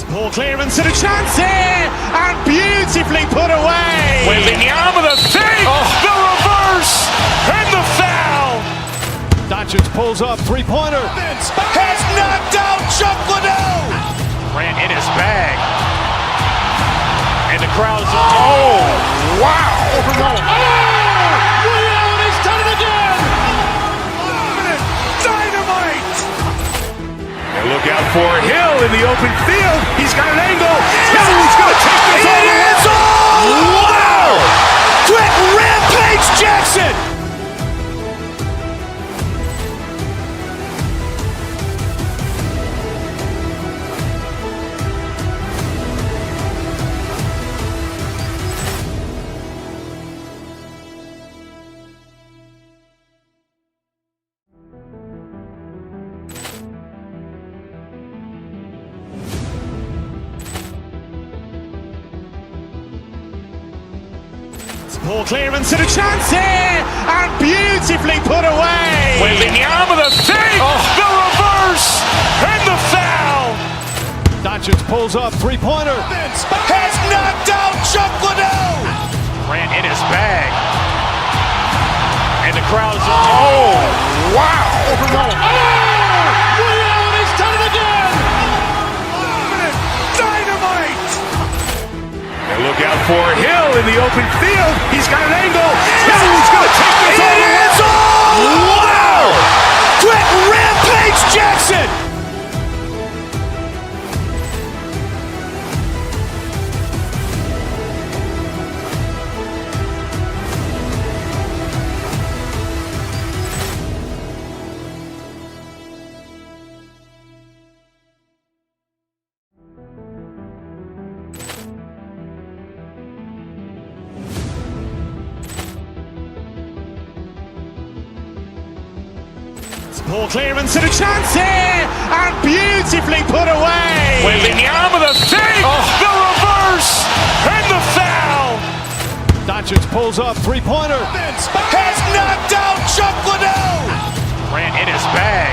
Poor clearance and a chance here, and beautifully put away. Lima with a fake, the reverse, and the foul. Doncic pulls up, three-pointer. Has knocked out Chuck Liddell. Ran in his bag. And the crowd's, oh, wow. Allen has done it again. Dynamite. And look out for Hill in the open field. He's got an angle. He's going to take this all the way. Wow. Quick Rampage Jackson. Poor clearance and a chance here, and beautifully put away. Lima with a fake, the reverse, and the foul. Doncic pulls up, three-pointer. Has knocked out Chuck Liddell. Ran in his bag. And the crowd's, oh, wow. Allen has done it again. Dynamite. And look out for Hill in the open field. He's got an angle. He's going to take this all the way. Wow. Quick Rampage Jackson. Poor clearance and a chance here, and beautifully put away. Lima with a fake, the reverse, and the foul. Doncic pulls up, three-pointer. Has knocked out Chuck Liddell. Ran in his bag.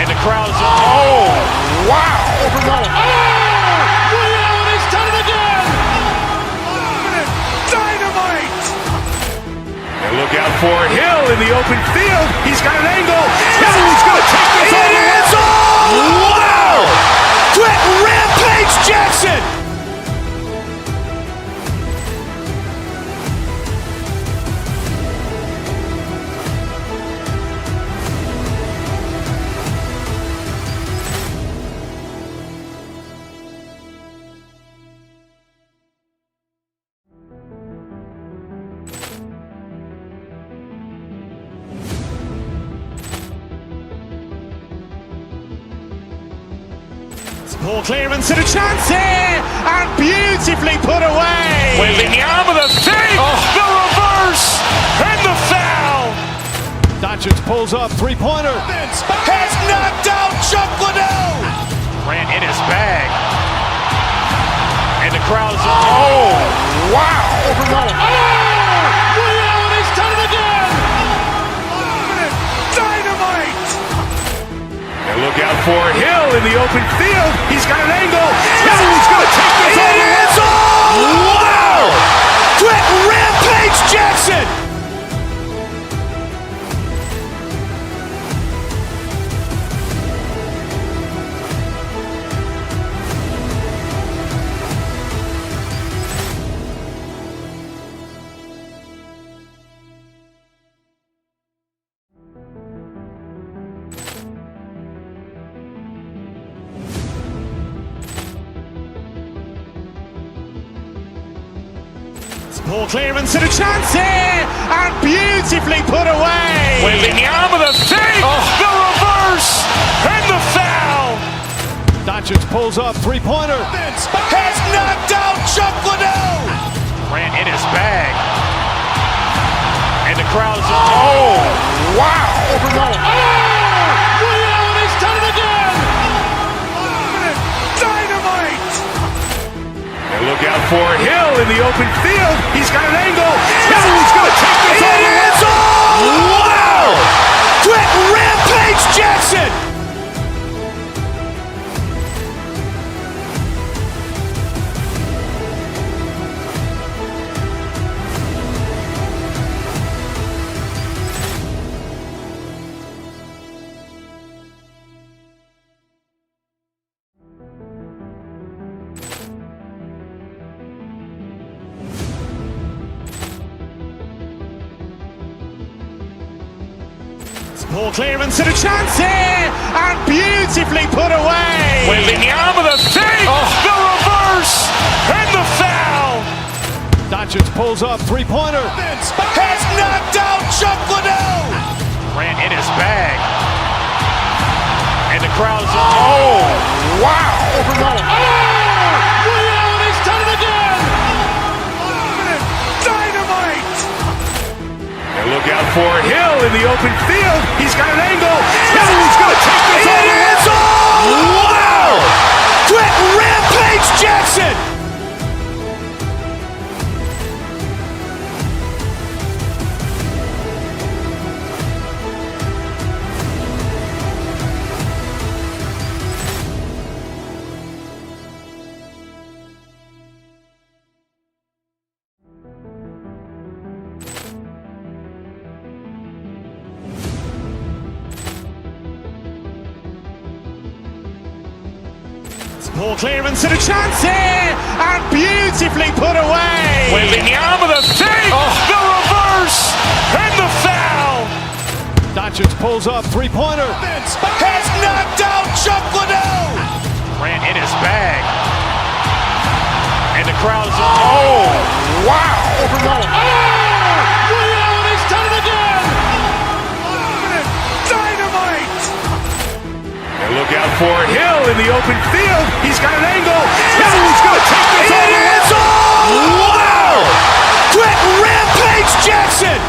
And the crowd's, oh, wow. Allen has done it again. Dynamite. And look out for Hill in the open field. He's got an angle. He's going to take this all the way. Wow. Quick Rampage Jackson. Poor clearance and a chance here, and beautifully put away. Lima with a fake, the reverse, and the foul. Doncic pulls up, three-pointer. Has knocked out Chuck Liddell. Ran in his bag. And the crowd's, oh, wow. Allen has done it again. Dynamite. And look out for Hill in the open field. He's got an angle. He's going to take this all the way. Wow. Quick Rampage Jackson. Poor clearance and a chance here, and beautifully put away. Lima with a fake, the reverse, and the foul. Doncic pulls up, three-pointer. Has knocked out Chuck Liddell. Ran in his bag. And the crowd's, oh, wow. Allen has done it again. Dynamite. And look out for Hill in the open field. He's got an angle. He's going to take this all the way. Wow. Quick Rampage Jackson. Poor clearance and a chance here, and beautifully put away. Wembanyama the fake, the reverse, and the foul. Doncic pulls up, three-pointer. Has knocked out Chuck Liddell. Grant in his bag. And the crowd is, oh, wow. Ray Allen has done it again. Dynamite. And look out for Hill in the open field. He's got an angle. Hill's going to take this all the way. Wow. Quick Rampage Jackson. Poor clearance and a chance here, and beautifully put away. Wembanyama the fake, the reverse, and the foul. Doncic pulls up, three-pointer. Has knocked out Chuck Liddell. Grant in his bag. And the crowd is, oh, wow. Ray Allen has done it again. Dynamite. And look out for Hill in the open field. He's got an angle. Hill's going to take this all the way. Wow. Quick Rampage Jackson.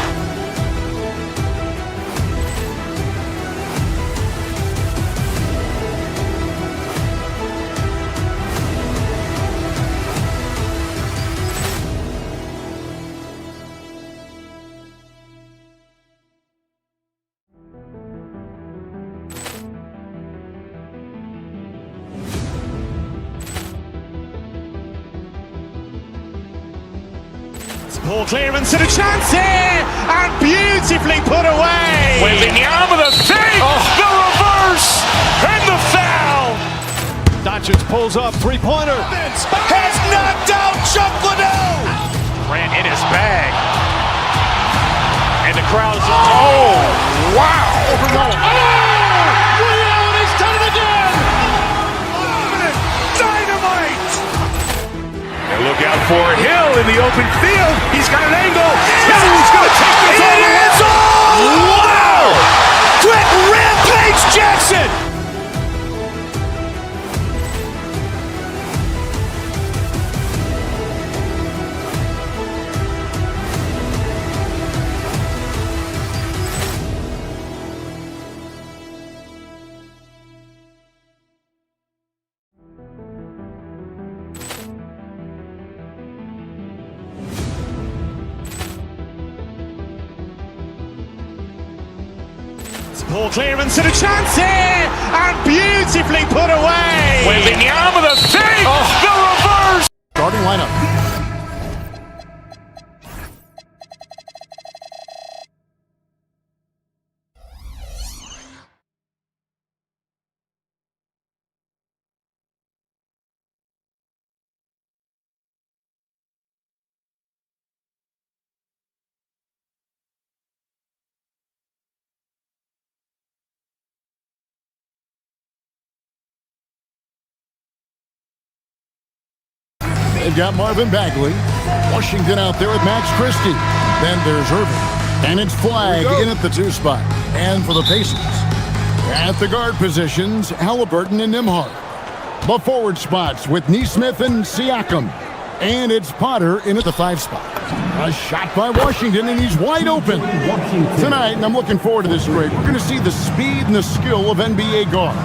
Poor clearance and a chance here, and beautifully put away. Wembanyama the fake, the reverse, and the foul. Doncic pulls up, three-pointer. Has knocked out Chuck Liddell. Grant in his bag. And the crowd is, oh, wow. Ray Allen has done it again. Dynamite. And look out for Hill in the open field. He's got an angle. Hill's going to take this all the way. Wow. Quick Rampage Jackson. Poor clearance and a chance here, and beautifully put away. Wembanyama the fake, the reverse. Starting lineup. They've got Marvin Bagley. Washington out there with Max Christie. Then there's Irving. And it's Flag in at the 2 spot. And for the Pacers, at the guard positions, Halliburton and Nembhard. The forward spots with Nesmith and Siakam. And it's Potter in at the 5 spot. A shot by Washington, and he's wide open. Tonight, and I'm looking forward to this great, we're going to see the speed and the skill of NBA guards.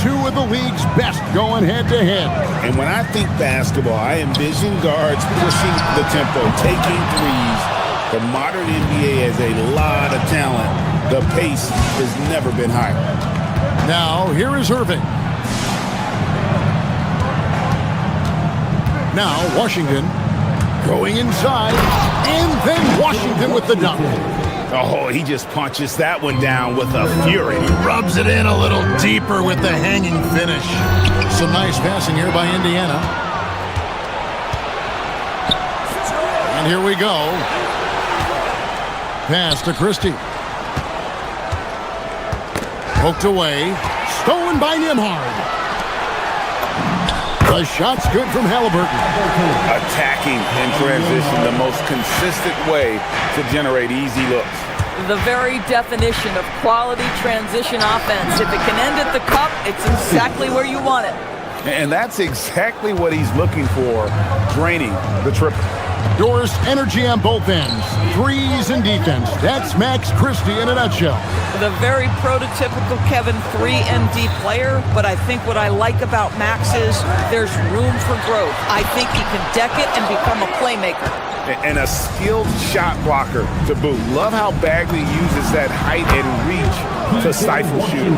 2 of the league's best going head-to-head. And when I think basketball, I envision guards pushing the tempo, taking threes. The modern NBA has a lot of talent. The pace has never been higher. Now, here is Irving. Now, Washington going inside, and then Washington with the dunk. Oh, he just punches that one down with a fury. Rubs it in a little deeper with the hanging finish. Some nice passing here by Indiana. And here we go. Pass to Christie. Poked away. Stolen by Nembhard. The shot's good from Halliburton. Attacking in transition, the most consistent way to generate easy looks. The very definition of quality transition offense. If it can end at the cup, it's exactly where you want it. And that's exactly what he's looking for, draining the triple. Doris, energy on both ends. Threes in defense. That's Max Christie in a nutshell. The very prototypical Kevin 3-and-D player, but I think what I like about Max is there's room for growth. I think he can deck it and become a playmaker. And a skilled shot blocker to boot. Love how Bagley uses that height and reach to stifle shooting.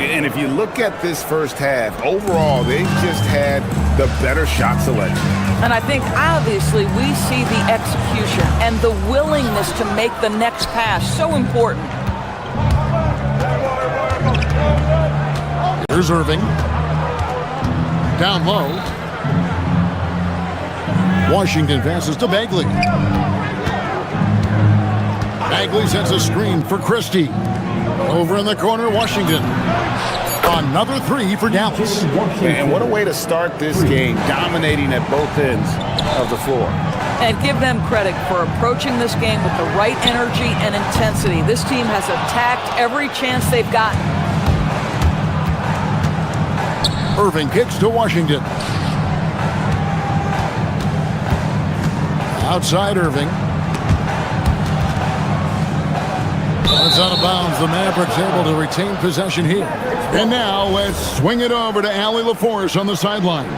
And if you look at this first half, overall, they just had the better shot selection. And I think, obviously, we see the execution and the willingness to make the next pass so important. Here's Irving. Down low. Washington passes to Bagley. Bagley sets a screen for Christie. Over in the corner, Washington. Another three for Dallas. And what a way to start this game, dominating at both ends of the floor. And give them credit for approaching this game with the right energy and intensity. This team has attacked every chance they've gotten. Irving kicks to Washington. Outside Irving. It's out of bounds. The Mavericks able to retain possession here. And now let's swing it over to Allie LaForce on the sideline.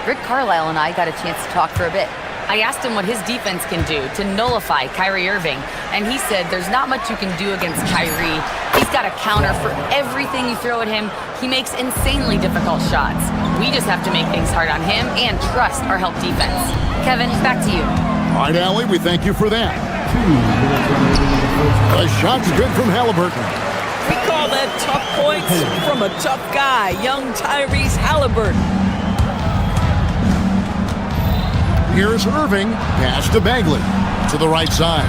Rick Carlisle and I got a chance to talk for a bit. I asked him what his defense can do to nullify Kyrie Irving, and he said there's not much you can do against Kyrie. He's got a counter for everything you throw at him. He makes insanely difficult shots. We just have to make things hard on him and trust our help defense. Kevin, back to you. All right, Allie, we thank you for that. The shot's good from Halliburton. We call that tough points from a tough guy, young Tyrese Halliburton. Here's Irving. Pass to Bagley. To the right side.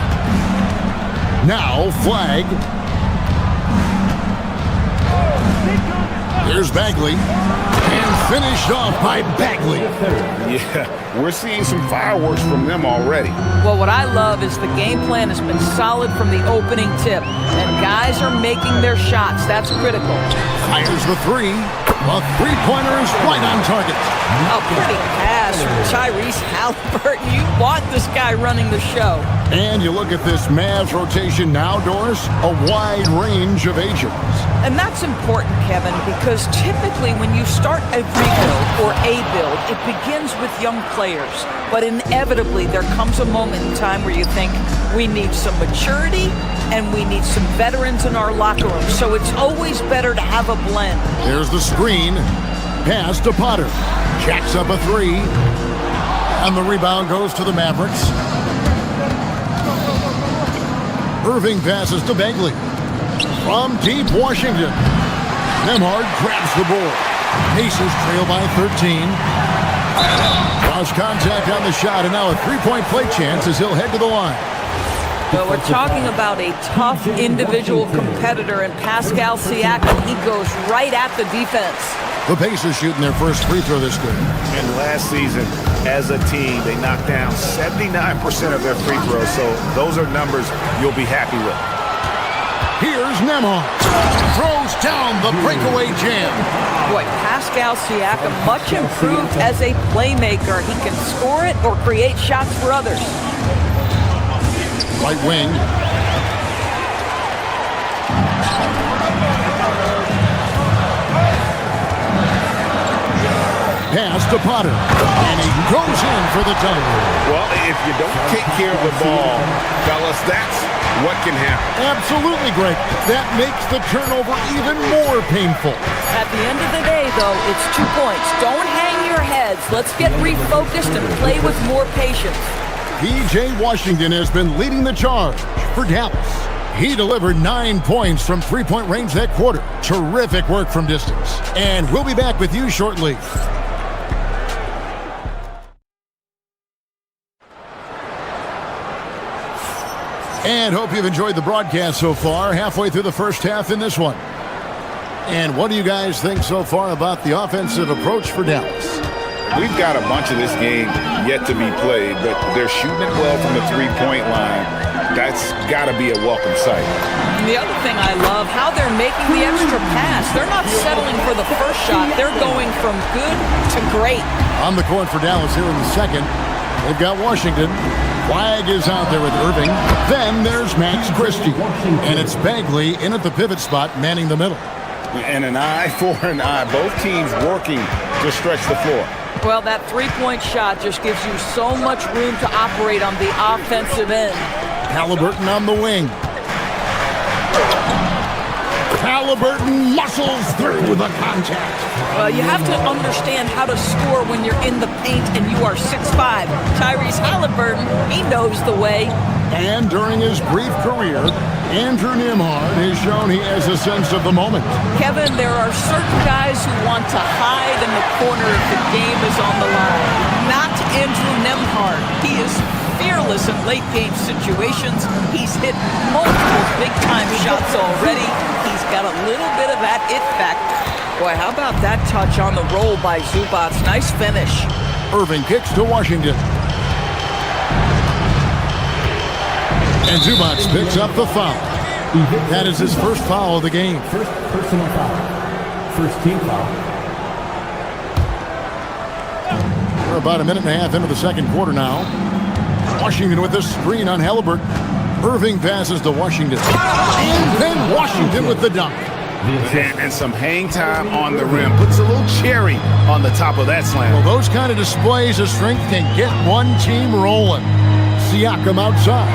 Now, Flag. Here's Bagley. And finished off by Bagley. Yeah, we're seeing some fireworks from them already. Well, what I love is the game plan has been solid from the opening tip. And guys are making their shots. That's critical. Fires the three. A three-pointer is right on target. A pretty pass from Tyrese Halliburton. You want this guy running the show. And you look at this Mavs rotation now, Doris, a wide range of ages. And that's important, Kevin, because typically when you start a rebuild or a build, it begins with young players. But inevitably, there comes a moment in time where you think we need some maturity and we need some veterans in our locker room. So it's always better to have a blend. There's the screen. Pass to Potter. Jacks up a three. And the rebound goes to the Mavericks. Irving passes to Bagley. From deep Washington. Nembhard grabs the ball. Pacers trail by 13. Lost contact on the shot, and now a three-point play chance as he'll head to the line. Well, we're talking about a tough individual competitor in Pascal Siakam. He goes right at the defense. The Pacers shooting their first free throw this game. And last season, as a team, they knocked down 79% of their free throws, so those are numbers you'll be happy with. Here's Nembhard. Throws down the breakaway jam. Boy, Pascal Siakam, much improved as a playmaker. He can score it or create shots for others. Right wing. Pass to Potter. And he goes in for the dunk. Well, if you don't take care of the ball, fellas, that's what can happen. Absolutely, Greg. That makes the turnover even more painful. At the end of the day, though, it's 2 points. Don't hang your heads. Let's get refocused and play with more patience. P.J. Washington has been leading the charge for Dallas. He delivered 9 points from three-point range that quarter. Terrific work from distance. And we'll be back with you shortly. And hope you've enjoyed the broadcast so far. Halfway through the first half in this one. And what do you guys think so far about the offensive approach for Dallas? We've got a bunch of this game yet to be played, but they're shooting it well from the three-point line. That's got to be a welcome sight. And the other thing I love, how they're making the extra pass. They're not settling for the first shot. They're going from good to great. On the court for Dallas here in the second, they've got Washington. Flag is out there with Irving. Then there's Max Christie. And it's Bagley in at the pivot spot, manning the middle. And an eye for an eye. Both teams working to stretch the floor. Well, that three-point shot just gives you so much room to operate on the offensive end. Halliburton on the wing. Halliburton muscles through the contact. Well, you have to understand how to score when you're in the paint and you are 6'5". Tyrese Halliburton, he knows the way. And during his brief career, Andrew Nembhard has shown he has a sense of the moment. Kevin, there are certain guys who want to hide in the corner if the game is on the line. Not Andrew Nembhard. He is fearless in late-game situations. He's hit multiple big-time shots already. He's got a little bit of that it factor. Boy, how about that touch on the roll by Zubac? Nice finish. Irving kicks to Washington. And Zubac picks up the foul. That is his first foul of the game. First personal foul. First team foul. We're about a minute and a half into the second quarter now. Washington with the screen on Halliburton. Irving passes to Washington. And then Washington with the dunk. And some hang time on the rim. Puts a little cherry on the top of that slam. Well, those kind of displays of strength can get one team rolling. Siakam outside.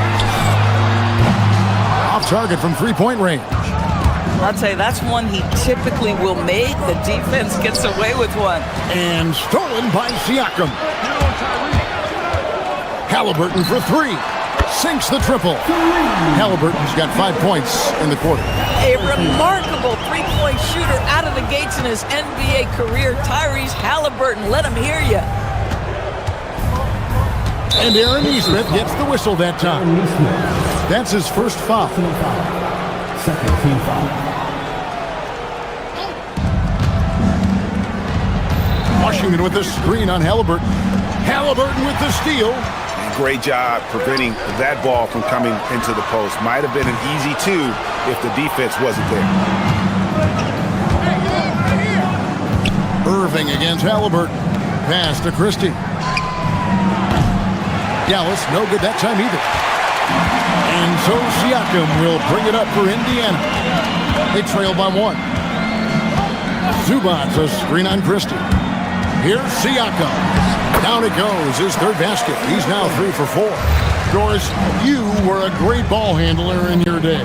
Off target from three-point range. I'll tell you, that's one he typically will make. The defense gets away with one. And stolen by Siakam. Halliburton for three. Sinks the triple. Halliburton's got 5 points in the quarter. A remarkable three-point shooter out of the gates in his NBA career. Tyrese Halliburton, let him hear you. And Aaron Nesmith gets the whistle that time. That's his first foul. Second team foul. Washington with the screen on Halliburton. Halliburton with the steal. Great job preventing that ball from coming into the post. Might have been an easy two if the defense wasn't there. Irving against Halliburton. Pass to Christie. Dallas, no good that time either. And so Siakam will bring it up for Indiana. They trail by one. Zubac, a screen on Christie. Here's Siakam. Down it goes, his third basket. He's now 3 for 4. Doris, you were a great ball handler in your day.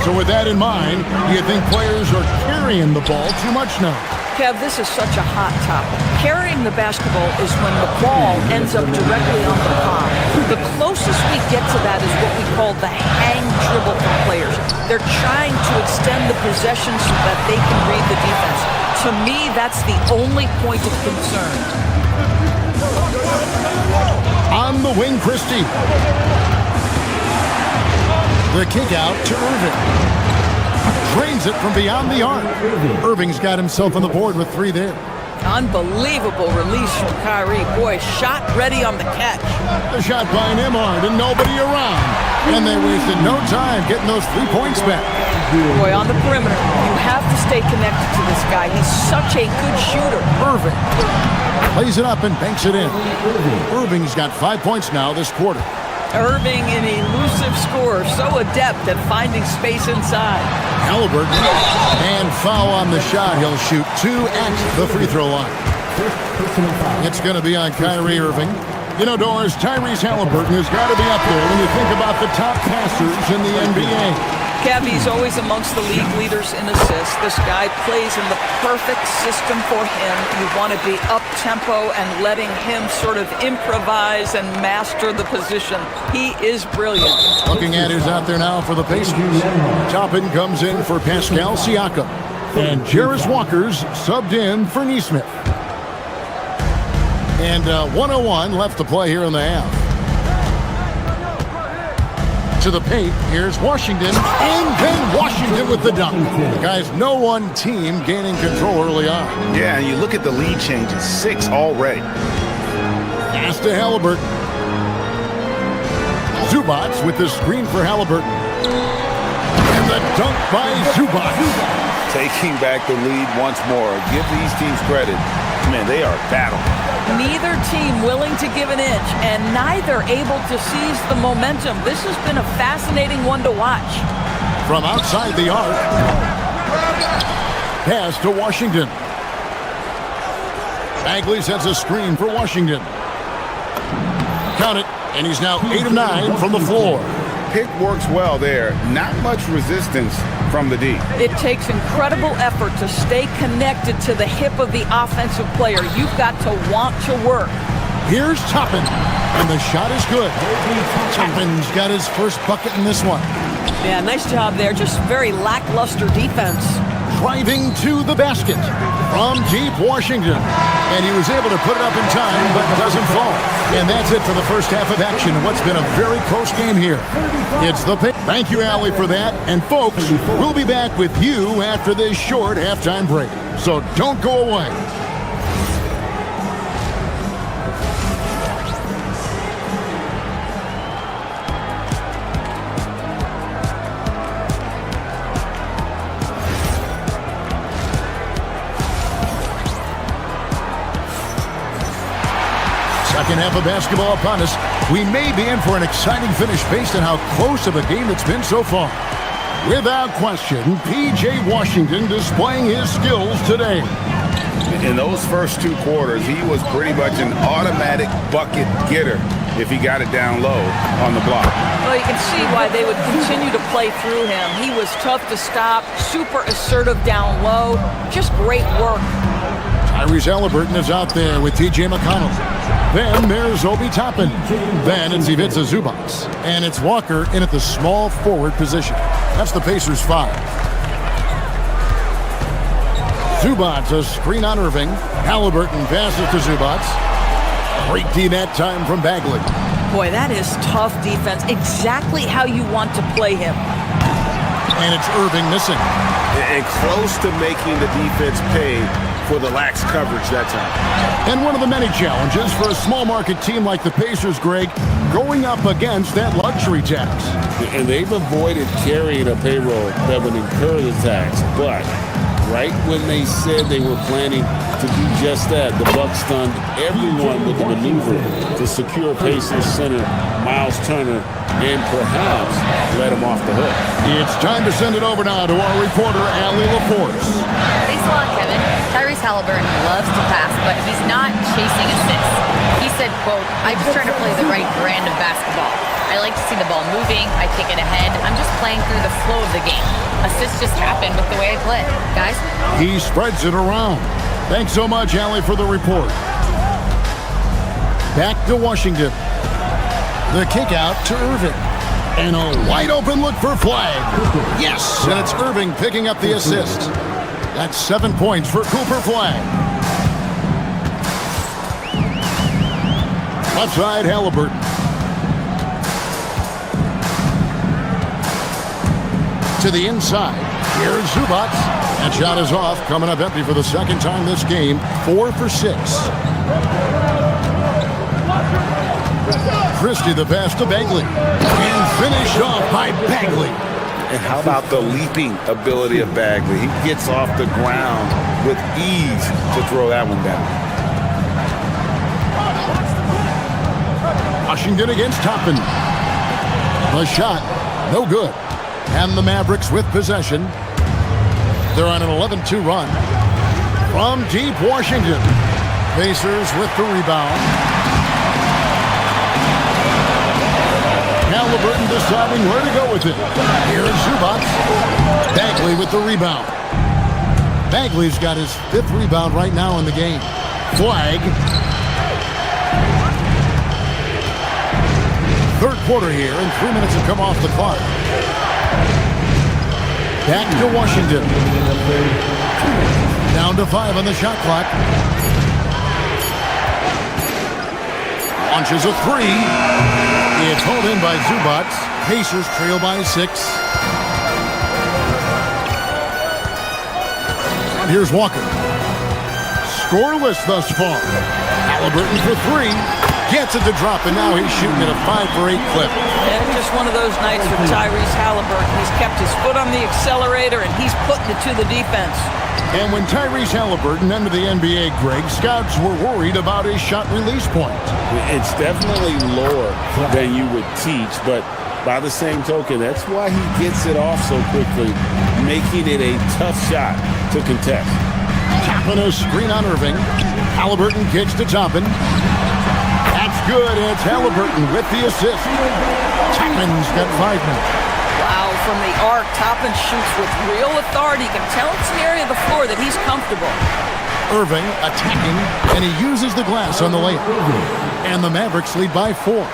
So with that in mind, do you think players are carrying the ball too much now? Kev, this is such a hot topic. Carrying the basketball is when the ball ends up directly on the palm. The closest we get to that is what we call the hang dribble for players. They're trying to extend the possession so that they can read the defense. To me, that's the only point of concern. On the wing, Christie. The kick out to Irving. Drains it from beyond the arc. Irving's got himself on the board with 3 there. Unbelievable release from Kyrie. Boy, shot ready on the catch. The shot by Nembhard and nobody around. And they wasted no time getting those 3 points back. Boy, on the perimeter, you have to stay connected to this guy. He's such a good shooter. Irving plays it up and banks it in. Irving's got 5 points now this quarter. Irving, an elusive scorer, so adept at finding space inside. Halliburton, and foul on the shot. He'll shoot 2 at the free throw line. It's going to be on Kyrie Irving. You know, Doris, Tyrese Halliburton has got to be up there when you think about the top passers in the NBA. Kev, he's always amongst the league leaders in assists. This guy plays in the perfect system for him. You want to be up-tempo and letting him sort of improvise and master the position. He is brilliant. Looking at who's out there now for the Pacers. Toppin comes in for Pascal Siakam. And Jarris Walker's subbed in for Nesmith. And 1:01 left to play here in the half. To the paint, here's Washington, and then Washington with the dunk. Guys, no one team gaining control early on. Yeah, and you look at the lead changes, 6 already. Pass to Halliburton. Zubats with the screen for Halliburton. And the dunk by Zubats. Taking back the lead once more. Give these teams credit. Man, they are battling. Neither team willing to give an inch, and neither able to seize the momentum. This has been a fascinating one to watch. From outside the arc. Pass to Washington. Bagley sets a screen for Washington. Count it, and he's now 8 of 9 from the floor. Pick works well there. Not much resistance from the D. It takes incredible effort to stay connected to the hip of the offensive player. You've got to want to work. Here's Toppin, and the shot is good. Toppin's got his first bucket in this one. Yeah, nice job there. Just very lackluster defense. Driving to the basket from deep Washington. And he was able to put it up in time, but doesn't fall. And that's it for the first half of action in what's been a very close game here. It's the pick. Thank you, Allie, for that. And folks, we'll be back with you after this short halftime break. So don't go away. Second half of basketball upon us. We may be in for an exciting finish based on how close of a game it's been so far. Without question, P.J. Washington displaying his skills today. In those first 2 quarters, he was pretty much an automatic bucket getter if he got it down low on the block. Well, you can see why they would continue to play through him. He was tough to stop, super assertive down low, just great work. Tyrese Halliburton is out there with T.J. McConnell. Then there's Obi Toppin. Then it's Ivica Zubats. And it's Walker in at the small forward position. That's the Pacers' 5. Zubats a screen on Irving. Halliburton passes to Zubats. Great D that time from Bagley. Boy, that is tough defense. Exactly how you want to play him. And it's Irving missing. And close to making the defense pay for the lax coverage that time. And one of the many challenges for a small market team like the Pacers, Greg, going up against that luxury tax. And they've avoided carrying a payroll that would incur the tax. But right when they said they were planning to do just that, the Bucks stunned everyone with the maneuver to secure Pacers center Miles Turner and perhaps let him off the hook. It's time to send it over now to our reporter, Allie LaForce. Thanks a lot, Kevin. Tyrese Halliburton loves to pass, but he's not chasing assists. He said, quote, "I'm just trying to play the right brand of basketball. I like to see the ball moving. I kick it ahead. I'm just playing through the flow of the game. Assists just happen with the way I play." Guys? He spreads it around. Thanks so much, Allie, for the report. Back to Washington. The kick out to Irving. And a wide open look for Flag. Yes, and it's Irving picking up the assist. That's 7 points for Cooper Flag. Left side, Halliburton. To the inside. Here's Zubats. That shot is off, coming up empty for the second time this game. 4 for 6. Christie the pass to Bagley. And finished off by Bagley. And how about the leaping ability of Bagley? He gets off the ground with ease to throw that one down. Washington against Toppin. The shot, no good. And the Mavericks with possession. They're on an 11-2 run. From deep Washington. Pacers with the rebound. Halliburton deciding where to go with it. Here's Zubats. Bagley with the rebound. Bagley's got his 5th rebound right now in the game. Flag. Third quarter here, and 3 minutes have come off the clock. Back to Washington. Down to 5 on the shot clock. Launches a 3. It's hauled in by Zubats. Pacers trail by 6. And here's Walker. Scoreless thus far. Halliburton for 3. Gets it to drop, and now he's shooting at a 5-for-8 clip. And just one of those nights for Tyrese Halliburton. He's kept his foot on the accelerator, and he's putting it to the defense. And when Tyrese Halliburton entered the NBA, Greg, scouts were worried about his shot release point. It's definitely lower than you would teach, but by the same token, that's why he gets it off so quickly, making it a tough shot to contest. Toppin a screen on Irving. Halliburton kicks to Toppin. That's good. It's Halliburton with the assist. Toppin's got 5 minutes. Wow, from the arc, Toppin shoots with real authority. You can tell it's an area of the floor that he's comfortable. Irving attacking, and he uses the glass on the layup. And the Mavericks lead by 4.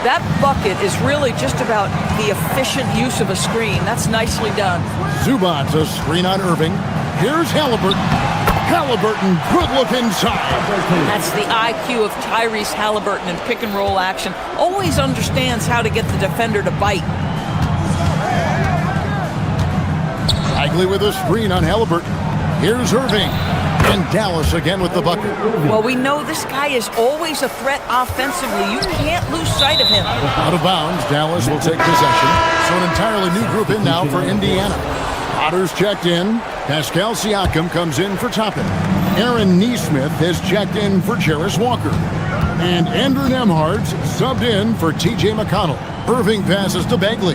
That bucket is really just about the efficient use of a screen. That's nicely done. Zubac's a screen on Irving. Here's Halliburton. Halliburton, good look inside. That's the IQ of Tyrese Halliburton in pick-and-roll action. Always understands how to get the defender to bite. Bagley with a screen on Halliburton. Here's Irving. And Dallas again with the bucket. Well, we know this guy is always a threat offensively. You can't lose sight of him. Out of bounds, Dallas will take possession. So an entirely new group in now for Indiana. Potter's checked in. Pascal Siakam comes in for Toppin. Aaron Nesmith has checked in for Jarris Walker. And Andrew Nembhard's subbed in for T.J. McConnell. Irving passes to Bagley.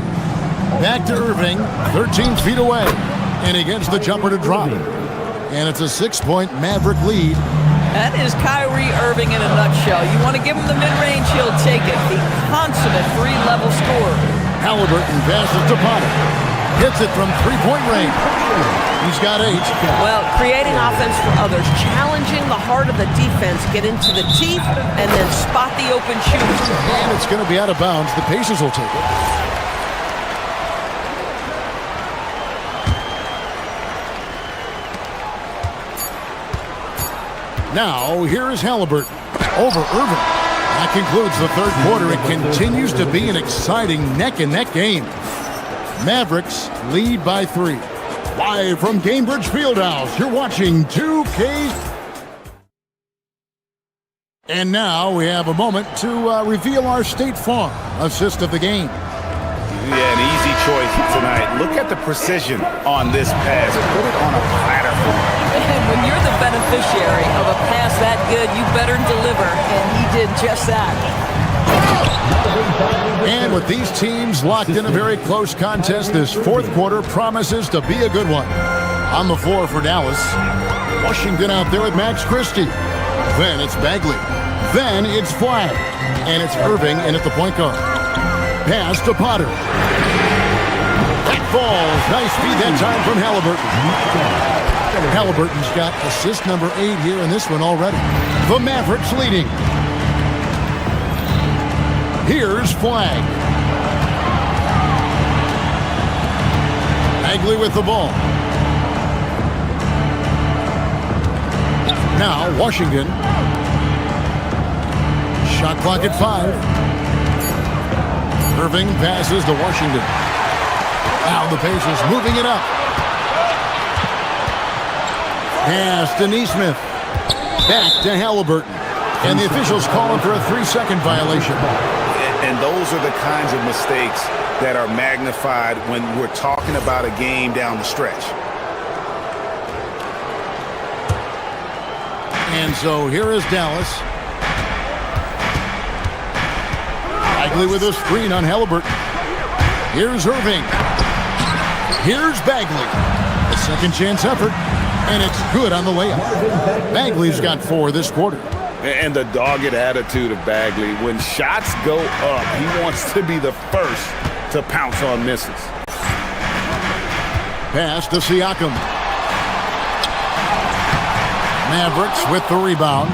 Back to Irving, 13 feet away. And he gets the jumper to drop. And it's a 6-point Maverick lead. That is Kyrie Irving in a nutshell. You want to give him the mid-range, he'll take it. The consummate 3-level scorer. Halliburton passes to Potter. Hits it from 3-point range. He's got 8. Well, creating offense for others, challenging the heart of the defense, get into the teeth, and then spot the open shooter. And it's going to be out of bounds. The Pacers will take it. Now, here is Halliburton over Irving. That concludes the third quarter. It continues to be an exciting neck-and-neck game. Mavericks lead by 3. Live from Cambridge Fieldhouse, you're watching 2K. And now we have a moment to reveal our State Farm assist of the game. Yeah, an easy choice tonight. Look at the precision on this pass. Put it on a platter for him. And when you're the beneficiary of a pass that good, you better deliver, and he did just that. And with these teams locked in a very close contest, this fourth quarter promises to be a good one. On the floor for Dallas, Washington out there with Max Christie. Then it's Bagley. Then it's Flagg. And it's Irving in at the point guard. Pass to Potter. That falls. Nice feed that time from Halliburton. Halliburton's got assist number 8 here in this one already. The Mavericks leading. Here's Flagg. Bagley with the ball. Now Washington. Shot clock at 5. Irving passes to Washington. Now the Pacers moving it up. Pass to Nesmith. Back to Halliburton. And the officials calling for a 3-second violation. And those are the kinds of mistakes that are magnified when we're talking about a game down the stretch. And so here is Dallas. Bagley with a screen on Halliburton. Here's Irving. Here's Bagley. A second chance effort. And it's good on the layup. Bagley's got 4 this quarter. And the dogged attitude of Bagley. When shots go up, he wants to be the first to pounce on misses. Pass to Siakam. Mavericks with the rebound.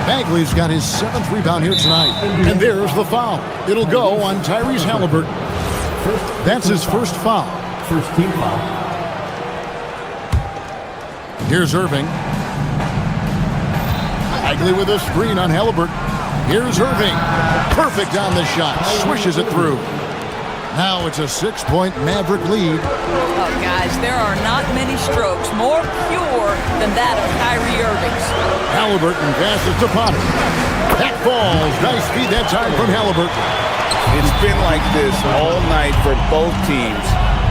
Bagley's got his 7th rebound here tonight. And there's the foul. It'll go on Tyrese Halliburton. That's his first foul. First team foul. Here's Irving. Bagley with a screen on Halliburton. Here's Irving. Perfect on the shot. Swishes it through. Now it's a 6-point Maverick lead. Oh, guys, there are not many strokes more pure than that of Kyrie Irving's. Halliburton passes to Potter. That falls. Nice feed that time from Halliburton. It's been like this all night for both teams.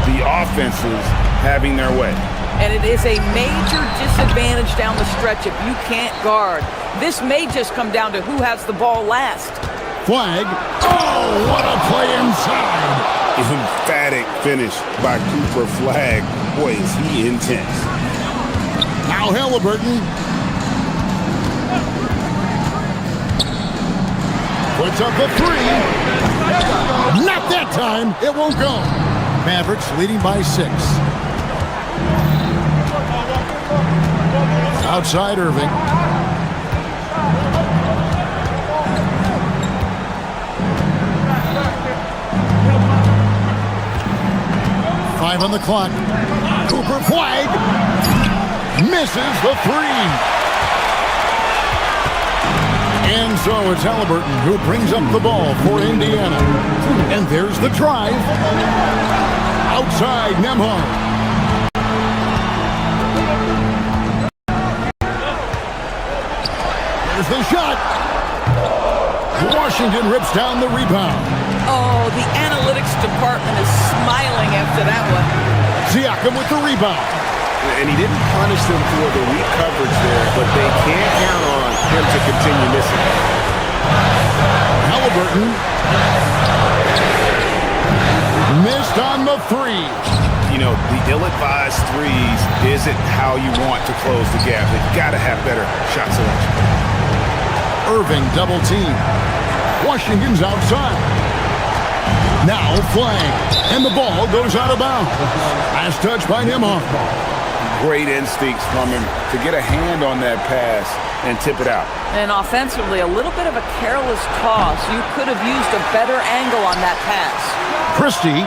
The offenses having their way. And it is a major disadvantage down the stretch if you can't guard. This may just come down to who has the ball last. Flag. Oh, what a play inside. Emphatic finish by Cooper Flag. Boy, is he intense. Now Halliburton. Puts up the three. Not that time. It won't go. Mavericks leading by 6. Outside Irving. Five on the clock. Cooper Flag misses the three. And so it's Halliburton who brings up the ball for Indiana. And there's the drive. Outside Nembhard. There's the shot. Washington rips down the rebound. Oh, the analytics department is smiling after that one. Siakam with the rebound. And he didn't punish them for the weak coverage there, but they can't count on him to continue missing. Halliburton missed on the three. You know, the ill-advised threes isn't how you want to close the gap. You've got to have better shot selection. Irving double team. Washington's outside. Now Flag. And the ball goes out of bounds. Last touch by Nembhard. Great instincts from him to get a hand on that pass and tip it out. And offensively, a little bit of a careless toss. You could have used a better angle on that pass. Christie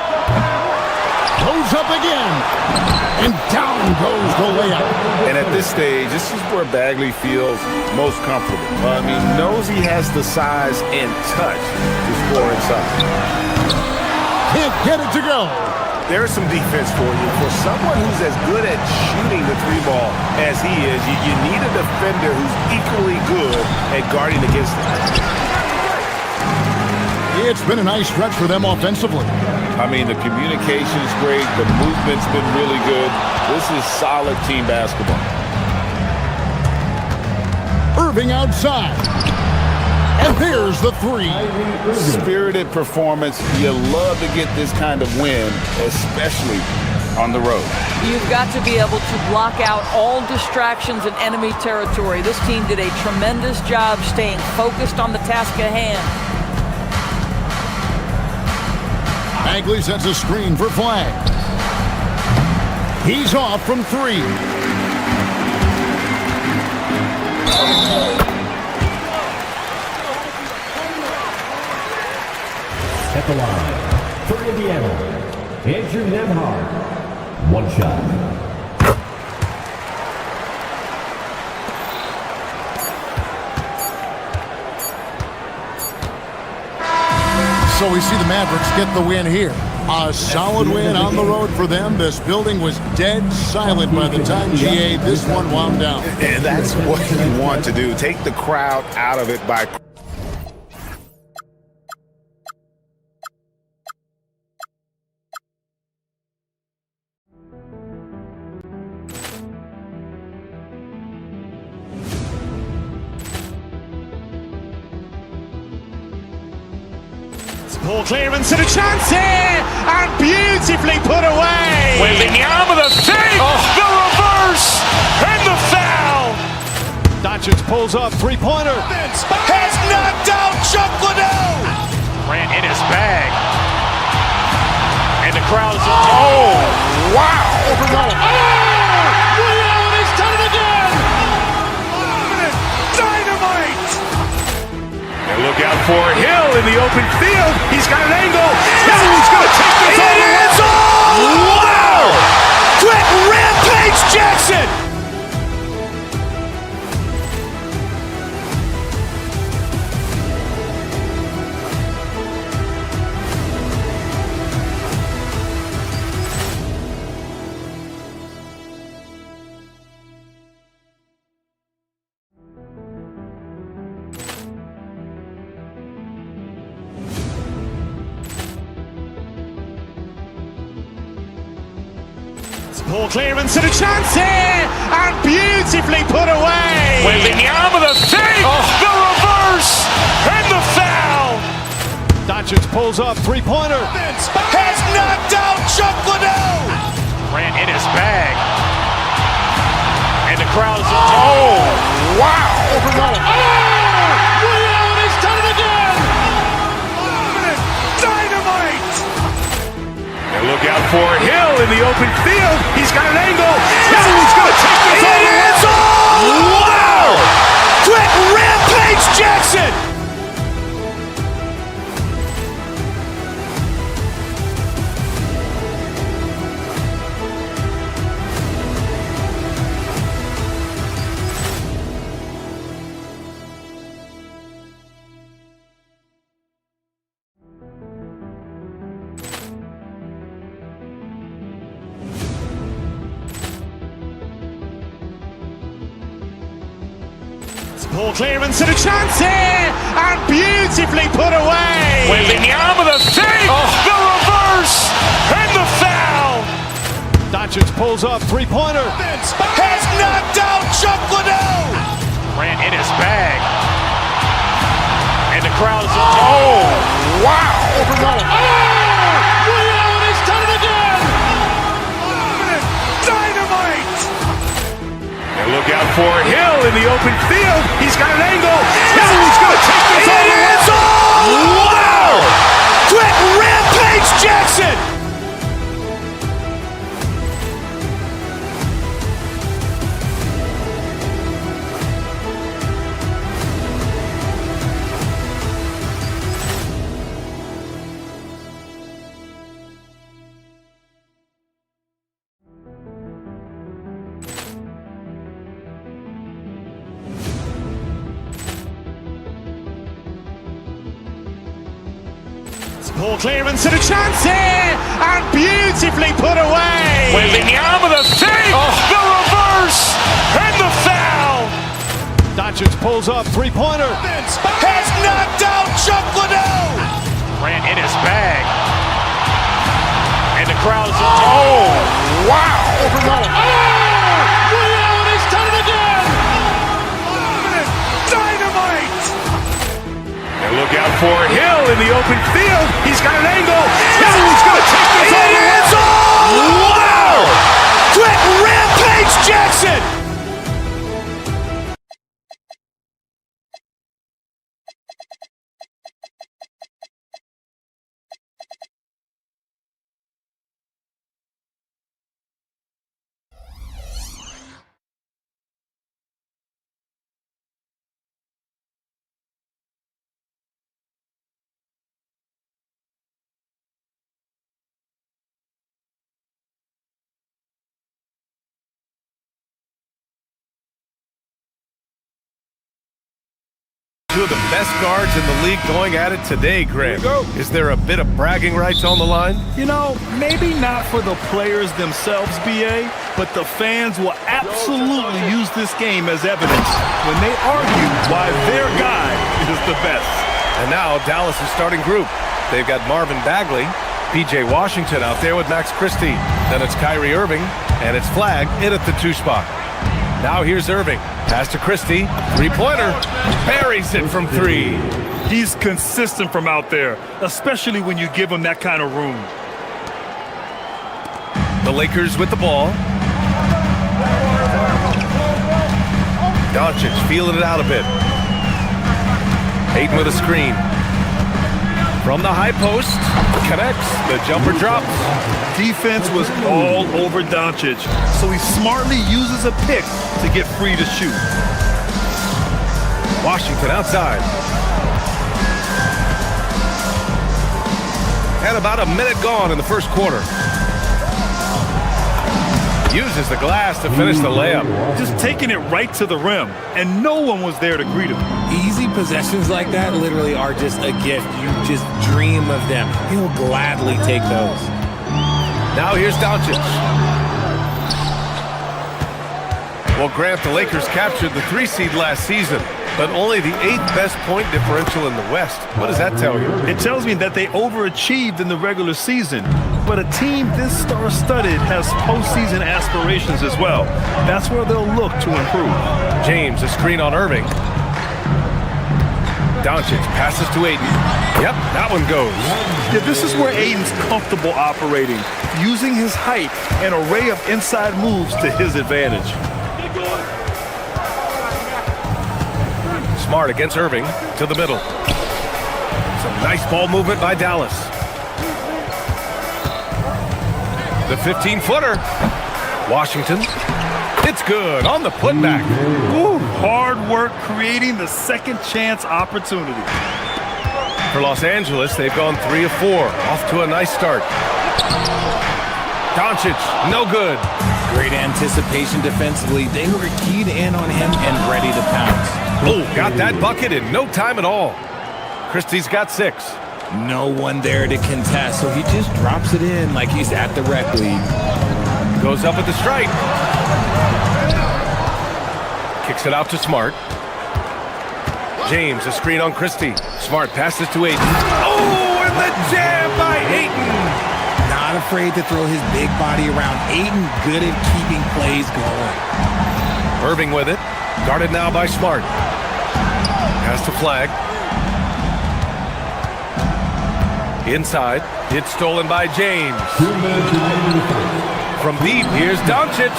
goes up again. And down goes the layup. And at this stage, this is where Bagley feels most comfortable. I mean, knows he has the size and touch to score inside. Can't get it to go. There's some defense for you. For someone who's as good at shooting the three ball as he is, you need a defender who's equally good at guarding against it. It's been a nice stretch for them offensively. I mean, the communication's great. The movement's been really good. This is solid team basketball. Irving outside. And there's the three. Spirited performance. You love to get this kind of win, especially on the road. You've got to be able to block out all distractions in enemy territory. This team did a tremendous job staying focused on the task at hand. Bagley sets a screen for Flag. He's off from three. At the line, for Indiana, Andrew Nembhard. One shot. So we see the Mavericks get the win here. A solid win on the road for them. This building was dead silent by the time GA this one wound down. And that's what you want to do. Take the crowd out of it by... Ball clearance and a chance here, and beautifully put away. Wembanyama the fake, the reverse, and the foul. Doncic pulls up, three-pointer. Has knocked out Chuck Liddell. Ran in his bag. And the crowd is, oh, wow. Ray Allen has done it again. Dynamite. And look out for Hill in the open field. He's got an angle. He's going to take this all the way. Wow. Quick Rampage Jackson. Ball clearance and a chance here, and beautifully put away. Wembanyama the save, the reverse, and the foul. Doncic pulls up, three-pointer. Has knocked out Chuck Liddell. Ran in his bag. And the crowd is... Oh, wow. Ray Allen has done it again. Dynamite. And look out for Hill in the open field. He's got an angle. Hill's going to take this all the way. Wow. Quick Rampage Jackson. Ball clearance and a chance here, and beautifully put away. Wembanyama the save, the reverse, and the foul. Doncic pulls up, three-pointer. Has knocked out Chuck Liddell. Ran in his bag. And the crowd is... Oh, wow. Ray Allen has done it again. Dynamite. And look out for Hill in the open field. He's got an angle. Hill's going to take this all the way. Wow. Quick Rampage Jackson. Ball clearance and a chance here, and beautifully put away. Wembanyama the save, the reverse, and the foul. Doncic pulls up, three-pointer. Has knocked out Chuck Liddell. Ran in his bag. And the crowd is... Oh, wow. Ray Allen has done it again. Dynamite. And look out for Hill in the open field. He's got an angle. Hill's going to take this all the way. Wow. Quick Rampage Jackson. Two of the best guards in the league going at it today, Grant. Is there a bit of bragging rights on the line? You know, maybe not for the players themselves, BA, but the fans will absolutely use this game as evidence when they argue why their guy is the best. And now Dallas' starting group. They've got Marvin Bagley, P.J. Washington out there with Max Christie. Then it's Kyrie Irving, and it's Flag in at the 2 spot. Now here's Irving. Pass to Christie. Three-pointer. Buries it from 3. He's consistent from out there, especially when you give him that kind of room. The Lakers with the ball. Doncic feeling it out a bit. Ayton with a screen. From the high post. Connects. The jumper drops. Defense was all over Doncic, so he smartly uses a pick to get free to shoot. Washington outside. And about a minute gone in the first quarter. Uses the glass to finish the layup. Just taking it right to the rim, and no one was there to greet him. Easy possessions like that literally are just a gift. You just dream of them. He'll gladly take those. Now here's Doncic. Well, Grant, the Lakers captured the 3 seed last season. but only the 8th best point differential in the West. What does that tell you? It tells me that they overachieved in the regular season. But a team this star-studded has postseason aspirations as well. That's where they'll look to improve. James, a screen on Irving. Doncic passes to Ayton. Yep, that one goes. Yeah, this is where Ayton's comfortable operating, using his height and array of inside moves to his advantage. Smart against Irving to the middle. Some nice ball movement by Dallas. The 15-footer. Washington. It's good on the putback. Ooh, hard work creating the second chance opportunity. For Los Angeles, they've gone 3 of 4. Off to a nice start. Doncic, no good. Great anticipation defensively. They were keyed in on him and ready to pounce. Oh, got that bucket in no time at all. Christie's got 6. No one there to contest, so he just drops it in like he's at the rec league. Goes up at the stripe. Kicks it out to Smart. James, a screen on Christie. Smart passes to Ayton. Oh, and the jam by Ayton. Not afraid to throw his big body around. Ayton good at keeping plays going. Irving with it. Guarded now by Smart. Pass to Flag. Inside. It's stolen by James. From deep, here's Doncic.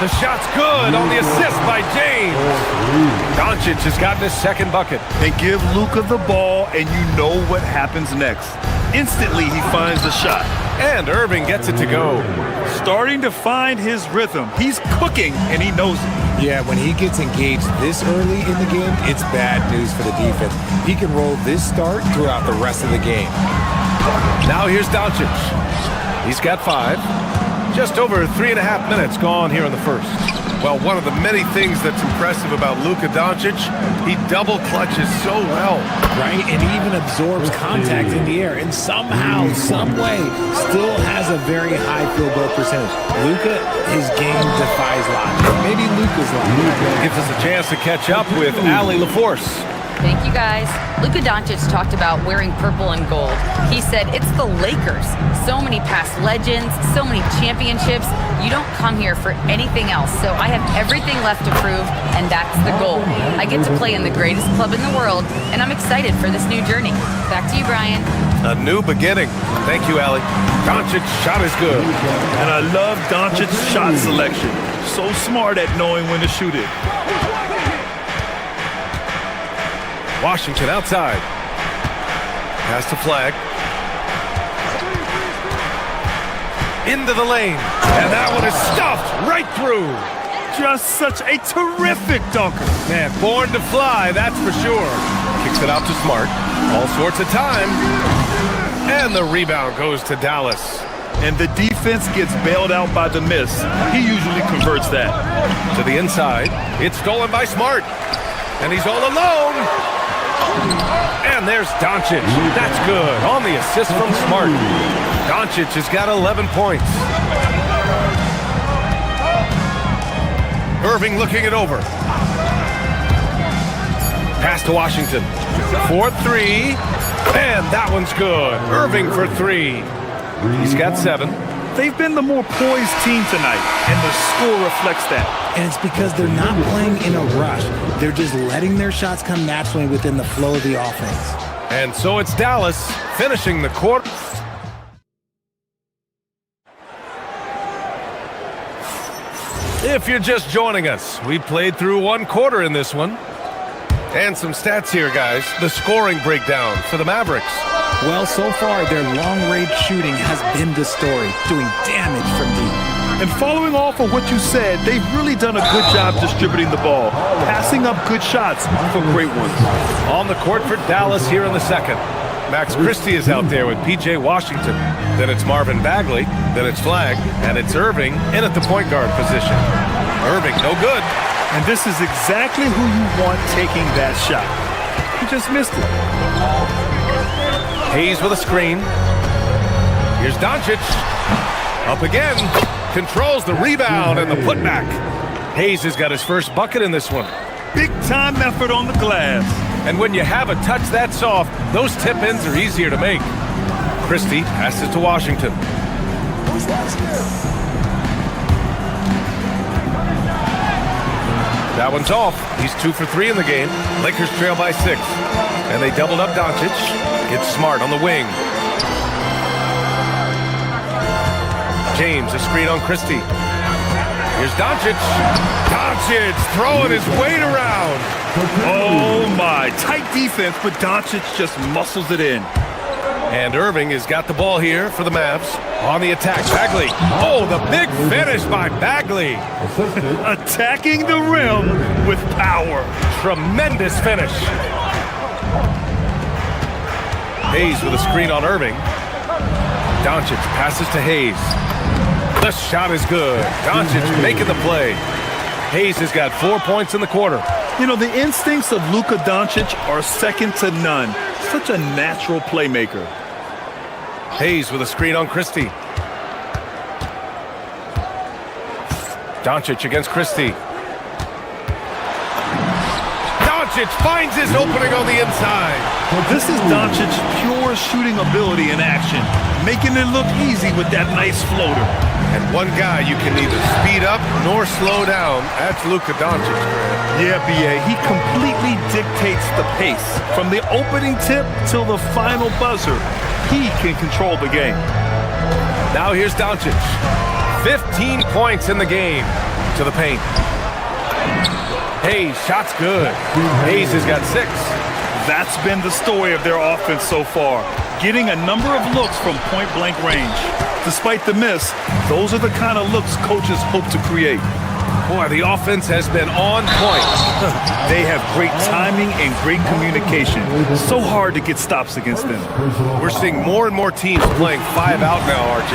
The shot's good on the assist by James. Doncic has gotten his second bucket. And give Luka the ball, and you know what happens next. Instantly, he finds the shot. And Irving gets it to go. Starting to find his rhythm. He's cooking, and he knows it. Yeah, when he gets engaged this early in the game, it's bad news for the defense. He can roll this start throughout the rest of the game. Now here's Doncic. He's got 5. Just over 3.5 minutes gone here in the first. Well, one of the many things that's impressive about Luka Doncic, he double clutches so well. Right, and even absorbs contact in the air, and somehow, some way, still has a very high field goal percentage. Luka, his game defies logic. Maybe Luka's logic. Gives us a chance to catch up with Allie LaForce. Thank you, guys. Luka Doncic talked about wearing purple and gold. He said, it's the Lakers. So many past legends, so many championships. You don't come here for anything else. So I have everything left to prove, and that's the goal. I get to play in the greatest club in the world, and I'm excited for this new journey. Back to you, Brian. A new beginning. Thank you, Allie. Doncic's shot is good. And I love Doncic's shot selection. So smart at knowing when to shoot it. Washington outside. Pass to Flag. Into the lane. And that one is stuffed right through. Just such a terrific dunker. Man, born to fly, that's for sure. Kicks it out to Smart. All sorts of time. And the rebound goes to Dallas. And the defense gets bailed out by the miss. He usually converts that. To the inside. It's stolen by Smart. And he's all alone. And there's Doncic. That's good on the assist from Smart. Doncic has got 11 points. Irving looking it over. Pass to Washington. 4-3. And that one's good. Irving for 3. He's got 7. They've been the more poised team tonight, and the score reflects that. And it's because they're not playing in a rush. They're just letting their shots come naturally within the flow of the offense. And so it's Dallas finishing the quarter. If you're just joining us, we played through 1 quarter in this one. And some stats here, guys. The scoring breakdown for the Mavericks. Well, so far, their long-range shooting has been the story, doing damage from deep. And following off of what you said, they've really done a good job distributing the ball, passing up good shots for great ones. On the court for Dallas here in the second. Max Christie is out there with P.J. Washington. Then it's Marvin Bagley. Then it's Flag. And it's Irving in at the point guard position. Irving, no good. And this is exactly who you want taking that shot. He just missed it. Hayes with a screen. Here's Doncic. Up again. Controls the rebound and the putback. Hayes has got his first bucket in this one. big-time effort on the glass. And when you have a touch that soft, those tip-ins are easier to make. Christie passes to Washington. That one's off. He's 2 for 3 in the game. Lakers trail by 6. And they doubled up Doncic. It's Smart on the wing. James, a screen on Christie. Here's Doncic. Doncic throwing his weight around. Oh, my. Tight defense, but Doncic just muscles it in. And Irving has got the ball here for the Mavs. On the attack, Bagley. Oh, the big finish by Bagley. Attacking the rim with power. Tremendous finish. Hayes with a screen on Irving. Doncic passes to Hayes. The shot is good. Doncic making the play. Hayes has got 4 points in the quarter. You know, the instincts of Luka Doncic are second to none. Such a natural playmaker. Hayes with a screen on Christie. Doncic against Christie. Doncic finds his opening on the inside. This is Doncic's pure shooting ability in action, making it look easy with that nice floater. And one guy you can neither speed up nor slow down. That's Luka Doncic. Yeah, B.A., he completely dictates the pace. From the opening tip till the final buzzer, he can control the game. Now here's Doncic. 15 points in the game. To the paint. Hayes, shot's good. Hayes has got 6. That's been the story of their offense so far, getting a number of looks from point-blank range. Despite the miss, those are the kind of looks coaches hope to create. Boy, the offense has been on point. They have great timing and great communication. So hard to get stops against them. We're seeing more and more teams playing 5 out now, RJ,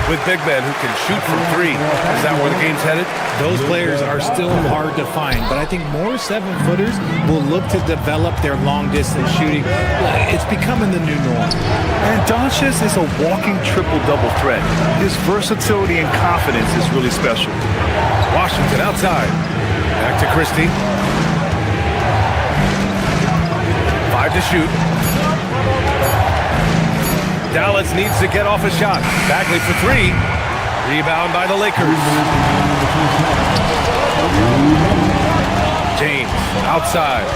with big men who can shoot from 3. Is that where the game's headed? Those players are still hard to find, but I think more 7-footers will look to develop their long-distance shooting. It's becoming the new norm. And Doncic is a walking triple-double threat. His versatility and confidence is really special. Washington outside. Back to Christie. 5 to shoot. Dallas needs to get off a shot. Bagley for 3. Rebound by the Lakers. James outside.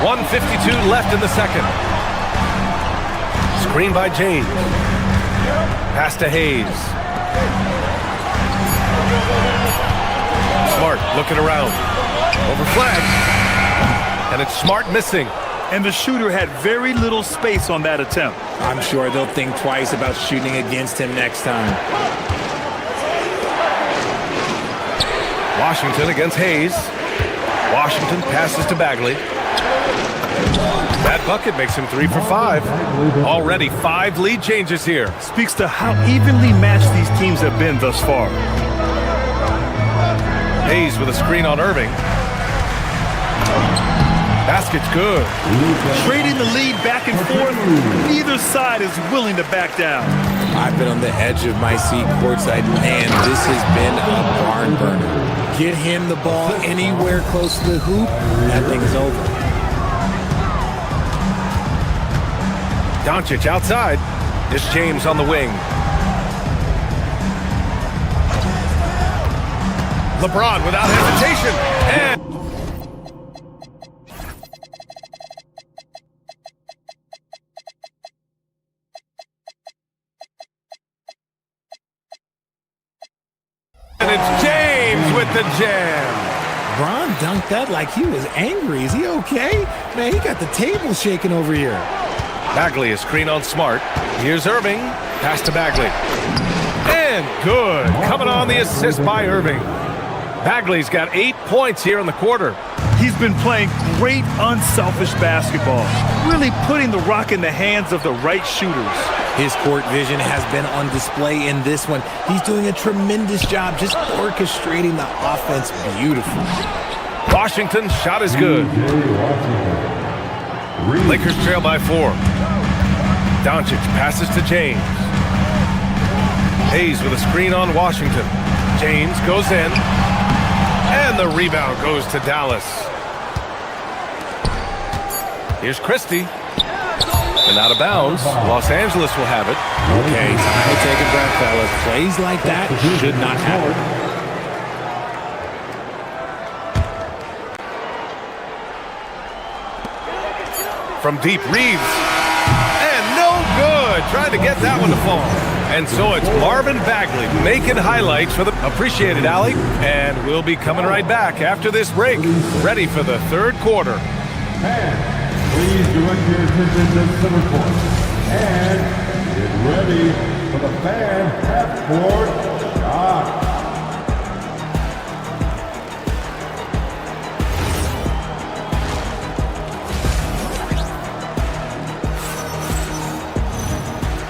1:52 left in the second. Screen by James. Pass to Hayes. Smart looking around. Over flag. And it's Smart missing. And the shooter had very little space on that attempt. I'm sure they'll think twice about shooting against him next time. Washington against Hayes. Washington passes to Bagley. That bucket makes him 3 for 5. Already 5 lead changes here. Speaks to how evenly matched these teams have been thus far. Hayes with a screen on Irving. Basket's good. Trading the lead back and forth, neither side is willing to back down. I've been on the edge of my seat courtside, and this has been a barn burner. Get him the ball anywhere close to the hoop, that thing's over. Doncic outside. It's James on the wing. LeBron without hesitation. And it's James with the jam. Bron dunked that like he was angry. Is he okay? Man, he got the table shaking over here. Bagley is screen on Smart. Here's Irving. Pass to Bagley. And good. Coming on the assist by Irving. Bagley's got 8 points here in the quarter. He's been playing great unselfish basketball, really putting the rock in the hands of the right shooters. His court vision has been on display in this one. He's doing a tremendous job just orchestrating the offense beautifully. Washington's shot is good. Lakers trail by 4. Doncic passes to James. Hayes with a screen on Washington. James goes in. And the rebound goes to Dallas. Here's Christie. And out of bounds. Los Angeles will have it. Okay, time to take a breath, fellas. Plays like that should not happen. From deep, Reeves. And no good. Trying to get that one to fall. And so it's Marvin Bagley making highlights for the appreciated Allie. And we'll be coming right back after this break. Ready for the third quarter. Please direct your attention to center court. And get ready for the fan half-court shot.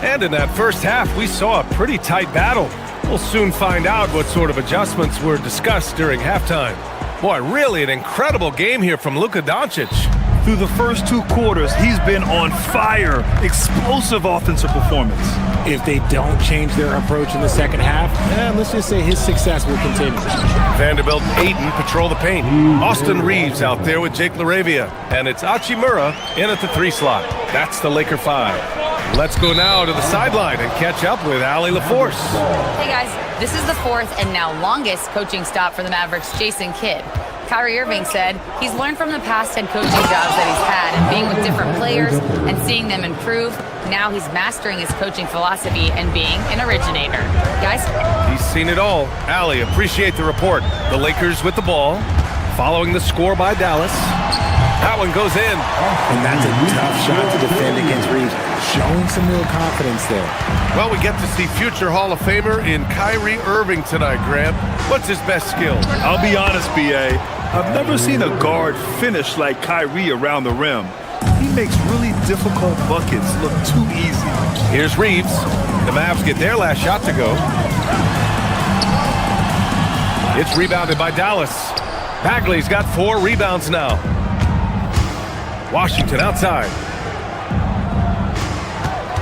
And in that first half, we saw a pretty tight battle. We'll soon find out what sort of adjustments were discussed during halftime. Boy, really an incredible game here from Luka Doncic. Through the first 2 quarters, he's been on fire. Explosive offensive performance. If they don't change their approach in the second half, let's just say his success will continue. Vanderbilt and Ayton patrol the paint. Austin Reeves out there with Jake LaRavia. And it's Hachimura in at the 3 slot. That's the Laker 5. Let's go now to the sideline and catch up with Allie LaForce. Hey guys, this is the 4th and now longest coaching stop for the Mavericks' Jason Kidd. Kyrie Irving said he's learned from the past head coaching jobs that he's had and being with different players and seeing them improve. Now he's mastering his coaching philosophy and being an originator. Guys? He's seen it all. Allie, appreciate the report. The Lakers with the ball, following the score by Dallas. That one goes in. And that's a tough shot to defend against Reeves. Showing some real confidence there. Well, we get to see future Hall of Famer in Kyrie Irving tonight, Graham. What's his best skill? I'll be honest, B.A. I've never seen a guard finish like Kyrie around the rim. He makes really difficult buckets look too easy. Here's Reeves. The Mavs get their last shot to go. It's rebounded by Dallas. Bagley's got 4 rebounds now. Washington outside.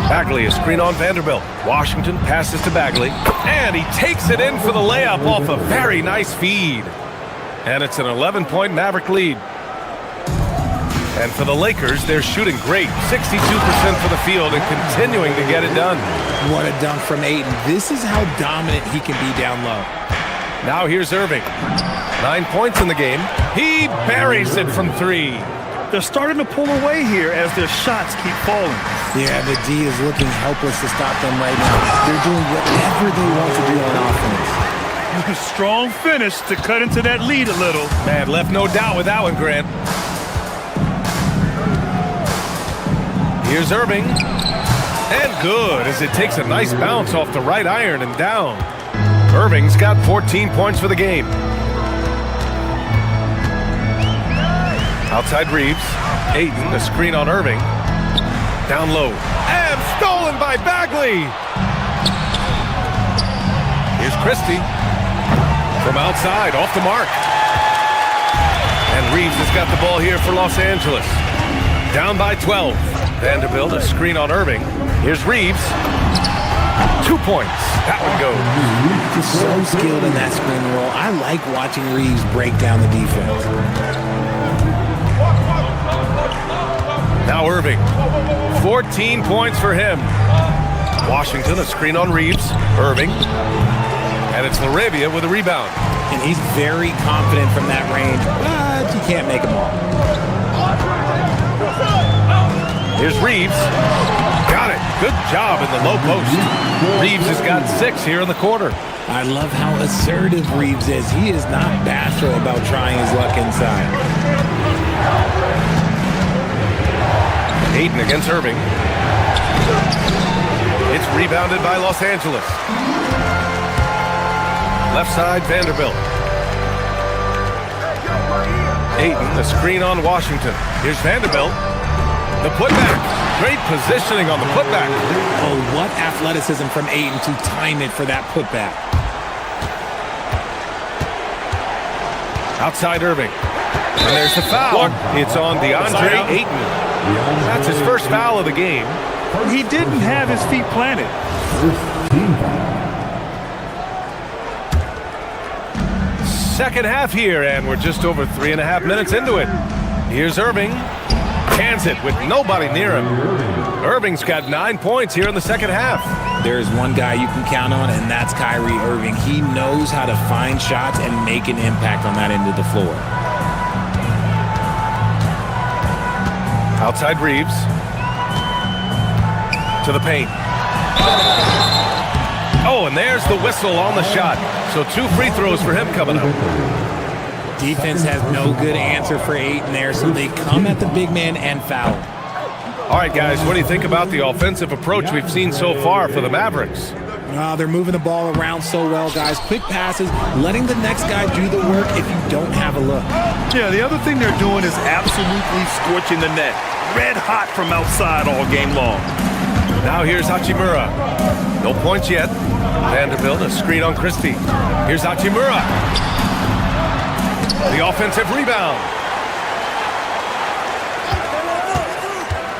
Bagley, a screen on Vanderbilt. Washington passes to Bagley. And he takes it in for the layup off a very nice feed. And it's an 11-point Maverick lead. And for the Lakers, they're shooting great. 62% for the field and continuing to get it done. What a dunk from Ayton. This is how dominant he can be down low. Now here's Irving. 9 points in the game. He buries it from 3. They're starting to pull away here as their shots keep falling. Yeah, the D is looking helpless to stop them right now. They're doing whatever they want to do on offense. Strong finish to cut into that lead a little. Man, left no doubt with that one, Grant. Here's Irving. And good, as it takes a nice bounce off the right iron and down. Irving's got 14 points for the game. Outside Reeves. Ayton, a screen on Irving. Down low. And stolen by Bagley. Here's Christie. From outside, off the mark. And Reeves has got the ball here for Los Angeles. Down by 12. Vanderbilt, a screen on Irving. Here's Reeves. 2 points. That one goes. He's so skilled in that screen roll. I like watching Reeves break down the defense. Now Irving. 14 points for him. Washington, a screen on Reeves. Irving. And it's LaRavia with a rebound. And he's very confident from that range, but you can't make them all. Here's Reeves. Got it. Good job in the low post. Reeves has got 6 here in the quarter. I love how assertive Reeves is. He is not bashful about trying his luck inside. Ayton against Irving. It's rebounded by Los Angeles. Left side, Vanderbilt. Ayton, the screen on Washington. Here's Vanderbilt. The putback. Great positioning on the putback. Oh, what athleticism from Ayton to time it for that putback. Outside Irving. And there's the foul. It's on DeAndre Ayton. That's his first foul of the game. He didn't have his feet planted. second half here, and we're just over 3.5 minutes into it. Here's Irving. Hands it with nobody near him. Irving's got 9 points here in the second half. There's one guy you can count on, and that's Kyrie Irving. He knows how to find shots and make an impact on that end of the floor. Outside Reeves. To the paint. Oh, and there's the whistle on the shot. So 2 free throws for him coming up. Defense has no good answer for Ayton there, so they come at the big man and foul. All right, guys, what do you think about the offensive approach we've seen so far for the Mavericks? They're moving the ball around so well, guys. Quick passes, letting the next guy do the work if you don't have a look. Yeah, the other thing they're doing is absolutely scorching the net. Red hot from outside all game long. Now here's Hachimura. No points yet. Vanderbilt, a screen on Christie. Here's Hachimura. The offensive rebound.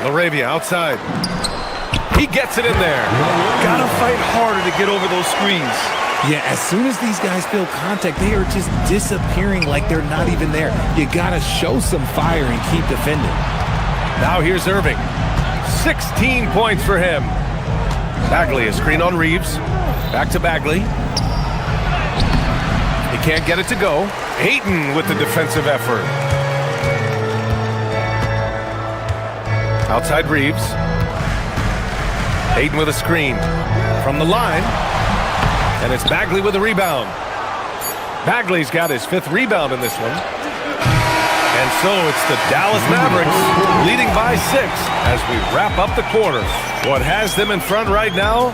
LaRavia outside. He gets it in there. Gotta fight harder to get over those screens. Yeah, as soon as these guys feel contact, they are just disappearing like they're not even there. You gotta show some fire and keep defending. Now here's Irving. 16 points for him. Bagley, a screen on Reeves. Back to Bagley. He can't get it to go. Ayton with the defensive effort. Outside Reeves. Ayton with a screen. From the line. And it's Bagley with a rebound. Bagley's got his 5th rebound in this one. And so it's the Dallas Mavericks leading by 6 as we wrap up the quarter. What has them in front right now?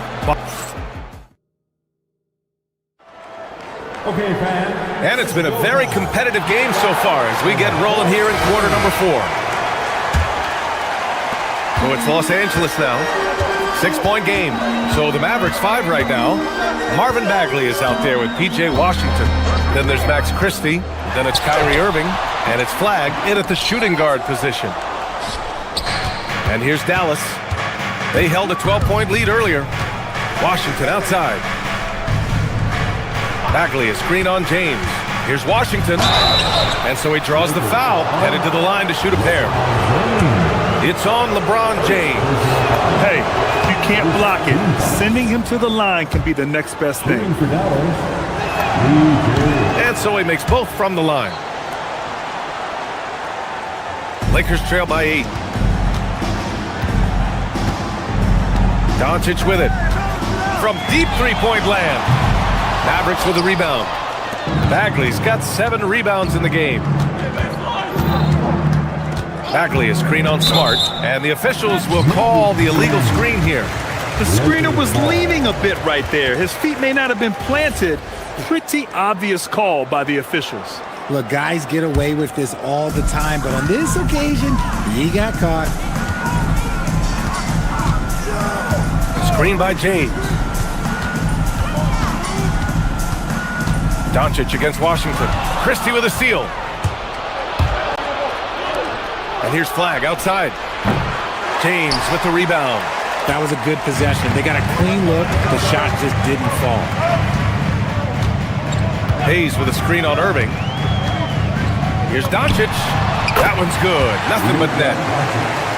Okay, fans. And it's been a very competitive game so far as we get rolling here in quarter number 4. So it's Los Angeles now. 6-point game. So the Mavericks 5 right now. Marvin Bagley is out there with P.J. Washington. Then there's Max Christie. Then it's Kyrie Irving. And it's Flag in at the shooting guard position. And here's Dallas. They held a 12-point lead earlier. Washington outside. Bagley, a screen on James. Here's Washington. And so he draws the foul, headed to the line to shoot a pair. It's on LeBron James. Hey, you can't block it. Sending him to the line can be the next best thing. And so he makes both from the line. Lakers trail by 8. Doncic with it. From deep three-point land. Mavericks with the rebound. Bagley's got 7 rebounds in the game. Bagley, a screen on Smart. And the officials will call the illegal screen here. The screener was leaning a bit right there. His feet may not have been planted. Pretty obvious call by the officials. Look, guys get away with this all the time, but on this occasion, he got caught. Screen by James. Doncic against Washington. Christie with a steal. And here's Flag outside. James with the rebound. That was a good possession. They got a clean look. The shot just didn't fall. Hayes with a screen on Irving. Here's Doncic. That one's good. Nothing but net.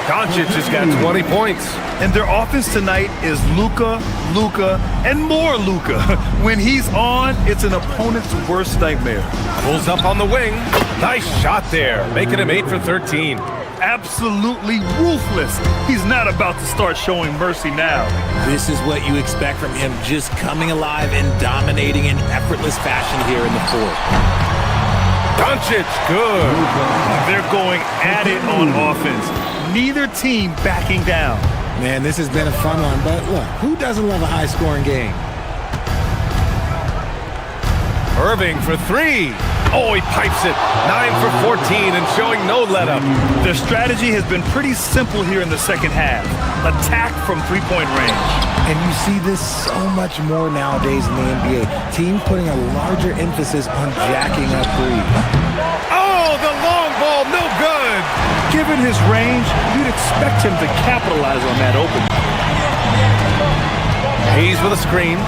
Doncic has got 20 points. And their offense tonight is Luka, and more Luka. When he's on, it's an opponent's worst nightmare. Pulls up on the wing. Nice shot there, making him 8 for 13. Absolutely ruthless. He's not about to start showing mercy now. This is what you expect from him, just coming alive and dominating in effortless fashion here in the 4th. Doncic, good. They're going at it on offense. Neither team backing down. Man, this has been a fun one, but look, who doesn't love a high-scoring game? Irving for 3. Oh, he pipes it. 9 for 14 and showing no let-up. Their strategy has been pretty simple here in the second half. Attack from three-point range. And you see this so much more nowadays in the NBA. Teams putting a larger emphasis on jacking up threes. Oh, the long ball, no good. Given his range, you'd expect him to capitalize on that opening. Hayes with a screen.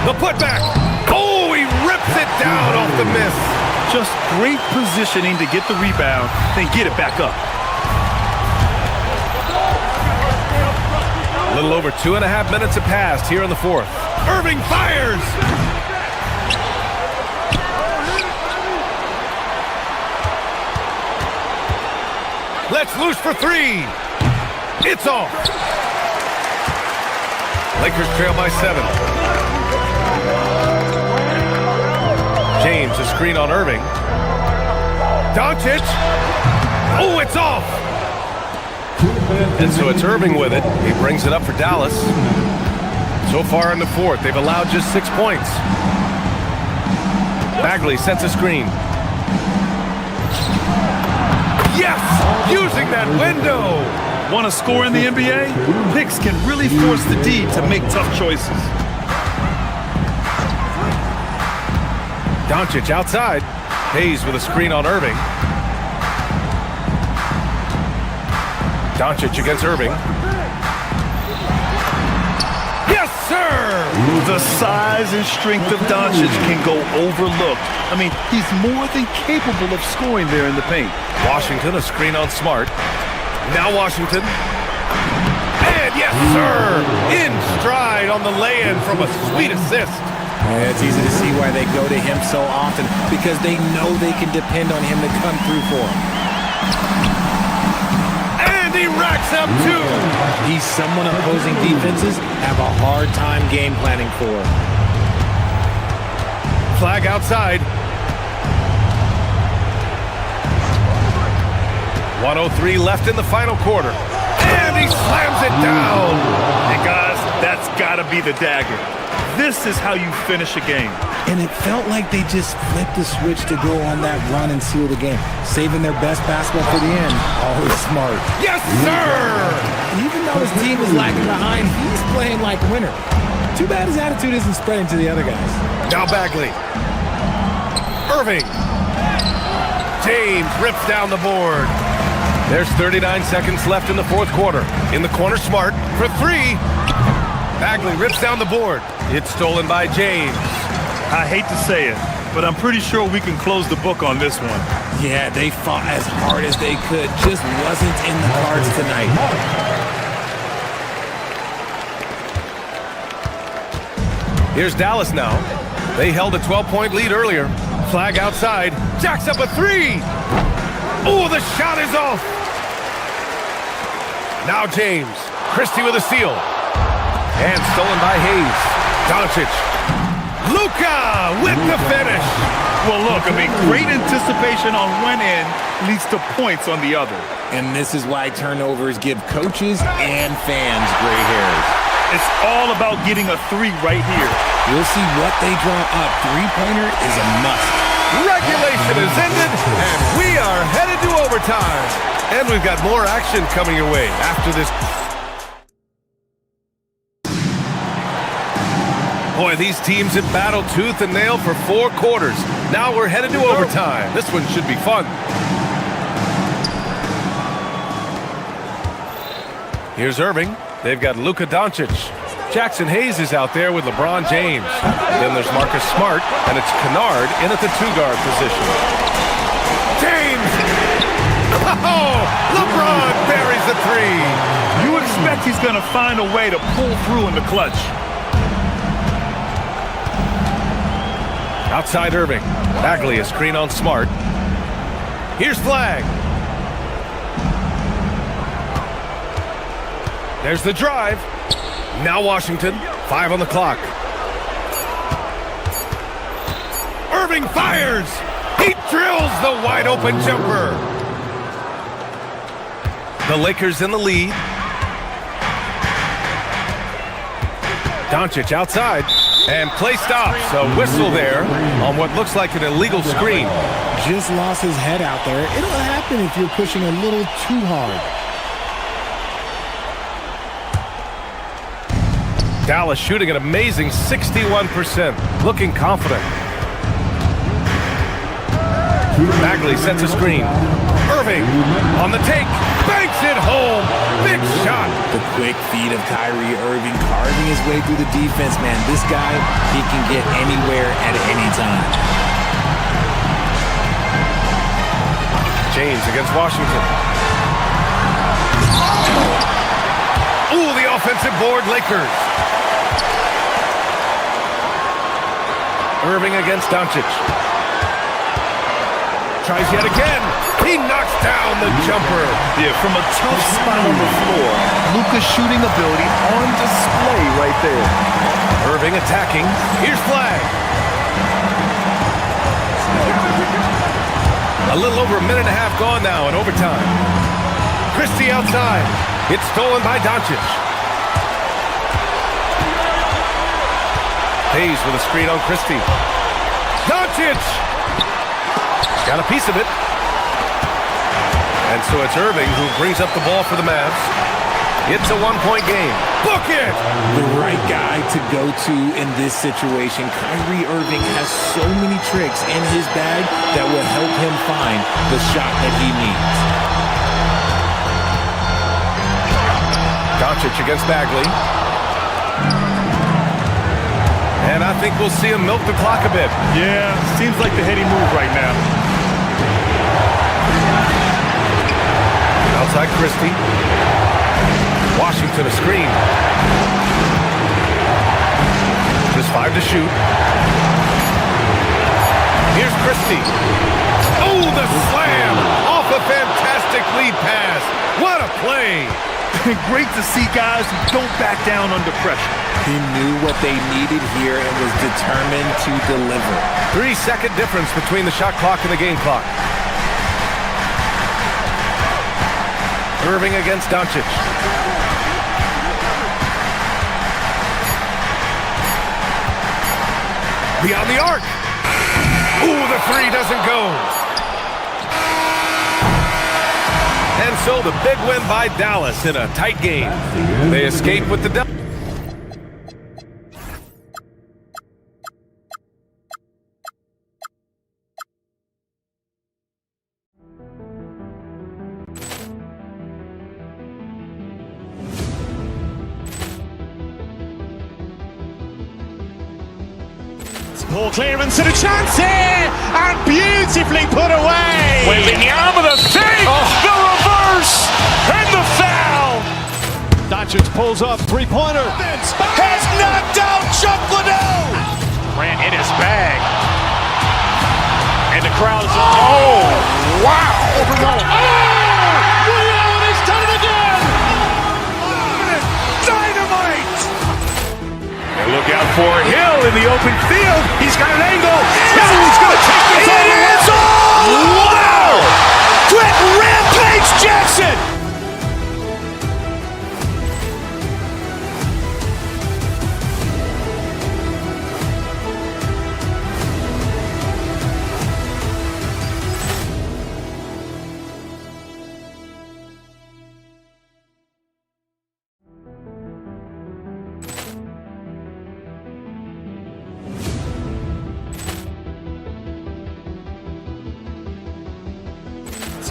The putback. Oh, he it down off the miss. Just great positioning to get the rebound, then get it back up. A little over 2.5 minutes have passed here in the fourth. Irving fires. Let's loose for three. It's off. Lakers trail by 7. James, a screen on Irving. Doncic. Oh, it's off. And so it's Irving with it. He brings it up for Dallas. So far in the fourth, they've allowed just 6 points. Bagley sets a screen. Yes! Using that window! Want to score in the NBA? Picks can really force the D to make tough choices. Doncic outside. Hayes with a screen on Irving. Doncic against Irving. Yes, sir! The size and strength of Doncic can go overlooked. I mean, he's more than capable of scoring there in the paint. Washington, a screen on Smart. Now Washington. And yes, sir! In stride on the lay-in from a sweet assist. Yeah, it's easy to see why they go to him so often, because they know they can depend on him to come through for them. And he racks up 2. He's someone opposing defenses have a hard time game planning for. Flag outside. 1:03 left in the final quarter. And he slams it down. And guys, that's got to be the dagger. This is how you finish a game. And it felt like they just flipped the switch to go on that run and seal the game, saving their best basketball for the end. Always smart. Yes, sir! And even though his team is lagging behind, he's playing like a winner. Too bad his attitude isn't spreading to the other guys. Now Bagley. Irving. James rips down the board. There's 39 seconds left in the fourth quarter. In the corner, Smart for 3. Bagley rips down the board. It's stolen by James. I hate to say it, but I'm pretty sure we can close the book on this one. Yeah, they fought as hard as they could. Just wasn't in the cards tonight. Here's Dallas now. They held a 12-point lead earlier. Flag outside. Jacks up a 3. Oh, the shot is off. Now James. Christie with a steal. And stolen by Hayes. Doncic. Luka with the finish. Well, look, I mean, great anticipation on one end leads to points on the other. And this is why turnovers give coaches and fans gray hairs. It's all about getting a 3 right here. We'll see what they draw up. Three-pointer is a must. Regulation is ended, and we are headed to overtime. And we've got more action coming your way after this. Boy, these teams have battled tooth and nail for 4 quarters. Now we're headed to overtime. This one should be fun. Here's Irving. They've got Luka Doncic. Jackson Hayes is out there with LeBron James. Then there's Marcus Smart, and it's Kennard in at the 2-guard position. James! Oh, LeBron buries the 3. You expect he's going to find a way to pull through in the clutch. Outside Irving. Bagley, a screen on Smart. Here's Flag. There's the drive. Now Washington. 5 on the clock. Irving fires. He drills the wide open jumper. The Lakers in the lead. Doncic outside. And play stops. A whistle there on what looks like an illegal screen. Just lost his head out there. It'll happen if you're pushing a little too hard. Dallas shooting an amazing 61%. Looking confident. Bagley sets a screen. Irving on the take. Banks it home. Big shot. The quick feed of Kyrie Irving carving his way through the defense, man. This guy, he can get anywhere at any time. James against Washington. Ooh, the offensive board, Lakers. Irving against Doncic. Tries yet again. He knocks down the jumper. Yeah, from a tough spot on the floor. Luka's shooting ability on display right there. Irving attacking. Here's Flag. A little over a minute and a half gone now in overtime. Christie outside. It's stolen by Doncic. Hayes with a screen on Christie. Doncic! Got a piece of it. And so it's Irving who brings up the ball for the Mavs. It's a one-point game. Book it! The right guy to go to in this situation. Kyrie Irving has so many tricks in his bag that will help him find the shot that he needs. Doncic against Bagley. And I think we'll see him milk the clock a bit. Yeah, seems like the heady move right now. Outside Christie. Washington a screen. Just 5 to shoot. Here's Christie. Oh, the slam! Off a fantastic lead pass. What a play! Great to see guys who don't back down under pressure. He knew what they needed here and was determined to deliver. 3-second difference between the shot clock and the game clock. Irving against Doncic. Beyond the arc. Ooh, the three doesn't go. And so the big win by Dallas in a tight game. They escape with the double. Ball clearance and a chance here, and beautifully put away. Wembanyama the fake, the reverse, and the foul. Doncic pulls up, three-pointer. Has knocked out Chuck Liddell. Ran in his bag. And the crowd is... Oh, wow. Ray Allen has done it again. Dynamite. And look out for Hill in the open field. He's got an angle. He's going to take this all the way. Wow. Quick Rampage Jackson.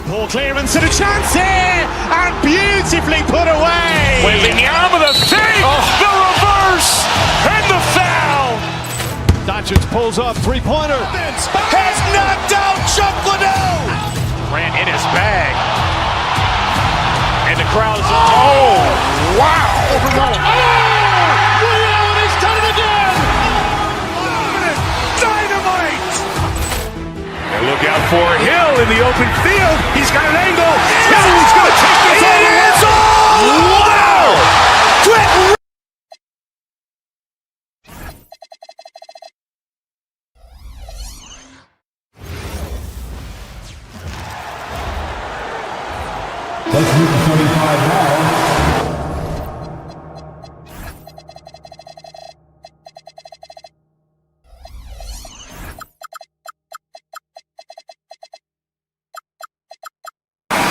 Ball clearance and a chance here, and beautifully put away. Wembanyama the fake, the reverse, and the foul. Doncic pulls up, three-pointer. Has knocked out Chuck Liddell. Ran in his bag. And the crowd is... Oh, wow. Ray Allen has done it again. Dynamite. And look out for Hill in the open field. He's got an angle. He's going to take this all the way. Wow. Quick. Let's move to 25 now.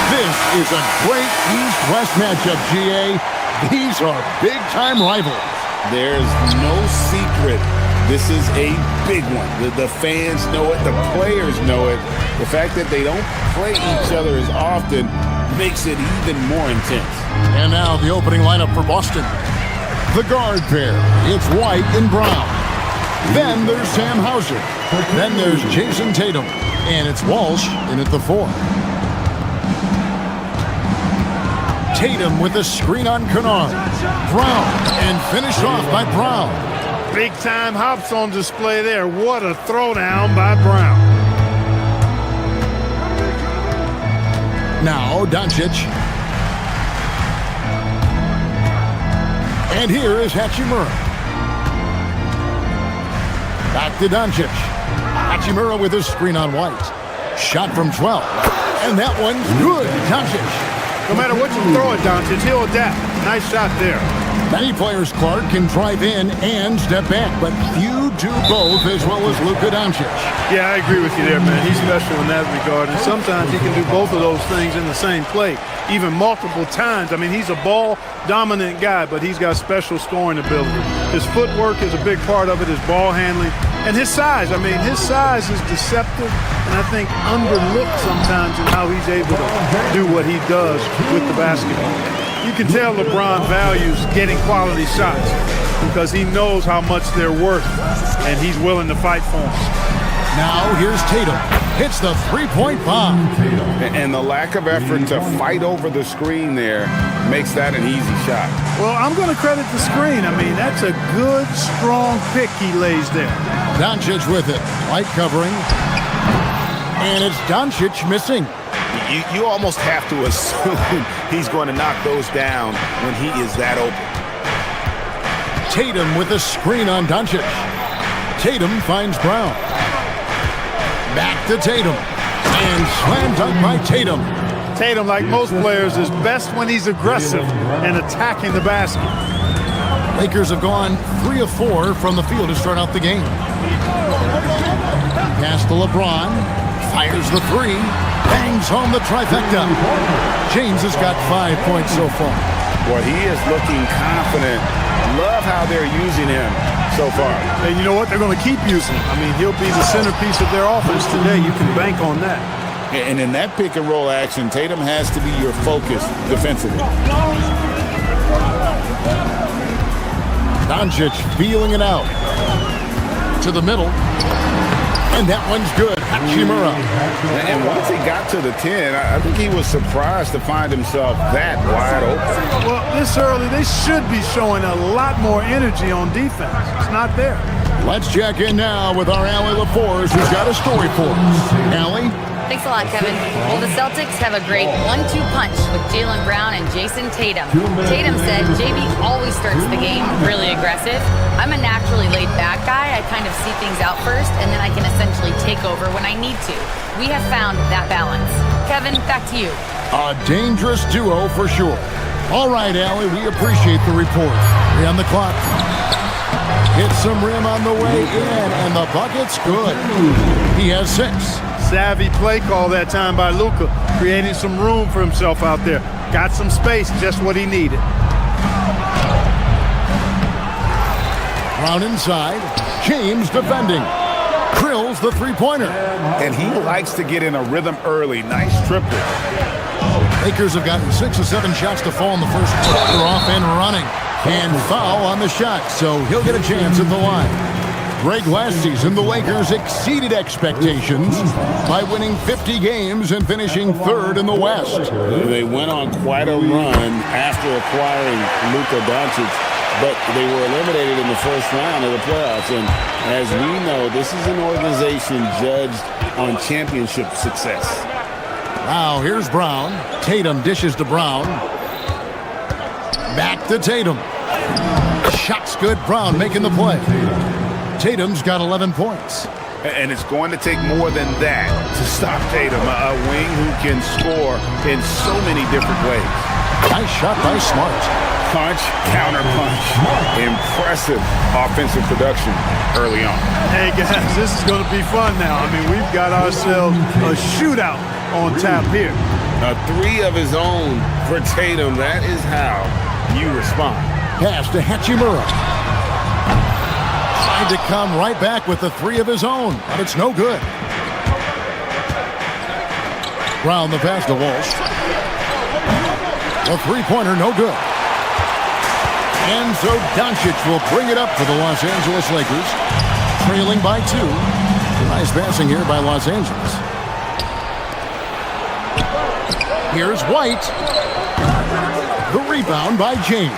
This is a great East-West matchup, GA. These are big-time rivals. There's no secret. This is a big one. The fans know it. The players know it. The fact that they don't play each other as often makes it even more intense. And now the opening lineup for Boston. The guard pair, it's White and Brown. Then there's Sam Hauser. Then there's Jason Tatum. And it's Walsh in at the 4. Tatum with a screen on Kennard. Brown, and finished off by Brown. Big-time hops on display there. What a throwdown by Brown. Now Doncic. And here is Hachimura. Back to Doncic. Hachimura with his screen on White. Shot from 12. And that one's good. Doncic. No matter what you throw at Doncic, he'll adapt. Nice shot there. Many players, Clark, can drive in and step back, but few do both as well as Luka Doncic. Yeah, I agree with you there, man. He's special in that regard, and sometimes he can do both of those things in the same play, even multiple times. I mean, he's a ball-dominant guy, but he's got special scoring ability. His footwork is a big part of it, his ball handling, and his size. I mean, his size is deceptive, and I think underlooked sometimes in how he's able to do what he does with the basketball. You can tell LeBron values getting quality shots because he knows how much they're worth, and he's willing to fight for them. Now here's Tatum. Hits the three-point bomb. And the lack of effort to fight over the screen there makes that an easy shot. Well, I'm going to credit the screen. I mean, that's a good, strong pick he lays there. Doncic with it. Light covering. And it's Doncic missing. You almost have to assume he's going to knock those down when he is that open. Tatum with a screen on Doncic. Tatum finds Brown. Back to Tatum. And slam dunk by Tatum. Tatum, like most players, is best when he's aggressive and attacking the basket. Lakers have gone 3 of 4 from the field to start out the game. Pass to LeBron. Fires the 3. Bangs home the trifecta. James has got 5 points so far. Well, he is looking confident. Love how they're using him so far. And you know what? They're going to keep using him. I mean, he'll be the centerpiece of their offense today. You can bank on that. And in that pick and roll action, Tatum has to be your focus defensively. Doncic feeling it out. To the middle. And that one's good. Hachimura. And once he got to the 10, I think he was surprised to find himself that wide open. Well, this early, they should be showing a lot more energy on defense. It's not there. Let's check in now with our Allie LaForce, who's got a story for us. Allie? Thanks a lot, Kevin. Well, the Celtics have a great 1-2 punch with Jaylen Brown and Jason Tatum. Tatum said JB always starts the game really aggressive. I'm a naturally laid-back guy. I kind of see things out first, and then I can essentially take over when I need to. We have found that balance. Kevin, back to you. A dangerous duo for sure. All right, Allie, we appreciate the report. 3 on the clock. Hit some rim on the way in, and the bucket's good. He has 6. Savvy play call that time by Luka, creating some room for himself out there. Got some space, just what he needed. Brown inside. James defending. Drills the three-pointer. And he likes to get in a rhythm early. Nice triple. Lakers have gotten 6 or 7 shots to fall in the first quarter. They're off and running. And foul on the shot, so he'll get a chance at the line. Greg, last season, the Lakers exceeded expectations by winning 50 games and finishing 3rd in the West. They went on quite a run after acquiring Luka Doncic, but they were eliminated in the first round of the playoffs. And as we know, this is an organization judged on championship success. Now, here's Brown. Tatum dishes to Brown. Back to Tatum. Shot's good. Brown making the play. Tatum's got 11 points. And it's going to take more than that to stop Tatum, a wing who can score in so many different ways. Nice shot by Smart. Punch, counter punch. Impressive offensive production early on. Hey, guys, this is going to be fun now. I mean, we've got ourselves a shootout on tap here. A 3 of his own for Tatum. That is how you respond. Pass to Hachimura. Tried to come right back with the 3 of his own, but it's no good. Brown the pass to Walsh. The three-pointer, no good. And so Doncic will bring it up for the Los Angeles Lakers, trailing by 2. Nice passing here by Los Angeles. Here's White. The rebound by James.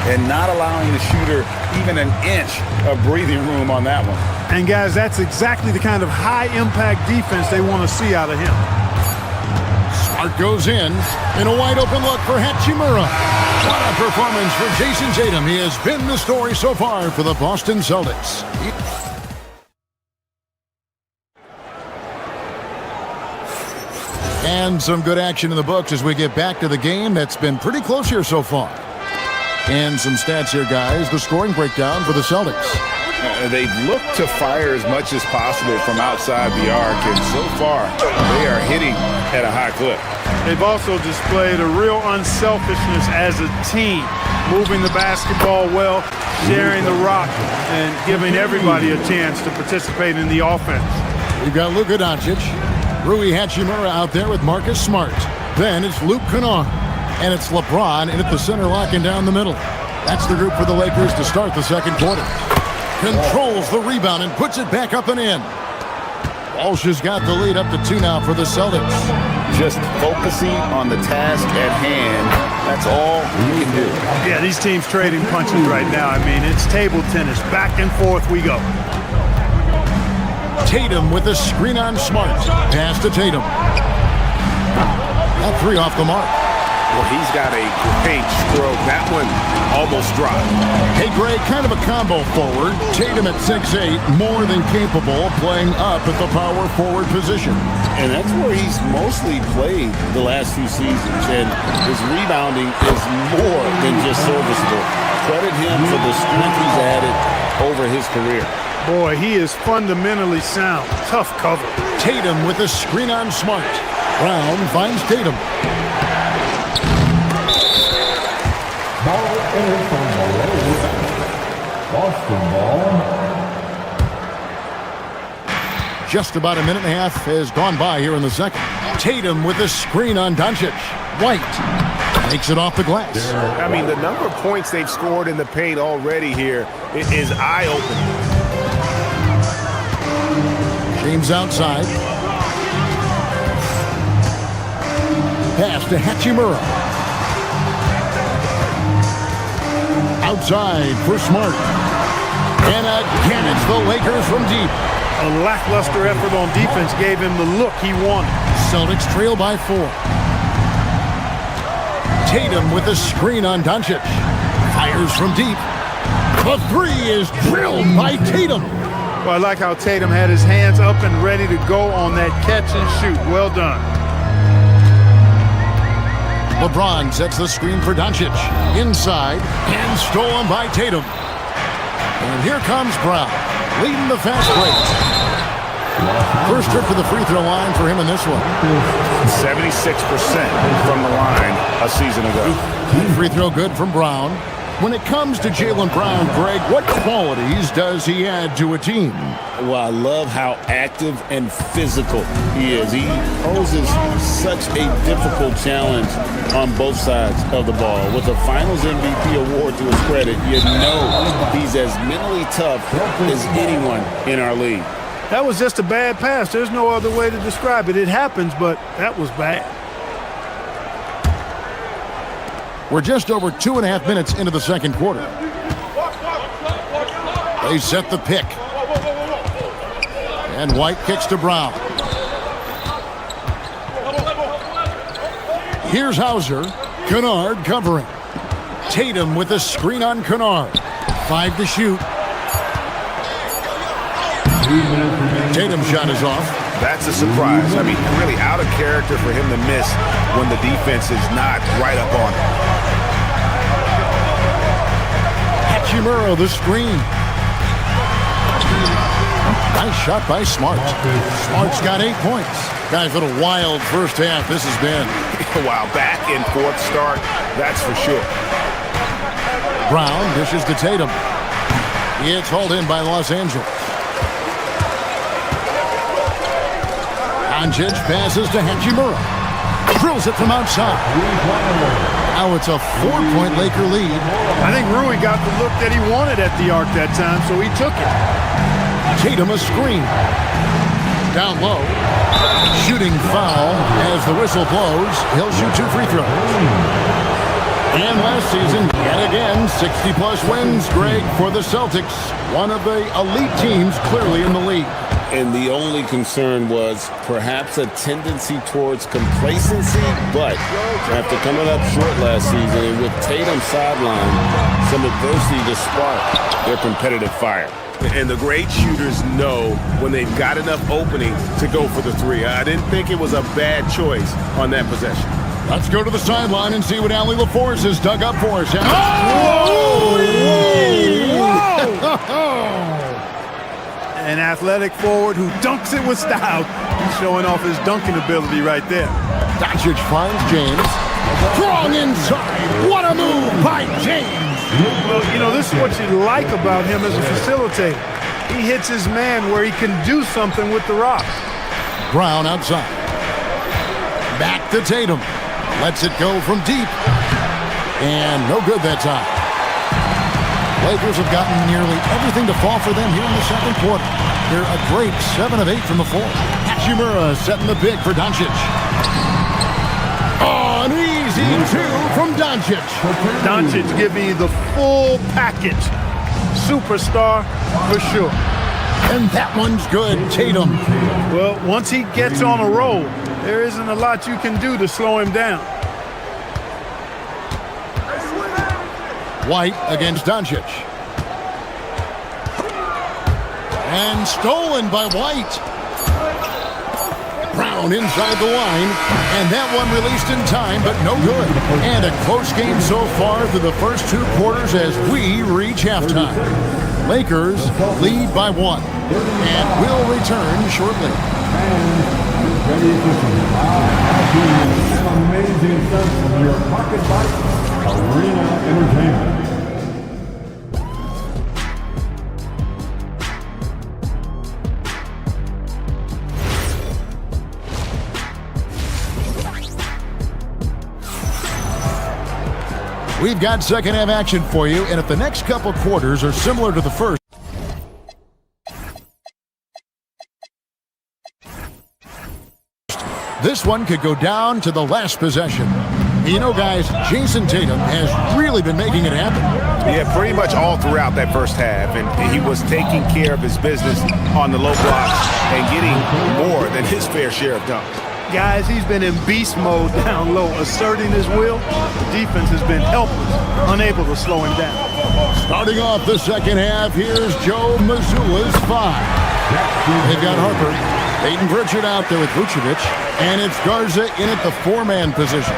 And not allowing the shooter even an inch of breathing room on that one. And guys, that's exactly the kind of high-impact defense they want to see out of him. Smart goes in a wide-open look for Hachimura. What a performance for Jason Tatum. He has been the story so far for the Boston Celtics. And some good action in the books as we get back to the game that's been pretty close here so far. And some stats here, guys. The scoring breakdown for the Celtics. They've looked to fire as much as possible from outside the arc, and so far they are hitting at a high clip. They've also displayed a real unselfishness as a team, moving the basketball well, sharing the rock, and giving everybody a chance to participate in the offense. We've got Luka Doncic, Rui Hachimura out there with Marcus Smart. Then it's Luke Kennard, and it's LeBron in at the center, locking down the middle. That's the group for the Lakers to start the second quarter. Controls the rebound and puts it back up and in. Walsh has got the lead up to 2 now for the Celtics. Just focusing on the task at hand, that's all you can do. Yeah, these teams trading punches right now. I mean, it's table tennis. Back and forth we go. Tatum with a screen on Smart. Pass to Tatum. That 3 off the mark. Well, he's got a great stroke. That one almost dropped. Hey, Greg, kind of a combo forward. Tatum at 6'8", more than capable of playing up at the power forward position. And that's where he's mostly played the last few seasons. And his rebounding is more than just serviceable. Credit him for the strength he's added over his career. Boy, he is fundamentally sound. Tough cover. Tatum with a screen on Smart. Brown finds Tatum. Ball in from the Boston ball. Just about a minute and a half has gone by here in the second. Tatum with a screen on Doncic. White takes it off the glass. I mean, the number of points they've scored in the paint already here is eye-opening. James outside. Pass to Hachimura. Outside for Smart. And again, it's the Lakers from deep. A lackluster effort on defense gave him the look he wanted. Celtics trail by 4. Tatum with a screen on Doncic. Fires from deep. The 3 is drilled by Tatum. Well, I like how Tatum had his hands up and ready to go on that catch and shoot. Well done. LeBron sets the screen for Doncic. Inside, and stolen by Tatum. And here comes Brown, leading the fast break. First trip to the free throw line for him in this one. 76% from the line a season ago. Free throw good from Brown. When it comes to Jaylen Brown, Greg, what qualities does he add to a team? Well, I love how active and physical he is. He poses such a difficult challenge on both sides of the ball. With a Finals MVP award to his credit, you know he's as mentally tough as anyone in our league. That was just a bad pass. There's no other way to describe it. It happens, but that was bad. We're just over 2.5 minutes into the second quarter. They set the pick. And White kicks to Brown. Here's Hauser. Kennard covering. Tatum with a screen on Kennard. 5 to shoot. Tatum's shot is off. That's a surprise. I mean, really out of character for him to miss when the defense is not right up on him. Hachimura, the screen. Nice shot by Smart. Smart's got 8 points. Guys, what a wild first half this has been. Wow, back and forth start, that's for sure. Brown dishes to Tatum. It's hauled in by Los Angeles. Doncic passes to Hachimura. Drills it from outside. Now it's a 4-point Laker lead. I think Rui got the look that he wanted at the arc that time, so he took it. Tatum a screen. Down low. Shooting foul as the whistle blows. He'll shoot 2 free throws. And last season, yet again, 60-plus wins, Greg, for the Celtics. One of the elite teams clearly in the league. And the only concern was perhaps a tendency towards complacency, but after coming up short last season and with Tatum sidelined, some adversity to spark their competitive fire. And the great shooters know when they've got enough opening to go for the 3. I didn't think it was a bad choice on that possession. Let's go to the sideline and see what Allie LaForce has dug up for us. Oh! Whoa! An athletic forward who dunks it with style. He's showing off his dunking ability right there. Doncic finds James. Strong inside. What a move by James. Well, you know, this is what you like about him as a facilitator. He hits his man where he can do something with the rock. Brown outside. Back to Tatum. Lets it go from deep. And no good that time. Lakers have gotten nearly everything to fall for them here in the second quarter. They're a great 7 of 8 from the floor. Hachimura setting the pick for Doncic. Oh, an easy 2 from Doncic. Doncic giving you the full package. Superstar for sure. And that one's good, Tatum. Well, once he gets on a roll, there isn't a lot you can do to slow him down. White against Doncic. And stolen by White. Brown inside the line. And that one released in time, but no good. And a close game so far through the first 2 quarters as we reach halftime. Lakers lead by 1. And will return shortly. Ready to see an amazing sense of your pocket bike arena entertainment. We've got second half action for you, and if the next couple quarters are similar to the first, this one could go down to the last possession. You know, guys, Jason Tatum has really been making it happen. Yeah, pretty much all throughout that first half, and he was taking care of his business on the low blocks and getting more than his fair share of dunks. Guys, he's been in beast mode down low, asserting his will. The defense has been helpless, unable to slow him down. Starting off the second half, here's Joe Mazzulla's 5. They've got Harper, Peyton Pritchard out there with Vucevic, and it's Garza in at the 4-man position.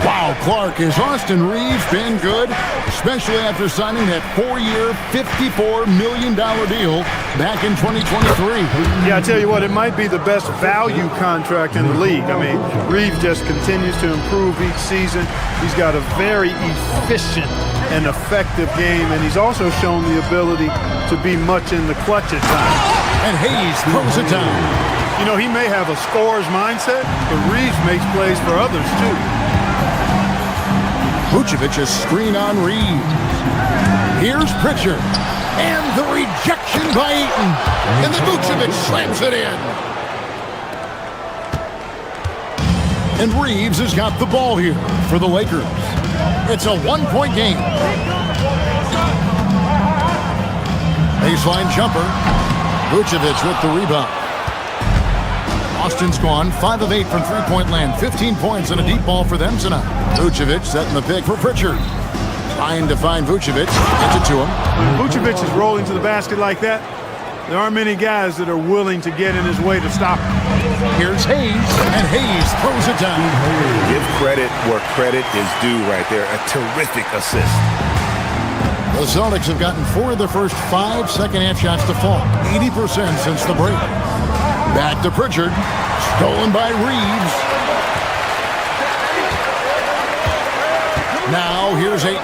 Wow, Clark, has Austin Reeves been good, especially after signing that 4-year, $54 million deal back in 2023? Yeah, I tell you what, it might be the best value contract in the league. I mean, Reeves just continues to improve each season. He's got a very efficient and effective game, and he's also shown the ability to be much in the clutch at times. And Hayes throws it down. You know, he may have a scorer's mindset, but Reeves makes plays for others, too. Vucevic is screen on Reeves. Here's Pritchard. And the rejection by Ayton. And then Vucevic slams it in. And Reeves has got the ball here for the Lakers. It's a 1-point game. Baseline jumper. Vucevic with the rebound. Austin's gone 5 of 8 from three-point land. 15 points and a deep ball for them tonight. Vucevic setting the pick for Pritchard. Trying to find Vucevic. Gets it to him. When Vucevic is rolling to the basket like that, there aren't many guys that are willing to get in his way to stop him. Here's Hayes, and Hayes throws it down. Give credit where credit is due right there. A terrific assist. The Celtics have gotten 4 of their first 5 second-half shots to fall. 80% since the break. Back to Pritchard. Stolen by Reeves. Now here's Ayton.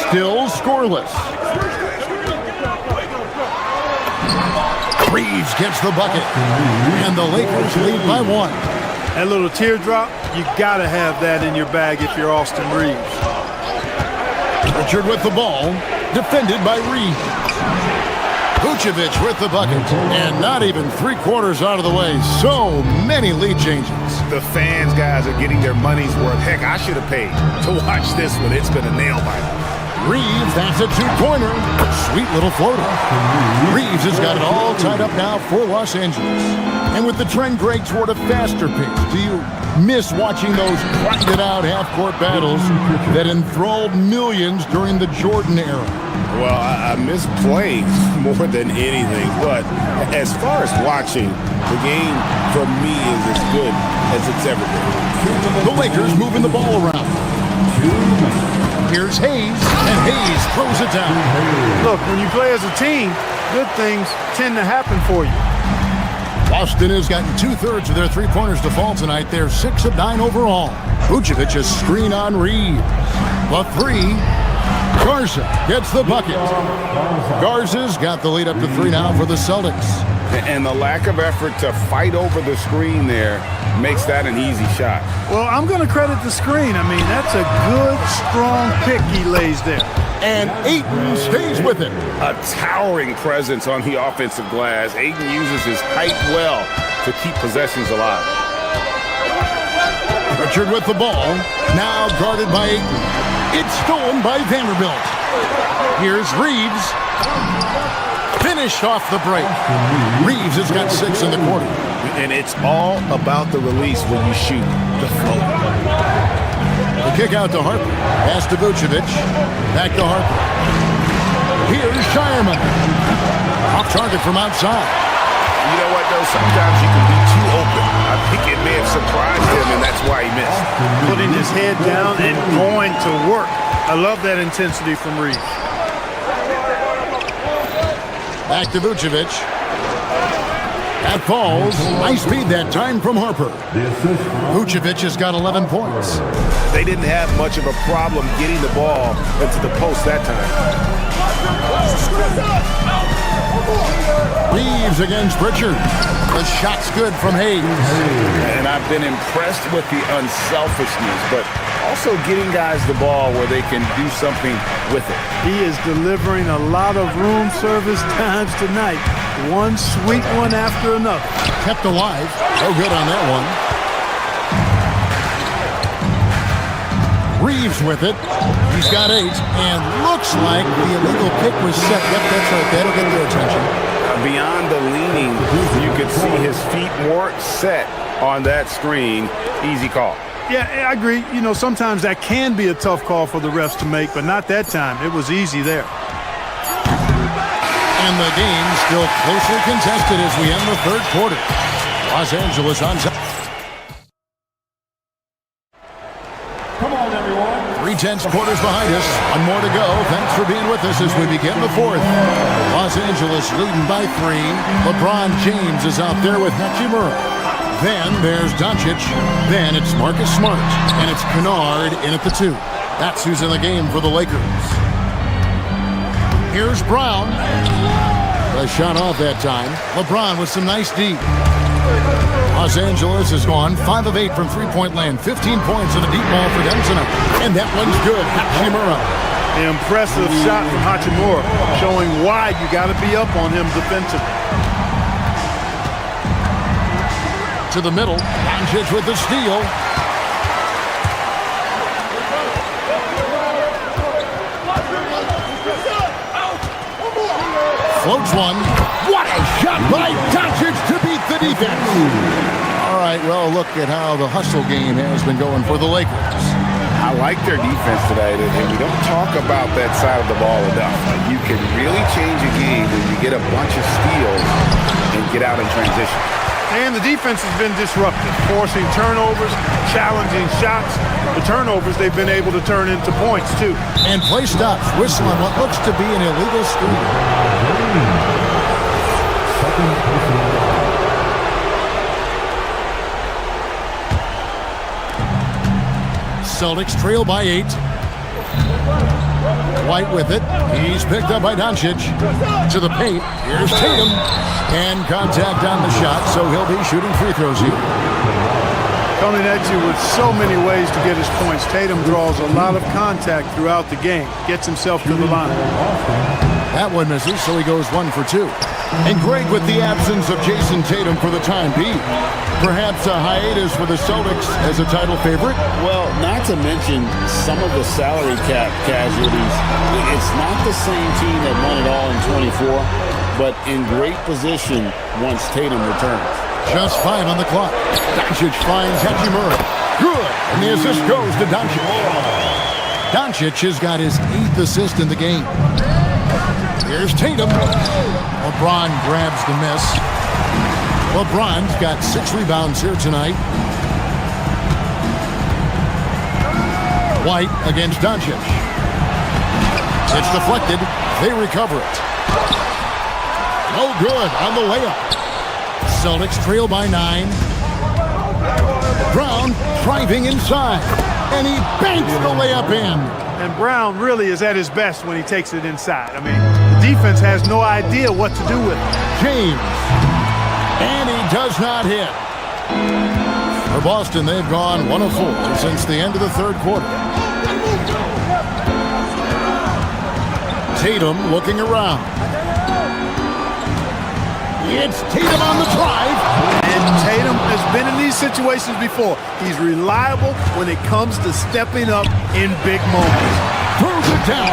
Still scoreless. Reeves gets the bucket. And the Lakers lead by 1. That little teardrop, You got to have that in your bag if you're Austin Reeves. Richard with the ball, defended by Reeves. Vucevic with the bucket, and not even three-quarters out of the way. So many lead changes. The fans, guys, are getting their money's worth. Heck, I should have paid to watch this one. It's been a nail-biter. Reeves, that's a two-pointer. Sweet little floater. Reeves has got it all tied up now for Los Angeles. And with the trend great toward a faster pace, do you miss watching those grinded-out half-court battles that enthralled millions during the Jordan era? Well, I miss playing more than anything, but as far as watching, the game for me is as good as it's ever been. The Lakers moving the ball around. Here's Hayes, and Hayes throws it down. Look, when you play as a team, good things tend to happen for you. Boston has gotten two-thirds of their three-pointers to fall tonight. They're 6 of 9 overall. Vucevic a screen on Reeves. The three. Garza gets the bucket. Garza's got the lead up to 3 now for the Celtics. And the lack of effort to fight over the screen there makes that an easy shot. Well, I'm going to credit the screen. I mean, that's a good, strong pick he lays there. And Ayton stays with it. A towering presence on the offensive glass. Ayton uses his height well to keep possessions alive. Richard with the ball. Now guarded by Ayton. It's stolen by Vanderbilt. Here's Reeves. Finished off the break. Reeves has got 6 in the quarter. And it's all about the release when you shoot the float. The kick out to Harper. Pass to Vucevic. Back to Harper. Here's Shireman. Off target from outside. You know what, though? Sometimes you can be too open. I think it may have surprised him, and that's why he missed. Putting his head down and going to work. I love that intensity from Reeves. Back to Vucevic. That falls. Nice speed that time from Harper. Vucevic has got 11 points. They didn't have much of a problem getting the ball into the post that time. Reeves against Richard. The shot's good from Hayes. And I've been impressed with the unselfishness, but also getting guys the ball where they can do something with it. He is delivering a lot of room service times tonight. One sweet one after another. Kept alive. So good on that one. Reeves with it. He's got 8. And looks like the illegal pick was set. Yep, that's right. That'll get their attention. Beyond the leaning, you could see his feet more set on that screen. Easy call. Yeah, I agree. You know, sometimes that can be a tough call for the refs to make, but not that time. It was easy there. And the game still closely contested as we end the third quarter. Los Angeles on top. Come on, everyone. 3/10 quarters behind us. One more to go. Thanks for being with us as we begin the fourth. Los Angeles leading by 3. LeBron James is out there with Hachimura. Then there's Doncic. Then it's Marcus Smart. And it's Kennard in at the 2. That's who's in the game for the Lakers. Here's Brown. The shot off that time. LeBron with some nice D. Los Angeles has gone 5 of 8 from three-point land. 15 points in a deep ball for them tonight. And that one's good. Hachimura. The impressive shot from Hachimura, showing why you got to be up on him defensively. To the middle. Doncic with the steal. Floats one. What a shot by Doncic to beat the defense. All right, well, look at how the hustle game has been going for the Lakers. I like their defense tonight, and we don't talk about that side of the ball enough. You can really change a game when you get a bunch of steals and get out in transition. And the defense has been disruptive, forcing turnovers, challenging shots. The turnovers they've been able to turn into points, too. And play stops, whistling what looks to be an illegal screen. Celtics trail by 8. White with it. He's picked up by Doncic. To the paint. Here's Tatum. And contact on the shot, so he'll be shooting free throws here. Coming at you with so many ways to get his points. Tatum draws a lot of contact throughout the game. Gets himself to the line. That one misses, so he goes 1 for 2. And Greg, with the absence of Jason Tatum for the time being, perhaps a hiatus for the Celtics as a title favorite? Well, not to mention some of the salary cap casualties. It's not the same team that won it all in 24, but in great position once Tatum returns. Just 5 on the clock. Doncic finds Hachimura. Good. And the assist goes to Doncic. Doncic has got his 8th assist in the game. Here's Tatum. LeBron grabs the miss. LeBron's got 6 rebounds here tonight. White against Doncic. It's deflected. They recover it. No good on the layup. Celtics trail by 9. Brown driving inside. And he banks the layup in. And Brown really is at his best when he takes it inside. I mean, the defense has no idea what to do with it. James. And he does not hit. For Boston, they've gone 1 of 4 since the end of the third quarter. Tatum looking around. It's Tatum on the drive. And Tatum has been in these situations before. He's reliable when it comes to stepping up in big moments. Throws it down.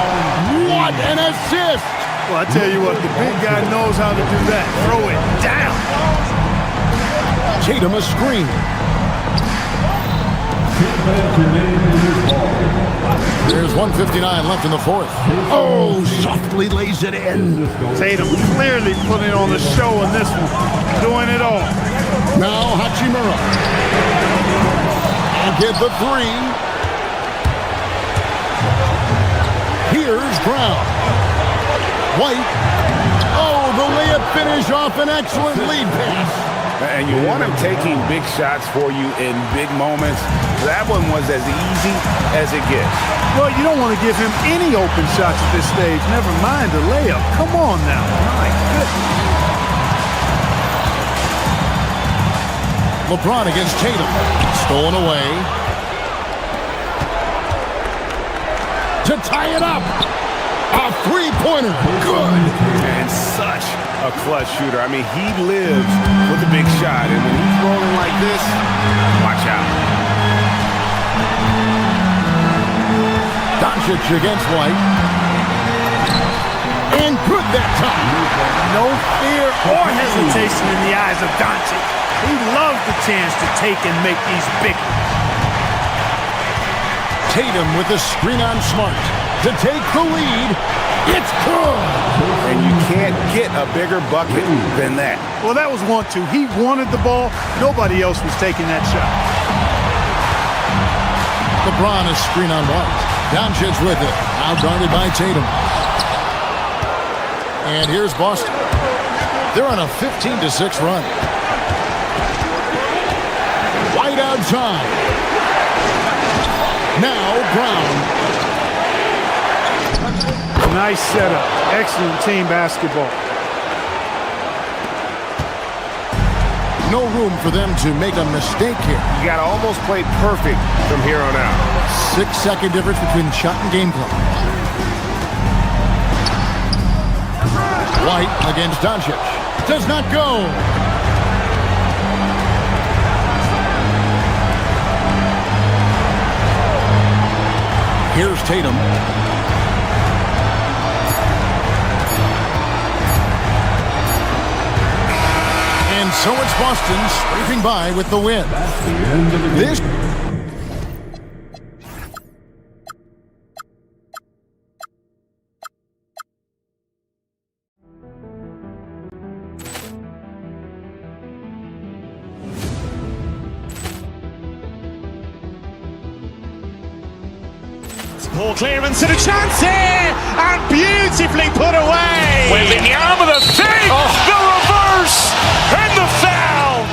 What an assist! Well, I tell you what, the big guy knows how to do that. Throw it down. Tatum a screen. There's 1:59 left in the fourth. Oh, softly lays it in. Tatum clearly putting on the show in this one. Doing it all. Now Hachimura. And get the 3. Here's Brown. White. Oh, the layup finish off an excellent lead pass. And you want him taking big shots for you in big moments. That one was as easy as it gets. Well, you don't want to give him any open shots at this stage. Never mind the layup. Come on now. My goodness. LeBron against Tatum. Stolen away. To tie it up. A 3-pointer. Good. And such a clutch shooter. I mean, he lives with a big shot. And when he's rolling like this, watch out. Doncic against White. And good that time. No fear or hesitation in the eyes of Doncic. He loves the chance to take and make these big ones. Tatum with the screen on Smart to take the lead. It's good. And you can't get a bigger bucket than that. Well, that was 1-2. He wanted the ball. Nobody else was taking that shot. LeBron is screen on White. Doncic with it. Now guarded by Tatum. And here's Boston. They're on a 15-6 run. White outside. Now Brown. Nice setup. Excellent team basketball. No room for them to make a mistake here. You got to almost play perfect from here on out. 6-second difference between shot and game clock. White against Doncic. Does not go. Here's Tatum. And so it's Boston scraping by with the win. This Ball clearance and a chance here, and beautifully put away. Wembanyama the fake, the reverse, and the foul.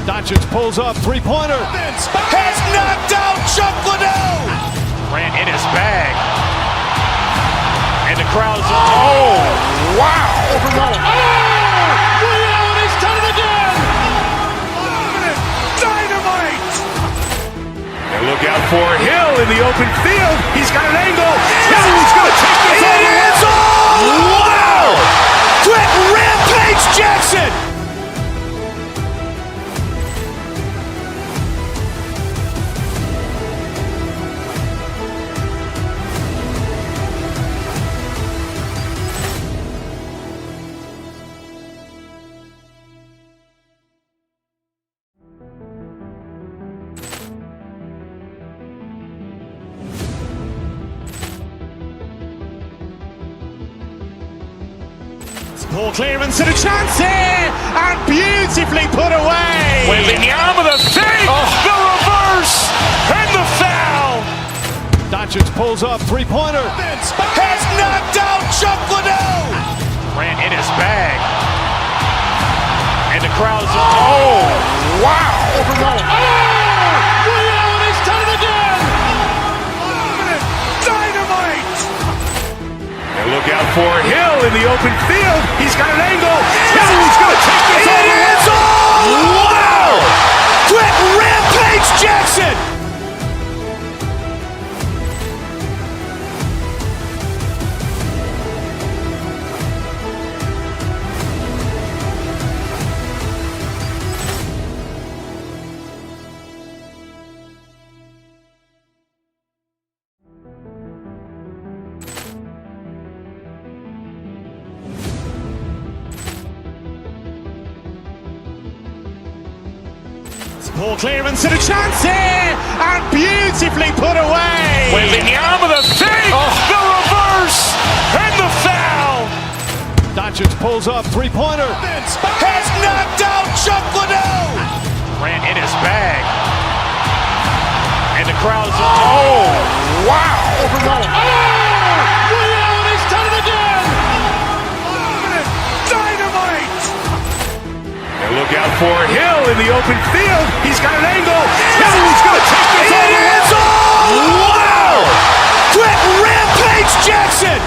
Doncic pulls up, 3-pointer. Has knocked out Chuck Liddell. Ran in his bag. And the crowd's Oh, wow. Ray Allen, he's done it again. Dynamite. for Hill in the open field. He's got an angle. He's going to take this all the way. Wow! Quick rampage Jackson! Ball clearance and a chance here, and beautifully put away. Wembanyama the fake, the reverse, and the foul. Doncic pulls up, three-pointer. Has knocked out Chuck Liddell. Ran in his bag. And the crowd's, oh, wow. Ray Allen has done it again. Dynamite. And look out for Hill in the open field. He's got an angle. He's going to take this all the way. Wow. Quick rampage Jackson. Ball clearance and a chance here, and beautifully put away. Wembanyama the fake, the reverse, and the foul. Doncic pulls up, three-pointer. Has knocked out Chuck Liddell. Ran in his bag. And the crowd's, oh, wow. Ray Allen has done it again. Dynamite. And look out for Hill in the open field. He's got an angle. He's going to take this all the way. Wow. Quick rampage Jackson.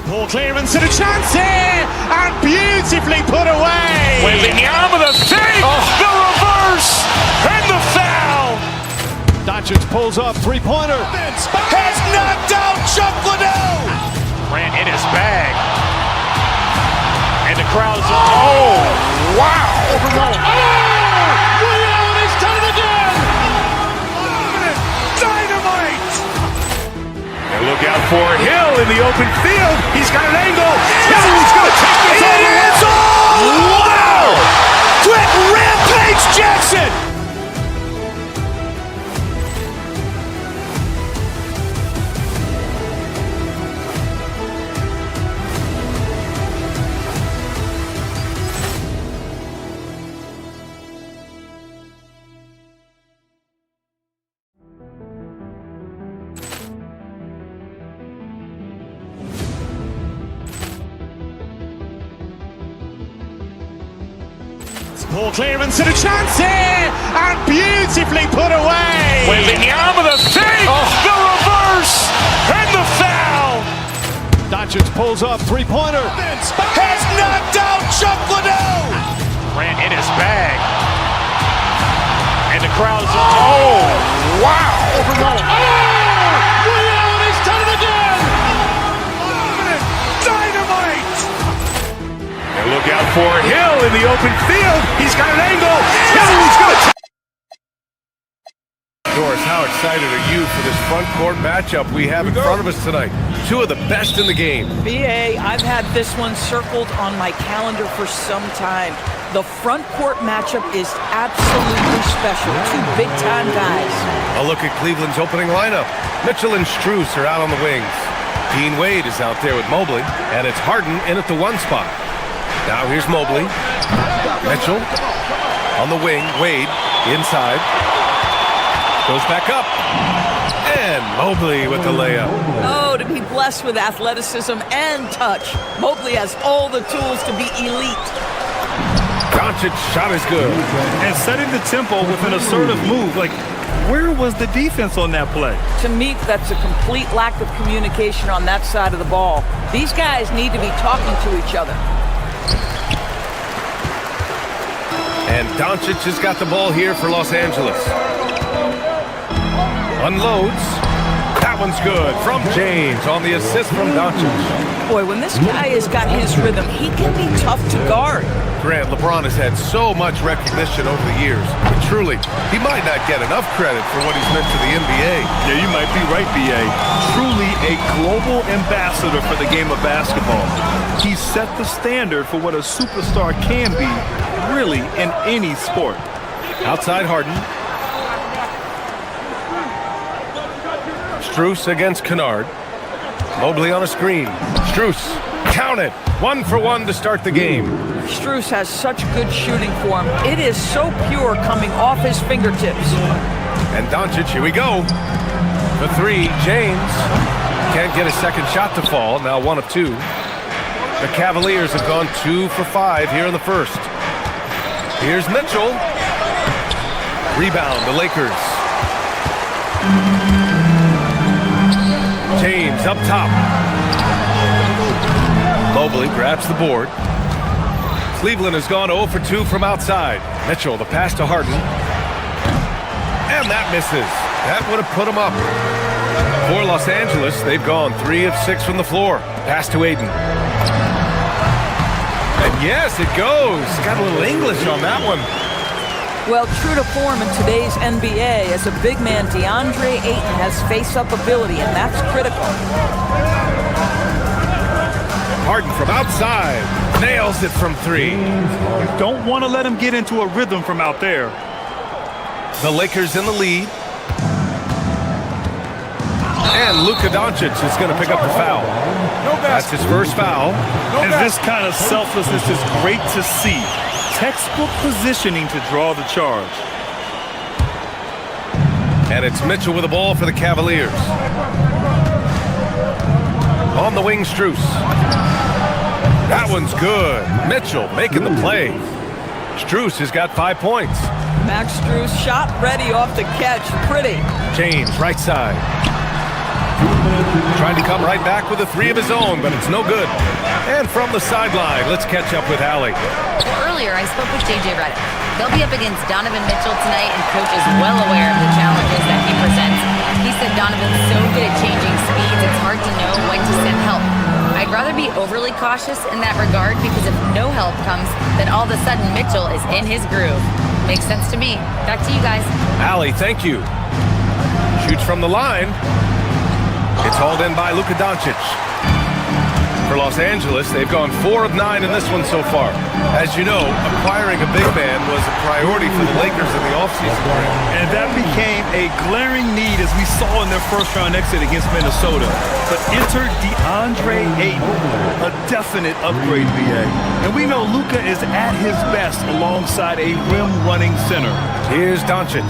Ball clearance and a chance here, and beautifully put away. Wembanyama the fake, the reverse, and the foul. Doncic pulls up, three-pointer. Has knocked out Chuck Liddell. Ran in his bag. And the crowd's, oh, wow. Ray Allen has done it again. Dynamite. And look out for Hill in the open field. He's got an angle. He's going to take this all the way. Wow. Quick rampage Jackson. Ball clearance and a chance here, and beautifully put away. Wembanyama the fake, the reverse, and the foul. Doncic pulls up, three-pointer. Has knocked out Chuck Liddell. Ran in his bag. And the crowd's, oh, wow. Ray Allen has done it again. Dynamite. And look out for Hill in the open field. He's got an angle. He's going to Doris, how excited are you for this front court matchup we have in front of us tonight? Two of the best in the game. BA, I've had this one circled on my calendar for some time. The front court matchup is absolutely special. Two big-time guys. A look at Cleveland's opening lineup. Mitchell and Strus are out on the wings. Dean Wade is out there with Mobley, and it's Harden in at the one spot. Now here's Mobley. Mitchell on the wing. Wade inside. Goes back up. And Mobley with the layup. Oh, to be blessed with athleticism and touch. Mobley has all the tools to be elite. Doncic's shot is good. And setting the tempo with an assertive move. Like, where was the defense on that play? To me, that's a complete lack of communication on that side of the ball. These guys need to be talking to each other. And Doncic has got the ball here for Los Angeles. Unloads. That one's good from James on the assist from Doncic. Boy, when this guy has got his rhythm, he can be tough to guard. Grant, LeBron has had so much recognition over the years, but truly, he might not get enough credit for what he's meant to the NBA. Yeah, you might be right, B.A. Truly a global ambassador for the game of basketball. He set the standard for what a superstar can be, really, in any sport. Outside Harden. Strus against Kennard. Mobley on a screen. Strus, count it. 1 for 1 to start the game. Strus has such good shooting form. It is so pure coming off his fingertips. And Doncic, here we go. For 3, James. Can't get a second shot to fall. Now 1 of 2. The Cavaliers have gone 2 for 5 here in the first. Here's Mitchell. Rebound, the Lakers. James up top. Mobley grabs the board. Cleveland has gone 0 for 2 from outside. Mitchell, the pass to Harden. And that misses. That would have put him up. For Los Angeles, they've gone 3 of 6 from the floor. Pass to Aiden. And yes, it goes. Got a little English on that one. Well, true to form in today's NBA, as a big man, DeAndre Ayton has face-up ability, and that's critical. Harden from outside. Nails it from 3. You don't want to let him get into a rhythm from out there. The Lakers in the lead. And Luka Doncic is going to pick up the foul. That's his first foul. And this kind of selflessness is great to see. Textbook positioning to draw the charge. And it's Mitchell with the ball for the Cavaliers. On the wing, Strus. That one's good. Mitchell making the play. Strus has got 5 points. Max Strus shot ready off the catch. Pretty. James, right side. Trying to come right back with a 3 of his own, but it's no good. And from the sideline, let's catch up with Allie. Earlier, I spoke with J.J. Redick. They'll be up against Donovan Mitchell tonight, and Coach is well aware of the challenges that he presents. He said Donovan's so good at changing speeds, it's hard to know when to send help. I'd rather be overly cautious in that regard, because if no help comes, then all of a sudden Mitchell is in his groove. Makes sense to me. Back to you guys. Allie, thank you. Shoots from the line. It's hauled in by Luka Doncic. For Los Angeles, they've gone 4 of 9 in this one so far. As you know, acquiring a big man was a priority for the Lakers in the offseason. And that became a glaring need, as we saw in their first-round exit against Minnesota. But enter DeAndre Ayton, a definite upgrade, B.A. And we know Luka is at his best alongside a rim-running center. Here's Doncic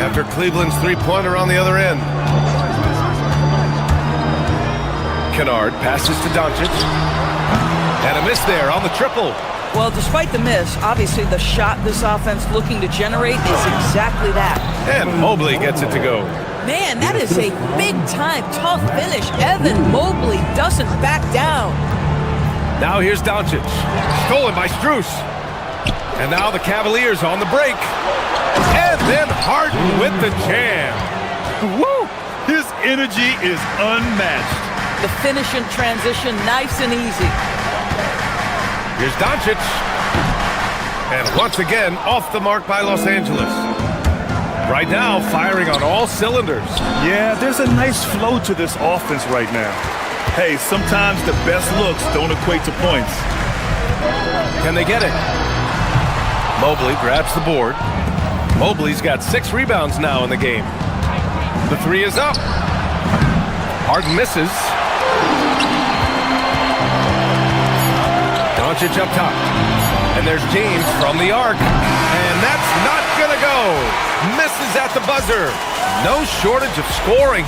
after Cleveland's 3-pointer on the other end. Kennard passes to Doncic. And a miss there on the triple. Well, despite the miss, obviously the shot this offense looking to generate is exactly that. And Mobley gets it to go. Man, that is a big-time tough finish. Evan Mobley doesn't back down. Now here's Doncic. Stolen by Strus. And now the Cavaliers on the break. And then Harden with the jam. Woo! His energy is unmatched. The finish in transition, nice and easy. Here's Doncic. And once again, off the mark by Los Angeles. Right now, firing on all cylinders. Yeah, there's a nice flow to this offense right now. Hey, sometimes the best looks don't equate to points. Can they get it? Mobley grabs the board. Mobley's got 6 rebounds now in the game. The 3 is up. Harden misses. Doncic up top. And there's James from the arc. And that's not going to go. Misses at the buzzer. No shortage of scoring.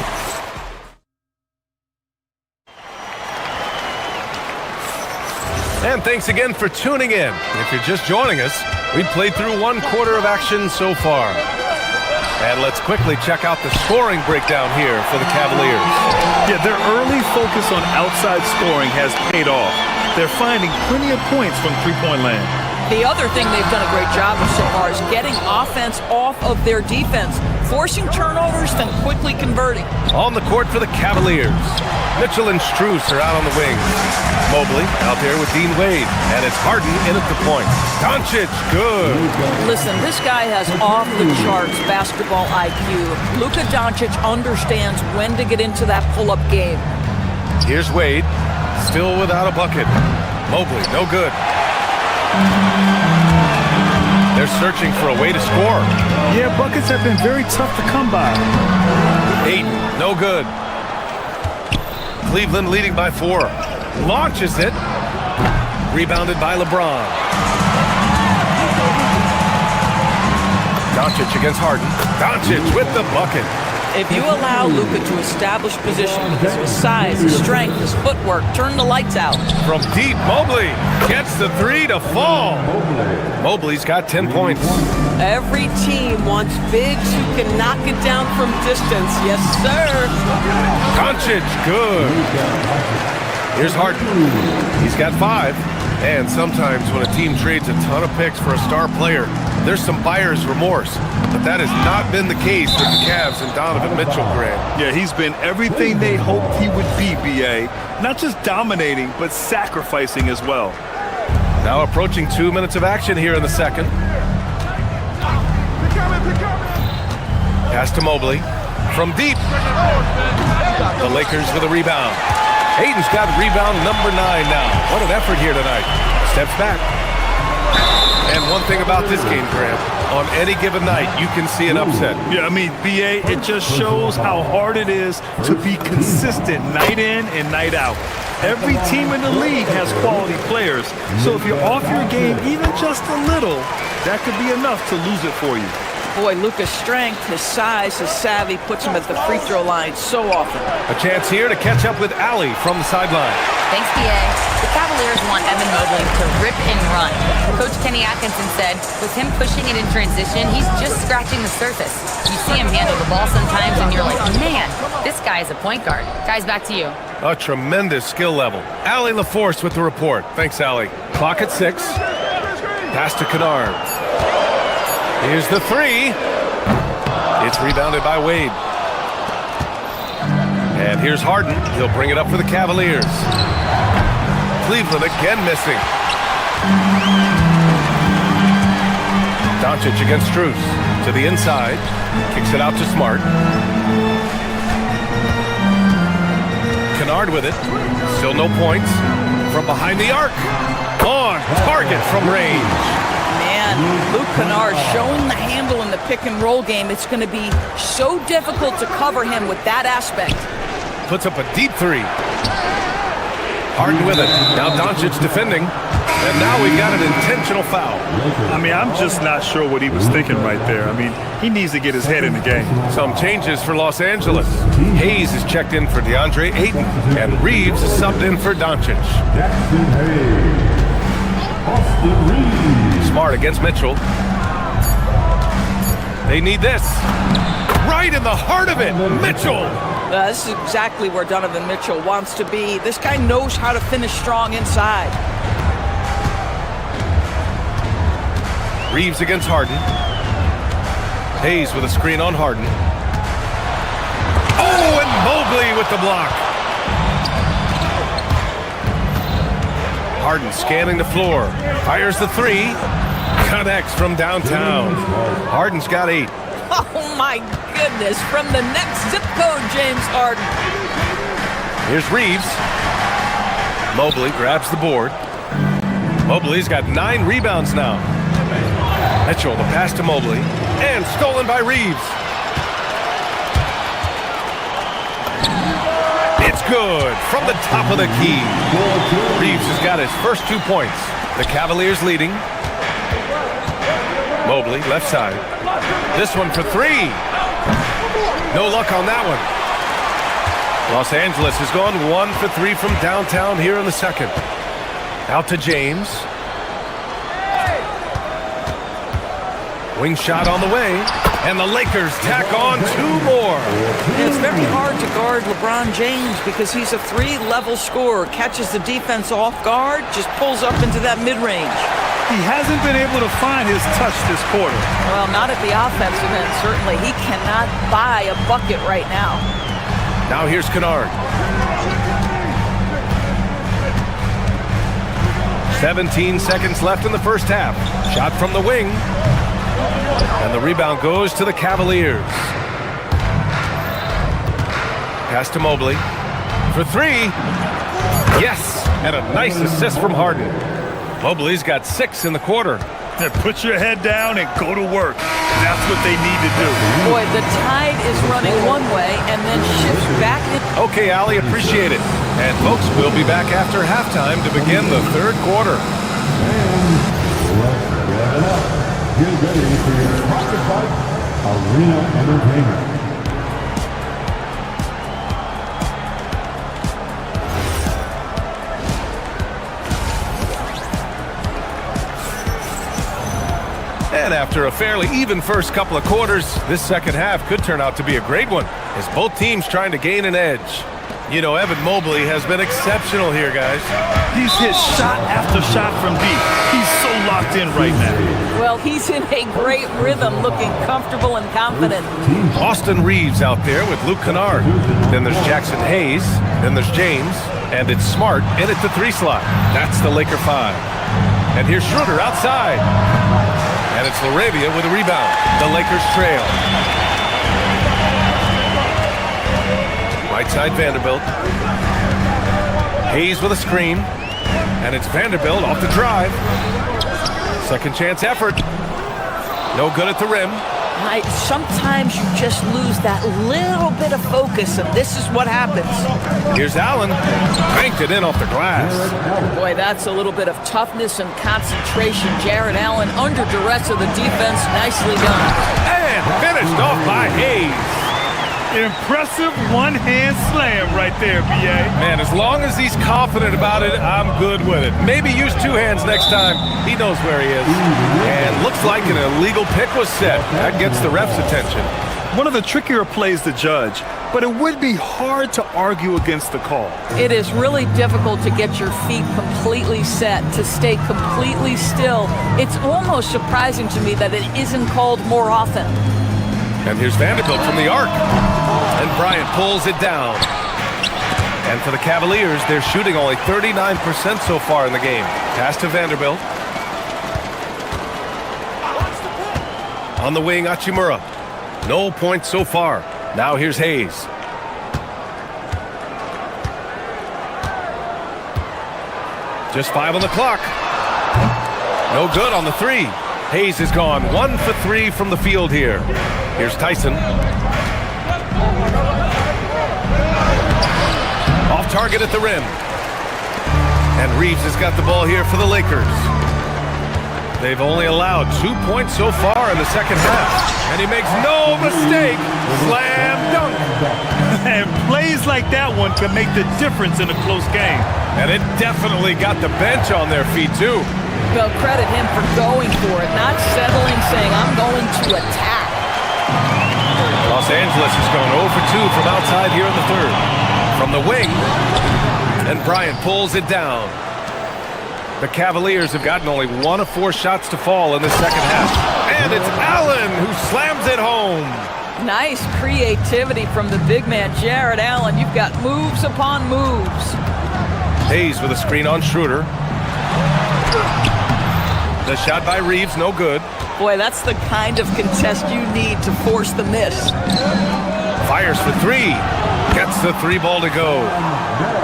And thanks again for tuning in. If you're just joining us, we played through 1 quarter of action so far. And let's quickly check out the scoring breakdown here for the Cavaliers. Yeah, their early focus on outside scoring has paid off. They're finding plenty of points from three-point land. The other thing they've done a great job of so far is getting offense off of their defense, forcing turnovers, then quickly converting. On the court for the Cavaliers, Mitchell and Strus are out on the wings. Mobley out there with Dean Wade, and it's Harden in at the point. Doncic, good. Listen, this guy has off-the-charts basketball IQ. Luka Doncic understands when to get into that pull-up game. Here's Wade, still without a bucket. Mobley, no good. They're searching for a way to score. Yeah, buckets have been very tough to come by. Ayton, no good. Cleveland leading by 4. Launches it. Rebounded by LeBron. Doncic against Harden. Doncic with the bucket. If you allow Luka to establish position because of his size, his strength, his footwork, turn the lights out. From deep, Mobley gets the 3 to fall. Mobley's got 10 points. Every team wants bigs who can knock it down from distance. Yes, sir. Doncic, good. Here's Harden. He's got 5. And sometimes when a team trades a ton of picks for a star player, there's some buyer's remorse. But that has not been the case with the Cavs and Donovan Mitchell, Grant. Yeah, he's been everything they hoped he would be, B.A. Not just dominating, but sacrificing as well. Now approaching 2 minutes of action here in the second. Pass to Mobley. From deep. The Lakers with a rebound. Ayton's got rebound number 9 now. What an effort here tonight. Steps back. And one thing about this game, Grant, on any given night, you can see an upset. Yeah, I mean, B.A., it just shows how hard it is to be consistent night in and night out. Every team in the league has quality players, so if you're off your game even just a little, that could be enough to lose it for you. Boy, Luka's strength, his size, his savvy puts him at the free throw line so often. A chance here to catch up with Allie from the sideline. Thanks, PA. The Cavaliers want Evan Mobley to rip and run. Coach Kenny Atkinson said, with him pushing it in transition, he's just scratching the surface. You see him handle the ball sometimes, and you're like, man, this guy is a point guard. Guys, back to you. A tremendous skill level. Allie LaForce with the report. Thanks, Allie. Clock at 6. Pass to Kennard. Here's the 3. It's rebounded by Wade. And here's Harden. He'll bring it up for the Cavaliers. Cleveland again missing. Doncic against Strus. To the inside. Kicks it out to Smart. Kennard with it. Still no points. From behind the arc. On target from range. Luke Kennard showing the handle in the pick-and-roll game. It's going to be so difficult to cover him with that aspect. Puts up a deep 3. Harden with it. Now Doncic defending. And now we've got an intentional foul. I mean, I'm just not sure what he was thinking right there. I mean, he needs to get his head in the game. Some changes for Los Angeles. Hayes is checked in for DeAndre Ayton. And Reeves is subbed in for Doncic. Smart against Mitchell. They need this. Right in the heart of it, Mitchell. This is exactly where Donovan Mitchell wants to be. This guy knows how to finish strong inside. Reeves against Harden. Hayes with a screen on Harden. Oh, and Mobley with the block. Harden scanning the floor. Fires the 3. Connects from downtown. Harden's got 8. Oh, my goodness. From the next zip code, James Harden. Here's Reeves. Mobley grabs the board. Mobley's got 9 rebounds now. Mitchell, the pass to Mobley. And stolen by Reeves. It's good from the top of the key. Reeves has got his first 2 points. The Cavaliers leading. Mobley, left side. This one for 3. No luck on that one. Los Angeles has gone 1 for 3 from downtown here in the second. Out to James. Wing shot on the way, and the Lakers tack on 2 more. It's very hard to guard LeBron James because he's a 3-level scorer, catches the defense off guard, just pulls up into that mid-range. He hasn't been able to find his touch this quarter. Well, not at the offensive end, certainly. He cannot buy a bucket right now. Now here's Kennard. 17 seconds left in the first half. Shot from the wing. And the rebound goes to the Cavaliers. Pass to Mobley. For 3. Yes! And a nice assist from Harden. Mobley's got 6 in the quarter. Put your head down and go to work. That's what they need to do. Boy, the tide is running one way and then shifts back. Okay, Allie, appreciate it. And folks, we'll be back after halftime to begin the third quarter. Get ready for your Pocket Fight Arena Entertainment. And after a fairly even first couple of quarters, this second half could turn out to be a great one, as both teams trying to gain an edge. You know, Evan Mobley has been exceptional here, guys. He's hit shot after shot from deep. He's so locked in right now. Well, he's in a great rhythm, looking comfortable and confident. Austin Reeves out there with Luke Kennard. Then there's Jackson Hayes. Then there's James. And it's Smart in at the 3 slot. That's the Laker 5. And here's Schroeder outside. And it's Laravia with a rebound. The Lakers trail. Right side Vanderbilt. Hayes with a screen. And it's Vanderbilt off the drive. Second chance effort. No good at the rim. Sometimes you just lose that little bit of focus, and this is what happens. Here's Allen. Banked it in off the glass. Boy, that's a little bit of toughness and concentration. Jared Allen under duress of the defense. Nicely done. And finished off by Hayes. Impressive one-hand slam right there, B.A. Man, as long as he's confident about it, I'm good with it. Maybe use 2 hands next time. He knows where he is. And looks like an illegal pick was set. That gets the ref's attention. One of the trickier plays to judge, but it would be hard to argue against the call. It is really difficult to get your feet completely set, to stay completely still. It's almost surprising to me that it isn't called more often. And here's Vanderbilt from the arc. And Bryant pulls it down. And for the Cavaliers, they're shooting only 39% so far in the game. Pass to Vanderbilt. On the wing, Hachimura. No points so far. Now here's Hayes. Just 5 on the clock. No good on the 3. Hayes is gone 1 for 3 from the field here. Here's Tyson. Off target at the rim. And Reeves has got the ball here for the Lakers. They've only allowed 2 points so far in the second half. And he makes no mistake. Slam dunk. And plays like that one can make the difference in a close game. And it definitely got the bench on their feet, too. Well, credit him for going for it, not settling, saying, I'm going to attack. Los Angeles is going 0 for 2 from outside here in the third. From the wing, and Bryant pulls it down. The Cavaliers have gotten only 1 of 4 shots to fall in the second half. And it's Allen who slams it home. Nice creativity from the big man, Jared Allen. You've got moves upon moves. Hayes with a screen on Schroeder. The shot by Reeves, no good. Boy, that's the kind of contest you need to force the miss. Fires for 3. Gets the 3 ball to go.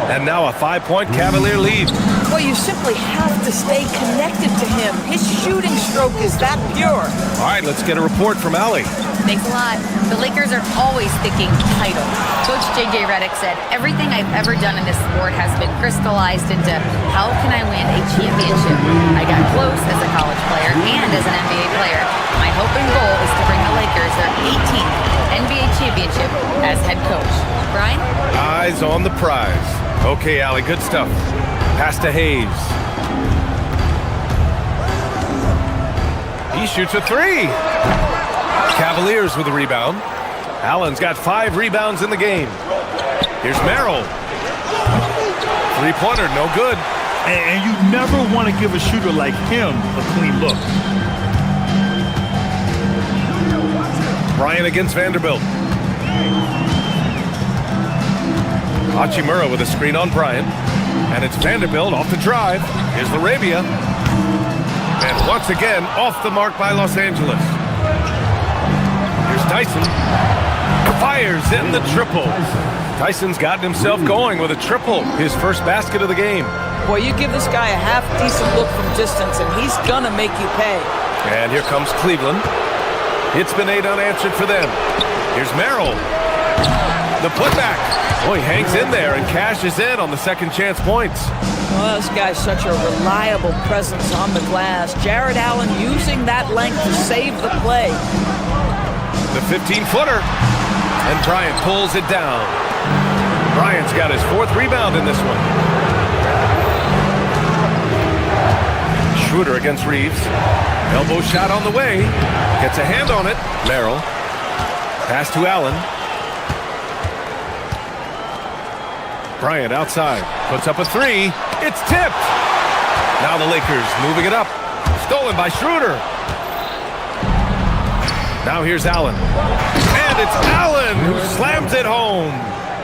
And now a 5-point Cavalier lead. Well, you simply have to stay connected to him. His shooting stroke is that pure. All right, let's get a report from Allie. Thanks a lot. The Lakers are always thinking title. Coach J.J. Redick said, everything I've ever done in this sport has been crystallized into how can I win a championship? I got close as a college player and as an NBA player. My hope and goal is to bring the Lakers their 18th NBA championship as head coach. Brian? Eyes on the prize. Okay, Allie, good stuff. Pass to Hayes. He shoots a three. Cavaliers with the rebound. Allen's got 5 rebounds in the game. Here's Merrill. Three-pointer, no good. And you never want to give a shooter like him a clean look. Bryant against Vanderbilt. Hachimura with a screen on Bryant. And it's Vanderbilt off the drive. Here's Larabia. And once again, off the mark by Los Angeles. Here's Tyson. Fires in the triple. Tyson's gotten himself going with a triple. His first basket of the game. Boy, you give this guy a half-decent look from distance, and he's gonna make you pay. And here comes Cleveland. It's been 8 unanswered for them. Here's Merrill. The putback. Boy, he hangs in there and cashes in on the second chance points. Well, this guy's such a reliable presence on the glass. Jared Allen using that length to save the play. The 15-footer. And Bryant pulls it down. Bryant's got his 4th rebound in this one. Schroeder against Reeves. Elbow shot on the way. Gets a hand on it. Merrill. Pass to Allen. Bryant outside. Puts up a 3. It's tipped. Now the Lakers moving it up. Stolen by Schroeder. Now here's Allen. And it's Allen who slams it home.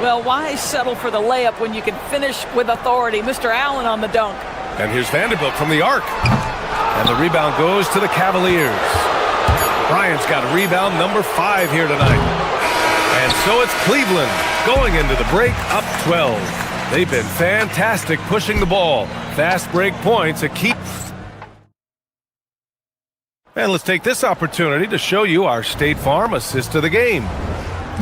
Well, why settle for the layup when you can finish with authority? Mr. Allen on the dunk. And here's Vanderbilt from the arc. And the rebound goes to the Cavaliers. Bryant's got rebound number 5 here tonight. And so it's Cleveland going into the break up 12. They've been fantastic pushing the ball. Fast break points, a key. And let's take this opportunity to show you our State Farm assist of the game.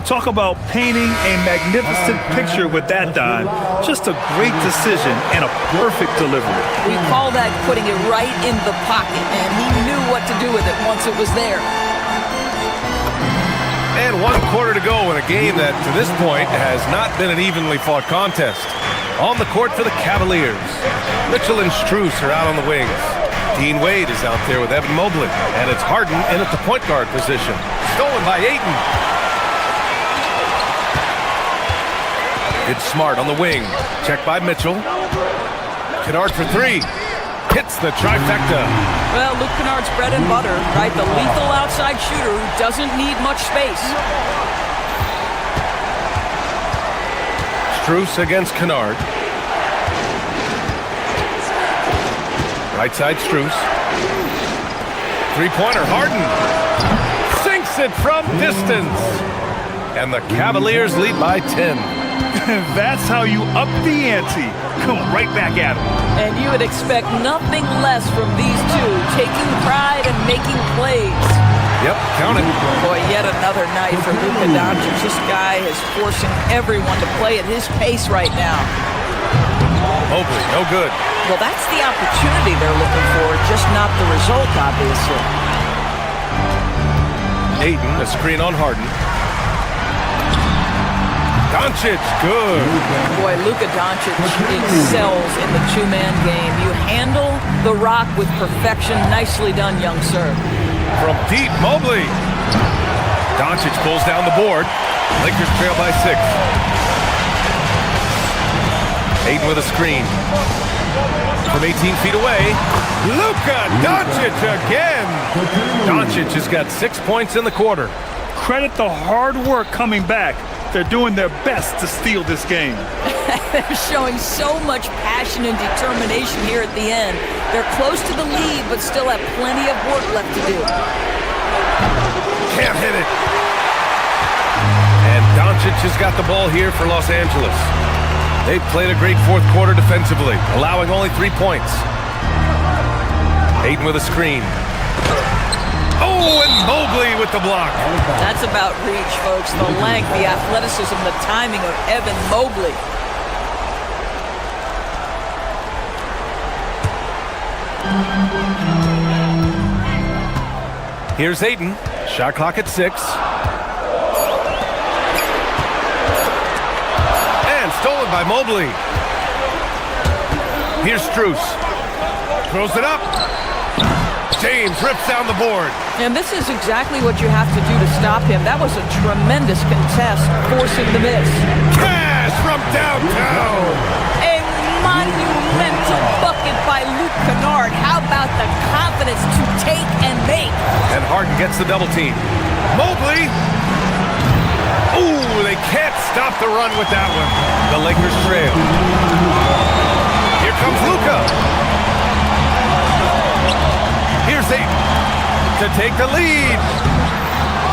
Talk about painting a magnificent picture with that dime. Just a great decision and a perfect delivery. We call that putting it right in the pocket, and he knew what to do with it once it was there. And 1 quarter to go in a game that, to this point, has not been an evenly fought contest. On the court for the Cavaliers. Mitchell and Strus are out on the wings. Dean Wade is out there with Evan Mobley. And it's Harden in at the point guard position. Stolen by Ayton. It's Smart on the wing. Checked by Mitchell. Kennard for 3. Hits the trifecta. Well, Luke Kennard's bread and butter, right? The lethal outside shooter who doesn't need much space. Strus against Kennard. Right side Strus. Three-pointer, Harden. Sinks it from distance. And the Cavaliers lead by 10. That's how you up the ante. Come right back at him. And you would expect nothing less from these two, taking pride and making plays. Yep, count it. Boy, yet another night for Luka Doncic. This guy is forcing everyone to play at his pace right now. Mobley, no good. Well, that's the opportunity they're looking for, just not the result, obviously. Ayton, a screen on Harden. Doncic, good. Boy, Luka Doncic excels in the two-man game. You handle the rock with perfection. Nicely done, young sir. From deep, Mobley. Doncic pulls down the board. Lakers trail by 6. Ayton with a screen. From 18 feet away, Luka Doncic again. Doncic has got 6 points in the quarter. Credit the hard work coming back. They're doing their best to steal this game. They're showing so much passion and determination here at the end. They're close to the lead, but still have plenty of work left to do. Can't hit it. And Doncic has got the ball here for Los Angeles. They've played a great 4th quarter defensively, allowing only 3 points. Ayton with a screen. Oh, and Mobley with the block. That's about reach, folks. The length, the athleticism, the timing of Evan Mobley. Here's Ayton. Shot clock at 6. And stolen by Mobley. Here's Strus. Throws it up. James rips down the board. And this is exactly what you have to do to stop him. That was a tremendous contest, forcing the miss. Cash from downtown. A monumental bucket by Luke Kennard. How about the confidence to take and make? And Harden gets the double team. Mobley. Ooh, they can't stop the run with that one. The Lakers trail. Here comes Luka. Here's Ayton to take the lead.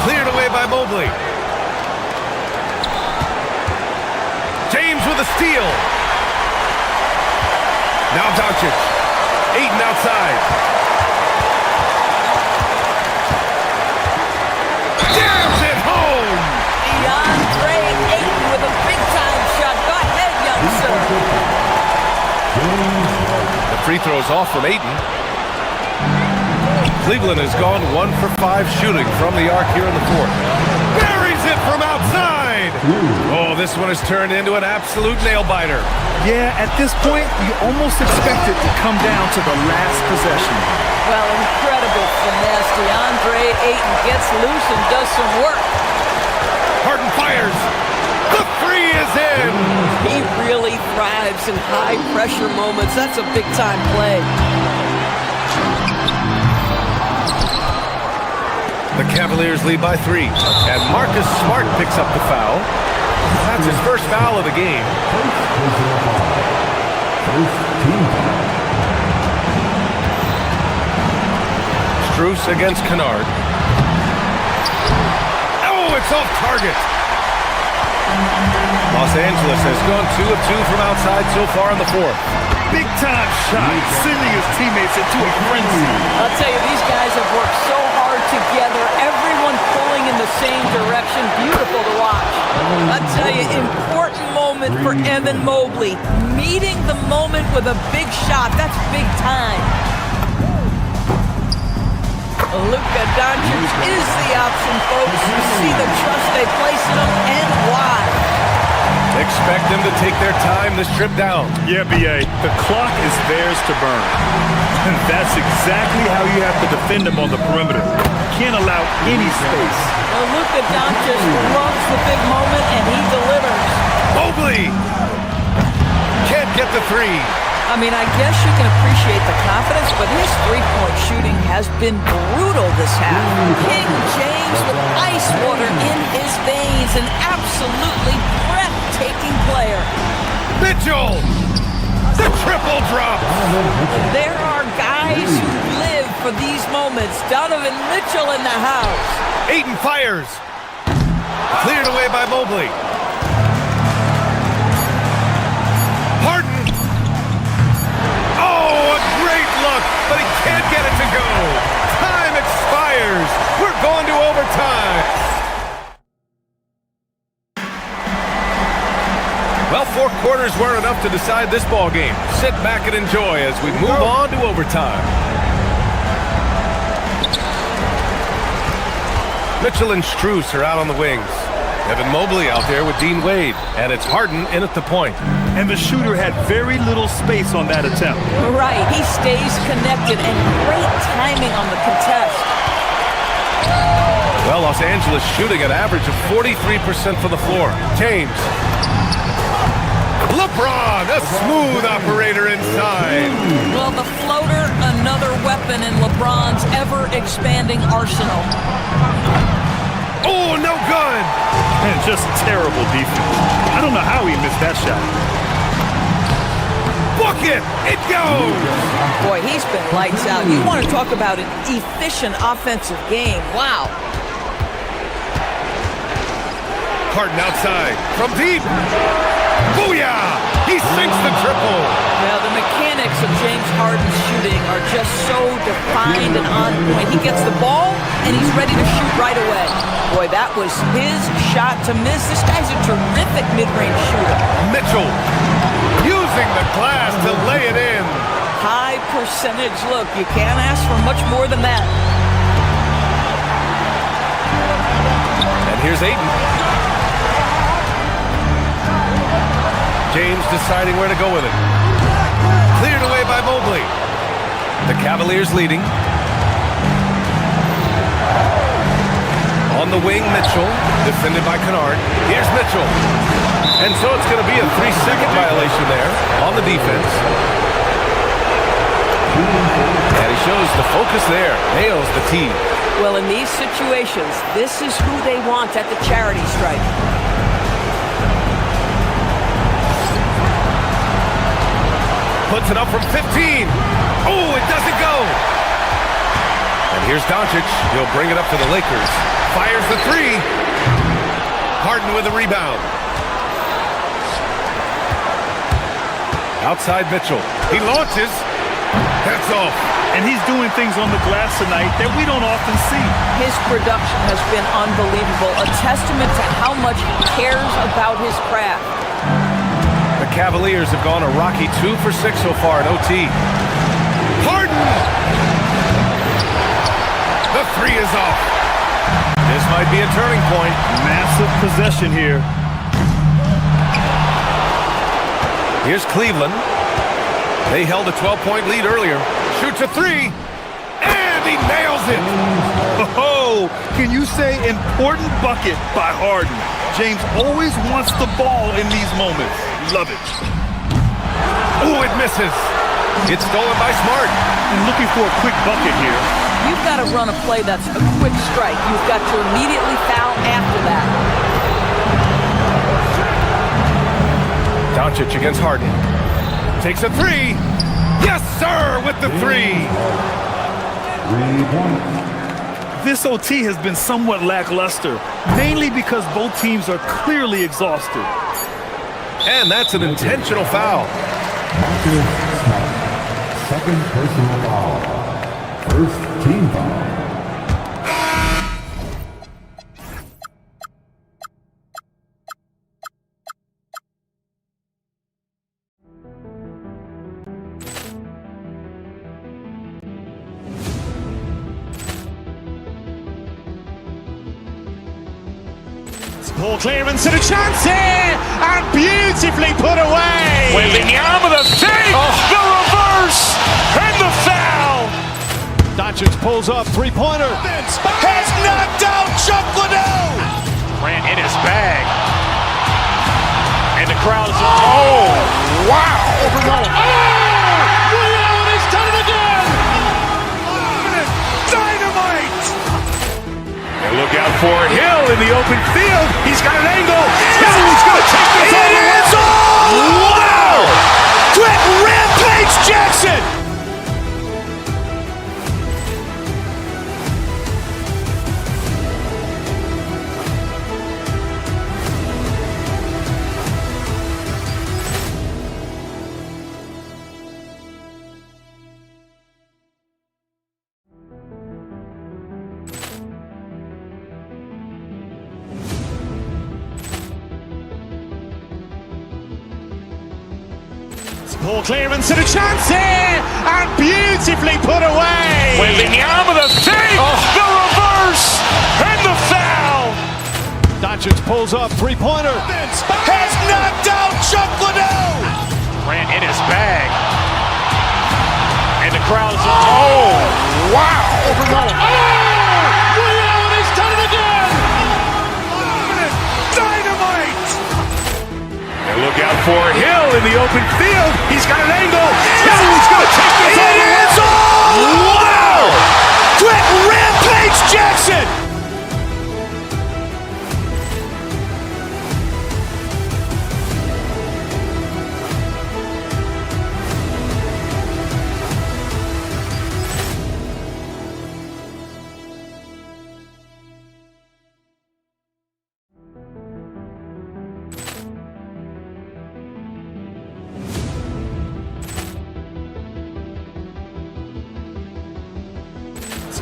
Cleared away by Mobley. James with a steal. Now Doncic. Ayton outside. Jams it home. DeAndre Ayton with a big-time shot. Go ahead, youngster. The free throw's off from Ayton. Cleveland has gone 1 for 5 shooting from the arc here in the fourth. Buries it from outside. Oh, this one has turned into an absolute nail-biter. Yeah, at this point, you almost expect it to come down to the last possession. Well, incredible finesse. DeAndre Ayton gets loose and does some work. Harden fires. The three is in. He really thrives in high-pressure moments. That's a big-time play. The Cavaliers lead by 3. And Marcus Smart picks up the foul. That's his first foul of the game. Strus against Kennard. Oh, it's off target. Los Angeles has gone 2 of 2 from outside so far in the fourth. Big-time shot, sending his teammates into a frenzy. I'll tell you, these guys have worked so hard together. Everyone pulling in the same direction. Beautiful to watch. I'll tell you, important moment for Evan Mobley. Meeting the moment with a big shot. That's big time. Luka Doncic is the option, folks. You see the trust they place in him and why. Expect them to take their time this trip down. Yeah, B.A., the clock is theirs to burn. And that's exactly how you have to defend them on the perimeter. Can't allow any space. Well, Luka Doncic loves the big moment, and he delivers. Mobley can't get the three. I mean, I guess you can appreciate the confidence, but his three-point shooting has been brutal this half. King James with ice water in his veins, an absolutely breathtaking player. Mitchell, the triple drop. There are guys who live for these moments. Donovan Mitchell in the house. Ayton fires. Cleared away by Mobley. Harden. Oh, a great look, but he can't get it to go. Time expires. We're going to overtime. Well, 4 quarters weren't enough to decide this ball game. Sit back and enjoy as we move on to overtime. Mitchell and Strus are out on the wings. Evan Mobley out there with Dean Wade. And it's Harden in at the point. And the shooter had very little space on that attempt. Right, he stays connected and great timing on the contest. Well, Los Angeles shooting an average of 43% from the floor. James. LeBron, a smooth operator inside. Well, the floater, another weapon in LeBron's ever-expanding arsenal. Oh, no good. And just terrible defense. I don't know how he missed that shot. Bucket! It goes! Boy, he's been lights out. You want to talk about an efficient offensive game. Wow. Harden outside. From deep. Booyah! He sinks the triple. Well, the mechanics of James Harden's shooting are just so defined and on point. He gets the ball, and he's ready to shoot right away. Boy, that was his shot to miss. This guy's a terrific mid-range shooter. Mitchell using the glass to lay it in. High percentage look. You can't ask for much more than that. And here's Ayton. James deciding where to go with it. Cleared away by Mobley. The Cavaliers leading. the wing, Mitchell, defended by Kennard. Here's Mitchell. And so it's going to be a 3-second violation there on the defense. And he shows the focus there. Nails the tee. Well, in these situations, this is who they want at the charity stripe. Puts it up from 15. Oh, it doesn't go. And here's Doncic. He'll bring it up to the Lakers. Fires the three. Harden with a rebound. Outside Mitchell. He launches. That's off. And he's doing things on the glass tonight that we don't often see. His production has been unbelievable, a testament to how much he cares about his craft. The Cavaliers have gone a rocky 2 for 6 so far in OT. Harden! The three is off. This might be a turning point. Massive possession here. Here's Cleveland. They held a 12-point lead earlier. Shoots a three, and he nails it. Oh, can you say important bucket by Harden? James always wants the ball in these moments. Love it. Oh, it misses. It's stolen by Smart. And looking for a quick bucket here. You've got to run a play that's a quick strike. You've got to immediately foul after that. Doncic against Harden. Takes a three. Yes, sir, with the three. 3 points. This OT has been somewhat lackluster, mainly because both teams are clearly exhausted. And that's an intentional foul. Second personal foul. First team foul. Ball clearance and a chance here, and beautifully put away. Wembanyama the fake, the reverse, and the foul. Doncic pulls up, three-pointer. Has knocked out Chuck Liddell. Grant in his bag. And the crowd is... Oh, wow. Liddell has done it again. Dynamite. And look out for Hill in the open field. He's got an angle. He's going to take this all the way. It is all! Wow! Quick Rampage Jackson. Ball clearance and a chance here, and beautifully put away. Wembanyama the fake, the reverse, and the foul. Doncic pulls up, three-pointer. Has knocked out Chuck Liddell. Grant in his bag. And the crowd is... Oh, wow. Liddell has done it again. Dynamite. And look out for Hill in the open field. He's got an angle. He's going to take this all the way. It is all! Wow! Quick Rampage Jackson.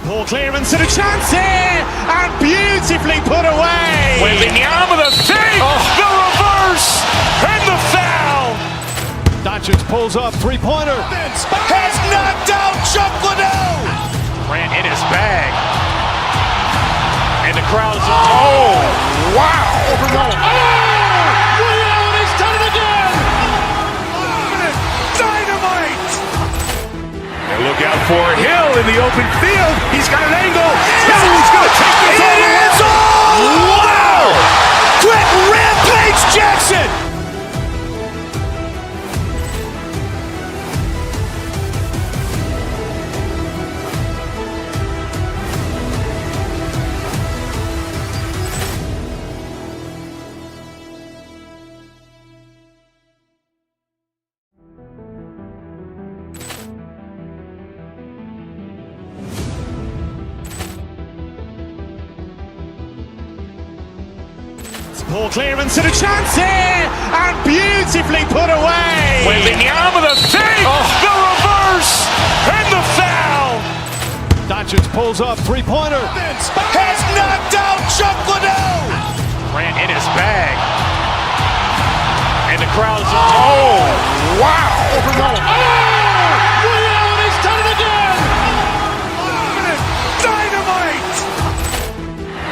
Ball clearance and a chance here, and beautifully put away. Wembanyama the fake, the reverse, and the foul. Doncic pulls up, three-pointer. Has knocked out Chuck Liddell. Grant in his bag. And the crowd is... Oh, wow. Liddell has done it again. Dynamite. And look out for Hill in the open field. He's got an angle. He's going to take this all the way. It is all! Poor clearance and a chance here, and beautifully put away. Wembanyama the save, the reverse, and the foul. Doncic pulls up, three-pointer. Has knocked out Chuck Liddell. Grant in his bag. And the crowd is, oh, wow. He's done it again. Dynamite.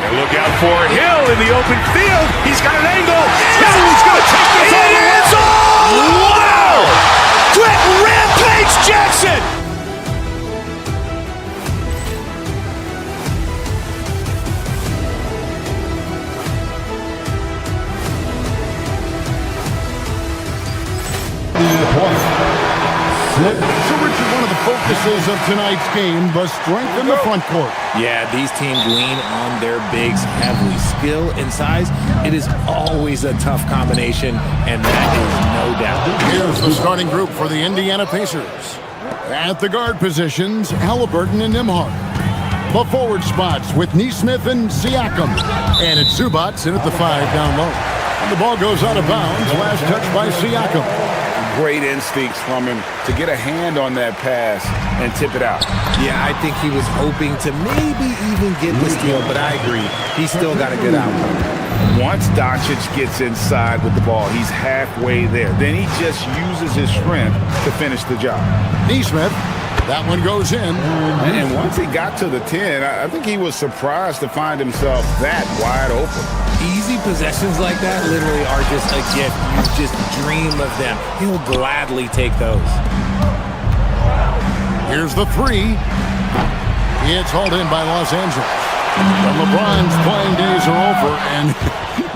And look out for Hill in the open field. He's got an angle. Hill is going to take this all the way. Wow. Quick rampage Jackson. So, Richard, one of the focuses of tonight's game, the strength in the front court. Yeah, these teams lean on their bigs heavily. Skill and size, it is always a tough combination, and that is no doubt. Here's the starting group for the Indiana Pacers. At the guard positions, Halliburton and Nembhard. The forward spots with Nesmith and Siakam. And it's Zubac in at the 5 down low. And the ball goes out of bounds. Last touch by Siakam. Great instincts from him to get a hand on that pass and tip it out. Yeah, I think he was hoping to maybe even get the steal, but I agree. He's still got a good outcome. Once Doncic gets inside with the ball, he's halfway there. Then he just uses his strength to finish the job. Nesmith, that one goes in. And once he got to the 10, I think he was surprised to find himself that wide open. Easy possessions like that literally are just a gift. You just dream of them. He'll gladly take those. Here's the 3. It's hauled in by Los Angeles. And LeBron's playing days are over, and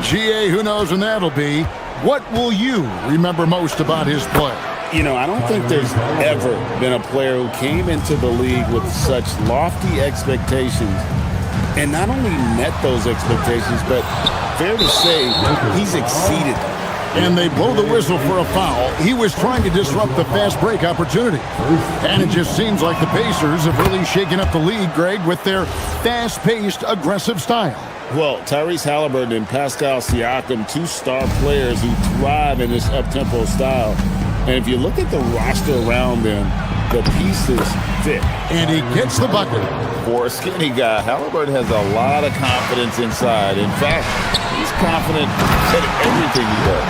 GA, who knows when that'll be. What will you remember most about his play? You know, I don't think there's ever been a player who came into the league with such lofty expectations and not only met those expectations, but fair to say, he's exceeded them. And they blow the whistle for a foul. He was trying to disrupt the fast break opportunity. And it just seems like the Pacers have really shaken up the league, Greg, with their fast-paced, aggressive style. Well, Tyrese Halliburton and Pascal Siakam, 2 star players who thrive in this up-tempo style. And if you look at the roster around them, the pieces fit. And he gets the bucket. For a skinny guy, Halliburton has a lot of confidence inside. In fact, he's confident at everything he does.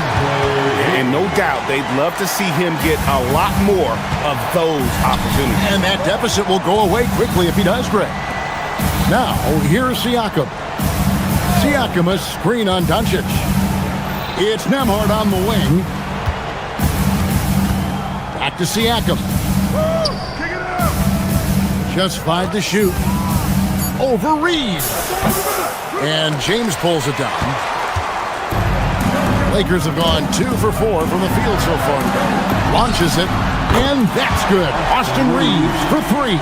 And no doubt, they'd love to see him get a lot more of those opportunities. And that deficit will go away quickly if he does, Greg. Now, here's Siakam. Siakam, a screen on Doncic. It's Nembhard on the wing. Back to Siakam. Just 5 to shoot. Over Reeves. And James pulls it down. Lakers have gone 2 for 4 from the field so far today. Launches it. And that's good. Austin Reeves for 3.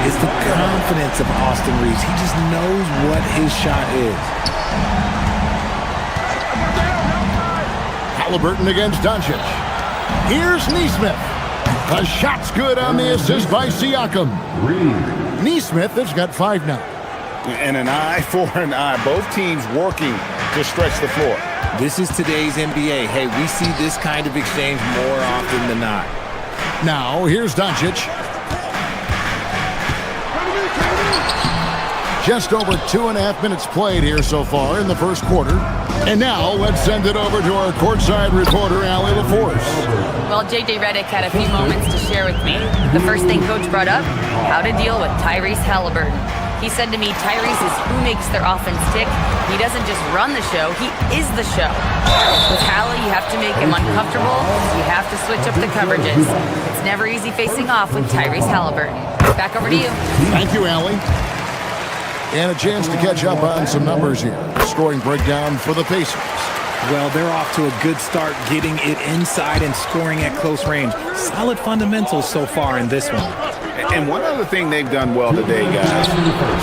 It's the confidence of Austin Reeves. He just knows what his shot is. Halliburton against Doncic. Here's Nesmith. The shot's good on the assist by Siakam. Nesmith has got 5 now. And an eye for an eye. Both teams working to stretch the floor. This is today's NBA. Hey, we see this kind of exchange more often than not. Now, here's Doncic. Just over 2.5 minutes played here so far in the first quarter. And now, let's send it over to our courtside reporter, Allie LaForce. Well, J.J. Redick had a few moments to share with me. The first thing Coach brought up, how to deal with Tyrese Halliburton. He said to me, Tyrese is who makes their offense tick. He doesn't just run the show, he is the show. With Hallie, you have to make him uncomfortable. You have to switch up the coverages. It's never easy facing off with Tyrese Halliburton. Back over to you. Thank you, Allie. And a chance to catch up on some numbers here. Scoring breakdown for the Pacers. Well, they're off to a good start getting it inside and scoring at close range. Solid fundamentals so far in this one. And one other thing they've done well today, guys,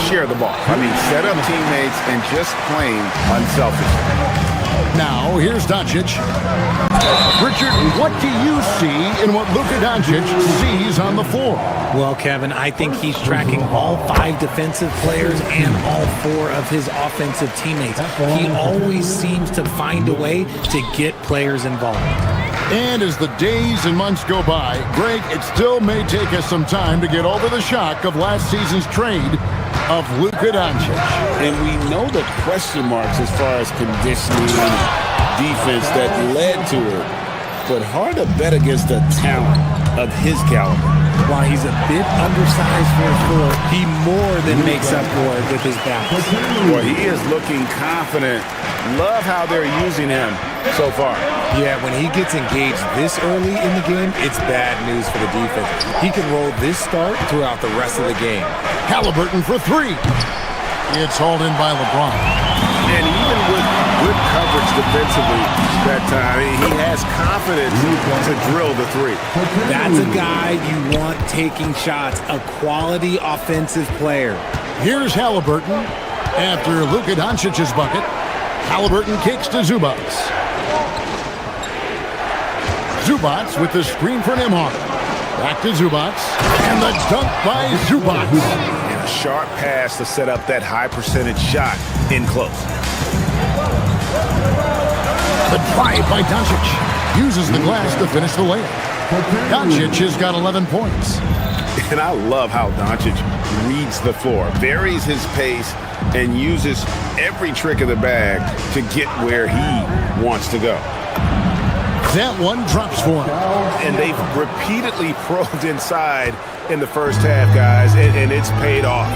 share the ball. I mean, set up teammates and just plain unselfish. Now, here's Doncic. Richard, what do you see in what Luka Doncic sees on the floor? Well, Kevin, I think he's tracking all 5 defensive players and all 4 of his offensive teammates. He always seems to find a way to get players involved. And as the days and months go by, Greg, it still may take us some time to get over the shock of last season's trade of Luka Doncic. And we know the question marks as far as conditioning and defense that led to it. But hard to bet against the talent of his caliber. While he's a bit undersized for a four, he more than makes up for it with his balance. Well, he is looking confident. Love how they're using him so far. Yeah, when he gets engaged this early in the game, it's bad news for the defense. He can roll this start throughout the rest of the game. Halliburton for 3. It's hauled in by LeBron. And even with good coverage defensively that time, he has confidence to drill the 3. That's a guy you want taking shots, a quality offensive player. Here's Halliburton after Luka Doncic's bucket. Halliburton kicks to Zubats. Zubats with the screen for Nembhard. Back to Zubats. And the dunk by Zubats. And a sharp pass to set up that high percentage shot in close. The drive by Doncic. Uses the glass to finish the layup. Doncic has got 11 points. And I love how Doncic reads the floor, varies his pace, and uses every trick of the bag to get where he wants to go. That one drops for him. And they've repeatedly probed inside in the first half, guys, and it's paid off.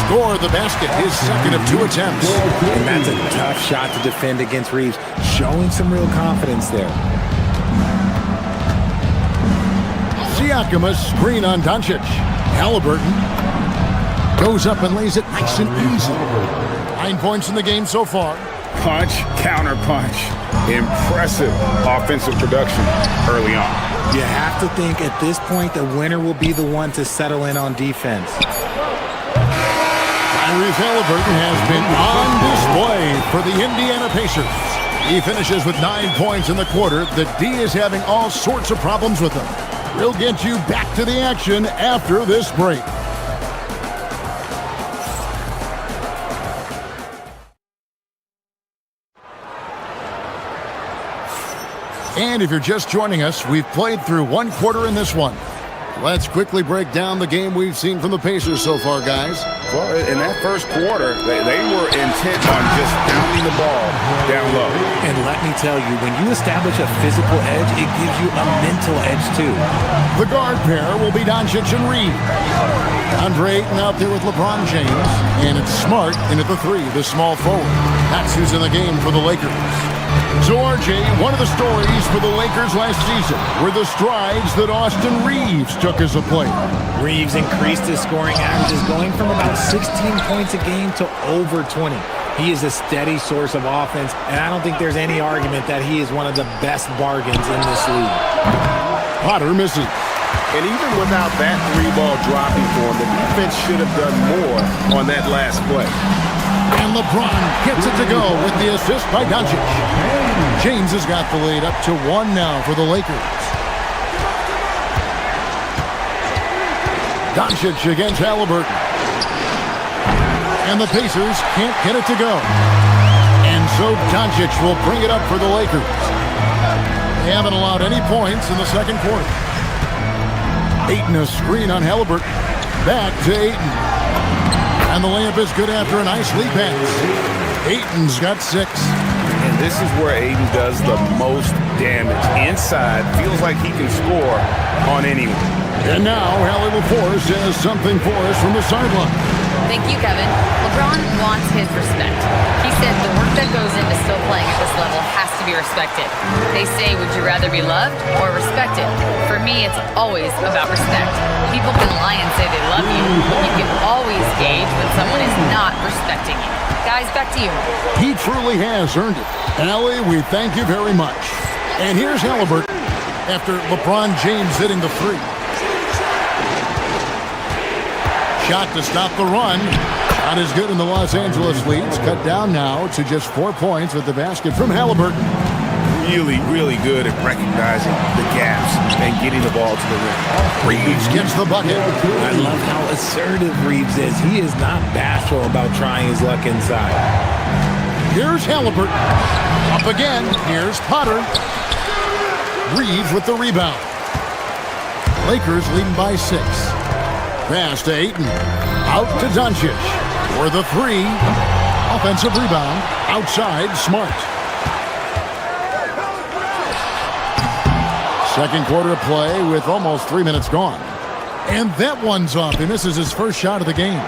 Score the basket, his second of 2 attempts. And that's a tough shot to defend against Reeves, showing some real confidence there. Siakam, screen on Doncic. Halliburton goes up and lays it nice and easy. 9 points in the game so far. Punch, counter punch. Impressive offensive production early on. You have to think at this point the winner will be the one to settle in on defense. Tyrese Halliburton has been on display for the Indiana Pacers. He finishes with 9 points in the quarter. The D is having all sorts of problems with him. We'll get you back to the action after this break. And if you're just joining us, we've played through 1 quarter in this one. Let's quickly break down the game we've seen from the Pacers so far, guys. Well, in that first quarter, they were intent on just pounding the ball down low. And let me tell you, when you establish a physical edge, it gives you a mental edge too. The guard pair will be Doncic and Reed. Andre Ayton out there with LeBron James. And it's Smart in at the 3, the small forward. That's who's in the game for the Lakers. So, RJ, one of the stories for the Lakers last season were the strides that Austin Reeves took as a player. Reeves increased his scoring averages, going from about 16 points a game to over 20. He is a steady source of offense, and I don't think there's any argument that he is one of the best bargains in this league. Potter misses. And even without that 3-ball dropping for him, the defense should have done more on that last play. And LeBron gets it to go with the assist by Doncic. James has got the lead up to 1 now for the Lakers. Doncic against Halliburton. And the Pacers can't get it to go. And so Doncic will bring it up for the Lakers. They haven't allowed any points in the second quarter. Ayton, a screen on Halliburton. Back to Ayton. And the layup is good after a nice lead pass. Ayton's got 6. And this is where Ayton does the most damage. Inside, feels like he can score on anyone. And now, Hallie LaForce has something for us from the sideline. Thank you, Kevin. LeBron wants his respect. He said the work that goes into still playing at this level has to be respected. They say, would you rather be loved or respected? For me, it's always about respect. People can lie and say they love you, but you can always gauge when someone is not respecting you. Guys, back to you. He truly has earned it. Allie, we thank you very much. And here's Halliburton after LeBron James hitting the 3. Shot to stop the run. Not as good in the Los Angeles leads. Cut down now to just 4 points with the basket from Halliburton. Really, really good at recognizing the gaps and getting the ball to the rim. Reeves gets the bucket. I love how assertive Reeves is. He is not bashful about trying his luck inside. Here's Halliburton. Up again. Here's Potter. Reeves with the rebound. Lakers leading by 6. Pass to Ayton. Out to Doncic. For the 3. Offensive rebound. Outside, Smart. Second quarter of play with almost 3 minutes gone. And that one's off. He misses his first shot of the game.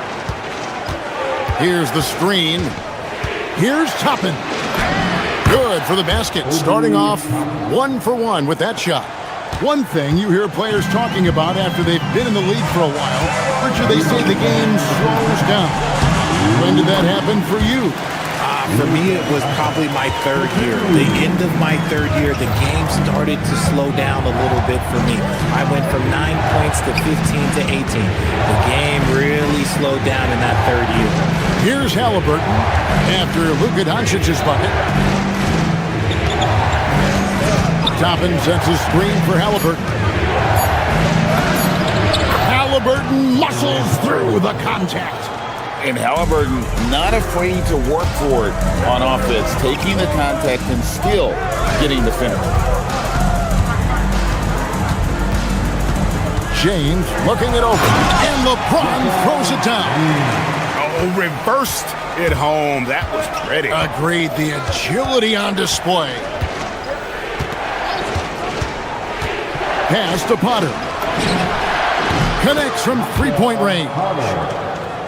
Here's the screen. Here's Toppin. Good for the basket. Starting off 1 for 1 with that shot. One thing you hear players talking about after they've been in the league for a while, Richard, they say the game slows down. When did that happen for you? For me, it was probably my 3rd year. The end of my 3rd year, the game started to slow down a little bit for me. I went from 9 points to 15 to 18. The game really slowed down in that 3rd year. Here's Halliburton after Luka Doncic's bucket. Toppin sets a screen for Halliburton. Halliburton muscles through the contact. And Halliburton not afraid to work for it on offense, taking the contact and still getting the finish. James looking it over, and LeBron throws it down. Oh, reversed it home. That was pretty. Agreed. The agility on display. Pass to Potter. Connects from 3-point range.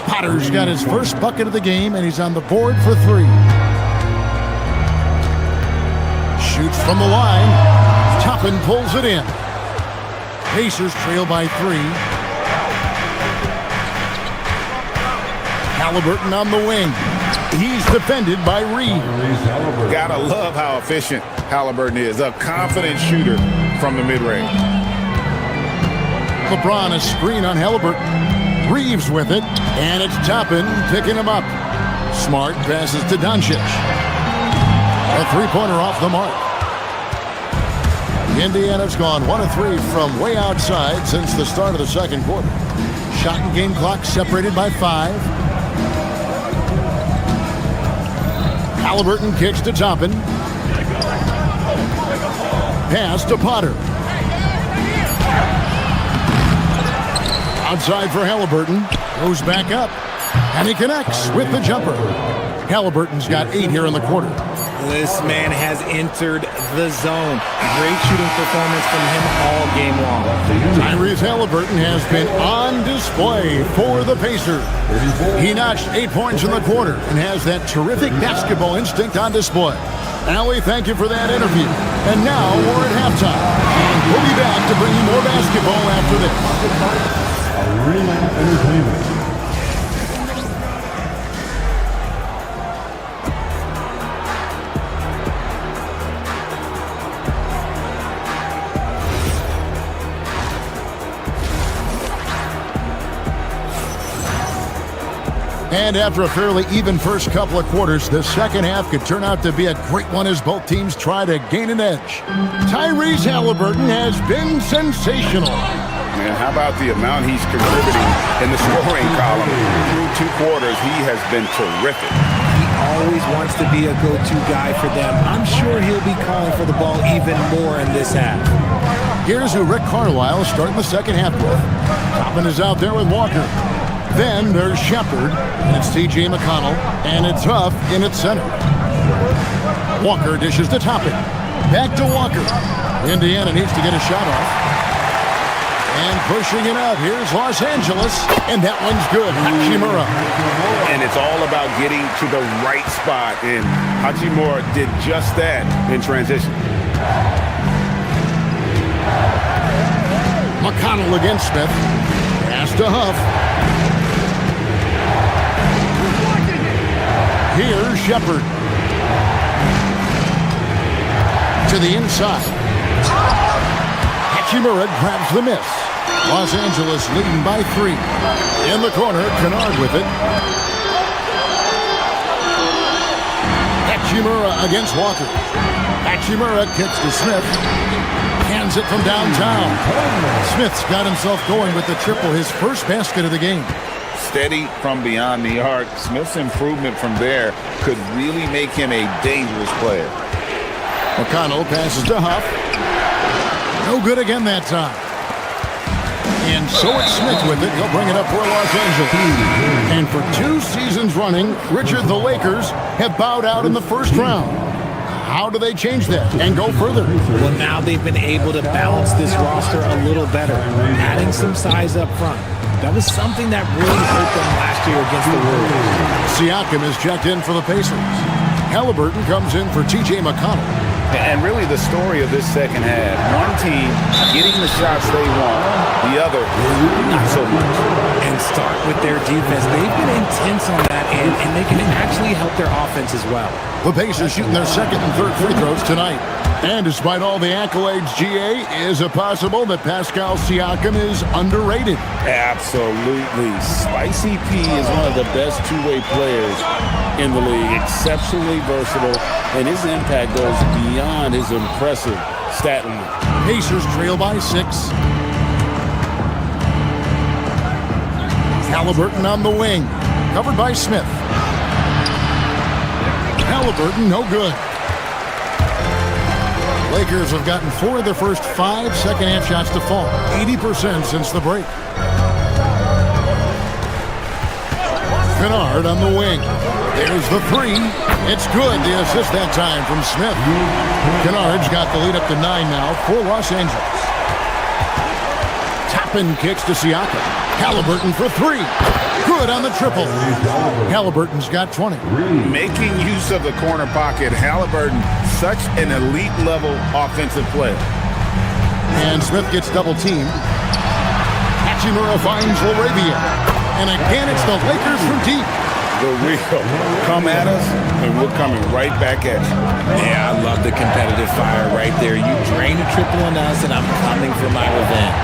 Potter's got his first bucket of the game, and he's on the board for 3. Shoots from the line. Toppin pulls it in. Pacers trail by 3. Halliburton on the wing. He's defended by Reed. Gotta love how efficient Halliburton is. A confident shooter from the mid-range. LeBron a screen on Halliburton. Reeves with it, and it's Toppin picking him up. Smart passes to Doncic. A 3-pointer off the mark. Indiana's gone 1 of 3 from way outside since the start of the second quarter. Shot and game clock separated by 5. Halliburton kicks to Toppin. Pass to Potter. Outside for Halliburton. Goes back up. And he connects with the jumper. Halliburton's got 8 here in the quarter. This man has entered the zone. Great shooting performance from him all game long. Tyrese Halliburton has been on display for the Pacers. He notched 8 points in the quarter and has that terrific basketball instinct on display. Allie, thank you for that interview. And now we're at halftime. We'll be back to bring you more basketball after this. Arena Entertainment. And after a fairly even first couple of quarters, the second half could turn out to be a great one as both teams try to gain an edge. Tyrese Halliburton has been sensational. Man, how about the amount he's contributing in the scoring column? Through 2 quarters, he has been terrific. He always wants to be a go-to guy for them. I'm sure he'll be calling for the ball even more in this half. Here's who Rick Carlisle is starting the second half with. Toppin is out there with Walker. Then there's Shepard, and it's T.J. McConnell, and it's Huff in its center. Walker dishes to Toppin. Back to Walker. Indiana needs to get a shot off. And pushing it out, here's Los Angeles, and that one's good. Hachimura. And it's all about getting to the right spot, and Hachimura did just that in transition. McConnell against Smith. Pass to Huff. Here's Shepard. To the inside. Hachimura grabs the miss. Los Angeles leading by 3. In the corner, Kennard with it. Hachimura against Walker. Hachimura kicks to Smith. Hands it from downtown. Smith's got himself going with the triple, his first basket of the game. Steady from beyond the arc. Smith's improvement from there could really make him a dangerous player. McConnell passes to Huff. No good again that time. And so it's Smith with it. He'll bring it up for Los Angeles. And for 2 seasons running, Richard, the Lakers have bowed out in the first round. How do they change that and go further? Well, now they've been able to balance this roster a little better, adding some size up front. That was something that really hurt them last year against the Warriors. Siakam is checked in for the Pacers. Halliburton comes in for T.J. McConnell. And really the story of this second half, one team getting the shots they want, the other not so much. And start with their defense. They've been intense on that end, and they can actually help their offense as well. The Pacers shooting their second and third free throws tonight. And despite all the accolades, GA, is it possible that Pascal Siakam is underrated? Absolutely. Spicy P is one of the best two-way players in the league. Exceptionally versatile, and his impact goes beyond his impressive stat line. Pacers trail by 6. Halliburton on the wing, covered by Smith. Halliburton, no good. Lakers have gotten 4 of their first 5 second-half shots to fall, 80% since the break. Kennard on the wing. There's the 3. It's good. The assist that time from Smith. Kennard's got the lead up to 9 now for Los Angeles. Toppin kicks to Siakam. Halliburton for 3. Good on the triple. Halliburton's got 20. Making use of the corner pocket, Halliburton, such an elite-level offensive player. And Smith gets double-teamed. Hachimura finds Laravia. And again, it's the Lakers from deep. The real. Come at us, and we're coming right back at you. Yeah, I love the competitive fire right there. You drain a triple on us, and I'm coming for my revenge.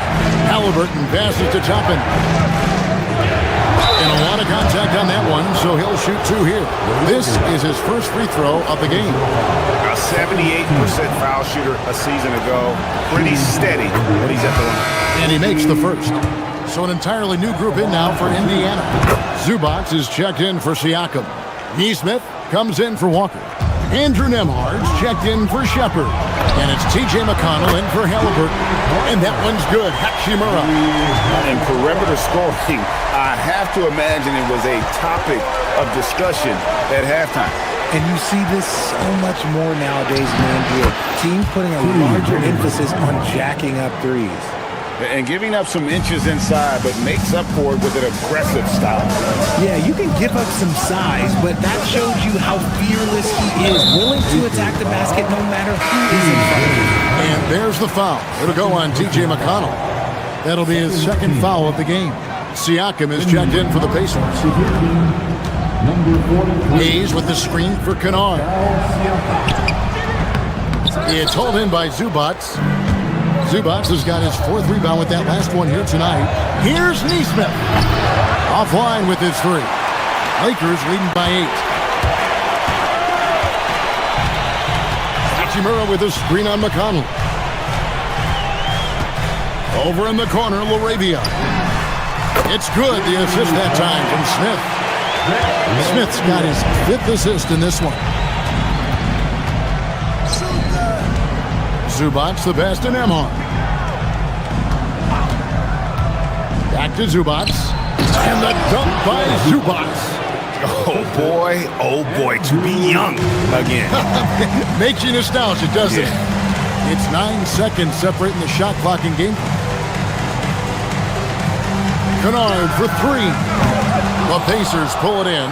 Halliburton passes to Toppin. And a lot of contact on that one, so he'll shoot 2 here. This is his first free throw of the game. A 78% foul shooter a season ago. Pretty steady when he's at the line. And he makes the first. So an entirely new group in now for Indiana. Zubac is checked in for Siakam. Nesmith comes in for Walker. Andrew Nembhard's checked in for Shepard. And it's T.J. McConnell in for Halliburton. And that one's good. Hachimura. And perimeter scoring, I have to imagine it was a topic of discussion at halftime. And you see this so much more nowadays in the NBA. Teams putting a larger emphasis on jacking up threes. And giving up some inches inside, but makes up for it with an aggressive style. Yeah, you can give up some size, but that shows you how fearless he is, willing to attack the basket no matter who is in front of him. And there's the foul. It'll go on T.J. McConnell. That'll be his second foul of the game. Siakam is checked in for the Pacers. Hayes with the screen for Kennard. It's hauled in by Zubac. Zubac has got his 4th rebound with that last one here tonight. Here's Nesmith. Offline with his 3. Lakers leading by 8. Hachimura with a screen on McConnell. Over in the corner, Laravia. It's good, the assist that time from Smith. Smith's got his 5th assist in this one. Zubac the best in Nembhard. Back to Zubac. And the dunk by Zubac. Oh boy, to be young again. Makes you nostalgic, doesn't it? It's 9 seconds separating the shot clock and game. Kennard for 3. The Pacers pull it in.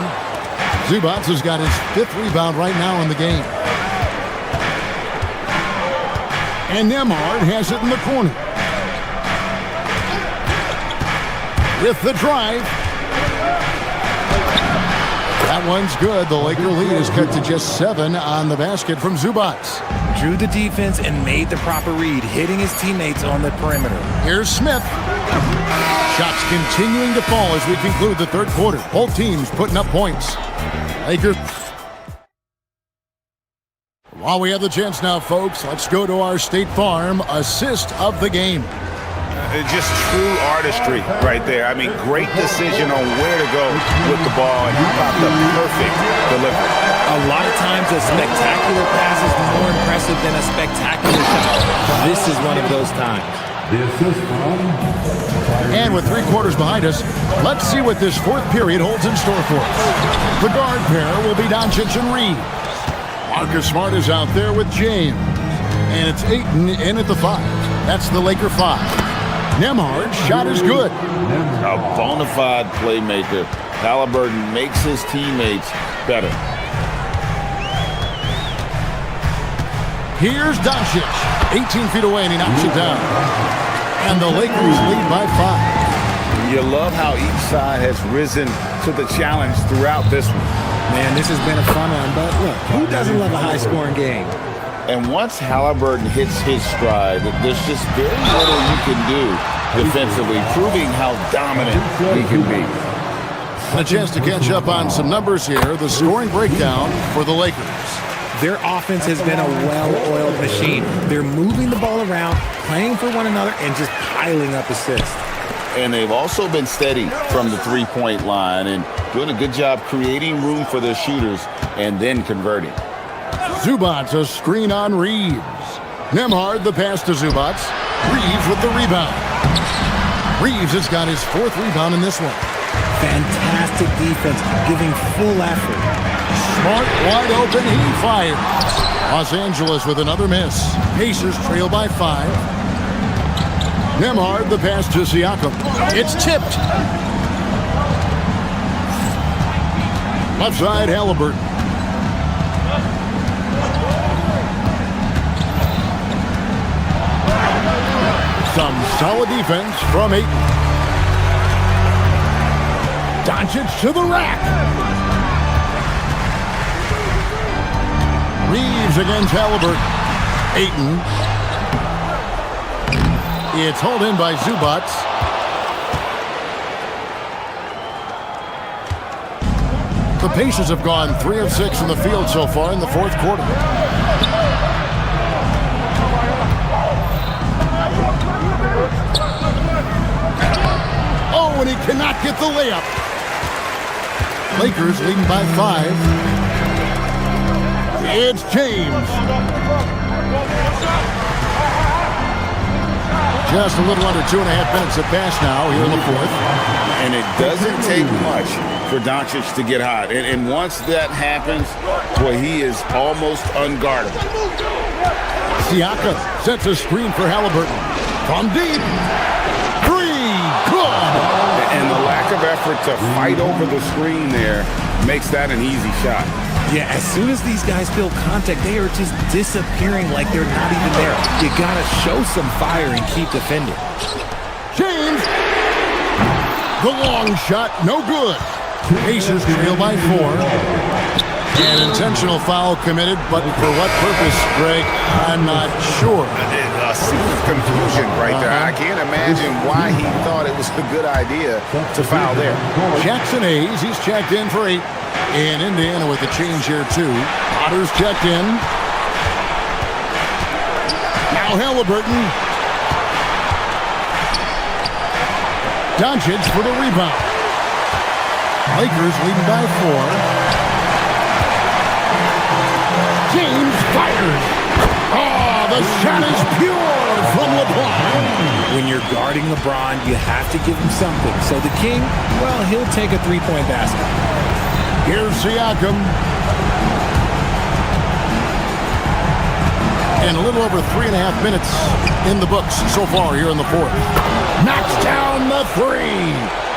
Zubac has got his 5th rebound right now in the game. And Nembhard has it in the corner. With the drive. That one's good. The Laker lead is cut to just 7 on the basket from Zubac. Drew the defense and made the proper read, hitting his teammates on the perimeter. Here's Smith. Shots continuing to fall as we conclude the third quarter. Both teams putting up points. Lakers While we have the chance now, folks, let's go to our State Farm assist of the game. Just true artistry right there. I mean, great decision on where to go with the ball, and how about the perfect delivery. A lot of times a spectacular pass is more impressive than a spectacular shot. This is one of those times. And with 3 quarters behind us, let's see what this fourth period holds in store for us. The guard pair will be Doncic and Reed. Marcus Smart is out there with James. And it's Ayton in at the 5. That's the Laker 5. Nembhard's shot is good. A bona fide playmaker. Halliburton makes his teammates better. Here's Doncic. 18 feet away, and he knocks it down. And the Lakers lead by 5. You love how each side has risen to the challenge throughout this one. Man, this has been a fun one, but look, who doesn't love a high-scoring game? And once Halliburton hits his stride, there's just very little you can do defensively, proving how dominant he can be. A chance to catch up on some numbers here. The scoring breakdown for the Lakers. Their offense has been a well-oiled machine. They're moving the ball around, playing for one another, and just piling up assists. And they've also been steady from the three-point line and doing a good job creating room for their shooters and then converting. Zubac's a screen on Reeves. Nembhard the pass to Zubac. Reeves with the rebound. Reeves has got his 4th rebound in this one. Fantastic defense, giving full effort. Smart wide open, he fires. Los Angeles with another miss. Pacers trail by 5. Nembhard the pass to Siakam. It's tipped. Left side, Halliburton. Some solid defense from Ayton. Doncic to the rack. Reeves against Halliburton. Ayton. It's hauled in by Zubac. The Pacers have gone 3 of 6 from the field so far in the 4th quarter. Oh, and he cannot get the layup. Lakers leading by 5. It's James. Just a little under 2.5 minutes have passed now here in the 4th. And it doesn't take much for Doncic to get hot. And once that happens, boy, he is almost unguardable. Siakam sets a screen for Halliburton. From deep. 3. Good. And the lack of effort to fight over the screen there makes that an easy shot. Yeah, as soon as these guys feel contact, they are just disappearing like they're not even there. You gotta show some fire and keep defending. James. The long shot, no good. Pacers trail by 4. An intentional foul committed, but for what purpose, Greg? I'm not sure. A scene of confusion right there. I can't imagine why he thought it was a good idea to foul there. Jackson Hayes, he's checked in for 8. And Indiana with a change here, too. Potter's checked in. Now Halliburton. Doncic for the rebound. Lakers leading by 4. James fires. Oh, the shot is pure from LeBron. When you're guarding LeBron, you have to give him something. So the King, well, he'll take a 3-point basket. Here's Siakam. And a little over 3.5 minutes in the books so far here in the 4th. Knocks down the 3.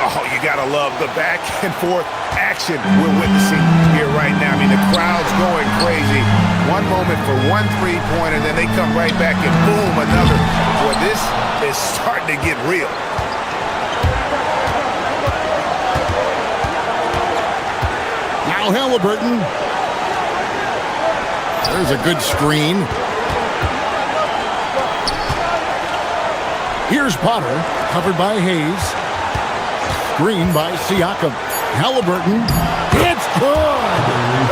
Oh, you gotta love the back and forth action we're witnessing here right now. I mean, the crowd's going crazy. One moment for one 3-pointer, then they come right back and boom, another. Boy, this is starting to get real. Now Halliburton. There's a good screen. Here's Potter, covered by Hayes. Screen by Siakam. Halliburton. It's good.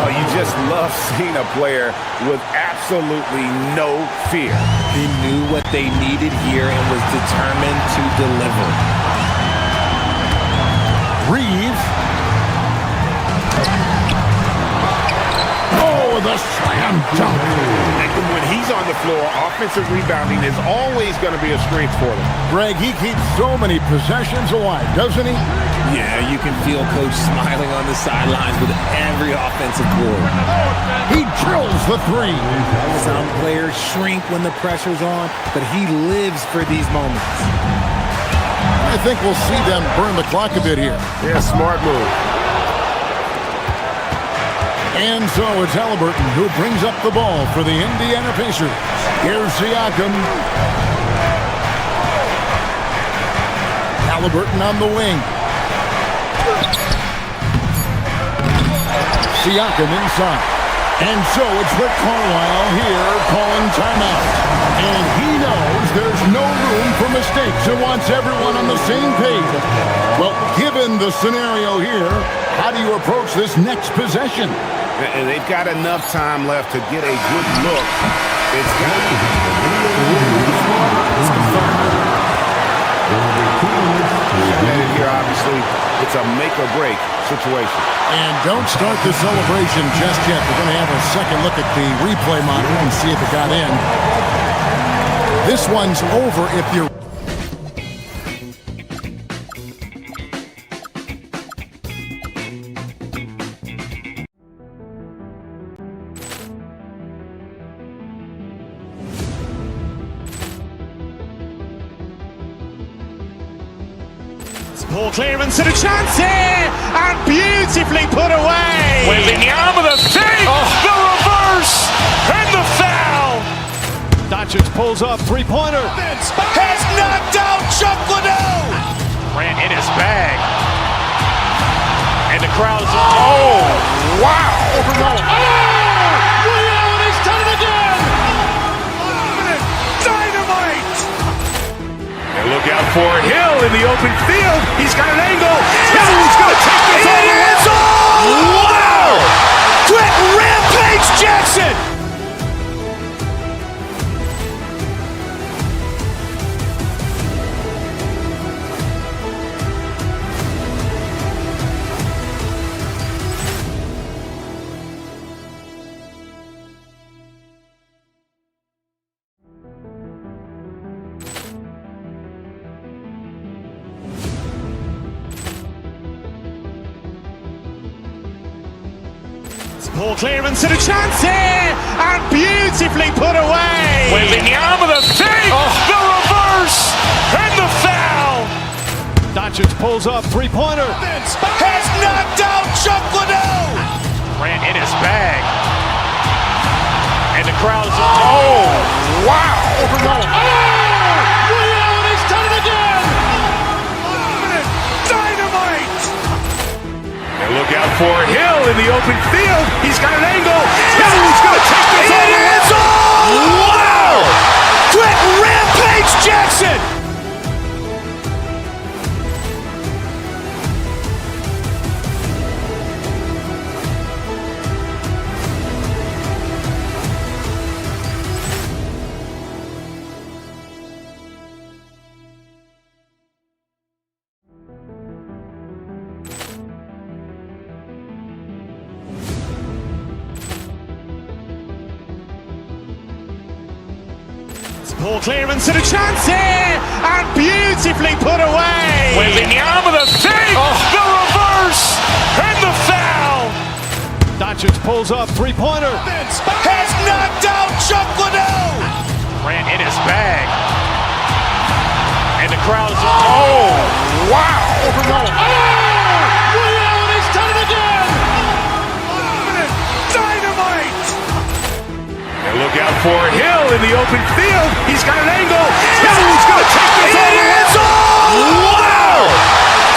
Oh, you just love seeing a player with absolutely no fear. He knew what they needed here and was determined to deliver. Reeves. Oh, the slam dunk. And when he's on the floor, offensive rebounding is always going to be a strength for them. Greg, he keeps so many possessions alive, doesn't he? Yeah, you can feel Coach smiling on the sidelines with every offensive board. He drills the three. Some players shrink when the pressure's on, but he lives for these moments. I think we'll see them burn the clock a bit here. Yeah, smart move. And so it's Halliburton who brings up the ball for the Indiana Pacers. Here's Siakam. Halliburton on the wing. Siakam inside. And so it's Rick Carlisle here calling timeout. And he knows there's no room for mistakes and wants everyone on the same page. Well, given the scenario here, how do you approach this next possession? And they've got enough time left to get a good look. It's got to be. It's confirmed. Here, obviously, it's a make-or-break situation. And don't start the celebration just yet. We're going to have a second look at the replay monitor and see if it got in. This one's over if you're... Poor clearance and a chance here, and beautifully put away. Wembanyama the fake, the reverse, and the foul. Doncic pulls up, three-pointer. Has knocked out Chuck Liddell. Ran in his bag. And the crowd's, oh, wow. Allen has done it again. Dynamite. And look out for Hill in the open field. He's got an angle. Hill's going to take this all the way. Wow. Quick rampage Jackson. Poor clearance and a chance here, and beautifully put away. Wembanyama the fake, the reverse, and the foul. Doncic pulls up, three-pointer. Has knocked out Chuck Liddell. Ran in his bag. And the crowd's, oh, wow. Allen has done it again. Dynamite. And look out for Hill in the open field. He's got an angle. Hill's going to take this all the way. Wow. Quick rampage Jackson. Poor clearance and a chance here, and beautifully put away. Wembanyama the fake, the reverse, and the foul. Doncic pulls up, three-pointer. Has knocked out Chuck Liddell. Ran in his bag. And the crowd's, oh, wow. Allen has done it again. Dynamite. And look out for Hill in the open field. He's got an angle. Hill's going to take this all the way. Wow.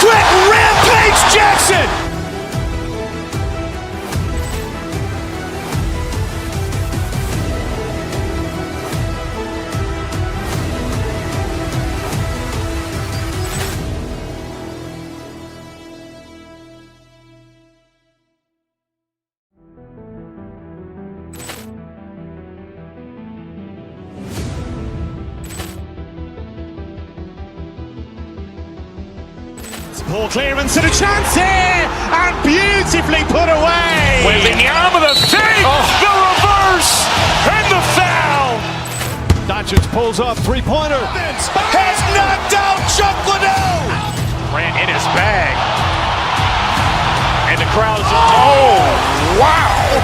Quick rampage Jackson. Poor clearance and a chance here, and beautifully put away. Wembanyama the save, the reverse, and the foul. Doncic pulls up, three-pointer. Has knocked out Chuck Liddell. Ran in his bag. And the crowd is... Oh, wow.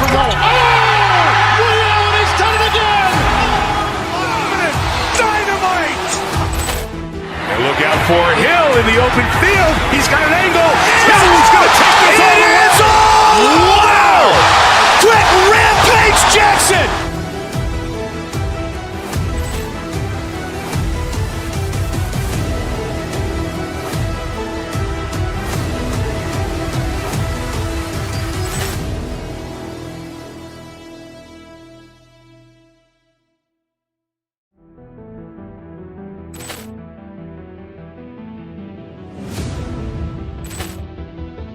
He's done it again. Dynamite. And look out for Hill in the open field. He's got an angle. Hill's going to take this all the way. Wow. Quick rampage Jackson.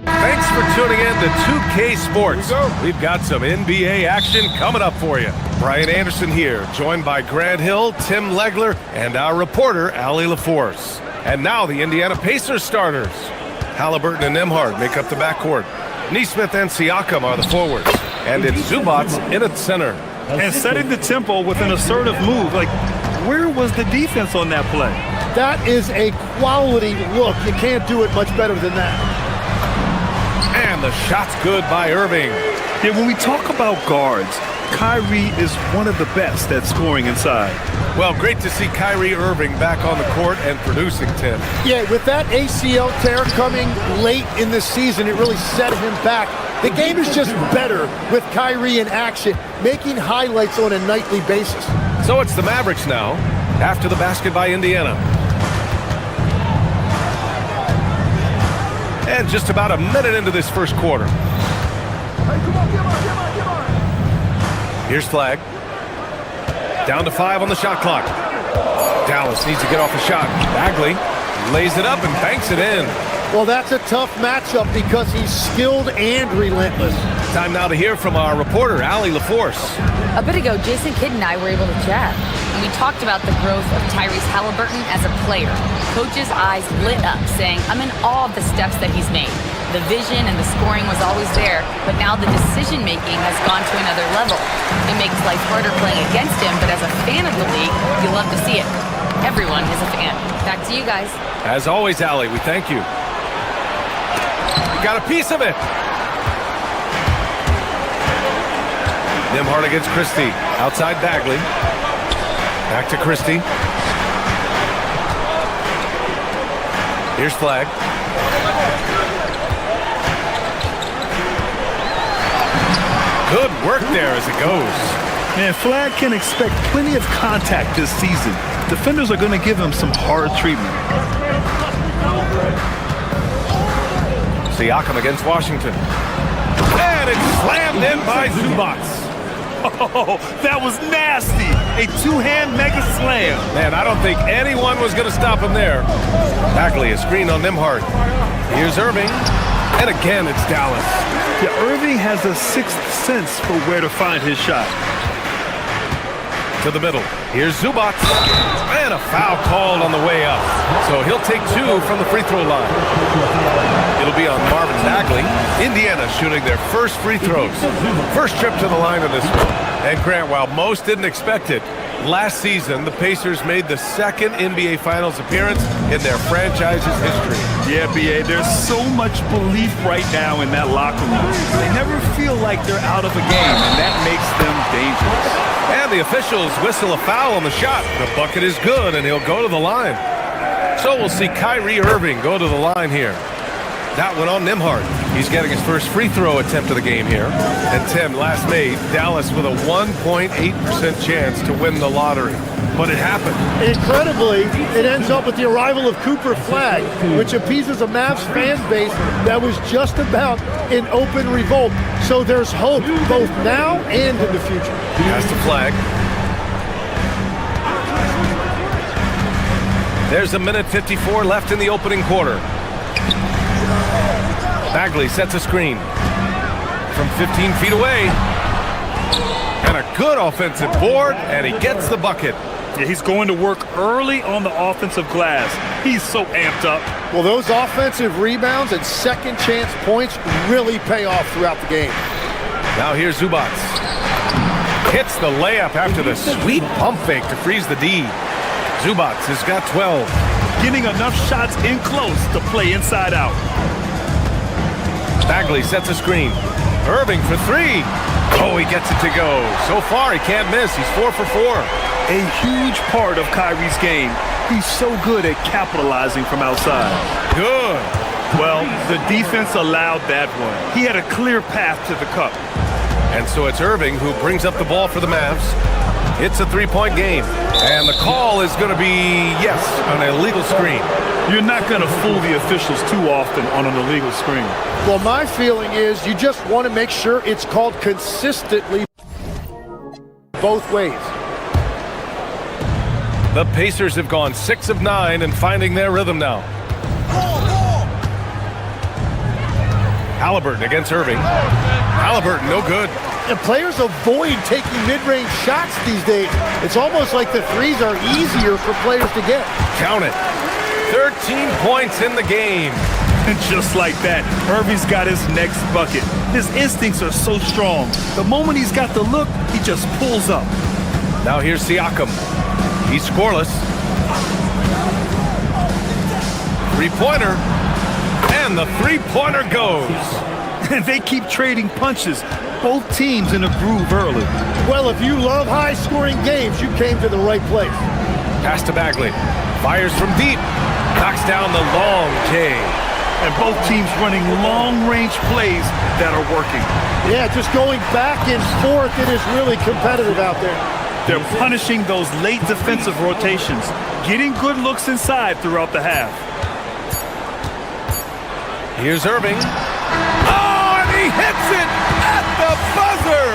Thanks for tuning in to 2K Sports. We've got some NBA action coming up for you. Brian Anderson here, joined by Grant Hill, Tim Legler, and our reporter, Allie LaForce. And now the Indiana Pacers starters. Halliburton and Nembhard make up the backcourt. Nesmith and Siakam are the forwards. And it's Zubac in at center. And setting the tempo with an assertive move. Like, where was the defense on that play? That is a quality look. You can't do it much better than that. And the shot's good by Irving. Yeah, when we talk about guards, Kyrie is one of the best at scoring inside. Well, great to see Kyrie Irving back on the court and producing, Tim. Yeah, with that ACL tear coming late in the season, it really set him back. The game is just better with Kyrie in action, making highlights on a nightly basis. So it's the Mavericks now, after the basket by Indiana. And just about a minute into this first quarter. Here's Flag. Down to 5 on the shot clock. Dallas needs to get off a shot. Bagley lays it up and banks it in. Well, that's a tough matchup because he's skilled and relentless. Time now to hear from our reporter, Allie LaForce. A bit ago, Jason Kidd and I were able to chat, and we talked about the growth of Tyrese Halliburton as a player. Coach's eyes lit up, saying, I'm in awe of the steps that he's made. The vision and the scoring was always there, but now the decision-making has gone to another level. It makes life harder playing against him, but as a fan of the league, you love to see it. Everyone is a fan. Back to you guys. As always, Allie, we thank you. We got a piece of it. Nembhard against Christie. Outside Bagley. Back to Christie. Here's Flag. Good work there as it goes. Man, Flag can expect plenty of contact this season. Defenders are going to give him some hard treatment. Siakam against Washington. And it's slammed in by Zubac. Oh, that was nasty. A two-hand mega slam. Man, I don't think anyone was going to stop him there. Bagley, a screen on Nembhard. Here's Irving. And again, it's Dallas. Yeah, Irving has a sixth sense for where to find his shot. To the middle. Here's Zubac. And a foul called on the way up. So he'll take 2 from the free throw line. It'll be on Marvin Bagley. Indiana shooting their first free throws. First trip to the line of this one. And Grant, while most didn't expect it, last season the Pacers made the second NBA Finals appearance in their franchise's history. Yeah, B.A., there's so much belief right now in that locker room. They never feel like they're out of a game, and that makes them dangerous. And the officials whistle a foul on the shot. The bucket is good, and he'll go to the line. So we'll see Kyrie Irving go to the line here. That one on Nembhard. He's getting his first free throw attempt of the game here. And Tim, last May, Dallas with a 1.8% chance to win the lottery. But it happened. Incredibly, it ends up with the arrival of Cooper Flag, which appeases a Mavs fan base that was just about in open revolt. So there's hope both now and in the future. Pass to Flag. There's a minute 54 left in the opening quarter. Bagley sets a screen from 15 feet away. And a good offensive board, and he gets the bucket. Yeah, he's going to work early on the offensive glass. He's so amped up. Well, those offensive rebounds and second chance points really pay off throughout the game. Now here's Zubac. Hits the layup after the sweet pump fake to freeze the D. Zubac has got 12. Getting enough shots in close to play inside out. Bagley sets a screen. Irving for three. Oh, he gets it to go. So far, he can't miss. He's 4 for 4. A huge part of Kyrie's game. He's so good at capitalizing from outside. Good. Well, the defense allowed that one. He had a clear path to the cup. And so it's Irving who brings up the ball for the Mavs. It's a three-point game. And the call is going to be, yes, an illegal screen. You're not going to fool the officials too often on an illegal screen. Well, my feeling is you just want to make sure it's called consistently both ways. The Pacers have gone 6 of 9 and finding their rhythm now. Halliburton against Irving. Halliburton, no good. And players avoid taking mid-range shots these days. It's almost like the threes are easier for players to get. Count it. 13 points in the game. And just like that, Irving's got his next bucket. His instincts are so strong. The moment he's got the look, he just pulls up. Now here's Siakam. He's scoreless. Three-pointer. And the three-pointer goes. And they keep trading punches. Both teams in a groove early. Well, if you love high-scoring games, you came to the right place. Pass to Bagley. Fires from deep. Knocks down the long J. And both teams running long-range plays that are working. Yeah, just going back and forth, it is really competitive out there. They're punishing those late defensive rotations, getting good looks inside throughout the half. Here's Irving. Oh, and he hits it at the buzzer!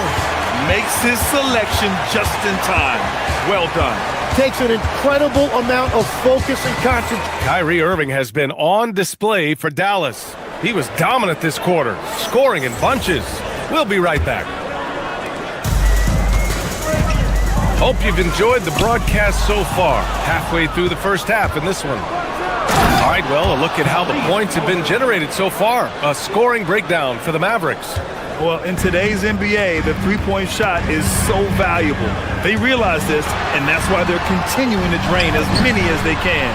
Makes his selection just in time. Well done. Takes an incredible amount of focus and concentration. Kyrie Irving has been on display for Dallas. He was dominant this quarter, scoring in bunches. We'll be right back. Hope you've enjoyed the broadcast so far. Halfway through the first half in this one. All right, well, a look at how the points have been generated so far. A scoring breakdown for the Mavericks. Well, in today's NBA, the three-point shot is so valuable. They realize this, and that's why they're continuing to drain as many as they can.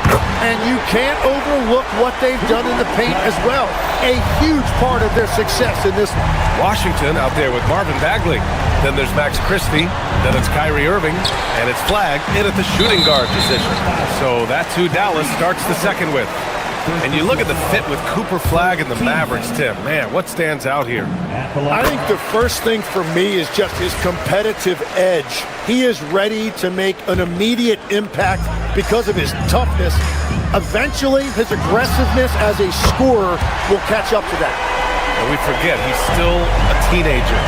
And you can't overlook what they've done in the paint as well. A huge part of their success in this one. Washington out there with Marvin Bagley. Then there's Max Christie. Then it's Kyrie Irving. And it's Flagg in at the shooting guard position. So that's who Dallas starts the second with. And you look at the fit with Cooper Flagg and the Mavericks, Tim. Man, what stands out here? I think the first thing for me is just his competitive edge. He is ready to make an immediate impact because of his toughness. Eventually, his aggressiveness as a scorer will catch up to that. And we forget, he's still a teenager.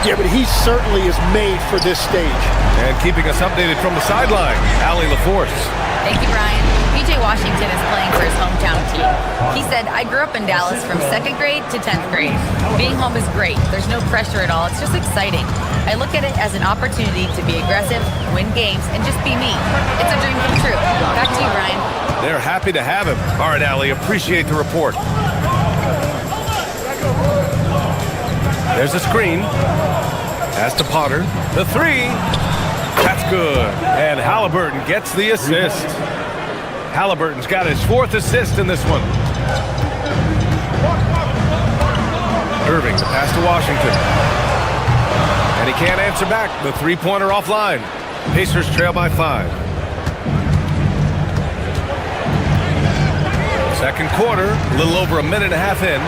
Yeah, but he certainly is made for this stage. And keeping us updated from the sideline, Allie LaForce. Thank you, Brian. PJ Washington is playing for his hometown team. He said, I grew up in Dallas from 2nd grade to 10th grade. Being home is great. There's no pressure at all. It's just exciting. I look at it as an opportunity to be aggressive, win games, and just be me. It's a dream come true. Back to you, Brian. They're happy to have him. All right, Allie, appreciate the report. There's a screen. Pass to Potter. The three. That's good. And Halliburton gets the assist. Halliburton's got his 4th assist in this one. Irving, the pass to Washington. And he can't answer back. The three-pointer offline. Pacers trail by 5. Second quarter, a little over a minute and a half in.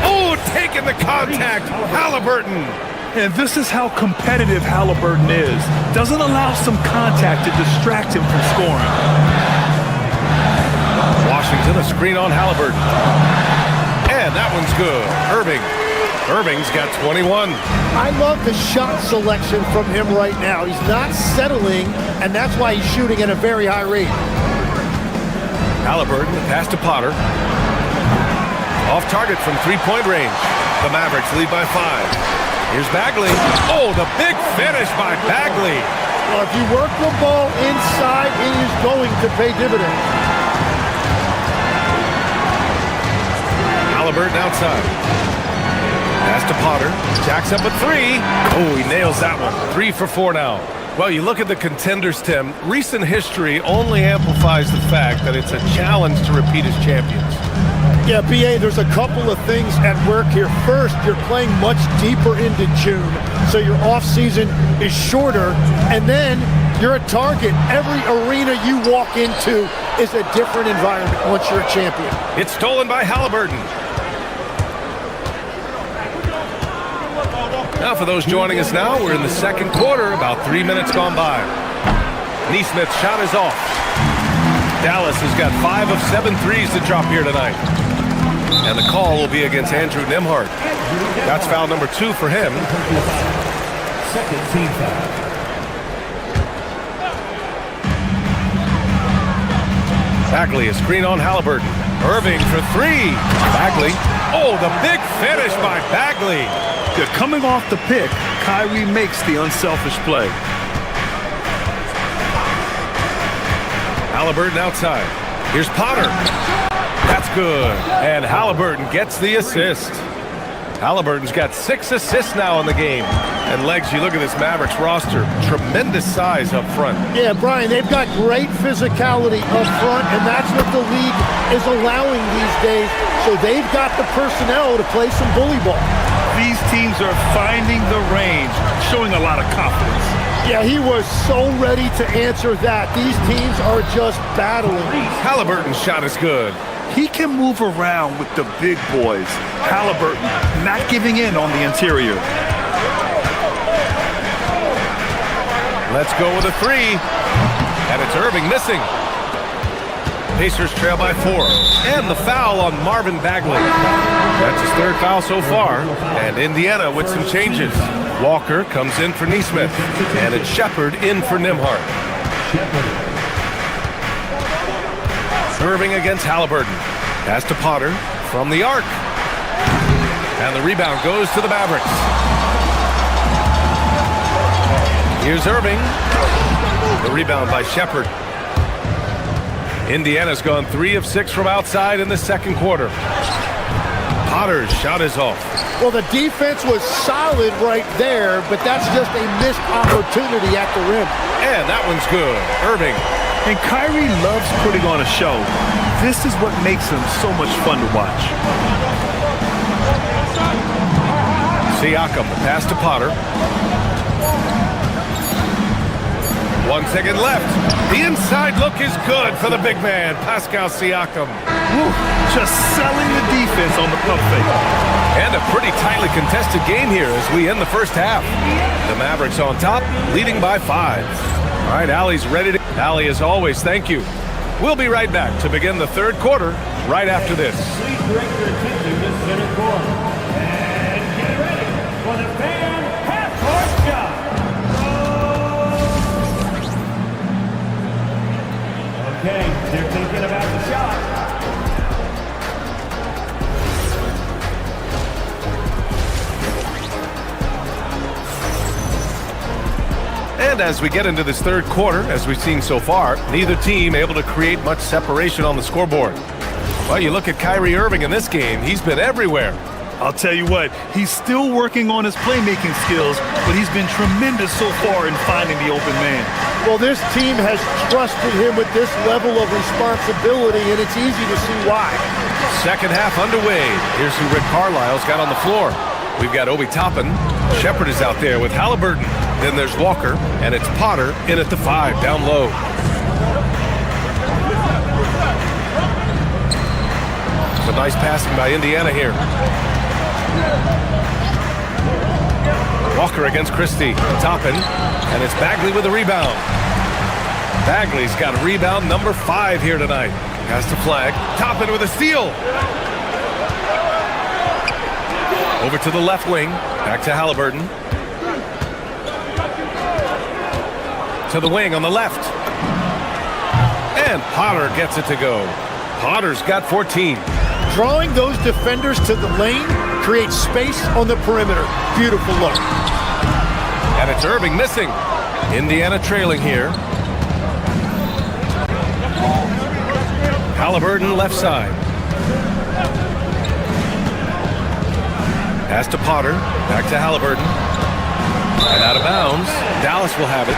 Oh, taking the contact. Halliburton. And this is how competitive Halliburton is. Doesn't allow some contact to distract him from scoring. Washington, a screen on Halliburton. And that one's good. Irving's got 21. I love the shot selection from him right now. He's not settling, and that's why he's shooting at a very high rate. Halliburton, pass to Potter. Off target from three-point range. The Mavericks lead by 5. Here's Bagley. Oh, the big finish by Bagley. Well, if you work the ball inside, it is going to pay dividends. Halliburton outside. Pass to Potter. Jacks up a three. Oh, he nails that one. 3 for 4 now. Well, you look at the contenders, Tim. Recent history only amplifies the fact that it's a challenge to repeat as champions. Yeah, BA, there's a couple of things at work here. First, you're playing much deeper into June, so your offseason is shorter, and then you're a target. Every arena you walk into is a different environment once you're a champion. It's stolen by Halliburton. Now, for those joining us now, we're in the second quarter, about 3 minutes gone by. Neesmith's shot is off. Dallas has got 5 of 7 threes to drop here tonight. And the call will be against Andrew Nembhard. That's foul number 2 for him. Second team foul. Bagley, a screen on Halliburton. Irving for 3. Bagley. Oh, the big finish by Bagley. They're coming off the pick. Kyrie makes the unselfish play. Halliburton outside. Here's Potter. That's good. And Halliburton gets the assist. Halliburton's got 6 assists now in the game. And Legs, you look at this Mavericks roster, tremendous size up front. Yeah, Brian, they've got great physicality up front, and that's what the league is allowing these days. So they've got the personnel to play some bully ball. These teams are finding the range, showing a lot of confidence. Yeah, he was so ready to answer that. These teams are just battling. Halliburton's shot is good. He can move around with the big boys. Halliburton not giving in on the interior. Let's go with a 3. And it's Irving missing. Pacers trail by 4. And the foul on Marvin Bagley. That's his 3rd foul so far. And Indiana with some changes. Walker comes in for Neesmith. And it's Shepard in for Nembhard. Irving against Halliburton. Pass to Potter from the arc. And the rebound goes to the Mavericks. Here's Irving. The rebound by Shepard. Indiana's gone 3 of 6 from outside in the second quarter. Potter's shot is off. Well, the defense was solid right there, but that's just a missed opportunity at the rim. And that one's good. Irving. And Kyrie loves putting on a show. This is what makes him so much fun to watch. Siakam, the pass to Potter. 1 second left. The inside look is good for the big man, Pascal Siakam. Woo, just selling the defense on the pump fake. And a pretty tightly contested game here as we end the first half. The Mavericks on top, leading by 5. All right, Allie's ready to... Allie, as always, thank you. We'll be right back to begin the third quarter right after this. Please direct your attention to center court. And get ready for the fan half-court shot. Okay, they're thinking about the shot. And as we get into this third quarter, as we've seen so far, neither team able to create much separation on the scoreboard. Well, you look at Kyrie Irving in this game, he's been everywhere. I'll tell you what, he's still working on his playmaking skills, but he's been tremendous so far in finding the open man. Well, this team has trusted him with this level of responsibility, and it's easy to see why. Second half underway. Here's who Rick Carlisle's got on the floor. We've got Obi Toppin. Shepard is out there with Halliburton. Then there's Walker, and it's Potter in at the 5, down low. Some nice passing by Indiana here. Walker against Christie. Toppin, and it's Bagley with a rebound. Bagley's got rebound number 5 here tonight. Pass to Flag. Toppin with a steal. Over to the left wing. Back to Halliburton. To the wing on the left. And Potter gets it to go. Potter's got 14. Drawing those defenders to the lane creates space on the perimeter. Beautiful look. And it's Irving missing. Indiana trailing here. Halliburton left side. Pass to Potter. Back to Halliburton. And out of bounds. Dallas will have it.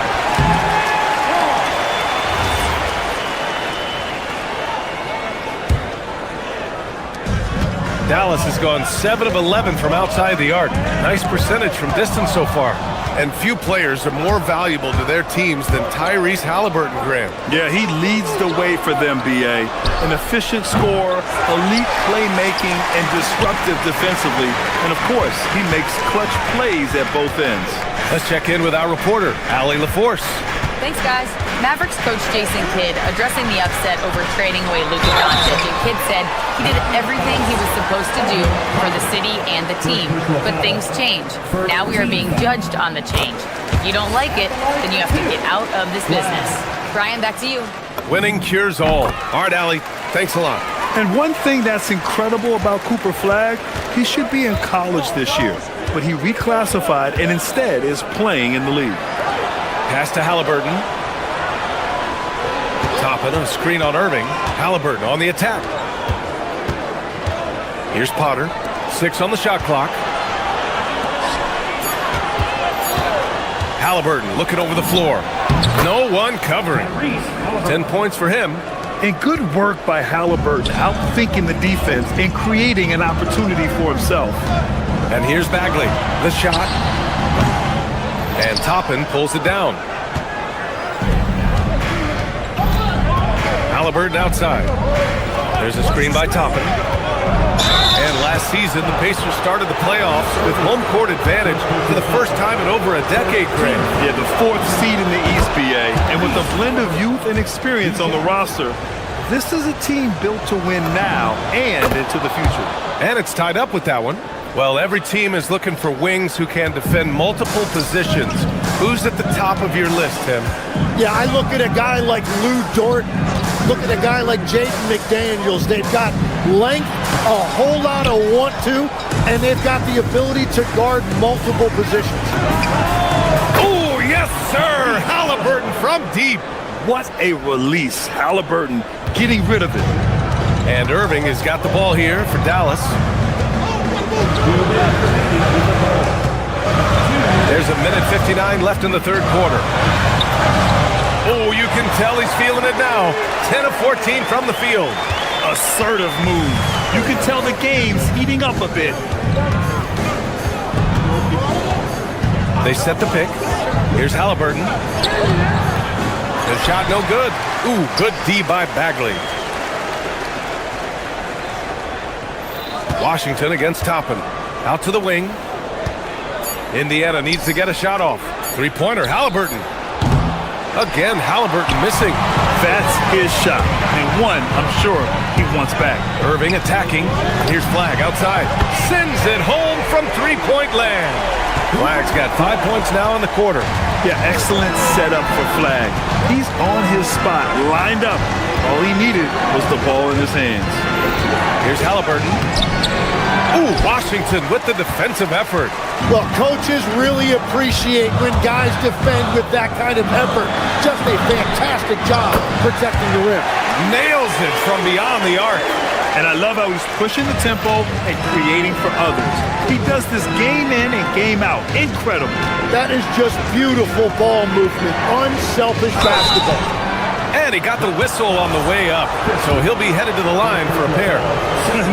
Dallas has gone 7 of 11 from outside the arc. Nice percentage from distance so far. And few players are more valuable to their teams than Tyrese Halliburton, Graham. Yeah, he leads the way for them, B.A. An efficient scorer, elite playmaking, and disruptive defensively. And, of course, he makes clutch plays at both ends. Let's check in with our reporter, Allie LaForce. Thanks, guys. Mavericks coach Jason Kidd addressing the upset over trading away Luka Doncic. And Kidd said he did everything he was supposed to do for the city and the team. But things change. Now we are being judged on the change. If you don't like it, then you have to get out of this business. Brian, back to you. Winning cures all. All right, Allie. Thanks a lot. And one thing that's incredible about Cooper Flagg, he should be in college this year. But he reclassified and instead is playing in the league. Pass to Halliburton. Toppin, a screen on Irving. Halliburton on the attack. Here's Potter. 6 on the shot clock. Halliburton looking over the floor. No one covering. 10 points for him. And good work by Halliburton, outthinking the defense and creating an opportunity for himself. And here's Bagley. The shot. And Toppin pulls it down. Halliburton outside. There's a screen by Toppin. And last season, the Pacers started the playoffs with home court advantage for the first time in over a decade, Graham. Yeah, the 4th seed in the East, BA. And with a blend of youth and experience on the roster, this is a team built to win now and into the future. And it's tied up with that one. Well, every team is looking for wings who can defend multiple positions. Who's at the top of your list, Tim? Yeah, I look at a guy like Lou Dort, look at a guy like Jaden McDaniels. They've got length, a whole lot of want to, and they've got the ability to guard multiple positions. Oh, yes, sir! Halliburton from deep. What a release. Halliburton getting rid of it. And Irving has got the ball here for Dallas. There's a minute 59 left in the third quarter. Oh, you can tell he's feeling it now. 10 of 14 from the field. Assertive move. You can tell the game's heating up a bit. They set the pick. Here's Halliburton. The shot no good. Ooh, good D by Bagley. Washington against Toppin. Out to the wing. Indiana needs to get a shot off. Three-pointer, Halliburton. Again, Halliburton missing. That's his shot. And one, I'm sure, he wants back. Irving attacking. Here's Flagg outside. Sends it home from three-point land. Flagg's got 5 points now in the quarter. Yeah, excellent setup for Flagg. He's on his spot, lined up. All he needed was the ball in his hands. Here's Halliburton. Ooh, Washington with the defensive effort. Well, coaches really appreciate when guys defend with that kind of effort. Just a fantastic job protecting the rim. Nails it from beyond the arc. And I love how he's pushing the tempo and creating for others. He does this game in and game out. Incredible. That is just beautiful ball movement. Unselfish basketball. And he got the whistle on the way up. So he'll be headed to the line for a pair.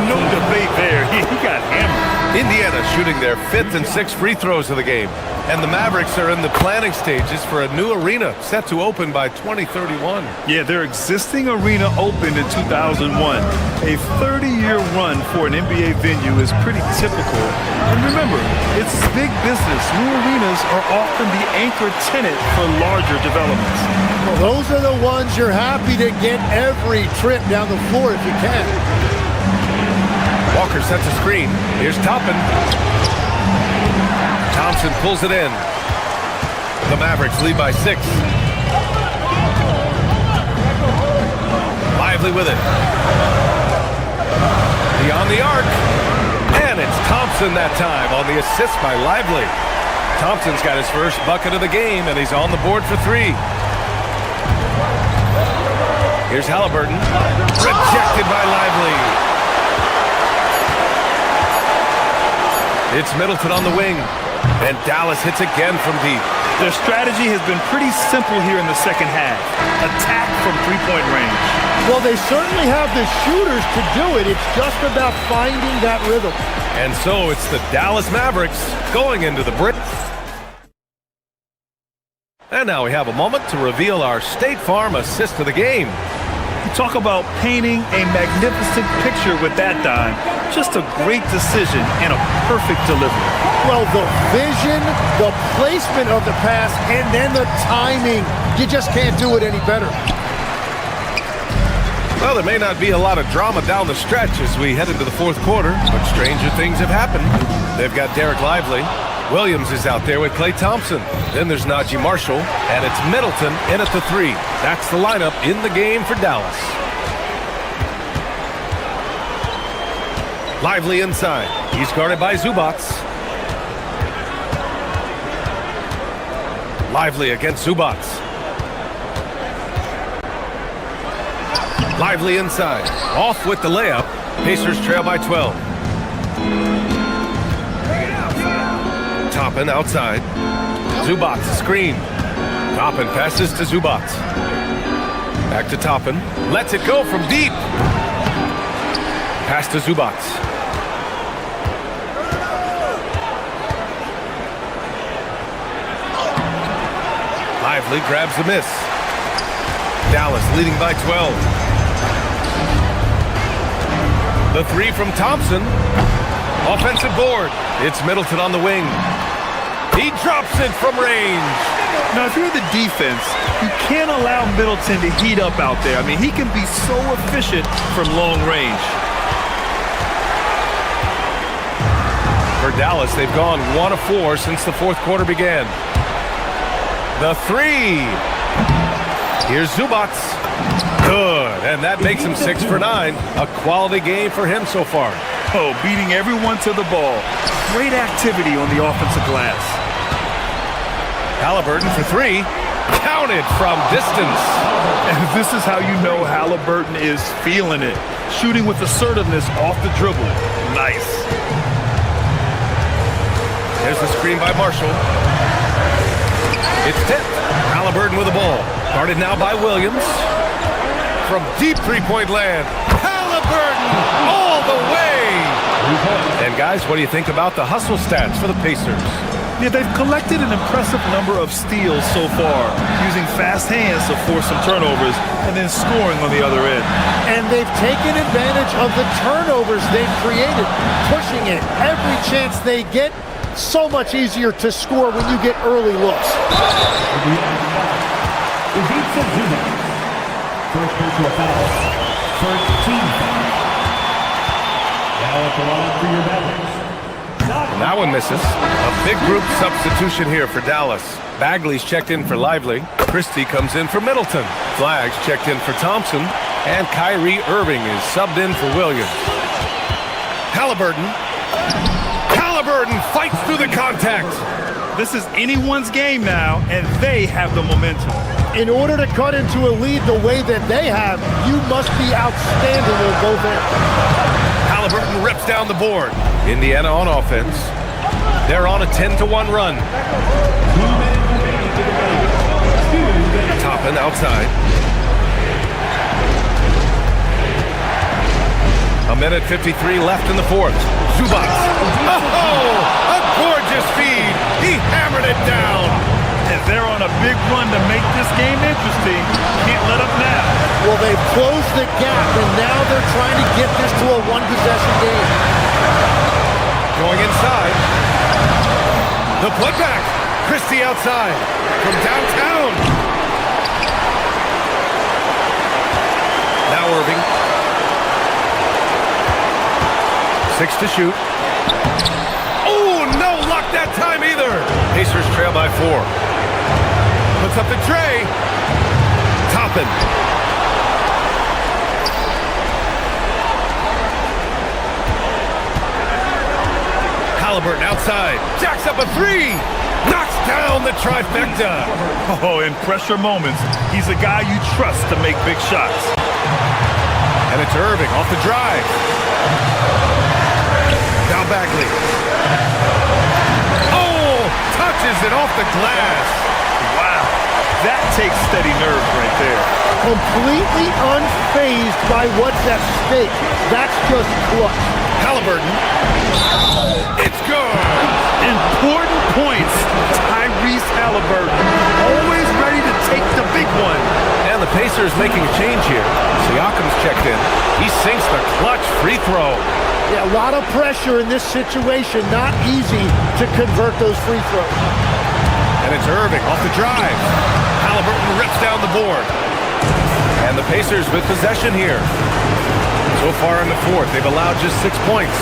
No debate there. He got hammered. Indiana shooting their 5th and 6th free throws of the game. And the Mavericks are in the planning stages for a new arena set to open by 2031. Yeah, their existing arena opened in 2001. A 30-year run for an NBA venue is pretty typical. And remember, it's big business. New arenas are often the anchor tenant for larger developments. Well, those are the ones you're happy to get every trip down the floor if you can. Walker sets a screen. Here's Toppin. Thompson pulls it in. The Mavericks lead by 6. Lively with it. Beyond the arc. And it's Thompson that time on the assist by Lively. Thompson's got his first bucket of the game, and he's on the board for 3. Here's Halliburton. Rejected by Lively. It's Middleton on the wing. And Dallas hits again from deep. Their strategy has been pretty simple here in the second half. Attack from three-point range. Well, they certainly have the shooters to do it. It's just about finding that rhythm. And so it's the Dallas Mavericks going into the break. And now we have a moment to reveal our State Farm assist of the game. You talk about painting a magnificent picture with that dime. Just a great decision and a perfect delivery. Well, the vision, the placement of the pass, and then the timing. You just can't do it any better. Well, there may not be a lot of drama down the stretch as we head into the fourth quarter, but stranger things have happened. They've got Derek Lively. Williams is out there with Klay Thompson. Then there's Najee Marshall, and it's Middleton in at the 3. That's the lineup in the game for Dallas. Lively inside. He's guarded by Zubac. Lively against Zubac. Lively inside. Off with the layup. Pacers trail by 12. Toppin outside. Zubac screen. Toppin passes to Zubac. Back to Toppin. Lets it go from deep. Pass to Zubac. Lively grabs the miss. Dallas leading by 12. The 3 from Thompson. Offensive board. It's Middleton on the wing. He drops it from range. Now, if you're the defense, you can't allow Middleton to heat up out there. I mean, he can be so efficient from long range. For Dallas, they've gone 1 of 4 since the fourth quarter began. The 3. Here's Zubac. Good, and that makes him 6 for 9. A quality game for him so far. Oh, beating everyone to the ball. Great activity on the offensive glass. Halliburton for 3. Counted from distance. And this is how you know Halliburton is feeling it. Shooting with assertiveness off the dribble. Nice. There's the screen by Marshall. It's tipped. Halliburton with the ball. Guarded now by Williams. From deep three-point land. Halliburton all the way. And guys, what do you think about the hustle stats for the Pacers? Yeah, they've collected an impressive number of steals so far, using fast hands to force some turnovers and then scoring on the other end. And they've taken advantage of the turnovers they've created, pushing it every chance they get. So much easier to score when you get early looks. First personal foul. First team foul. Now at the line for your Mavericks. That one misses. A big group substitution here for Dallas. Bagley's checked in for Lively. Christie comes in for Middleton. Flaggs checked in for Thompson. And Kyrie Irving is subbed in for Williams. Halliburton fights through the contact. This is anyone's game now, and they have the momentum. In order to cut into a lead the way that they have, you must be outstanding on both ends. Halliburton rips down the board. Indiana on offense. They're on a 10-1 run. Toppin outside. A minute 53 left in the fourth. Zubac. Oh, a gorgeous feed. He hammered it down. And they're on a big run to make this game interesting. Can't let up now. Well, they've closed the gap, and now they're trying to get this to a one-possession game. Going inside. The putback. Christie outside from downtown. Now Irving. 6 to shoot. Oh, no luck that time either. Pacers trail by 4. Puts up the tray. Toppin. Halliburton outside. Jacks up a 3. the trifecta. Oh, in pressure moments, he's a guy you trust to make big shots. And it's Irving off the drive. Now Bagley. Oh, touches it off the glass. Wow, that takes steady nerves right there. Completely unfazed by what's at stake. That's just clutch. Halliburton. It's good. Important points. Tyrese Halliburton, always ready to take the big one. And the Pacers making a change here. Siakam's checked in. He sinks the clutch free throw. Yeah, a lot of pressure in this situation. Not easy to convert those free throws. And it's Irving off the drive. Halliburton rips down the board. And the Pacers with possession here. So far in the fourth, they've allowed just 6 points.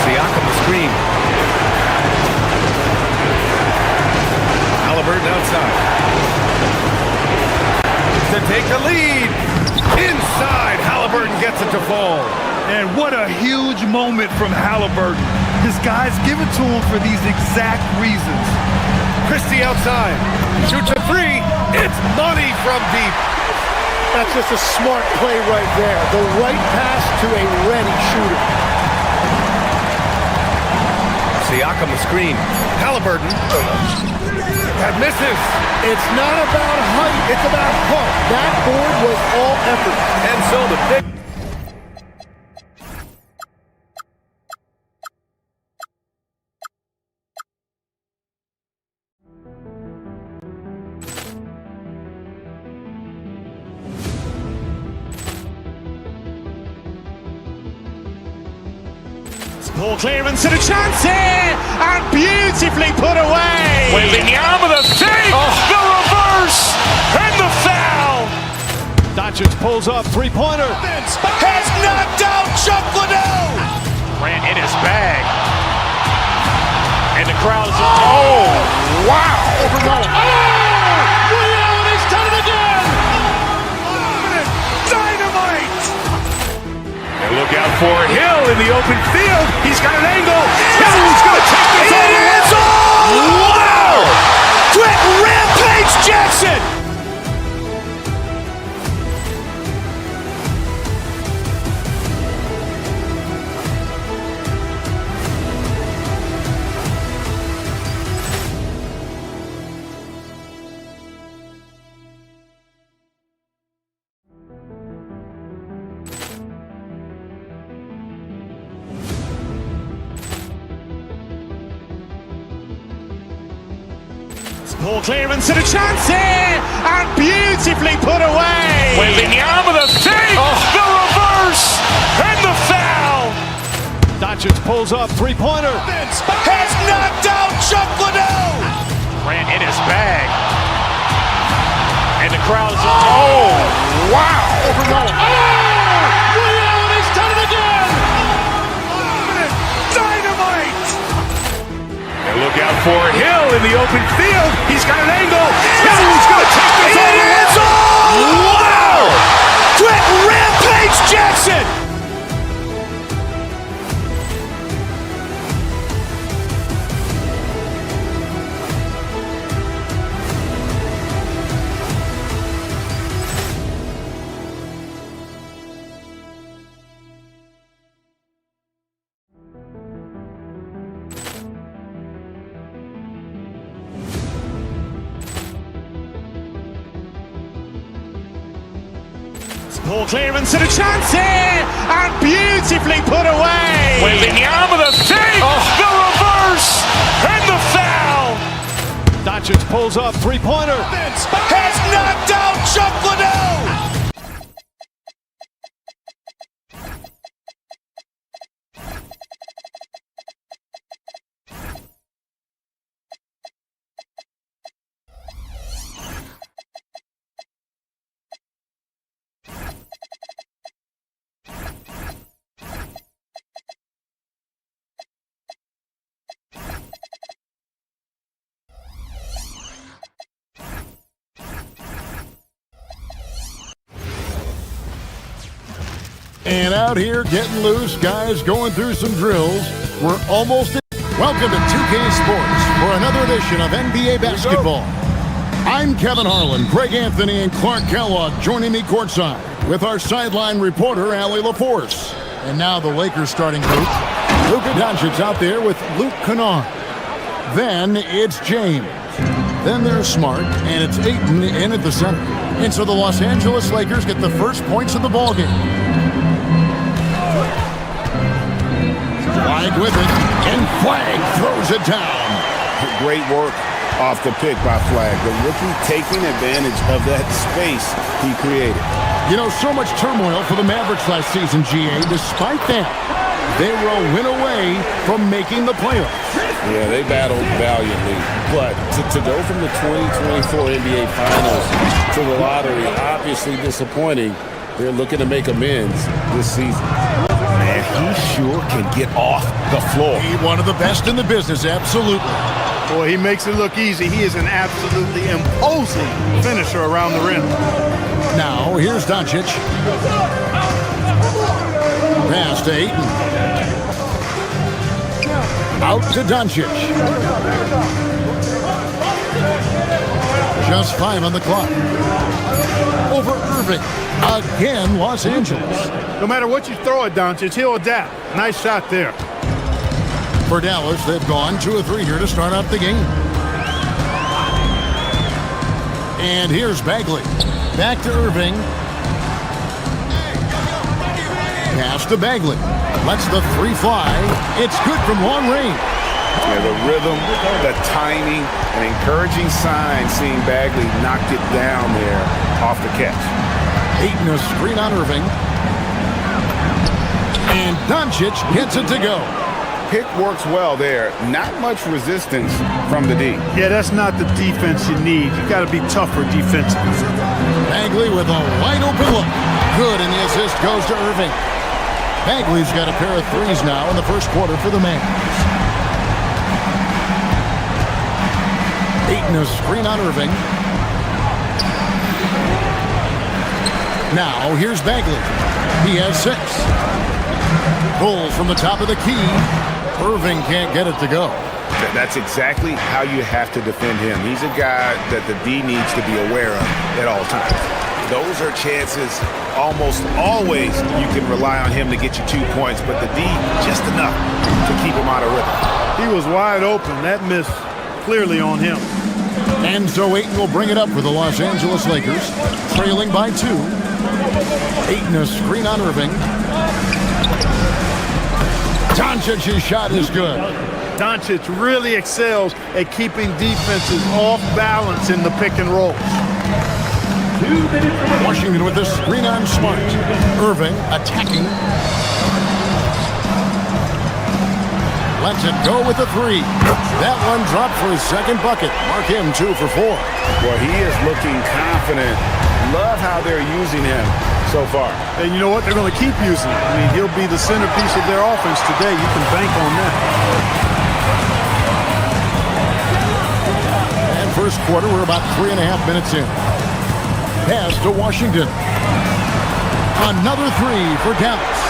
Siakam the screen. Halliburton outside. To take the lead. Inside, Halliburton gets it to fall. And what a huge moment from Halliburton. His guys give it to him for these exact reasons. Christie outside. Shoots a three. It's money from deep. That's just a smart play right there. The right pass to a ready shooter. Siakam the screen. Halliburton. That misses. It's not about height, it's about heart. That board was all effort. And so the big... Ball clearance and a chance here, and beautifully put away. Wembanyama the save, the reverse, and the foul. Doncic pulls up, three-pointer. Has knocked out Chuck Liddell. Ran in his bag. And the crowd is... Oh, wow. Overruled. He's done it again. Dynamite. And look out for Hill in the open field. He's got an angle. Hill's going to take this all the way. Wow. Quick rampage Jackson. Ball clearance and a chance here, and beautifully put away. Wembanyama the save, the reverse, and the foul. Doncic pulls up, three-pointer. Has knocked out Chuck Liddell. Ran in his bag. And the crowd is... Oh, wow. Overruled. He's done it again. Dynamite. And look out for Hill in the open field. He's got an angle. Hill's going to take this all the way. Wow. Quick rampage Jackson. Ball clearance and a chance here, and beautifully put away. Wembanyama the save, the reverse, and the foul. Doncic pulls up, three-pointer. Has knocked out Chuck Liddell. And out here getting loose, guys going through some drills. We're almost Welcome to 2K Sports for another edition of NBA basketball. I'm Kevin Harlan, Greg Anthony, and Clark Kellogg joining me courtside with our sideline reporter, Allie LaForce. And now the Lakers starting group. Luka Doncic out there with Luke Kennard. Then it's James. Then there's Smart, and it's Ayton in at the center. And so the Los Angeles Lakers get the first points of the ballgame. Flag with it, and Flag throws it down. Great work off the pick by Flag. The rookie taking advantage of that space he created. You know, so much turmoil for the Mavericks last season, GA. Despite that, they were a win away from making the playoffs. Yeah, they battled valiantly. But to go from the 2024 NBA Finals to the lottery, obviously disappointing. They're looking to make amends this season. Man, he sure can get off the floor. He's one of the best in the business, absolutely. Boy, he makes it look easy. He is an absolutely imposing finisher around the rim. Now, here's Doncic. Pass to Ayton. Out to Doncic. Just 5 on the clock. Over Irving. Again, Los Angeles. No matter what you throw at Doncic, he'll adapt. Nice shot there. For Dallas, they've gone 2 of 3 here to start out the game. And here's Bagley. Back to Irving. Pass to Bagley. Lets the 3 fly. It's good from long range. Yeah, the rhythm, the timing, an encouraging sign seeing Bagley knocked it down there off the catch. Ayton a screen on Irving. And Doncic gets it to go. Pick works well there. Not much resistance from the D. Yeah, that's not the defense you need. You got to be tougher defensively. Bagley with a wide open look. Good, and the assist goes to Irving. Bagley's got a pair of threes now in the first quarter for the Mavericks. Ayton a screen on Irving. Now here's Bagley. He has 6. Pulls from the top of the key. Irving can't get it to go. That's exactly how you have to defend him. He's a guy that the D needs to be aware of at all times. Those are chances almost always you can rely on him to get you 2 points, but the D just enough to keep him out of rhythm. He was wide open. That miss clearly on him. And so Ayton will bring it up for the Los Angeles Lakers, trailing by 2. Ayton a screen on Irving. Doncic's shot is good. Doncic really excels at keeping defenses off balance in the pick and roll. Washington with the screen on Smart. Irving attacking. Lets it go with the 3. That one dropped for his second bucket. Mark him 2 for 4. Well, he is looking confident. Love how they're using him so far. And you know what? They're going to keep using him. I mean, he'll be the centerpiece of their offense today. You can bank on that. And first quarter, we're about 3.5 minutes in. Pass to Washington. Another 3 for Dallas.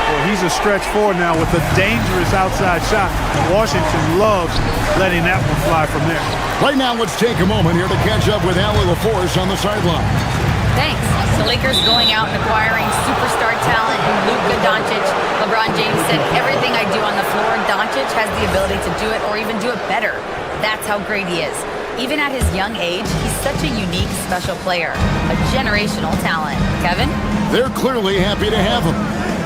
Well, he's a stretch forward now with a dangerous outside shot. Washington loves letting that one fly from there. Right now, let's take a moment here to catch up with Allie LaForce on the sideline. Thanks. The Lakers going out and acquiring superstar talent in Luka Doncic. LeBron James said, everything I do on the floor, Doncic has the ability to do it or even do it better. That's how great he is. Even at his young age, he's such a unique, special player. A generational talent. Kevin? They're clearly happy to have him.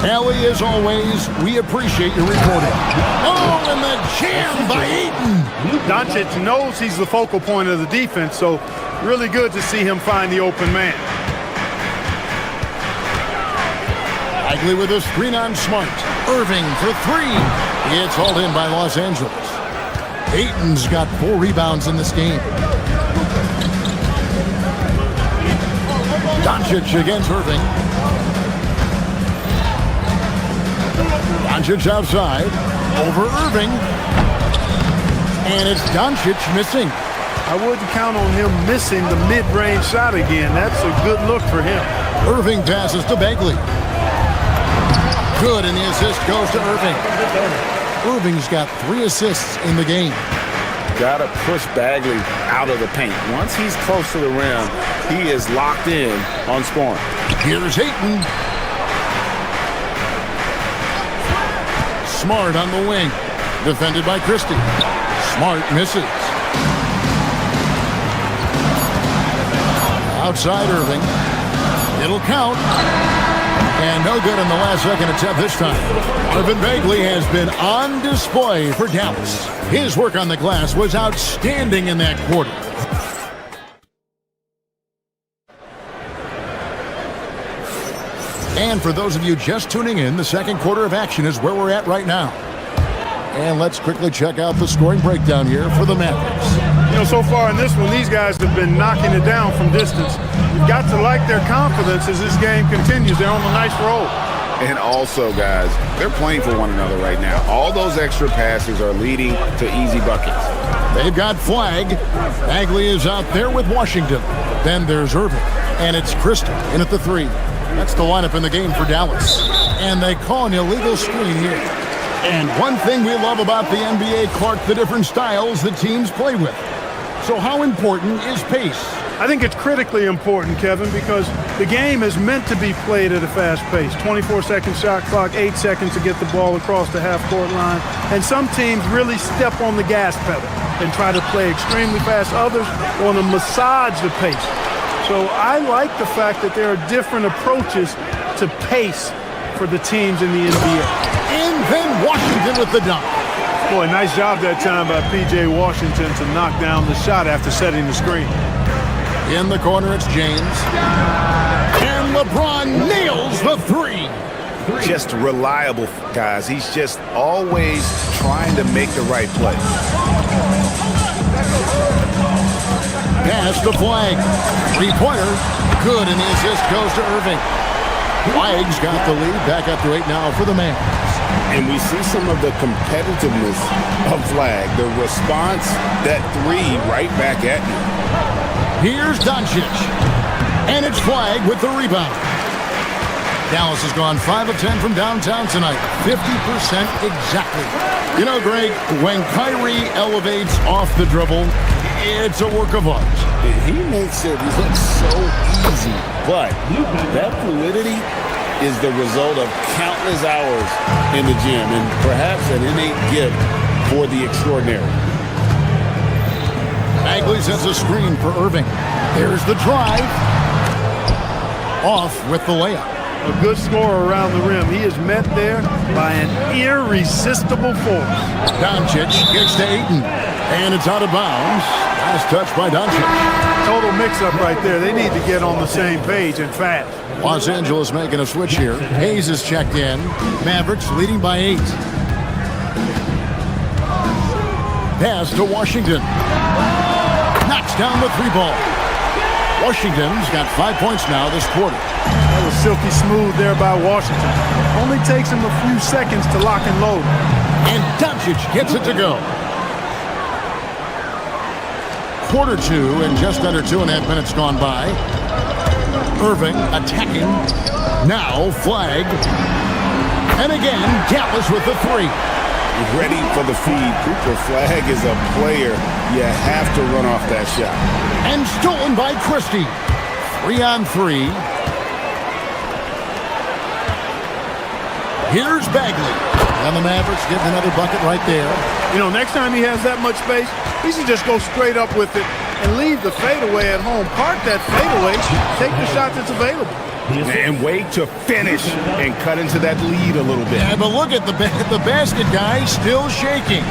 Allie, as always, we appreciate your reporting. Oh, and the jam by Ayton. Doncic knows he's the focal point of the defense, so really good to see him find the open man. Bagley with a screen on Smart. Irving for 3. It's hauled in by Los Angeles. Ayton's got 4 rebounds in this game. Doncic against Irving. Doncic outside. Over Irving. And it's Doncic missing. I wouldn't count on him missing the mid-range shot again. That's a good look for him. Irving passes to Bagley. Good, and the assist goes to Irving. Irving's got 3 assists in the game. Got to push Bagley out of the paint. Once he's close to the rim, he is locked in on scoring. Here's Hayton. Smart on the wing. Defended by Christie. Smart misses. Outside Irving. It'll count. And no good in the last second attempt this time. Marvin Bagley has been on display for Dallas. His work on the glass was outstanding in that quarter. And for those of you just tuning in, the second quarter of action is where we're at right now. And let's quickly check out the scoring breakdown here for the Mavericks. You know, so far in this one, these guys have been knocking it down from distance. You've got to like their confidence as this game continues. They're on a nice roll. And also, guys, they're playing for one another right now. All those extra passes are leading to easy buckets. They've got Flag. Bagley is out there with Washington. Then there's Irving. And it's Christie in at the 3. That's the lineup in the game for Dallas. And they call an illegal screen here. And one thing we love about the NBA, Clark, the different styles that teams play with. So how important is pace? I think it's critically important, Kevin, because the game is meant to be played at a fast pace. 24-second shot clock, 8 seconds to get the ball across the half-court line. And some teams really step on the gas pedal and try to play extremely fast. Others want to massage the pace. So I like the fact that there are different approaches to pace for the teams in the NBA. And then Washington with the dunk. Boy, nice job that time by P.J. Washington to knock down the shot after setting the screen. In the corner, it's James. And LeBron nails the 3. Just reliable, guys. He's just always trying to make the right play. Pass to Flag. 3-pointer. Good, and the assist goes to Irving. Flag's got the lead. Back up to 8 now for the Mavs. And we see some of the competitiveness of Flag. The response, that 3 right back at you. Here's Doncic. And it's Flag with the rebound. Dallas has gone 5 of 10 from downtown tonight. 50% exactly. You know, Greg, when Kyrie elevates off the dribble, it's a work of art. He makes it look so easy. But that fluidity is the result of countless hours in the gym and perhaps an innate gift for the extraordinary. Bagley sets a screen for Irving. There's the drive. Off with the layup. A good scorer around the rim. He is met there by an irresistible force. Doncic kicks to Ayton. And it's out of bounds. Last touch by Doncic. Total mix-up right there. They need to get on the same page and fast. Los Angeles making a switch here. Hayes is checked in. Mavericks leading by 8. Pass to Washington. Knocks down the 3-ball. Washington's got 5 points now this quarter. That was silky smooth there by Washington. Only takes him a few seconds to lock and load. And Doncic gets it to go. Quarter 2 and just under 2.5 minutes gone by. Irving attacking. Now Flag. And again, Dallas with the 3. Ready for the feed. Cooper Flag is a player. You have to run off that shot. And stolen by Christie. 3-on-3. Here's Bagley. And the Mavericks getting another bucket right there. You know, next time he has that much space, he should just go straight up with it and leave the fadeaway at home. Park that fadeaway, take the shot that's available. And wait to finish and cut into that lead a little bit. Yeah, but look at the basket guy still shaking.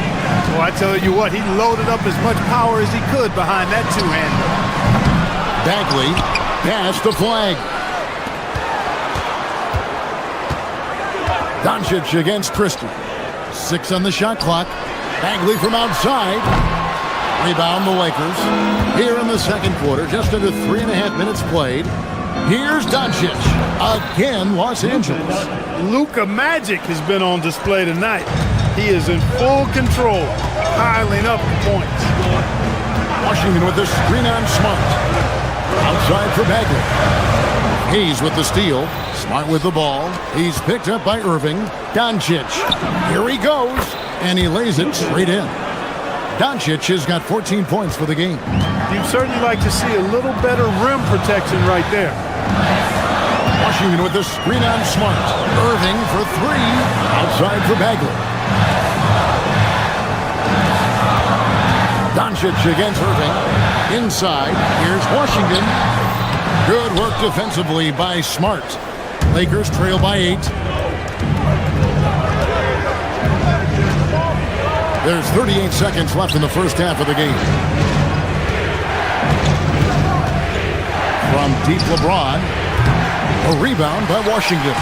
Well, I tell you what, he loaded up as much power as he could behind that two-hander. Bagley, pass to Flag. Doncic against Christie. 6 on the shot clock. Bagley from outside. Rebound the Lakers. Here in the second quarter, just under 3.5 minutes played. Here's Doncic. Again, Los Angeles. Luka Magic has been on display tonight. He is in full control, piling up the points. Washington with the screen on Smart. Outside for Bagley. Hayes with the steal. Smart with the ball. He's picked up by Irving. Doncic. Here he goes. and he lays it straight in. Doncic has got 14 points for the game. You'd certainly like to see a little better rim protection right there. Washington with the screen on Smart. Irving for three. Outside for Bagley. Doncic against Irving. Inside. Here's Washington. Good work defensively by Smart. Lakers trail by 8. There's 38 seconds left in the first half of the game. From deep LeBron. A rebound by Washington.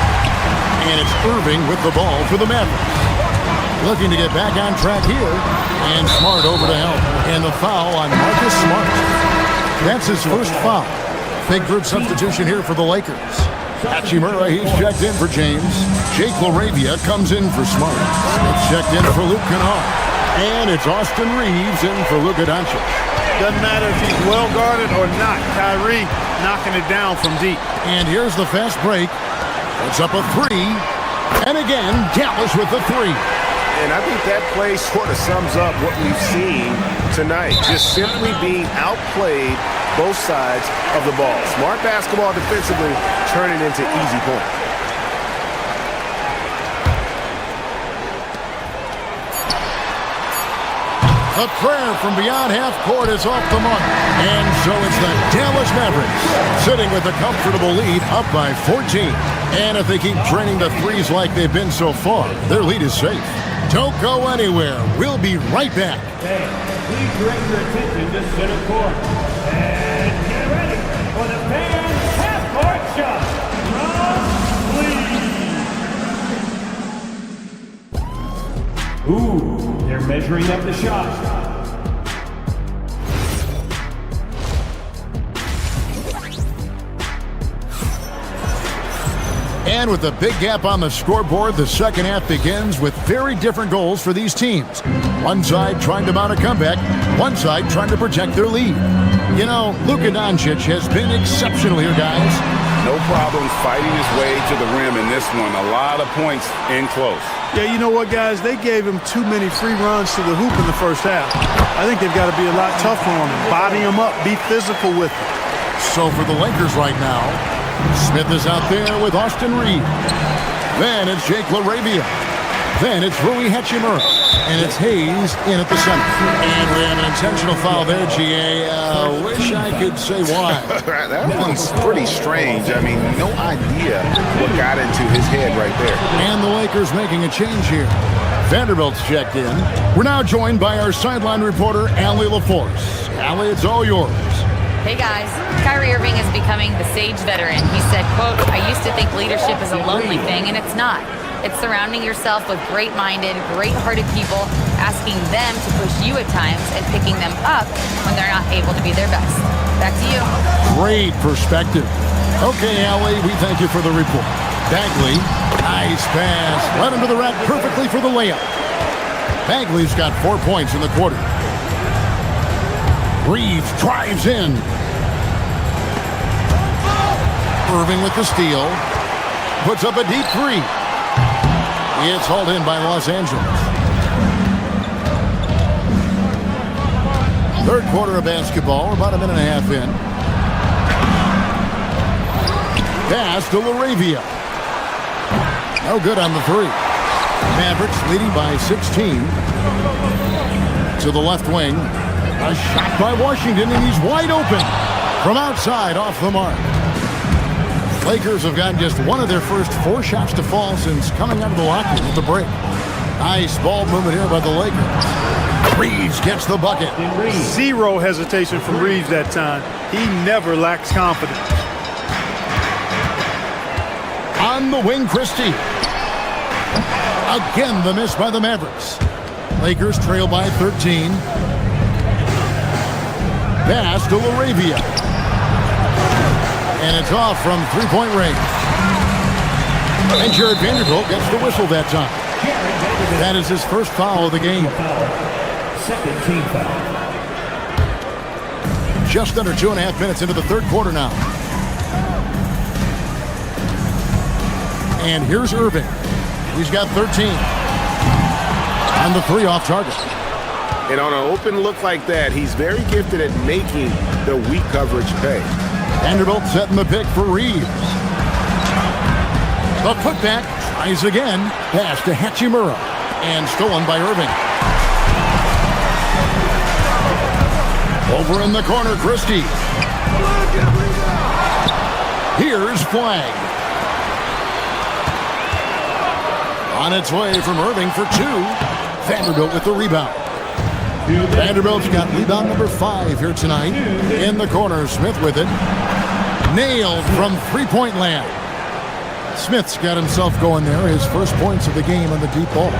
And it's Irving with the ball for the Mavericks. Looking to get back on track here. And Smart over to help. And the foul on Marcus Smart. That's his first foul. Big group substitution here for the Lakers. Hachimura, he's checked in for James. Jake LaRavia comes in for Smart. It's checked in for Luke Kennard. And it's Austin Reeves in for Luka Doncic. Doesn't matter if he's well guarded or not. Kyrie knocking it down from deep. And here's the fast break. It's up a three. And again, Dallas with the three. And I think that play sort of sums up what we've seen tonight. Just simply being outplayed both sides of the ball. Smart basketball defensively, turning into easy points. A prayer from beyond half court is off the mark. And so it's the Dallas Mavericks sitting with a comfortable lead up by 14. And if they keep draining the threes like they've been so far, their lead is safe. Don't go anywhere. We'll be right back. Hey, please direct your attention to center court. And get ready for the fans' half-court shot from Lee. Ooh, they're measuring up the shot. And with a big gap on the scoreboard, the second half begins with very different goals for these teams. One side trying to mount a comeback, one side trying to protect their lead. You know, Luka Doncic has been exceptional here, guys. No problem fighting his way to the rim in this one. A lot of points in close. Yeah, you know what, guys? They gave him too many free runs to the hoop in the first half. I think they've got to be a lot tougher on him. Body him up, be physical with him. So for the Lakers right now, Smith is out there with Austin Reeves. Then it's Jake LaRavia. Then it's Rui Hachimura. And it's Hayes in at the center. And we have an intentional foul there, GA. Wish I could say why. That one's pretty strange. I mean, no idea what got into his head right there. And the Lakers making a change here. Vanderbilt's checked in. We're now joined by our sideline reporter, Allie LaForce. Allie, it's all yours. Hey guys, Kyrie Irving is becoming the sage veteran. He said, quote, "I used to think leadership is a lonely thing, and it's not. It's surrounding yourself with great-minded, great-hearted people, asking them to push you at times and picking them up when they're not able to be their best." Back to you. Great perspective. Okay, Allie, we thank you for the report. Bagley, nice pass. Led him to the rack perfectly for the layup. Bagley's got 4 points in the quarter. Reeves drives in. Irving with the steal. Puts up a deep three. It's hauled in by Los Angeles. Third quarter of basketball, about a minute and a half in. Pass to LaRavia. No good on the three. Mavericks leading by 16. To the left wing. A shot by Washington, and he's wide open. From outside, off the mark. Lakers have gotten just one of their first 4 shots to fall since coming out of the locker room with the break. Nice ball movement here by the Lakers. Reeves gets the bucket. Zero hesitation from Reeves that time. He never lacks confidence. On the wing, Christie. Again, the miss by the Mavericks. Lakers trail by 13. Pass to LaRavia. And it's off from three-point range. And Jared Vanderbilt gets the whistle that time. That is his first foul of the game. Second team foul. Just under 2.5 minutes into the third quarter now. And here's Irving. He's got 13. on the 3 off target. And on an open look like that, he's very gifted at making the weak coverage pay. Vanderbilt setting the pick for Reeves. The putback tries again. Pass to Hachimura. And stolen by Irving. Over in the corner, Christie. Here's Flag. On its way from Irving for 2. Vanderbilt with the rebound. Vanderbilt's got rebound number 5 here tonight. In the corner, Smith with it. Nailed from three-point land. Smith's got himself going there. His first points of the game on the deep ball.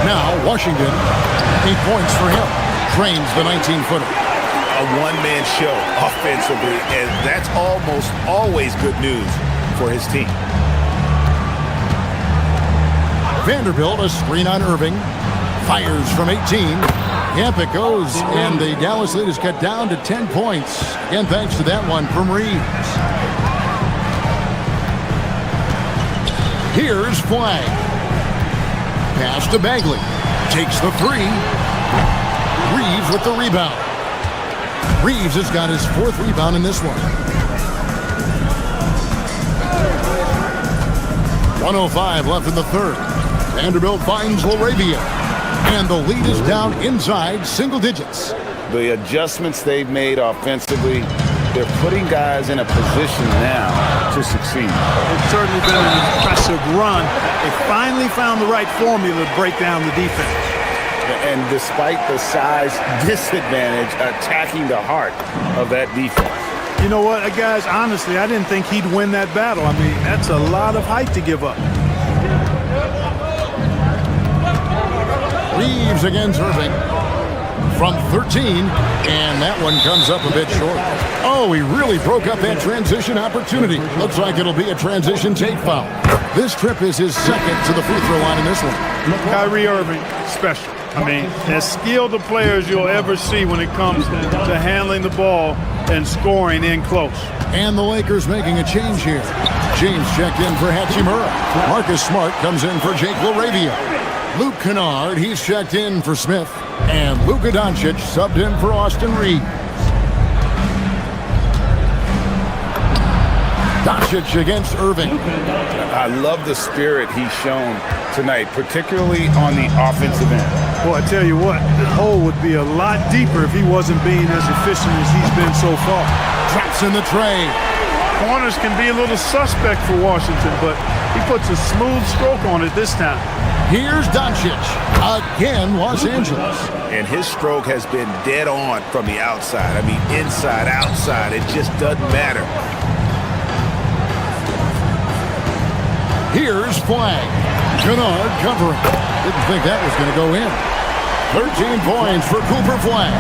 Now, Washington, 8 points for him. Trains the 19-footer. A one-man show offensively, and that's almost always good news for his team. Vanderbilt, a screen on Irving. Fires from 18. Yep, it goes, and the Dallas lead is cut down to 10 points. Again, thanks to that one from Reeves. Here's Flag. Pass to Bagley. Takes the 3. Reeves with the rebound. Reeves has got his 4th rebound in this one. 1:05 left in the 3rd. Vanderbilt finds LaRavia. And the lead is down inside single digits. The adjustments they've made offensively, they're putting guys in a position now to succeed. It's certainly been an impressive run. They finally found the right formula to break down the defense. And despite the size disadvantage, attacking the heart of that defense. You know what, guys, honestly, I didn't think he'd win that battle. I mean, that's a lot of height to give up. Reeves against Irving from 13, and that one comes up a bit short. Oh, he really broke up that transition opportunity. Looks like it'll be a transition take foul. This trip is his 2nd to the free throw line in this one. Kyrie Irving, special. I mean, as skilled a player as you'll ever see when it comes to handling the ball and scoring in close. And the Lakers making a change here. James checked in for Hachimura. Marcus Smart comes in for Jake LaRavia. Luke Kennard, he's checked in for Smith. And Luka Doncic subbed in for Austin Reeves. Doncic against Irving. I love the spirit he's shown tonight, particularly on the offensive end. Well, I tell you what, the hole would be a lot deeper if he wasn't being as efficient as he's been so far. Drops in the tray. Corners can be a little suspect for Washington, but he puts a smooth stroke on it this time. Here's Doncic. Again, Los Angeles. And his stroke has been dead on from the outside. I mean, inside, outside, it just doesn't matter. Here's Flag. Kennard covering. Didn't think that was going to go in. 13 points for Cooper Flag.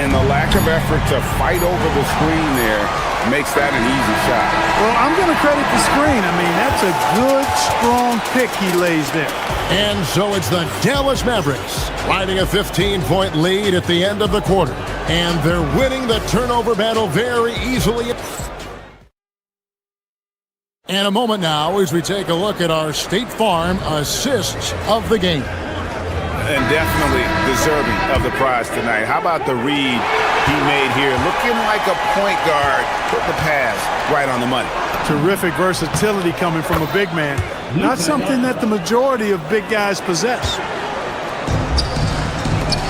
And the lack of effort to fight over the screen there makes that an easy shot. Well, I'm going to credit the screen. I mean, that's a good, strong pick he lays there. And so it's the Dallas Mavericks riding a 15-point lead at the end of the quarter. And they're winning the turnover battle very easily. And a moment now as we take a look at our State Farm assists of the game. And definitely deserving of the prize tonight. How about the read he made here? Looking like a point guard. Put the pass right on the money. Terrific versatility coming from a big man. Not something that the majority of big guys possess.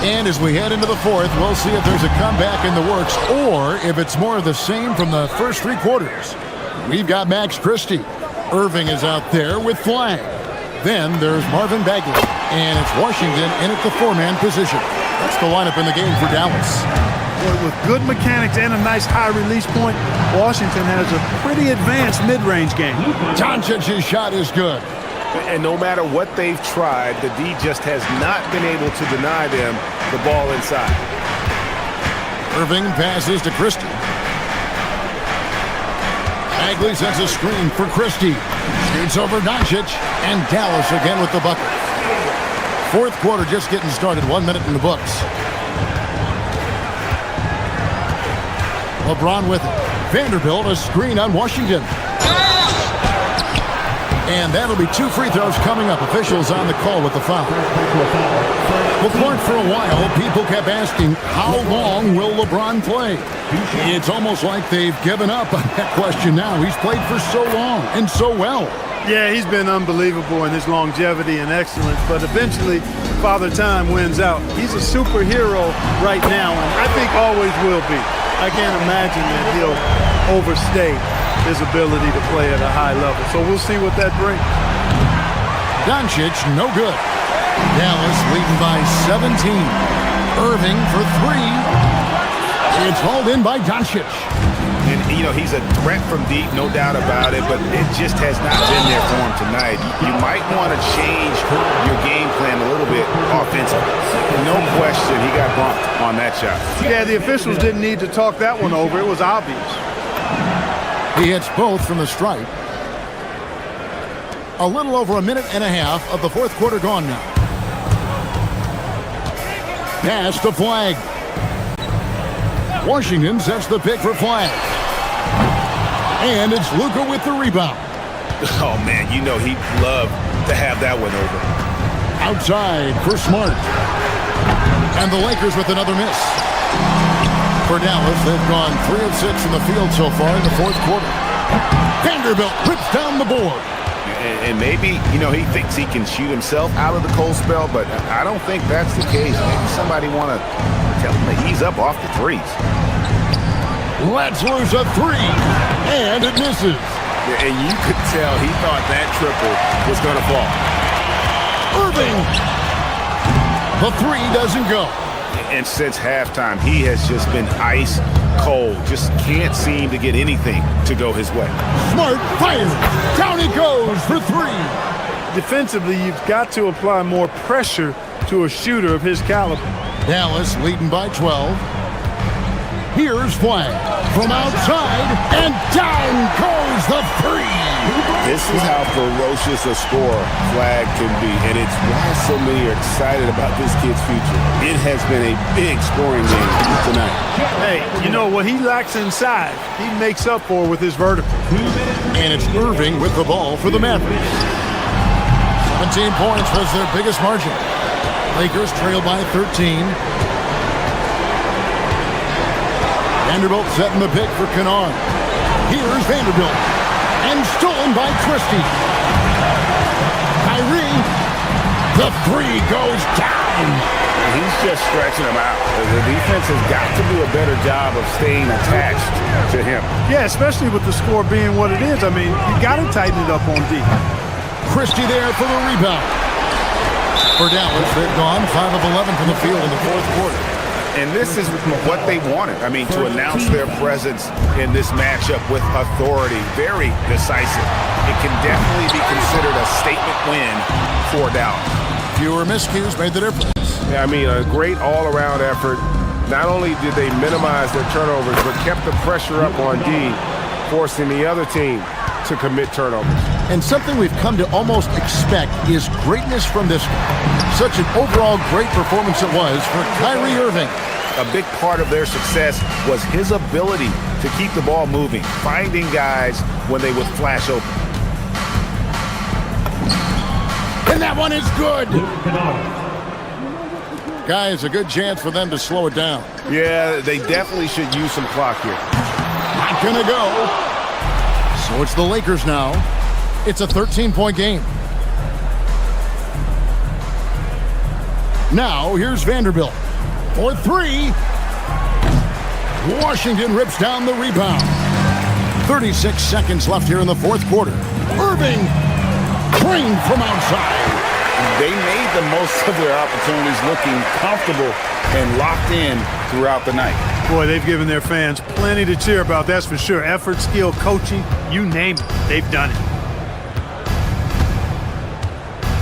And as we head into the 4th, we'll see if there's a comeback in the works or if it's more of the same from the first 3 quarters. We've got Max Christie. Irving is out there with Flag. Then there's Marvin Bagley. And it's Washington in at the 4-man position. That's the lineup in the game for Dallas. Boy, with good mechanics and a nice high release point, Washington has a pretty advanced mid-range game. Doncic's shot is good. And no matter what they've tried, the D just has not been able to deny them the ball inside. Irving passes to Christie. Bagley sets a screen for Christie. Shoots over Doncic, and Dallas again with the bucket. 4th quarter just getting started. 1 minute in the books. LeBron with it. Vanderbilt a screen on Washington. And that'll be 2 free throws coming up. Officials on the call with the foul. Well, Clark, for a while, people kept asking, how long will LeBron play? It's almost like they've given up on that question now. He's played for so long and so well. Yeah, he's been unbelievable in his longevity and excellence, but eventually Father Time wins out. He's a superhero right now, and I think always will be. I can't imagine that he'll overstay his ability to play at a high level. So we'll see what that brings. Doncic, no good. Dallas leading by 17. Irving for 3. It's hauled in by Doncic. And, you know, he's a threat from deep, no doubt about it, but it just has not been there for him tonight. You might want to change your game plan a little bit offensively. No question, he got bumped on that shot. Yeah, the officials didn't need to talk that one over. It was obvious. He hits both from the stripe. A little over a minute and a half of the fourth quarter gone now. Pass to Flag. Washington sets the pick for Flag. And it's Luka with the rebound. Oh, man, you know he'd love to have that one over. Outside for Smart. And the Lakers with another miss. For Dallas, they've gone 3 of 6 from the field so far in the fourth quarter. Vanderbilt rips down the board. And maybe, you know, he thinks he can shoot himself out of the cold spell, but I don't think that's the case. Maybe somebody want to tell him to ease up off the threes. Let's lose a 3, and it misses. And you could tell he thought that triple was going to fall. Irving. The 3 doesn't go. And since halftime, he has just been ice cold. Just can't seem to get anything to go his way. Smart fires. Down he goes for 3. Defensively, you've got to apply more pressure to a shooter of his caliber. Dallas leading by 12. Here's Flag from outside, and down goes the 3. This is how ferocious a scorer Flag can be, and it's why so many are excited about this kid's future. It has been a big scoring game tonight. Hey, you know, what he lacks inside, he makes up for with his vertical. And it's Irving with the ball for the Mavericks. 17 points was their biggest margin. Lakers trail by 13. Vanderbilt setting the pick for Kennard. Here's Vanderbilt. And stolen by Christie. Kyrie. The 3 goes down. He's just stretching him out. The defense has got to do a better job of staying attached to him. Yeah, especially with the score being what it is. I mean, you got to tighten it up on D. Christie there for the rebound. For Dallas, they've gone 5 of 11 from the field in the fourth quarter. And this is what they wanted. I mean, to announce their presence in this matchup with authority, very decisive. It can definitely be considered a statement win for Dallas. Fewer miscues made the difference. Yeah, I mean, a great all-around effort. Not only did they minimize their turnovers, but kept the pressure up on D, forcing the other team to commit turnovers. And something we've come to almost expect is greatness from this guy. Such an overall great performance it was for Kyrie Irving. A big part of their success was his ability to keep the ball moving, finding guys when they would flash open. And that one is good. Guys, a good chance for them to slow it down. Yeah, they definitely should use some clock here. Not gonna go. So it's the Lakers now. It's a 13-point game. Now, here's Vanderbilt for 3. Washington rips down the rebound. 36 seconds left here in the fourth quarter. Irving, trained from outside. They made the most of their opportunities, looking comfortable and locked in throughout the night. Boy, they've given their fans plenty to cheer about, that's for sure. Effort, skill, coaching, you name it, they've done it.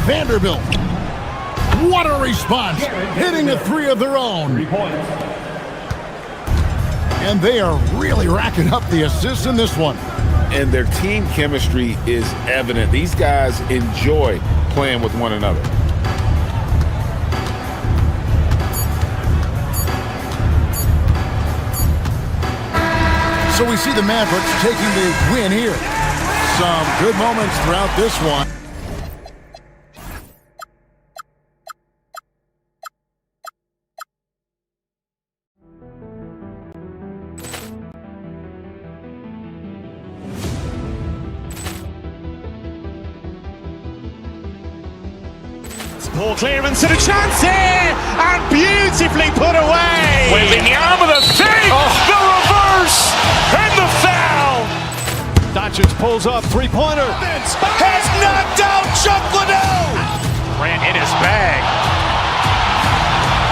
Vanderbilt. What a response. Hitting a 3 of their own. 3 points. And they are really racking up the assists in this one. And their team chemistry is evident. These guys enjoy playing with one another. So we see the Mavericks taking the win here. some good moments throughout this one. Poor clearance and a chance here, and beautifully put away. Wembanyama the save, the reverse, and the foul. Doncic pulls up, three-pointer. Has knocked out Chuck Liddell. Ran in his bag.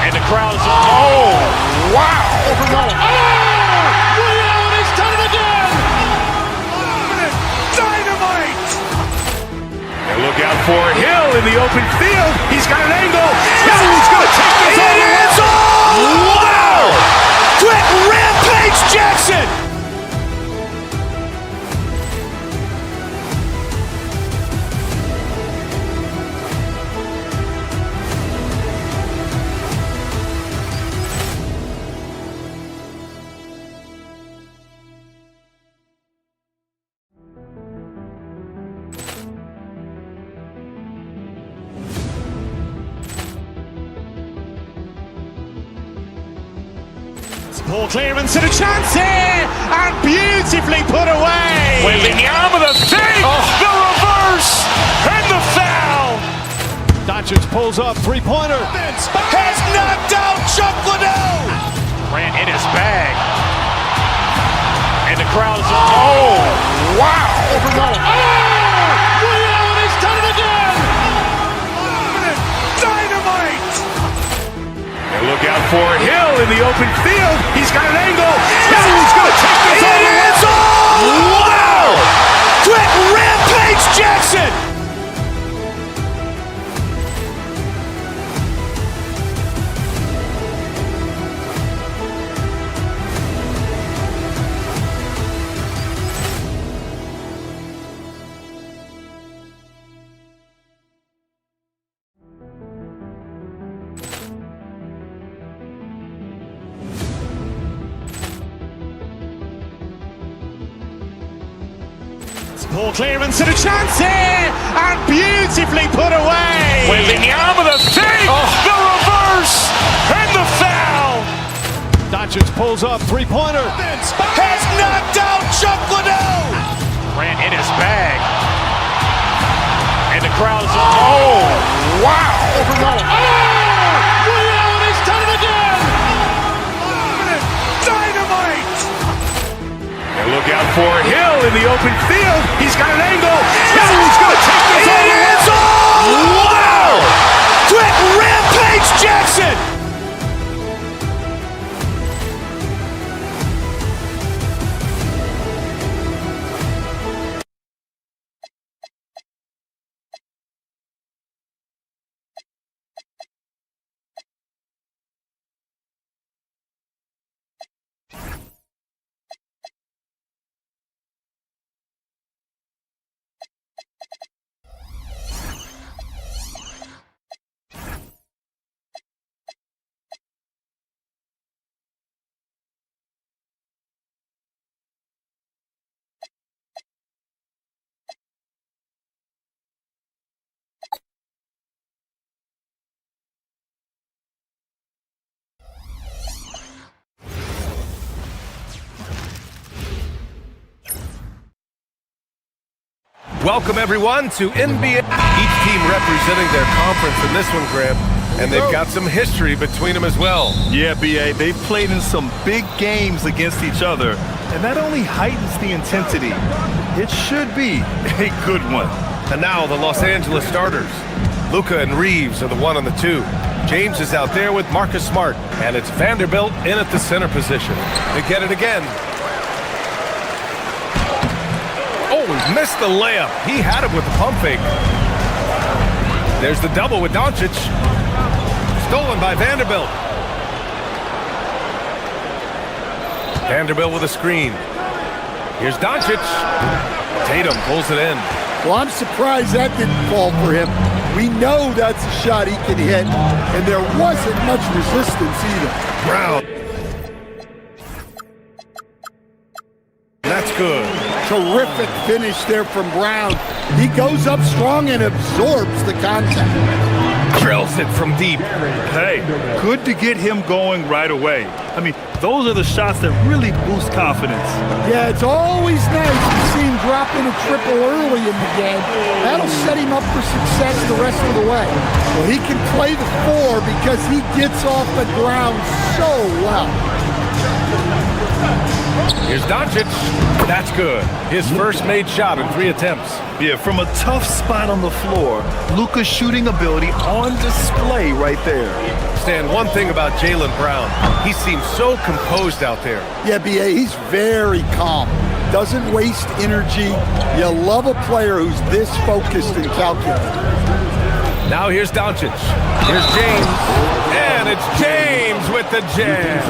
And the crowd is, oh, wow. Ray Allen has done it again. Dynamite. And look out for Hill in the open field. He's got an angle. He's going to take this all the way. Wow! Quick Rampage Jackson. Poor clearance and a chance here, and beautifully put away. Wembanyama the save, the reverse, and the foul. Doncic pulls up, three-pointer. Has knocked out Chuck Liddell. Ran in his bag. And the crowd is, oh, wow. Ray Allen has done it again. Dynamite. And look out for Hill in the open field. He's got an angle. He's going to take this all the way. Wow! Quick Rampage Jackson. Poor clearance and a chance here, and beautifully put away. Wembanyama the save, the reverse, and the foul. Doncic pulls up, three-pointer. Has knocked out Chuck Liddell. Ran in his bag. And the crowd is, oh, wow. Ray Allen has done it again. Dynamite. And look out for Hill in the open field. He's got an angle. He's going to take this all the way. Wow! Quick Rampage Jackson. Welcome, everyone, to NBA. Each team representing their conference in this one, Graham, and they've got some history between them as well. Yeah, B.A., they've played in some big games against each other, and that only heightens the intensity. It should be a good one. And now the Los Angeles starters. Luka and Reeves are the 1 and the 2. James is out there with Marcus Smart, and it's Vanderbilt in at the center position. They get it again. Oh, he missed the layup. He had it with the pump fake. There's the double with Doncic. Stolen by Vanderbilt. Vanderbilt with a screen. Here's Doncic. Tatum pulls it in. Well, I'm surprised that didn't fall for him. We know that's a shot he can hit, and there wasn't much resistance either. Brown. That's good. Terrific finish there from Brown. He goes up strong and absorbs the contact. Drills it from deep. Hey, good to get him going right away. I mean, those are the shots that really boost confidence. Yeah, it's always nice to see him drop in a triple early in the game. That'll set him up for success the rest of the way. Well, he can play the 4 because he gets off the ground so well. Here's Doncic. That's good. His first made shot in 3 attempts. Yeah, from a tough spot on the floor, Luka's shooting ability on display right there. Stan, one thing about Jaylen Brown, he seems so composed out there. Yeah, B.A., he's very calm. Doesn't waste energy. You love a player who's this focused and calculated. Now here's Doncic. Here's James. And it's James with the jam.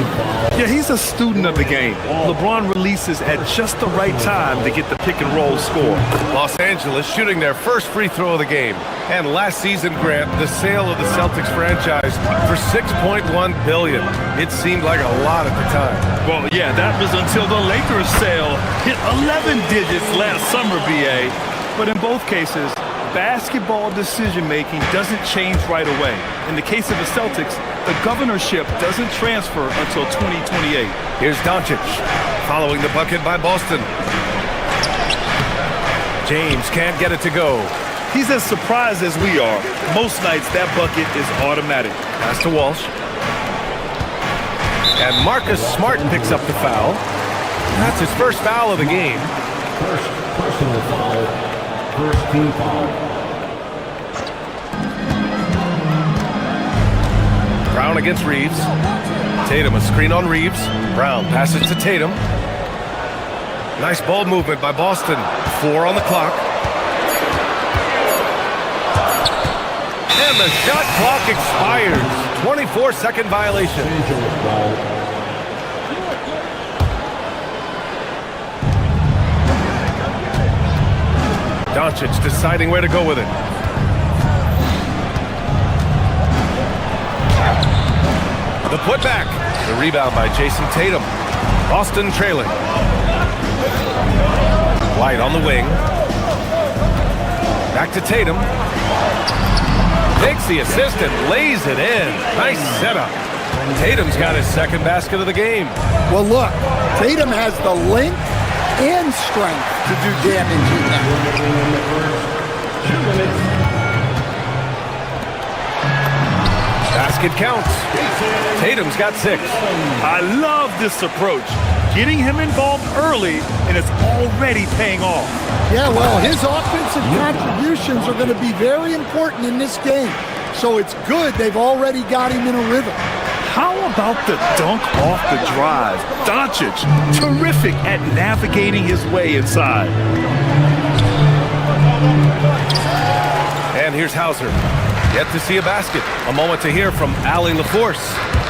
Yeah, he's a student of the game. LeBron releases at just the right time to get the pick and roll score. Los Angeles shooting their first free throw of the game. And last season, Grant, the sale of the Celtics franchise for $6.1 billion. It seemed like a lot at the time. Well, yeah, that was until the Lakers sale hit 11 digits last summer, B.A. But in both cases, basketball decision-making doesn't change right away. In the case of the Celtics, the governorship doesn't transfer until 2028. Here's Doncic, following the bucket by Boston. James can't get it to go. He's as surprised as we are. Most nights, that bucket is automatic. Pass to Walsh. And Marcus Smart picks up the foul. That's his first foul of the game. First personal foul. First team foul. Brown against Reeves. Tatum a screen on Reeves. Brown passes to Tatum. Nice ball movement by Boston. 4 on the clock. And the shot clock expires. 24-second violation. Doncic deciding where to go with it. The putback. The rebound by Jason Tatum. Boston trailing. White on the wing. Back to Tatum. Takes the assist and lays it in. Nice setup. Tatum's got his second basket of the game. Well, look, Tatum has the length and strength to do damage in that. Basket counts. Tatum's got 6. I love this approach. Getting him involved early, and it's already paying off. Yeah, well, his offensive contributions are going to be very important in this game. So it's good they've already got him in a rhythm. How about the dunk off the drive? Doncic, terrific at navigating his way inside. And here's Hauser. Yet to see a basket. A moment to hear from Allie LaForce.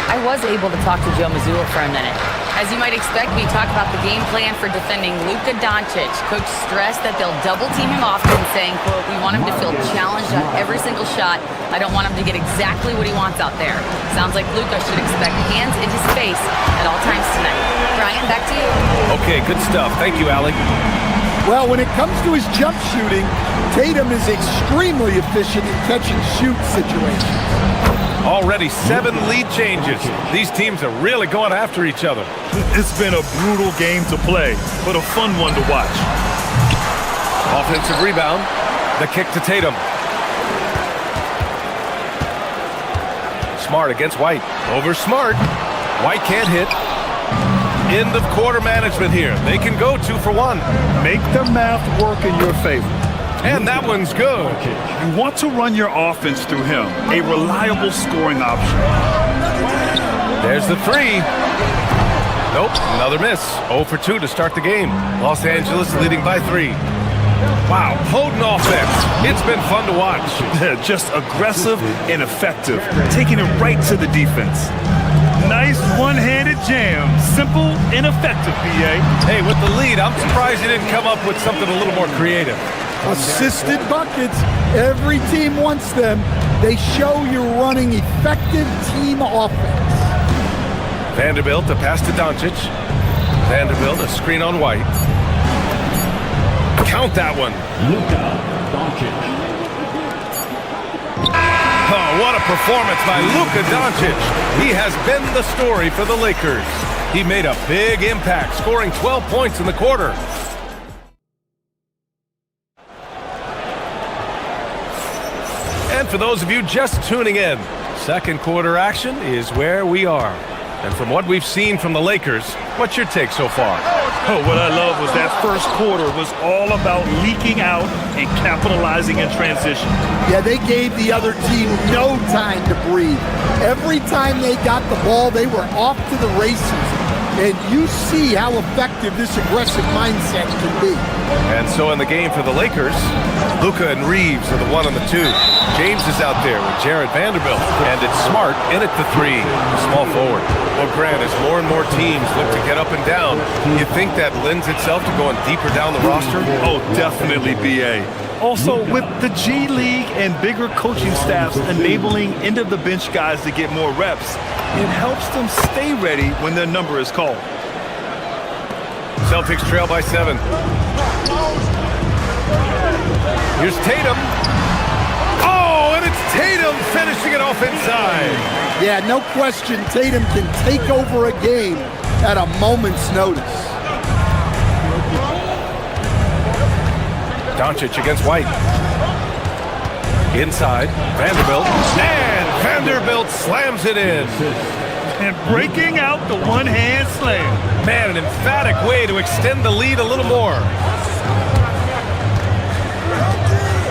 I was able to talk to Joe Mazzulla for a minute. As you might expect, we talk about the game plan for defending Luka Doncic. Coach stressed that they'll double team him often, saying, quote, "We want him to feel challenged on every single shot. I don't want him to get exactly what he wants out there." Sounds like Luka should expect hands in his face at all times tonight. Brian, back to you. Okay, good stuff. Thank you, Allie. Well, when it comes to his jump shooting, Tatum is extremely efficient in catch-and-shoot situations. Already 7 lead changes. These teams are really going after each other. It's been a brutal game to play, but a fun one to watch. Offensive rebound. The kick to Tatum. Smart against White. Over Smart. White can't hit. End of quarter management here. They can go 2 for 1. Make the math work in your favor. And that one's good. You want to run your offense through him, a reliable scoring option. There's the 3. Nope, another miss. 0 for 2 to start the game. Los Angeles leading by 3. Wow, potent offense. It's been fun to watch. Just aggressive and effective, taking it right to the defense. Nice one-handed jam. Simple and effective, B.A. Hey, with the lead, I'm surprised he didn't come up with something a little more creative. Assisted buckets. Every team wants them. They show you're running effective team offense. Vanderbilt, a pass to Doncic. Vanderbilt, a screen on White. Count that one. Luka Doncic. Oh, what a performance by Luka Doncic. He has been the story for the Lakers. He made a big impact, scoring 12 points in the quarter. And for those of you just tuning in, second quarter action is where we are. And from what we've seen from the Lakers, what's your take so far? Oh, what I love was that first quarter was all about leaking out and capitalizing in transition. Yeah, they gave the other team no time to breathe. Every time they got the ball, they were off to the races. And you see how effective this aggressive mindset can be. And so in the game for the Lakers, Luka and Reeves are the 1 and the 2. James is out there with Jared Vanderbilt. And it's Smart in at the 3, the small forward. Well, Grant, as more and more teams look to get up and down, you think that lends itself to going deeper down the roster? Oh, definitely, B.A. Also, with the G League and bigger coaching staffs enabling end-of-the-bench guys to get more reps, it helps them stay ready when their number is called. Celtics trail by 7. Here's Tatum. Oh, and it's Tatum finishing it off inside. Yeah, no question, Tatum can take over a game at a moment's notice. Doncic against White. Inside, Vanderbilt. And Vanderbilt slams it in. And breaking out the one-hand slam. Man, an emphatic way to extend the lead a little more.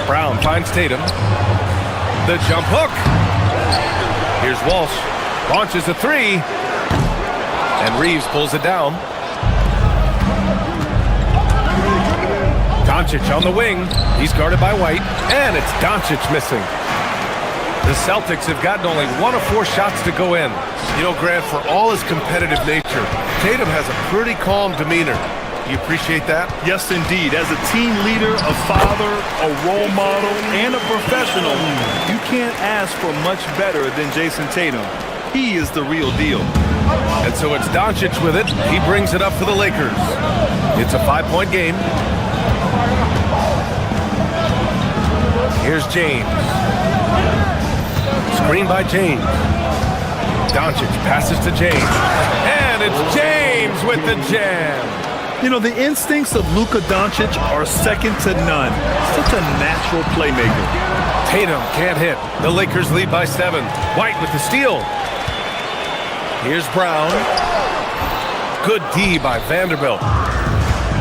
Brown finds Tatum. The jump hook. Here's Walsh. Launches a 3. And Reeves pulls it down. Doncic on the wing. He's guarded by White. And it's Doncic missing. The Celtics have gotten only 1 of 4 shots to go in. You know, Grant, for all his competitive nature, Tatum has a pretty calm demeanor. You appreciate that? Yes, indeed. As a team leader, a father, a role model, and a professional, you can't ask for much better than Jason Tatum. He is the real deal. And so it's Doncic with it. He brings it up for the Lakers. It's a 5-point game. Here's James. Screen by James. Doncic passes to James. And it's James with the jam. You know, the instincts of Luka Doncic are second to none. Such a natural playmaker. Tatum can't hit. The Lakers lead by 7. White with the steal. Here's Brown. Good D by Vanderbilt.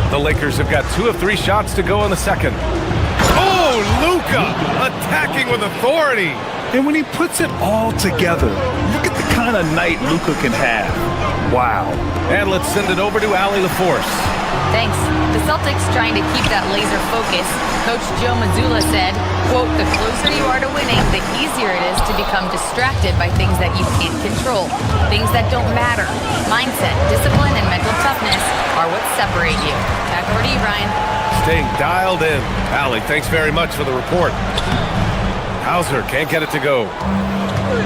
The Lakers have got 2 of 3 shots to go in the second. Oh, Luka attacking with authority. And when he puts it all together, look at the kind of night Luka can have. Wow. And let's send it over to Allie LaForce. Thanks. The Celtics trying to keep that laser focus. Coach Joe Mazzulla said, quote, "The closer you are to winning, the easier it is to become distracted by things that you can't control, things that don't matter. Mindset, discipline, and mental toughness are what separate you." Back over to you, Brian. Staying dialed in. Allie, thanks very much for the report. Hauser can't get it to go.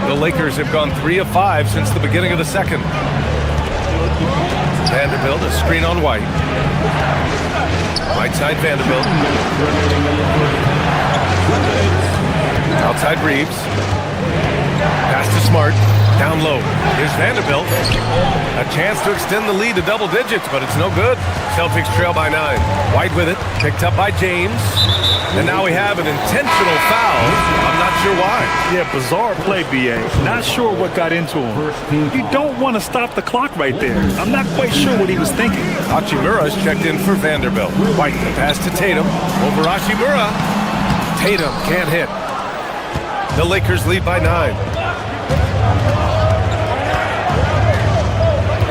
The Lakers have gone 3 of 5 since the beginning of the second. Vanderbilt, a screen on White. Right side Vanderbilt. Outside Reeves. Pass to Smart. Down low. Here's Vanderbilt. A chance to extend the lead to double digits, but it's no good. Celtics trail by 9. White with it. Picked up by James. And now we have an intentional foul. I'm not sure why. Yeah, bizarre play, B.A. Not sure what got into him. You don't want to stop the clock right there. I'm not quite sure what he was thinking. Hachimura's checked in for Vanderbilt. White, the pass to Tatum. Over Hachimura. Tatum can't hit. The Lakers lead by 9.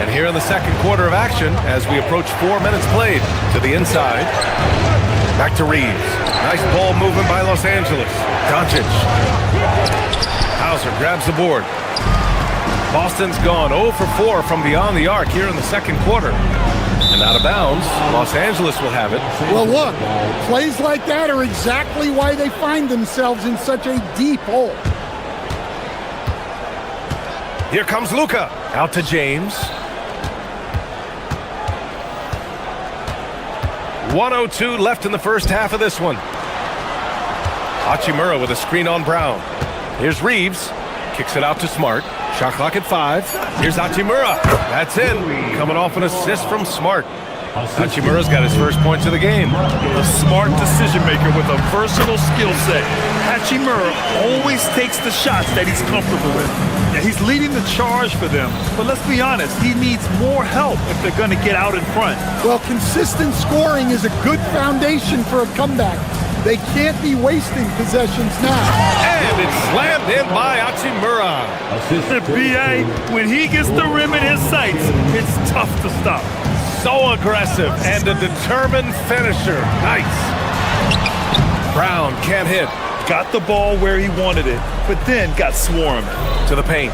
And here in the second quarter of action, as we approach 4 minutes played, to the inside. Back to Reeves. Nice ball movement by Los Angeles. Doncic. Hauser grabs the board. Boston's gone 0 for 4 from beyond the arc here in the second quarter. And out of bounds, Los Angeles will have it. Well, look, plays like that are exactly why they find themselves in such a deep hole. Here comes Luka. Out to James. 1:02 left in the first half of this one. Hachimura with a screen on Brown. Here's Reeves. Kicks it out to Smart. Shot clock at 5. Here's Hachimura. That's in. Coming off an assist from Smart. Hachimura's got his first points of the game. A smart decision maker with a versatile skill set. Hachimura always takes the shots that he's comfortable with. Yeah, he's leading the charge for them. But let's be honest, he needs more help if they're going to get out in front. Well, consistent scoring is a good foundation for a comeback. They can't be wasting possessions now. And it's slammed in by Hachimura. The BA, when he gets the rim in his sights, it's tough to stop. So aggressive and a determined finisher. Nice. Brown can't hit. Got the ball where he wanted it, but then got swarmed. To the paint.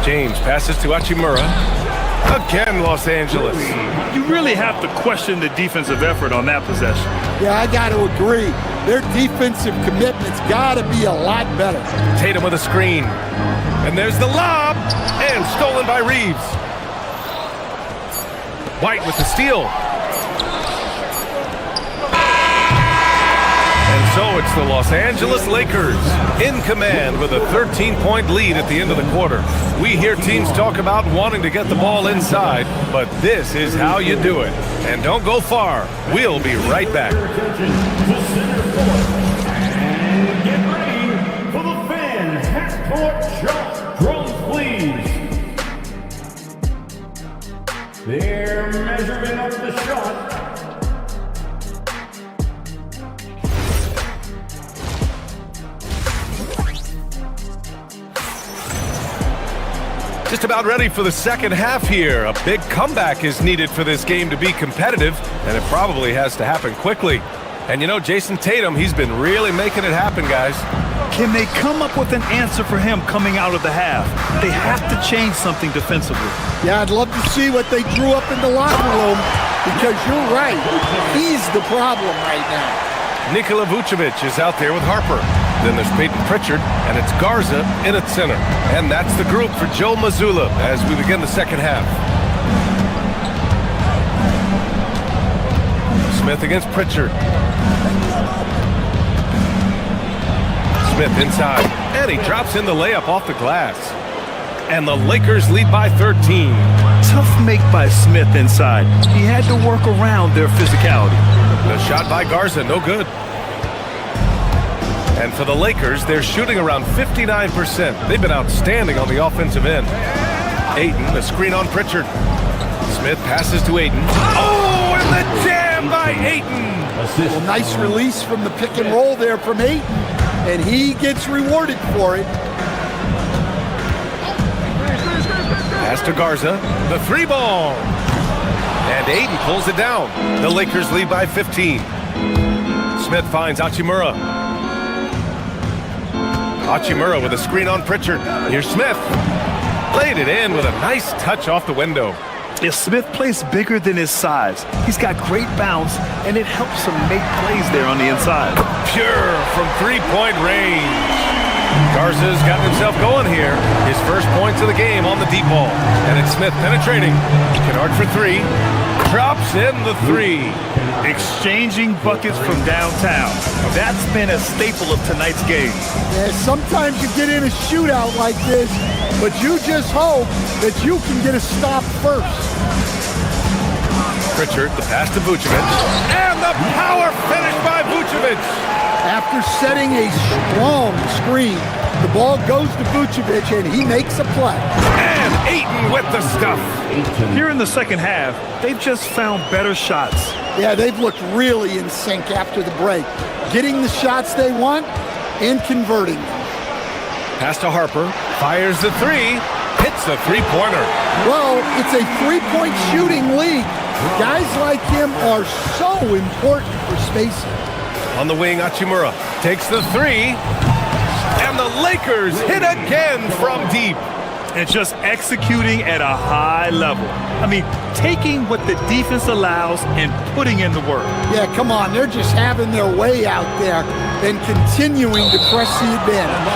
James passes to Hachimura. Again, Los Angeles. You really have to question the defensive effort on that possession. Yeah, I got to agree. Their defensive commitment's got to be a lot better. Tatum with a screen. And there's the lob. And stolen by Reeves. White with the steal. And so it's the Los Angeles Lakers in command with a 13-point lead at the end of the quarter. We hear teams talk about wanting to get the ball inside, but this is how you do it. And don't go far. We'll be right back. And get ready for the fans' half-court shot. Drums, please. Their measurement of the shot. Just about ready for the second half here. A big comeback is needed for this game to be competitive, and it probably has to happen quickly. And you know, Jason Tatum, he's been really making it happen, guys. Can they come up with an answer for him coming out of the half? They have to change something defensively. Yeah, I'd love to see what they drew up in the locker room, because you're right. He's the problem right now. Nikola Vucevic is out there with Harper. Then there's Peyton Pritchard, and it's Garza in at center. And that's the group for Joe Mazzulla as we begin the second half. Smith against Pritchard. Smith inside, and he drops in the layup off the glass. And the Lakers lead by 13. Tough make by Smith inside. He had to work around their physicality. The shot by Garza, no good. And for the Lakers, they're shooting around 59%. They've been outstanding on the offensive end. Ayton, the screen on Pritchard. Smith passes to Ayton. Oh, and the jam by Ayton! Well, nice release from the pick and roll there from Ayton, and he gets rewarded for it. Pass to Garza, the three ball. And Ayton pulls it down. The Lakers lead by 15. Smith finds Hachimura. Hachimura with a screen on Pritchard. Here's Smith. Laid it in with a nice touch off the window. If Smith plays bigger than his size, he's got great bounce, and it helps him make plays there on the inside. Pure from three-point range. Garza's got himself going here. His first points of the game on the deep ball. And it's Smith penetrating. Kennard for three. Drops in the three. Exchanging buckets from downtown. That's been a staple of tonight's game. Yeah, sometimes you get in a shootout like this, but you just hope that you can get a stop first. Pritchard, the pass to Vucevic. And the power finish by Vucevic. After setting a strong screen, the ball goes to Vucevic, and he makes a play. And Ayton with the stuff. Here in the second half, they've just found better shots. Yeah, they've looked really in sync after the break, getting the shots they want and converting them. Pass to Harper, fires the three, hits the three-pointer. Well, it's a three-point shooting league. Guys like him are so important for spacing. On the wing, Hachimura takes the three, and the Lakers hit again from deep. And just executing at a high level. I mean, taking what the defense allows and putting in the work. Yeah, come on. They're just having their way out there and continuing to press the advantage.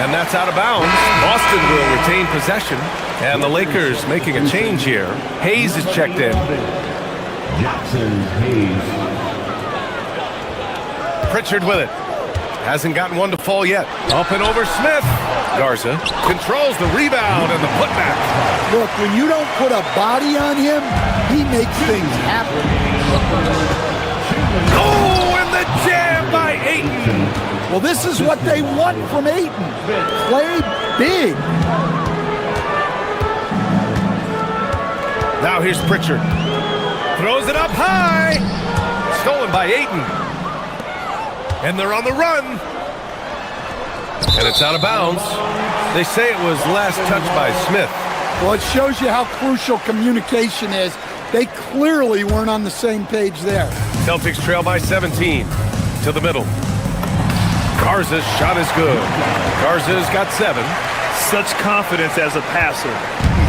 And that's out of bounds. Boston will retain possession. And the Lakers making a change here. Hayes is checked in. Jackson Hayes. Pritchard with it. Hasn't gotten one to fall yet. Up and over Smith. Garza controls the rebound and the putback. Look, when you don't put a body on him, he makes things happen. Oh, and the jam by Ayton. Well, this is what they want from Ayton. Play big. Now here's Pritchard. Throws it up high. Stolen by Ayton. And they're on the run. And it's out of bounds. They say it was last touched by Smith. Well, it shows you how crucial communication is. They clearly weren't on the same page there. Celtics trail by 17. To the middle. Garza's shot is good. Garza's got 7. Such confidence as a passer.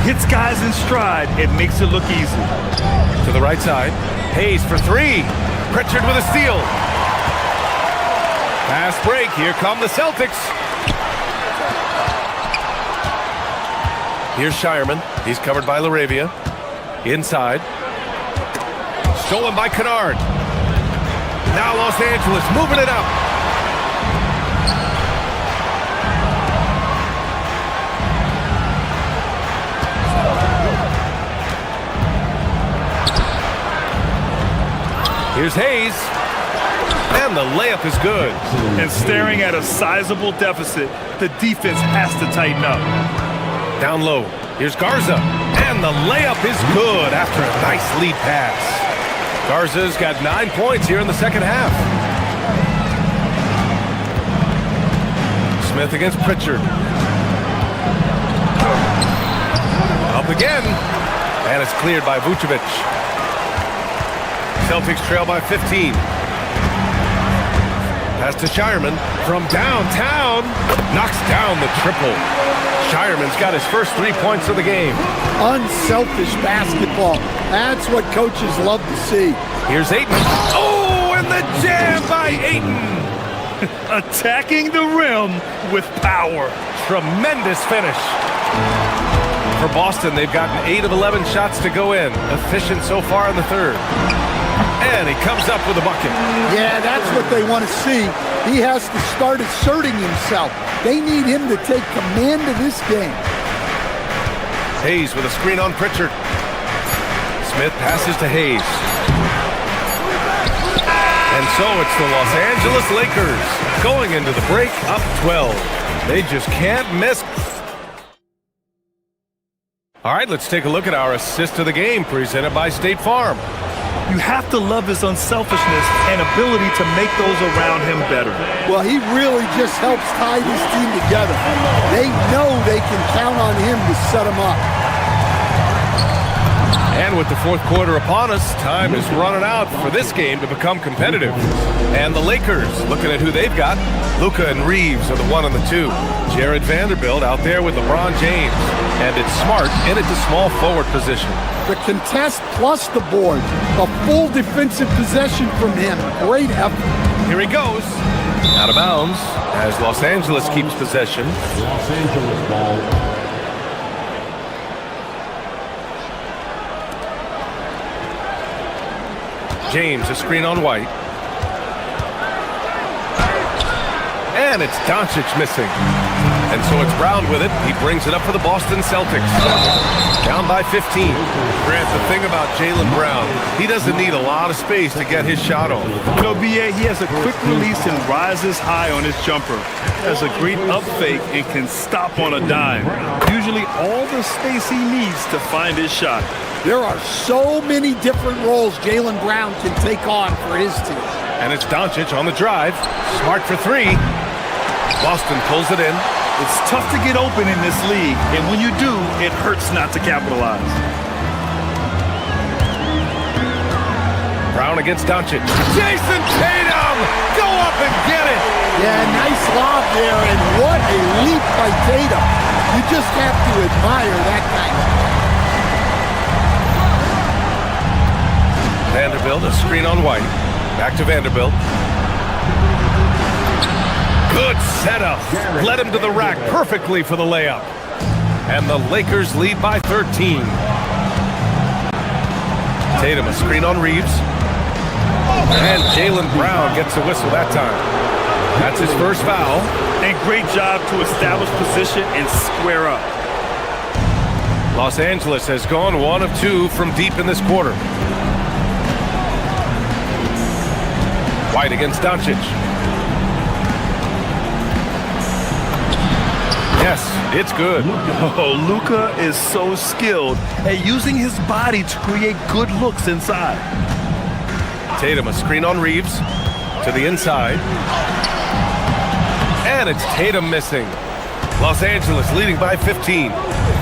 He hits guys in stride. It makes it look easy. To the right side. Hayes for 3. Pritchard with a steal. Pass break. Here come the Celtics. Here's Shireman. He's covered by LaRavia. Inside. Stolen by Kennard. Now Los Angeles moving it up. Here's Hayes. And the layup is good. And staring at a sizable deficit, the defense has to tighten up. Down low. Here's Garza. And the layup is good after a nice lead pass. Garza's got 9 points here in the second half. Smith against Pritchard. Up again. And it's cleared by Vucevic. Celtics trail by 15. Pass to Shireman from downtown. Knocks down the triple. Shireman's got his first 3 points of the game. Unselfish basketball. That's what coaches love to see. Here's Ayton. Oh, and the jam by Ayton. Attacking the rim with power. Tremendous finish. For Boston, they've gotten 8 of 11 shots to go in. Efficient so far in the third. And he comes up with a bucket. Yeah, that's what they want to see. He has to start asserting himself. They need him to take command of this game. Hayes with a screen on Pritchard. Smith passes to Hayes. And so it's the Los Angeles Lakers going into the break up 12. They just can't miss. All right, let's take a look at our assist of the game presented by State Farm. You have to love his unselfishness and ability to make those around him better. Well, he really just helps tie this team together. They know they can count on him to set them up. And with the fourth quarter upon us, time is running out for this game to become competitive. And the Lakers, looking at who they've got, Luka and Reeves are the 1 and the 2. Jared Vanderbilt out there with LeBron James. And it's Smart in at the small forward position. The contest plus the board. A full defensive possession from him. Great effort. Here he goes. Out of bounds as Los Angeles keeps possession. Los Angeles ball. James, a screen on White. And it's Doncic missing. And so it's Brown with it. He brings it up for the Boston Celtics. Down by 15. Grant, the thing about Jaylen Brown, he doesn't need a lot of space to get his shot off. You know, B.A., he has a quick release and rises high on his jumper. Has a great up fake and can stop on a dime. Usually all the space he needs to find his shot. There are so many different roles Jaylen Brown can take on for his team. And it's Doncic on the drive. Smart for 3. Boston pulls it in. It's tough to get open in this league, and when you do, it hurts not to capitalize. Brown against Doncic. Jason Tatum! Go up and get it! Yeah, nice lob there, and what a leap by Tatum. You just have to admire that kind of. Vanderbilt, a screen on White. Back to Vanderbilt. Good setup. Led him to the rack perfectly for the layup. And the Lakers lead by 13. Tatum, a screen on Reeves. And Jaylen Brown gets the whistle that time. That's his first foul. And great job to establish position and square up. Los Angeles has gone 1 of 2 from deep in this quarter. White against Doncic. Yes, it's good. Oh, Luka is so skilled at using his body to create good looks inside. Tatum, a screen on Reeves to the inside. And it's Tatum missing. Los Angeles leading by 15.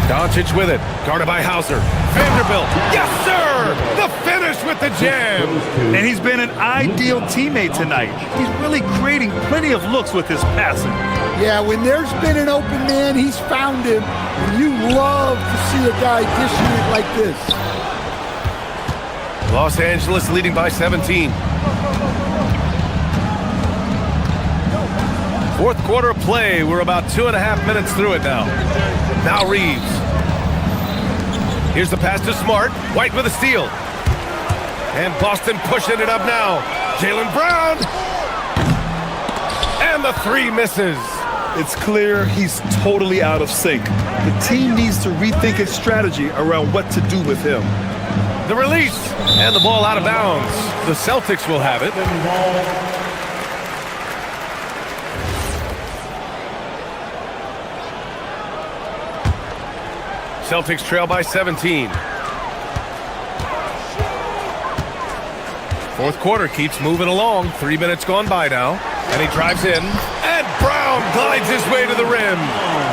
Doncic with it, guarded by Hauser. Vanderbilt, yes sir! The finish with the jam! And he's been an ideal teammate tonight. He's really creating plenty of looks with his passing. Yeah, when there's been an open man, he's found him. And you love to see a guy dishing it like this. Los Angeles leading by 17. Fourth quarter of play. We're about 2.5 minutes through it now. Now Reeves. Here's the pass to Smart. White with a steal. And Boston pushing it up now. Jaylen Brown. And the 3 misses. It's clear he's totally out of sync. The team needs to rethink its strategy around what to do with him. The release. And the ball out of bounds. The Celtics will have it. Celtics trail by 17. Fourth quarter keeps moving along. 3 minutes gone by now. And he drives in. And Brown glides his way to the rim.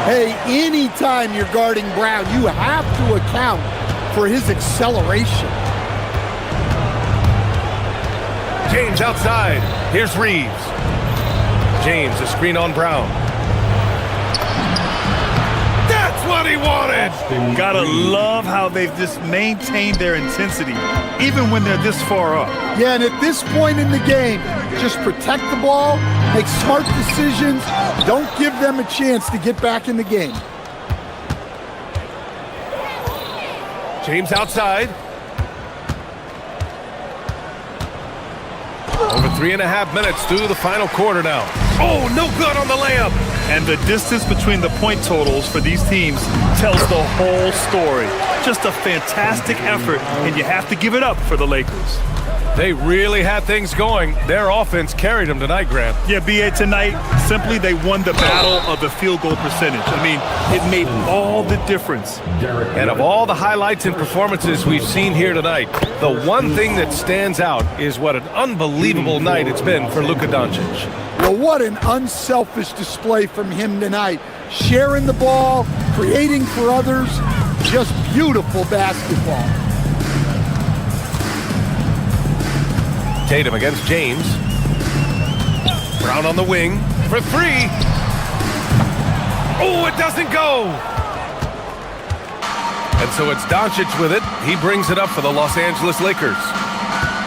Hey, anytime you're guarding Brown, you have to account for his acceleration. James outside. Here's Reeves. James, a screen on Brown. That's what he wanted! Gotta love how they've just maintained their intensity, even when they're this far up. Yeah, and at this point in the game, just protect the ball, make smart decisions, don't give them a chance to get back in the game. James outside. Over 3.5 minutes through the final quarter now. Oh, no good on the layup. And the distance between the point totals for these teams tells the whole story. Just a fantastic effort, and you have to give it up for the Lakers. They really had things going. Their offense carried them tonight, Grant. Yeah, B.A., tonight, simply they won the battle of the field goal percentage. I mean, it made all the difference. And of all the highlights and performances we've seen here tonight, the one thing that stands out is what an unbelievable night it's been for Luka Doncic. Well, what an unselfish display from him tonight. Sharing the ball, creating for others, just beautiful basketball. Tatum against James. Brown on the wing for 3. Oh, it doesn't go! And so it's Doncic with it. He brings it up for the Los Angeles Lakers.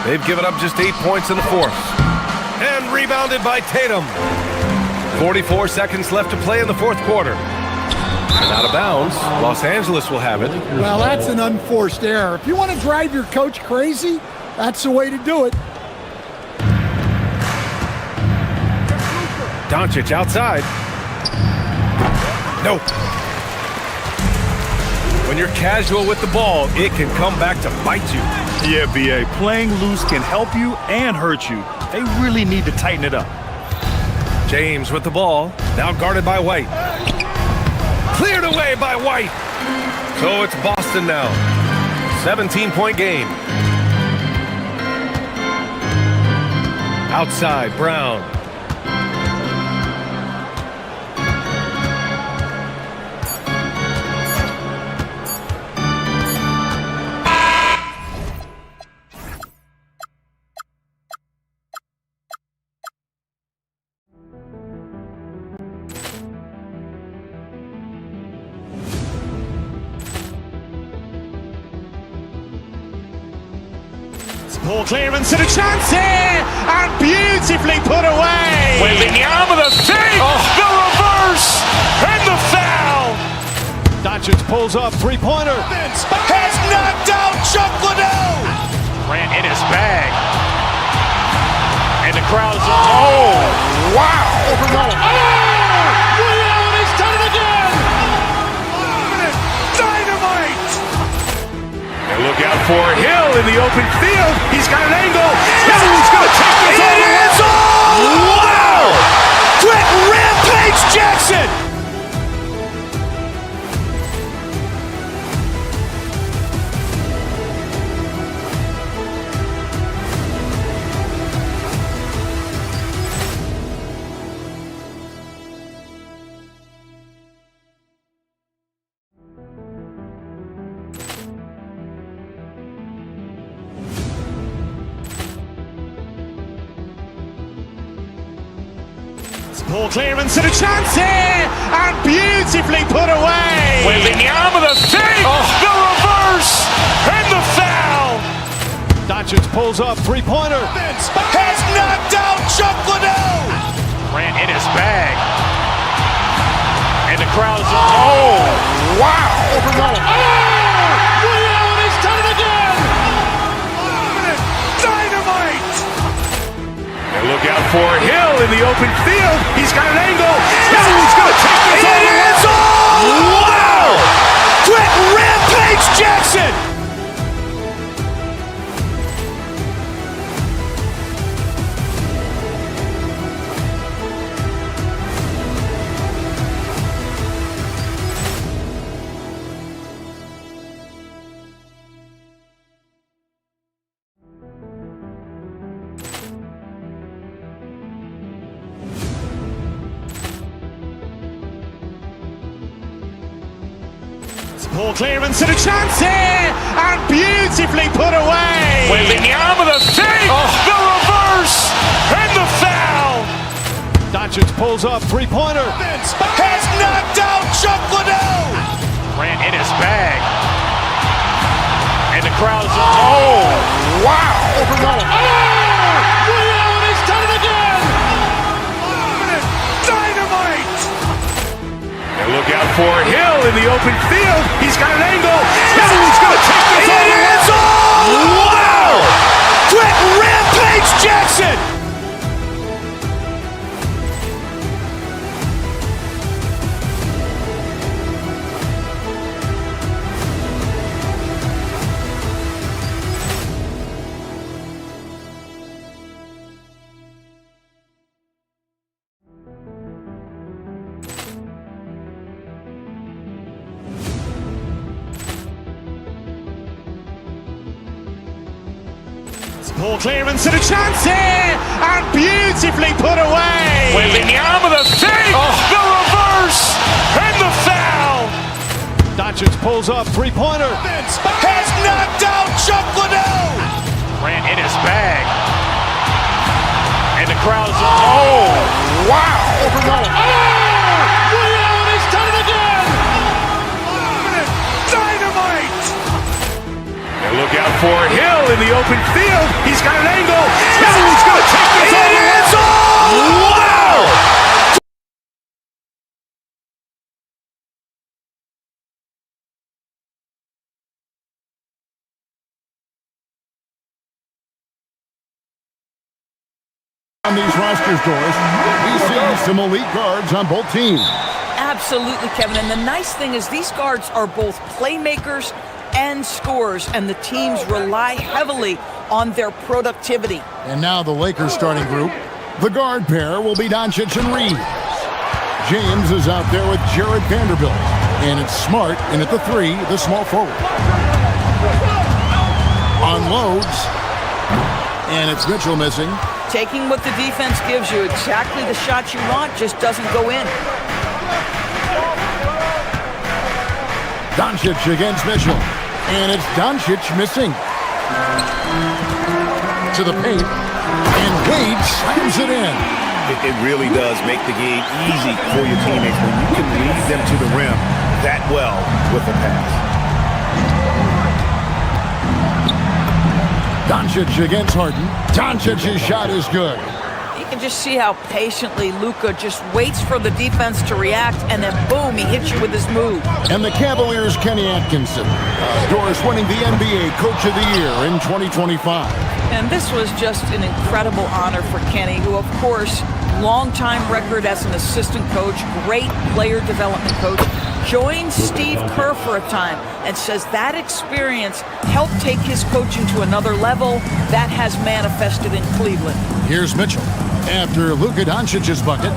They've given up just 8 points in the fourth. And rebounded by Tatum. 44 seconds left to play in the fourth quarter. And out of bounds, Los Angeles will have it. Well, that's an unforced error. If you want to drive your coach crazy, that's the way to do it. Doncic outside. Nope. When you're casual with the ball, it can come back to bite you. Yeah, B.A., playing loose can help you and hurt you. They really need to tighten it up. James with the ball, now guarded by White. Cleared away by White. So it's Boston now. 17-point game. Outside, Brown. Poor clearance and a chance here, and beautifully put away. Wembanyama the fake, the reverse, and the foul. Doncic pulls up, three-pointer. Has knocked out Chuck Liddell. Grant in his bag. And the crowd is, oh, wow. Over Nolan. He's done it again. Dynamite. And look out for Hill in the open field. He's got an angle. He's going to take this all the way. Wow. Quick rampage Jackson. Ball clearance and a chance here, and beautifully put away. With the arm of the fake, the reverse, and the foul. Doncic pulls up, three-pointer. Has knocked out Chuck Liddell. Ran in his bag. And the crowd is, oh, wow. Over Nolan. He's done it again. Dynamite. And look out for Hill in the open field. He's got an angle. He's going to take this all the way. Wow. Quick rampage Jackson. Ball clearance and a chance here, and beautifully put away. With the arm of the fake, the reverse, and the foul. Doncic pulls up, three-pointer. Has knocked out Chuck Liddell. Ran in his bag. And the crowd is, oh, wow. Over Nolan. He's done it again. Dynamite. And look out for Hill in the open field. He's got an angle. He's going to take this all the way. Wow. Quick rampage Jackson. Ball clearance and a chance here, and beautifully put away. With the arm of the fake, the reverse, and the foul. Doncic pulls up, three-pointer. Has knocked out Chuck Liddell. Ran in his bag. And the crowd is, oh, wow. Over Nolan. He's done it again. Dynamite. And look out for Hill in the open field. He's got an angle. He's going to take this all the way. Wow. On these rosters, Doris, we see some elite guards on both teams. Absolutely, Kevin. And the nice thing is these guards are both playmakers and scorers, and the teams rely heavily on their productivity. And now the Lakers starting group. The guard pair will be Doncic and Reeves. James is out there with Jared Vanderbilt. And it's Smart in at the three, the small forward. Unloads. And it's Mitchell missing. Taking what the defense gives you, exactly the shot you want, just doesn't go in. Doncic against Mitchell. And it's Doncic missing. To the paint. And Wade slams it in. It really does make the game easy for your teammates when you can lead them to the rim that well with a pass. Doncic against Harden. Doncic's shot is good. You can just see how patiently Luka just waits for the defense to react, and then boom, he hits you with his move. And the Cavaliers' Kenny Atkinson. Doris winning the NBA Coach of the Year in 2025. And this was just an incredible honor for Kenny, who, of course, long-time record as an assistant coach, great player development coach, joined Steve Kerr for a time and says that experience helped take his coaching to another level. That has manifested in Cleveland. Here's Mitchell after Luka Doncic's bucket.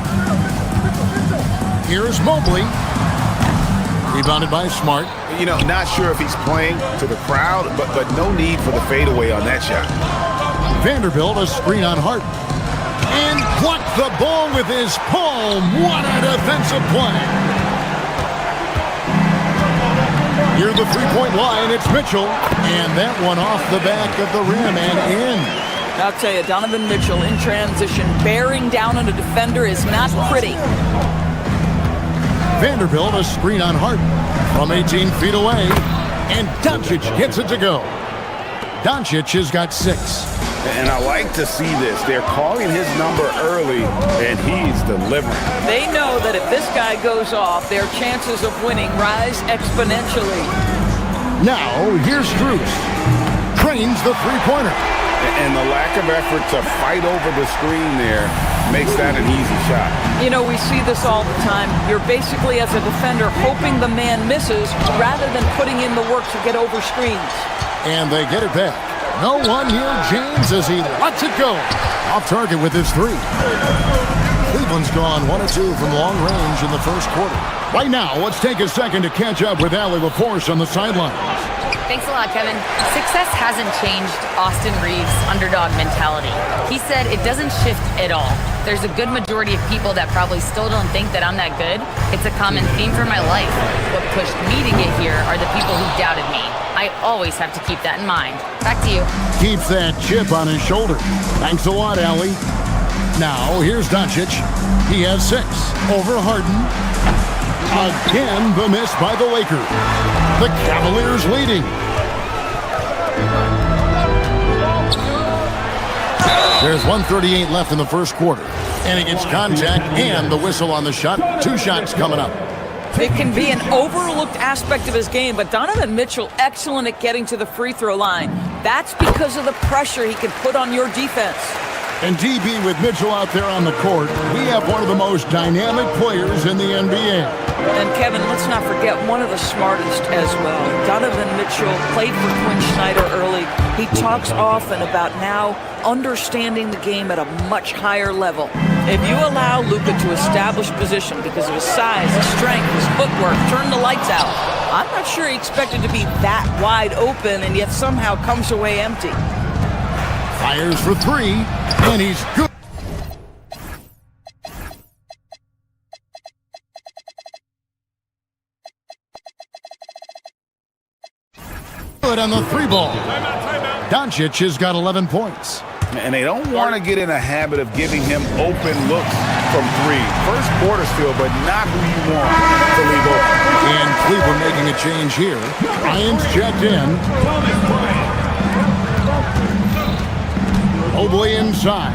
Here's Mobley. Rebounded by Smart. You know, not sure if he's playing to the crowd, but no need for the fadeaway on that shot. Vanderbilt, a screen on Hart. And blocked the ball with his palm. What a defensive play. Near the three-point line, it's Mitchell. And that one off the back of the rim and in. I'll tell you, Donovan Mitchell in transition, bearing down on a defender is not pretty. Vanderbilt, a screen on Hart from 18 feet away. And Doncic gets it to go. Doncic has got 6. And I like to see this. They're calling his number early, and he's delivering. They know that if this guy goes off, their chances of winning rise exponentially. Now, here's Strus. Trains the three-pointer. And the lack of effort to fight over the screen there makes that an easy shot. You know, we see this all the time. You're basically, as a defender, hoping the man misses rather than putting in the work to get over screens. And they get it back. No one near James as he lets it go. Off target with his 3. Cleveland's gone 1 of 2 from long range in the first quarter. Right now, let's take a second to catch up with Allie LaForce on the sidelines. Thanks a lot, Kevin. Success hasn't changed Austin Reeves' underdog mentality. He said it doesn't shift at all. There's a good majority of people that probably still don't think that I'm that good. It's a common theme for my life. What pushed me to get here are the people who doubted me. I always have to keep that in mind. Back to you. Keeps that chip on his shoulder. Thanks a lot, Allie. Now, here's Doncic. He has 6 over Harden. Again, the miss by the Lakers. The Cavaliers leading. There's 1:38 left in the first quarter. And he gets contact and the whistle on the shot. 2 shots coming up. It can be an overlooked aspect of his game, but Donovan Mitchell excellent at getting to the free throw line. That's because of the pressure he can put on your defense. And DB with Mitchell out there on the court, we have one of the most dynamic players in the NBA. And Kevin, let's not forget one of the smartest as well. Donovan Mitchell played for Quinn Snyder early. He talks often about now understanding the game at a much higher level. If you allow Luka to establish position because of his size, his strength, his footwork, turn the lights out, I'm not sure he expected to be that wide open and yet somehow comes away empty. Fires for 3, and he's good. Good on the 3-ball. Doncic has got 11 points. And they don't want to get in a habit of giving him open looks from 3. First quarter still, but not who you want to leave open. And Cleveland making a change here. Ryan's checked in. Mobley inside.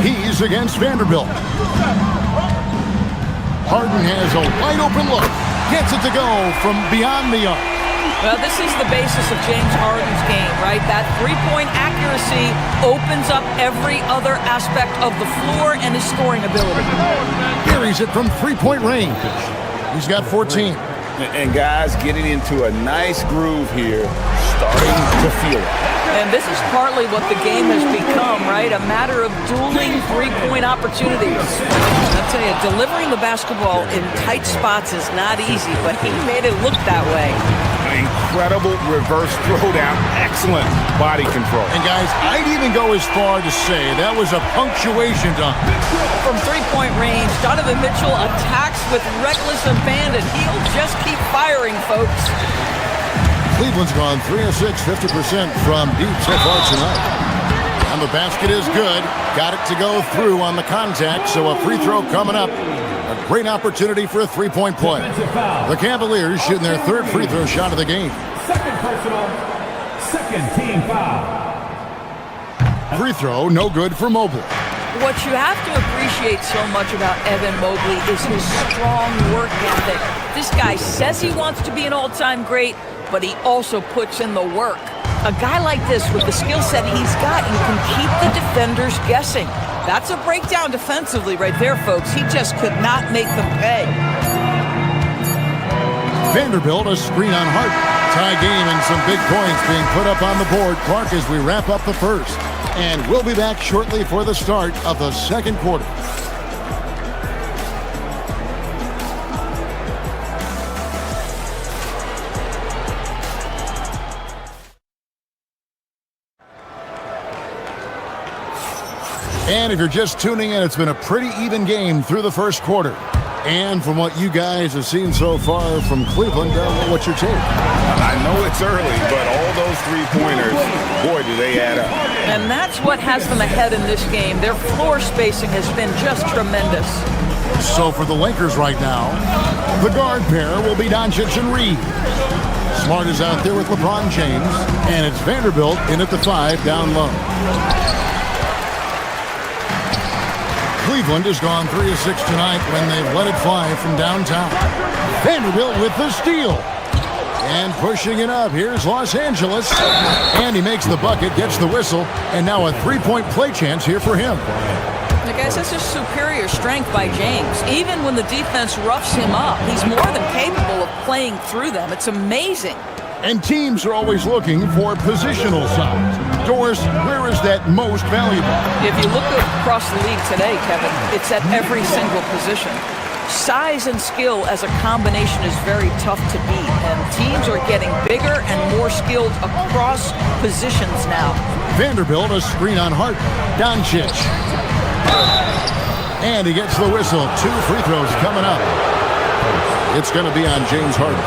He's against Vanderbilt. Harden has a wide open look. Gets it to go from beyond the arc. Well, this is the basis of James Harden's game, right? That three-point accuracy opens up every other aspect of the floor and his scoring ability. Carries it from three-point range. He's got 14. And guys getting into a nice groove here, starting to feel it. And this is partly what the game has become, right? A matter of dueling three-point opportunities. I'll tell you, delivering the basketball in tight spots is not easy, but he made it look that way. Incredible reverse throwdown. Excellent body control. And guys, I'd even go as far to say that was a punctuation dunk. From three-point range, Donovan Mitchell attacks with reckless abandon. He'll just keep firing, folks. Cleveland's gone 3 of 6, 50% from deep so far tonight. And the basket is good. Got it to go through on the contact, so a free throw coming up. A great opportunity for a three-point play. The Cavaliers shooting their 3rd free throw shot of the game. Second personal, second team foul. Free throw, no good for Mobley. What you have to appreciate so much about Evan Mobley is his strong work ethic. This guy says he wants to be an all-time great, but he also puts in the work. A guy like this, with the skill set he's got, you can keep the defenders guessing. That's a breakdown defensively right there, folks. He just could not make them pay. Vanderbilt, a screen on Hart. Tie game and some big points being put up on the board. Clark, as we wrap up the first. And we'll be back shortly for the start of the second quarter. And if you're just tuning in, it's been a pretty even game through the first quarter. And from what you guys have seen so far from Cleveland, what's your take? I know it's early, but all those three-pointers, boy, do they add up. And that's what has them ahead in this game. Their floor spacing has been just tremendous. So for the Lakers right now, the guard pair will be Doncic and Reed. Smart is out there with LeBron James, and it's Vanderbilt in at the 5 down low. Cleveland has gone 3 of 6 tonight when they've let it fly from downtown. Vanderbilt with the steal. And pushing it up, here's Los Angeles. And he makes the bucket, gets the whistle, and now a three-point play chance here for him. Guys, that's just superior strength by James. Even when the defense roughs him up, he's more than capable of playing through them. It's amazing. And teams are always looking for positional size. Doris, where is that most valuable? If you look across the league today, Kevin, it's at every single position. Size and skill as a combination is very tough to beat, and teams are getting bigger and more skilled across positions now. Vanderbilt, a screen on Hart. Doncic. And he gets the whistle. 2 free throws coming up. It's going to be on James Harden.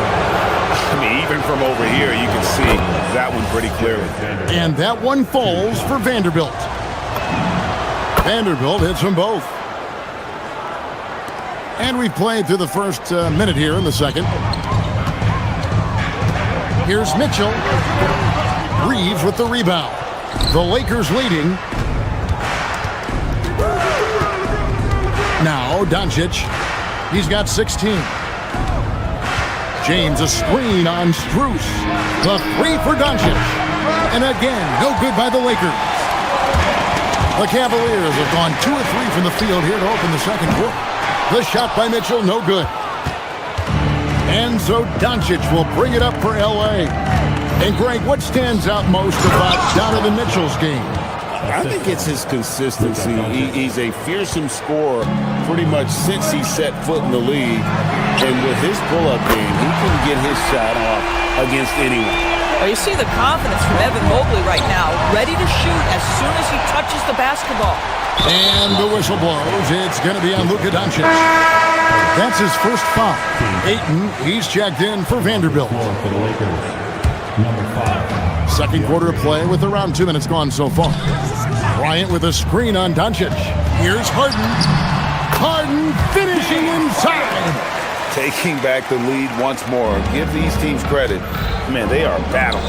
I mean, even from over here, you can see that one pretty clearly. And that one falls for Vanderbilt. Vanderbilt hits them both. And we've played through the first minute here in the second. Here's Mitchell. Reeves with the rebound. The Lakers leading. Now Doncic. He's got 16. James, a screen on Strus. The 3 for Doncic. And again, no good by the Lakers. The Cavaliers have gone 2 of 3 from the field here to open the second quarter. The shot by Mitchell, no good. And so Doncic will bring it up for L.A. And Greg, what stands out most about Donovan Mitchell's game? I think it's his consistency. He's a fearsome scorer pretty much since he set foot in the league. And with his pull-up game, he can get his shot off against anyone. Well, you see the confidence from Evan Mobley right now, ready to shoot as soon as he touches the basketball. And the whistle blows. It's going to be on Luka Doncic. That's his first foul. Ayton, he's checked in for Vanderbilt. Second quarter of play with around 2 minutes gone so far. Bryant with a screen on Doncic. Here's Harden. Harden finishing inside. Taking back the lead once more. Give these teams credit. Man, they are battling.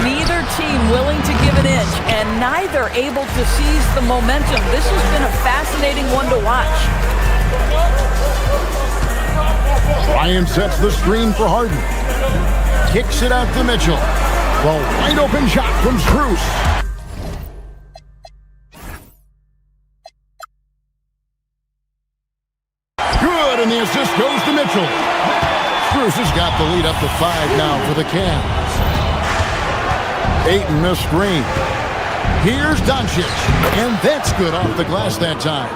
Neither team willing to give an inch, and neither able to seize the momentum. This has been a fascinating one to watch. Bryant sets the screen for Harden. Kicks it out to Mitchell. The wide open shot from Strus. Good, and the assist goes to Mitchell. Strus has got the lead up to 5 now for the Cavs. Ayton a screen. Here's Doncic, and that's good off the glass that time.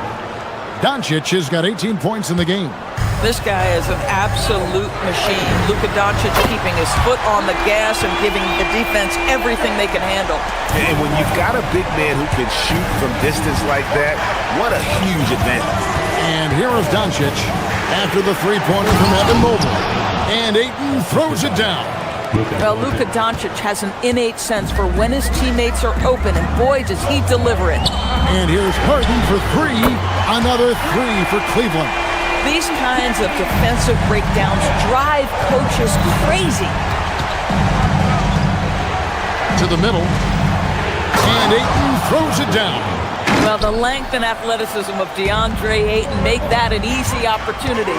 Doncic has got 18 points in the game. This guy is an absolute machine. Luka Doncic keeping his foot on the gas and giving the defense everything they can handle. And when you've got a big man who can shoot from distance like that, what a huge advantage. And here is Doncic after the three-pointer from Evan Mobley. And Ayton throws it down. Well, Luka Doncic has an innate sense for when his teammates are open, and boy, does he deliver it. And here's Harden for 3. Another 3 for Cleveland. These kinds of defensive breakdowns drive coaches crazy. To the middle. And Ayton throws it down. Well, the length and athleticism of DeAndre Ayton make that an easy opportunity.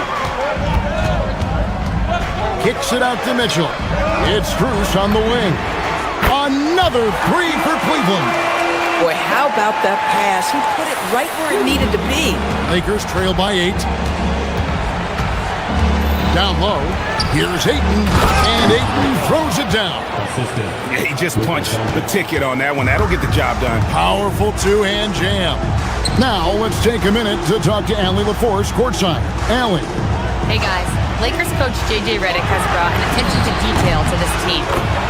Kicks it out to Mitchell. It's Strus on the wing. Another Another three for Cleveland. Boy, how about that pass? He put it right where it needed to be. Lakers trail by 8. Down low, here's Ayton, and Ayton throws it down. Yeah, he just punched the ticket on that one. That'll get the job done. Powerful two-hand jam. Now let's take a minute to talk to Allie LaForce courtside. Allie. Hey guys, Lakers coach J.J. Redick has brought an attention to detail to this team.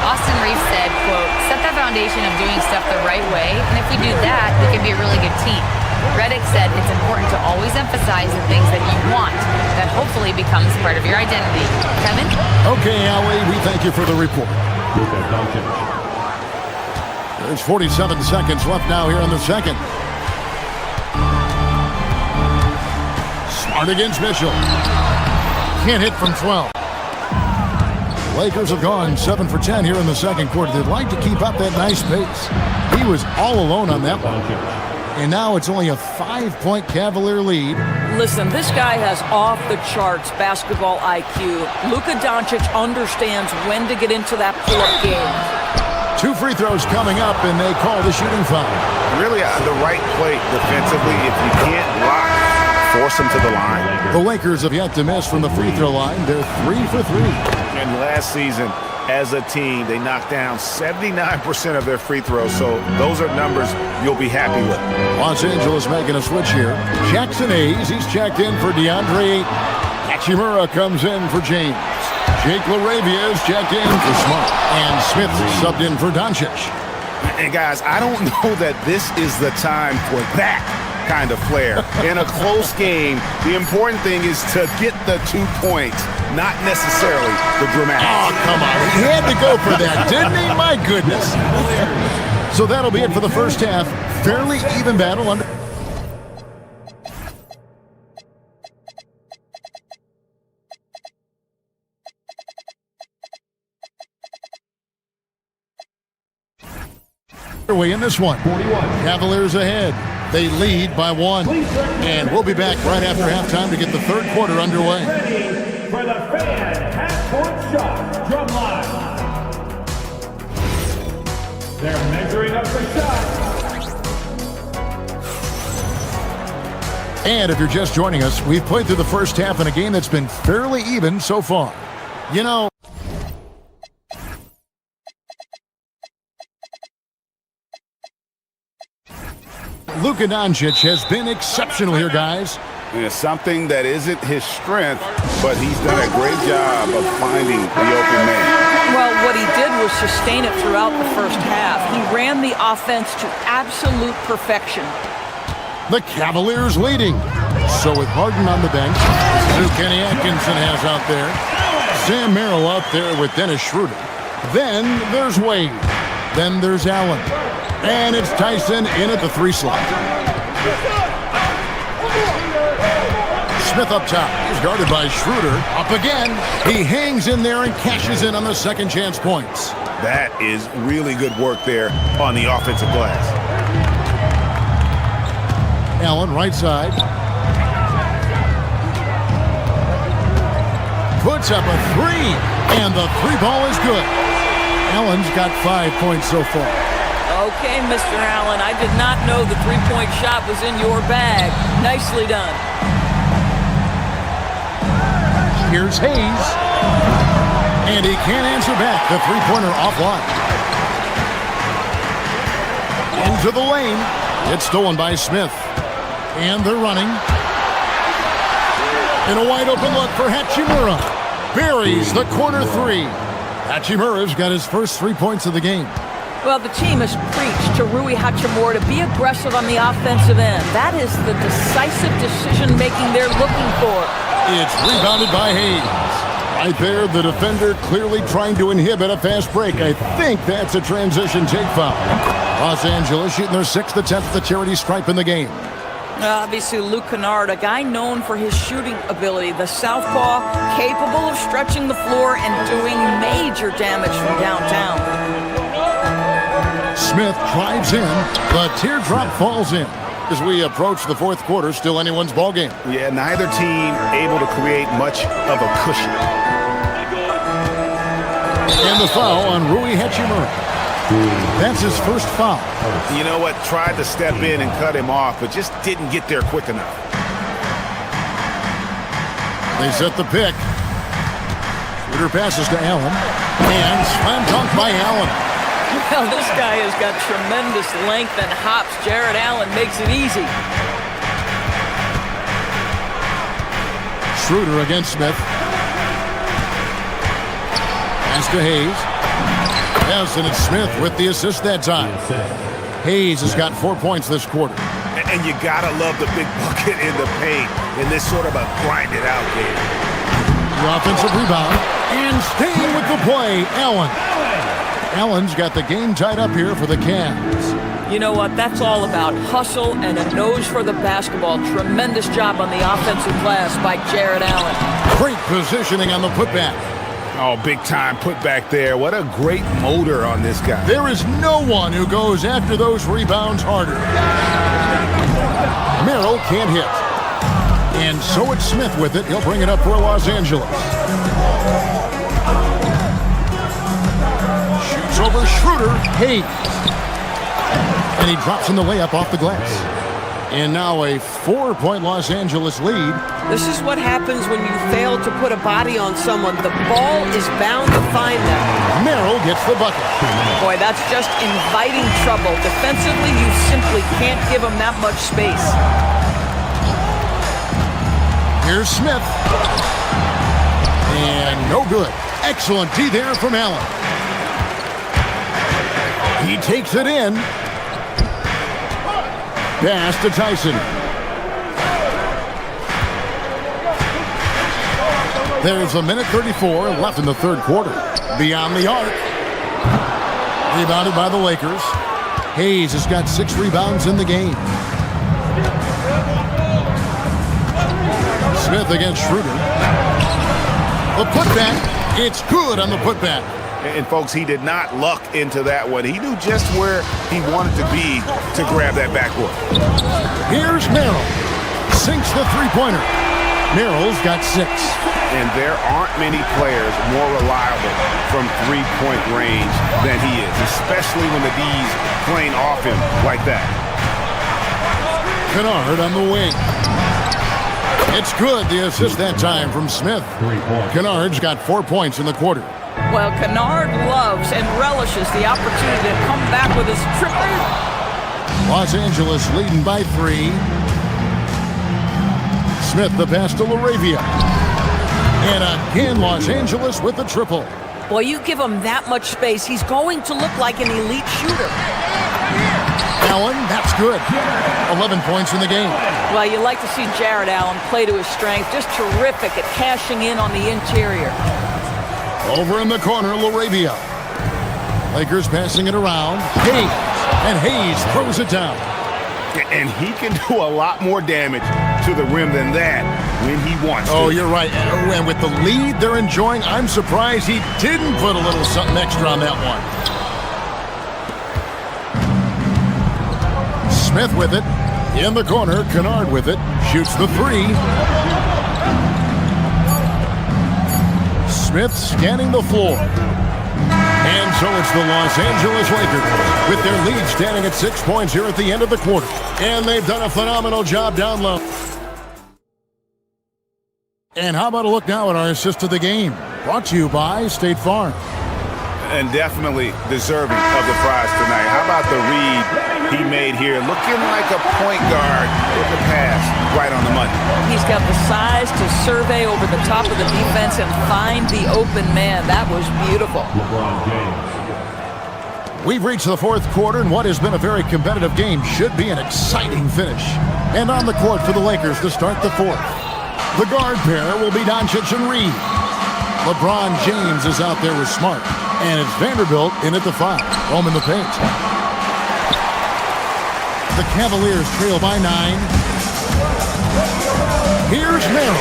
Austin Reeves said, quote, set the foundation of doing stuff the right way, and if we do that, we can be a really good team. Redick said it's important to always emphasize the things that you want. That hopefully becomes part of your identity. Kevin? Okay, Allie, we thank you for the report. There's 47 seconds left now here in the second. Smart against Mitchell. Can't hit from 12. Lakers have gone 7 for 10 here in the second quarter. They'd like to keep up that nice pace. He was all alone on that one. And now it's only a 5-point Cavalier lead. Listen, this guy has off-the-charts basketball IQ. Luka Doncic understands when to get into that pull-up game. 2 free throws coming up, and they call the shooting foul. Really the right play defensively. If you can't block, force them to the line. The Lakers have yet to miss from the free throw line. They're 3 for 3. And last season, as a team, they knocked down 79% of their free throws, so those are numbers you'll be happy with. Los Angeles making a switch here. Jackson Hayes, he's checked in for DeAndre. Hachimura comes in for James. Jake LaRavia is checked in for Smart. And Smith subbed in for Doncic. And guys, I don't know that this is the time for that kind of flair. In a close game, the important thing is to get the 2 points, not necessarily the dramatics. Oh, come on. He had to go for that, didn't he? My goodness. So that'll be it for the first half. Fairly even battle under... way in this one. 41. Cavaliers ahead. They lead by 1. And we'll be back right after halftime to get the third quarter underway. Ready for the fan half-court shot. Drum line. They're measuring up the shot. And if you're just joining us, we've played through the first half in a game that's been fairly even so far. You know, Luka Doncic has been exceptional here, guys. And it's something that isn't his strength, but he's done a great job of finding the open man. Well, what he did was sustain it throughout the first half. He ran the offense to absolute perfection. The Cavaliers leading. So with Harden on the bench, who Kenny Atkinson has out there, Sam Merrill out there with Dennis Schroeder. Then there's Wade. Then there's Allen. And it's Tyson in at the 3 slot. Smith up top. He's guarded by Schroeder. Up again. He hangs in there and cashes in on the second chance points. That is really good work there on the offensive glass. Allen, right side. Puts up a 3. And the 3 ball is good. Allen's got 5 points so far. Okay, Mr. Allen, I did not know the 3-point shot was in your bag. Nicely done. Here's Hayes. And he can't answer back. The 3-pointer offline. Into the lane. It's stolen by Smith. And they're running. In a wide open look for Hachimura. Buries the corner 3. Hachimura's got his first 3 points of the game. Well, the team has preached to Rui Hachimura to be aggressive on the offensive end. That is the decisive decision-making they're looking for. It's rebounded by Hayes. Right there, the defender clearly trying to inhibit a fast break. I think that's a transition take foul. Los Angeles shooting their 6th attempt at the charity stripe in the game. Obviously, Luke Kennard, a guy known for his shooting ability. The southpaw, capable of stretching the floor and doing major damage from downtown. Smith drives in. The teardrop falls in. As we approach the fourth quarter, still anyone's ballgame. Yeah, neither team able to create much of a cushion. And the foul on Rui Hachimura. That's his first foul. You know what? Tried to step in and cut him off, but just didn't get there quick enough. They set the pick. Shooter passes to Allen. And slam dunk by Allen. Well, this guy has got tremendous length and hops. Jared Allen makes it easy. Schroeder against Smith. Pass to Hayes. Yes, and it's Smith with the assist that time. Hayes has got 4 points this quarter. And you gotta love the big bucket in the paint in this sort of a grind-it-out game. The offensive rebound. And staying with the play, Allen. Allen's got the game tied up here for the Cavs. You know what? That's all about hustle and a nose for the basketball. Tremendous job on the offensive glass by Jared Allen. Great positioning on the putback. Oh, big time putback there. What a great motor on this guy. There is no one who goes after those rebounds harder. Merrill can't hit. And so it's Smith with it. He'll bring it up for Los Angeles. Shoots over Schroeder. Hayes. And he drops in the layup off the glass. And now a 4-point Los Angeles lead. This is what happens when you fail to put a body on someone. The ball is bound to find them. Merrill gets the bucket. Boy, that's just inviting trouble. Defensively, you simply can't give him that much space. Here's Smith. And no good. Excellent D there from Allen. He takes it in. Pass to Tyson. There's a minute 34 left in the third quarter. Beyond the arc. Rebounded by the Lakers. Hayes has got 6 rebounds in the game. Smith against Schroeder. The putback. It's good on the putback. And folks, he did not luck into that one. He knew just where he wanted to be to grab that backboard. Here's Merrill. Sinks the three-pointer. Merrill's got 6. And there aren't many players more reliable from three-point range than he is, especially when the D's playing off him like that. Kennard on the wing. It's good, the assist that time from Smith. Kennard's got 4 points in the quarter. Well, Kennard loves and relishes the opportunity to come back with his triple. Los Angeles leading by 3. Smith the pass to LaRavia. And again, Los Angeles with the triple. Boy, you give him that much space, he's going to look like an elite shooter. Allen, that's good. 11 points in the game. Well, you like to see Jared Allen play to his strength. Just terrific at cashing in on the interior. Over in the corner, LaRavia. Lakers passing it around. Hayes. And Hayes throws it down. And he can do a lot more damage to the rim than that when he wants to. Oh, you're right. And with the lead they're enjoying, I'm surprised he didn't put a little something extra on that one. Smith with it. In the corner, Kennard with it. Shoots the 3. Smith scanning the floor. And so it's the Los Angeles Lakers with their lead standing at 6 points here at the end of the quarter. And they've done a phenomenal job down low. And how about a look now at our assist of the game? Brought to you by State Farm. And definitely deserving of the prize tonight. How about the read he made here? Looking like a point guard with the pass right on the money. He's got the size to survey over the top of the defense and find the open man. That was beautiful. We've reached the fourth quarter, and what has been a very competitive game should be an exciting finish. And on the court for the Lakers to start the fourth. The guard pair will be Doncic and Reed. LeBron James is out there with Smart. And it's Vanderbilt in at the 5. Home in the paint. The Cavaliers trail by 9. Here's Merrill.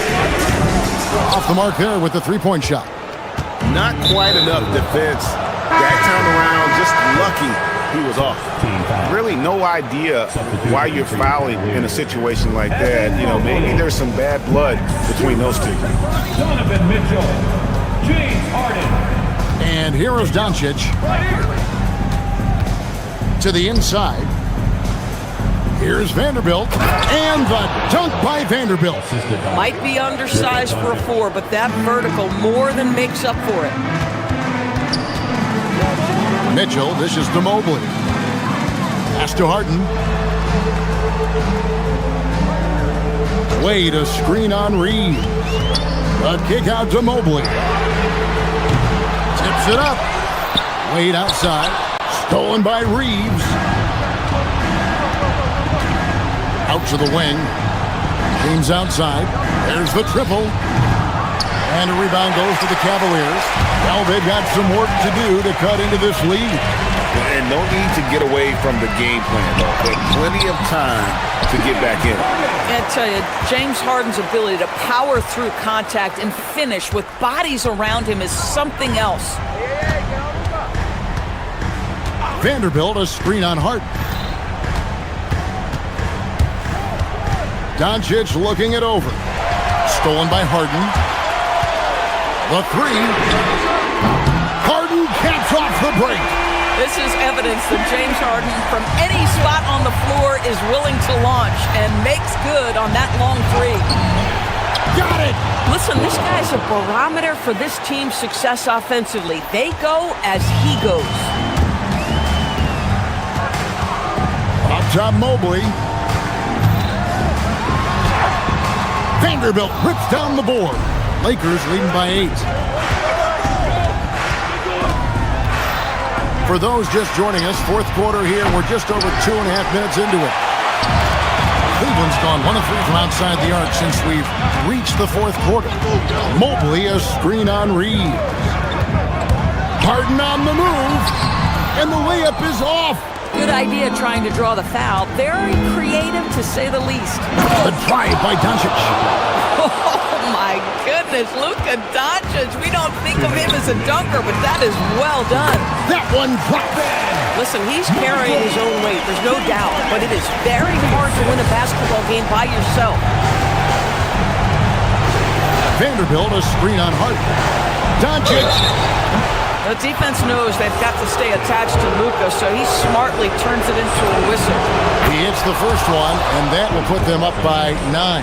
Off the mark there with the three-point shot. Not quite enough defense. That time around, just lucky he was off. Really no idea why you're fouling in a situation like that. You know, maybe there's some bad blood between those two. Donovan Mitchell, James Harden. And here is Doncic. to the inside. Here's Vanderbilt, and the dunk by Vanderbilt. Might be undersized for a 4, but that vertical more than makes up for it. Mitchell dishes to Mobley. Pass to Harden. Wade, a screen on Reeves. A kick out to Mobley. Tips it up. Wade outside. Stolen by Reeves. Out to the wing. James outside. There's the triple. And a rebound goes to the Cavaliers. Well, they've got some work to do to cut into this lead. And no need to get away from the game plan, though. But plenty of time to get back in. I tell you, James Harden's ability to power through contact and finish with bodies around him is something else. Vanderbilt, a screen on Harden. Doncic looking it over. Stolen by Harden. The three. Harden caps off the break. This is evidence that James Harden, from any spot on the floor, is willing to launch and makes good on that long three. Got it! Listen, this guy's a barometer for this team's success offensively. They go as he goes. Up top, Mobley. Vanderbilt rips down the board. Lakers leading by 8. For those just joining us, fourth quarter here. We're just over 2.5 minutes into it. Cleveland's gone 1 of 3 from outside the arc since we've reached the fourth quarter. Mobley, a screen on Reeves. Harden on the move. And the layup is off. Good idea trying to draw the foul. Very creative, to say the least. The drive by Doncic. Oh, my goodness. Luka Doncic. We don't think of him as a dunker, but that is well done. That one dropped. Listen, he's carrying his own weight. There's no doubt. But it is very hard to win a basketball game by yourself. Vanderbilt, a screen on Harden. Doncic. The defense knows they've got to stay attached to Luka, so he smartly turns it into a whistle. He hits the first one, and that will put them up by 9.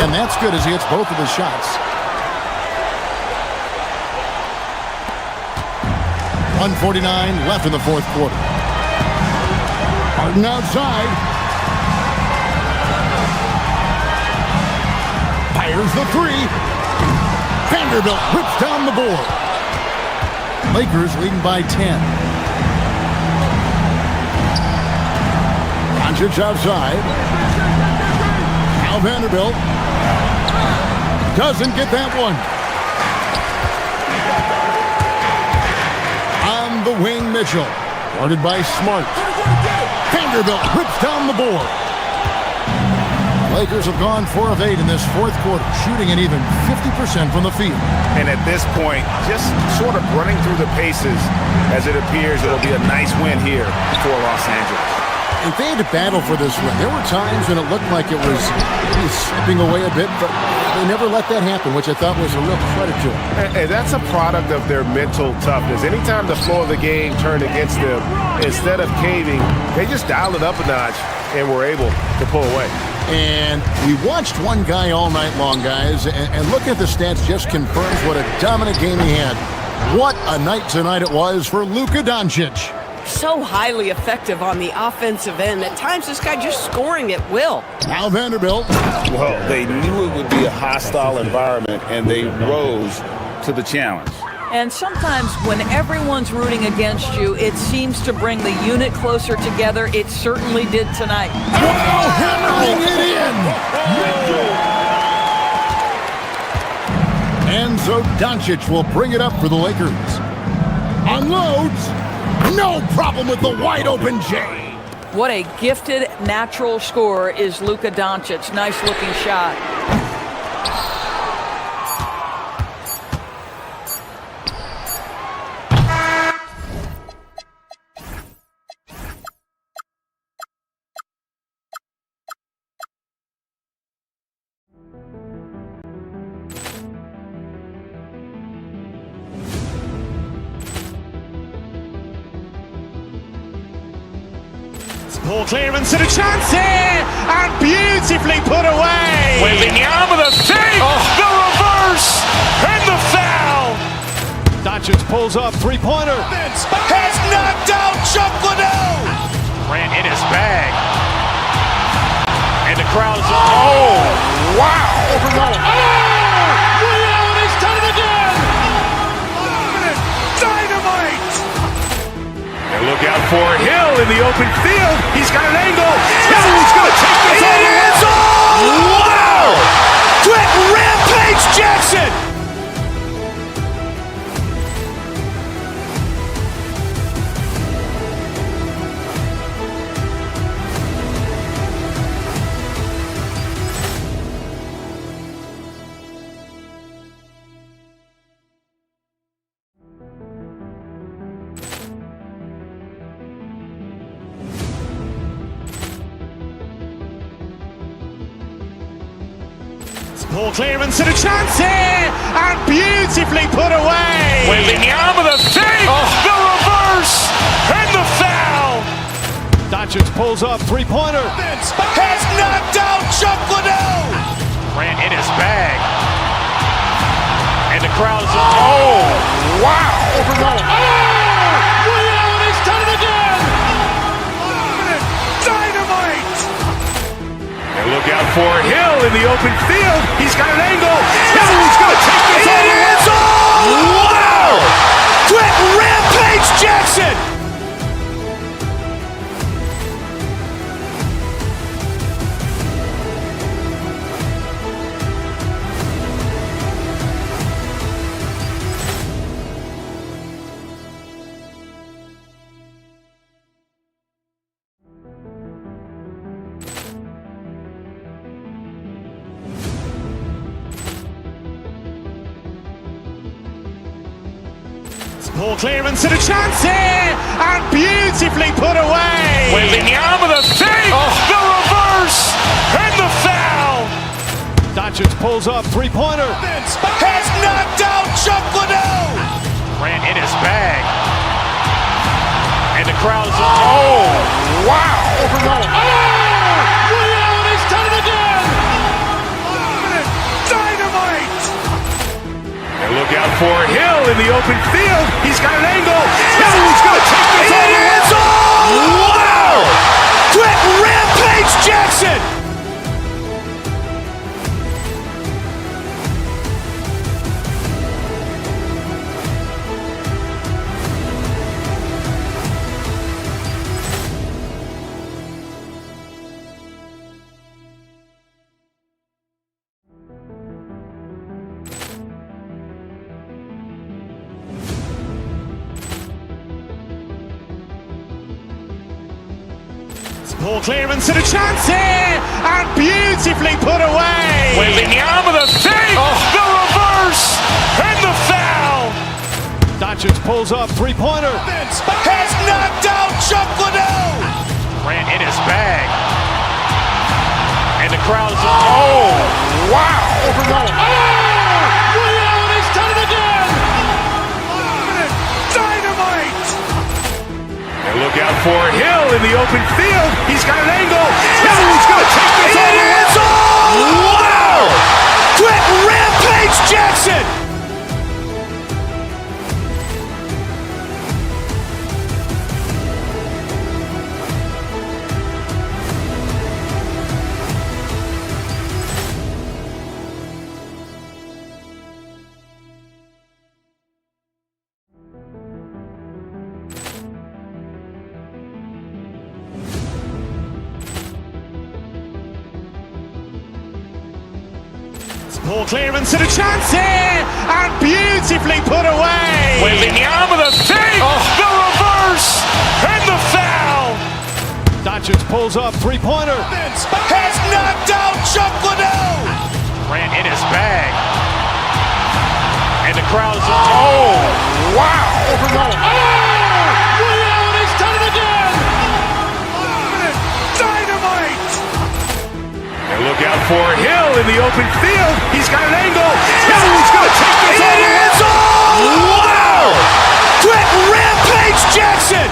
And that's good as he hits both of his shots. 1:49 left in the fourth quarter. Harden outside. Fires the three. Vanderbilt rips down the board. Lakers leading by 10. Doncic outside. Now Vanderbilt doesn't get that one. On the wing, Mitchell. Guarded by Smart. Vanderbilt rips down the board. Lakers have gone 4 of 8 in this fourth quarter, shooting an even 50% from the field. And at this point, just sort of running through the paces as it appears it'll be a nice win here for Los Angeles. If they had to battle for this win, there were times when it looked like it was slipping away a bit, but they never let that happen, which I thought was a real credit to them. And that's a product of their mental toughness. Anytime the flow of the game turned against them, instead of caving, they just dialed it up a notch and were able to pull away. And we watched one guy all night long, guys, and looking at the stats just confirms what a dominant game he had. What a night tonight it was for Luka Doncic. So highly effective on the offensive end. At times, this guy just scoring at will. Now Vanderbilt. Well, they knew it would be a hostile environment, and they rose to the challenge. And sometimes when everyone's rooting against you, it seems to bring the unit closer together. It certainly did tonight. Wow, hammering it in! And so Doncic will bring it up for the Lakers. Unloads. No problem with the wide-open J. What a gifted natural scorer is Luka Doncic. Nice-looking shot. Poor clearance and a chance here, and beautifully put away. Wembanyama the save, the reverse, and the foul. Doncic pulls up, three-pointer. Has knocked out Chuck Liddell. Grant in his bag. And the crowd is... Oh, wow. He's done it again! Dynamite. And look out for Hill in the open field. He's got an angle. Hill's going to take this all the way. Wow! Quick Rampage Jackson. Poor clearance and a chance here, and beautifully put away. Wembanyama the save, the reverse, and the foul. Doncic pulls up, three-pointer. Has knocked out Chuck Liddell. Grant in his bag. And the crowd is... Oh, wow. He's done it again! Dynamite. And look out for Hill in the open field. He's got an angle. Hill's going to take this all the way. Wow! Quick Rampage Jackson. Poor clearance and a chance here, and beautifully put away. Wembanyama the save, the reverse, and the foul. Doncic pulls up, three-pointer. Has knocked out Chuck Liddell. Grant in his bag. And the crowd is... Oh, wow. He's done it again! Dynamite. And look out for Hill in the open field. He's got an angle. Hill's going to take this all the way. Wow! Quick Rampage Jackson. Poor clearance and a chance here, and beautifully put away. Wembanyama the save, the reverse, and the foul. Doncic pulls up, three-pointer. Has knocked out Chuck Liddell. Grant in his bag. And the crowd is... Oh, wow. He's done it again! Dynamite. And look out for Hill in the open field. He's got an angle. Hill's going to take this all the way. Wow! Quick Rampage Jackson. Poor clearance and a chance here, and beautifully put away. Wembanyama the save, the reverse, and the foul. Doncic pulls up, three-pointer. Has knocked out Chuck Liddell. Grant in his bag. And the crowd is... Oh, wow. He's done it again! Dynamite. And look out for Hill in the open field. He's got an angle. Hill's going to take this all the way. Wow! Quick Rampage Jackson.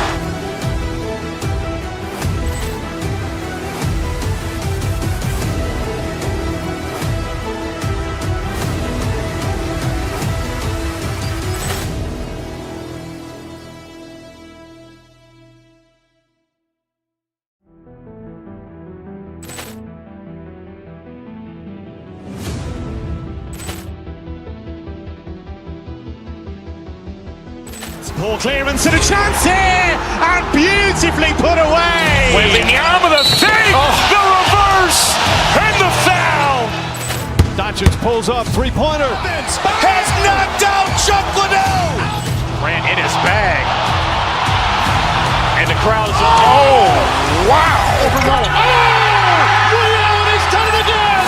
Poor clearance and a chance here, and beautifully put away. Wembanyama the fake, the reverse, and the foul. Doncic pulls up, three-pointer. Has knocked out Chuck Liddell. Ran in his bag. And the crowd is... Oh, wow. He's done it again.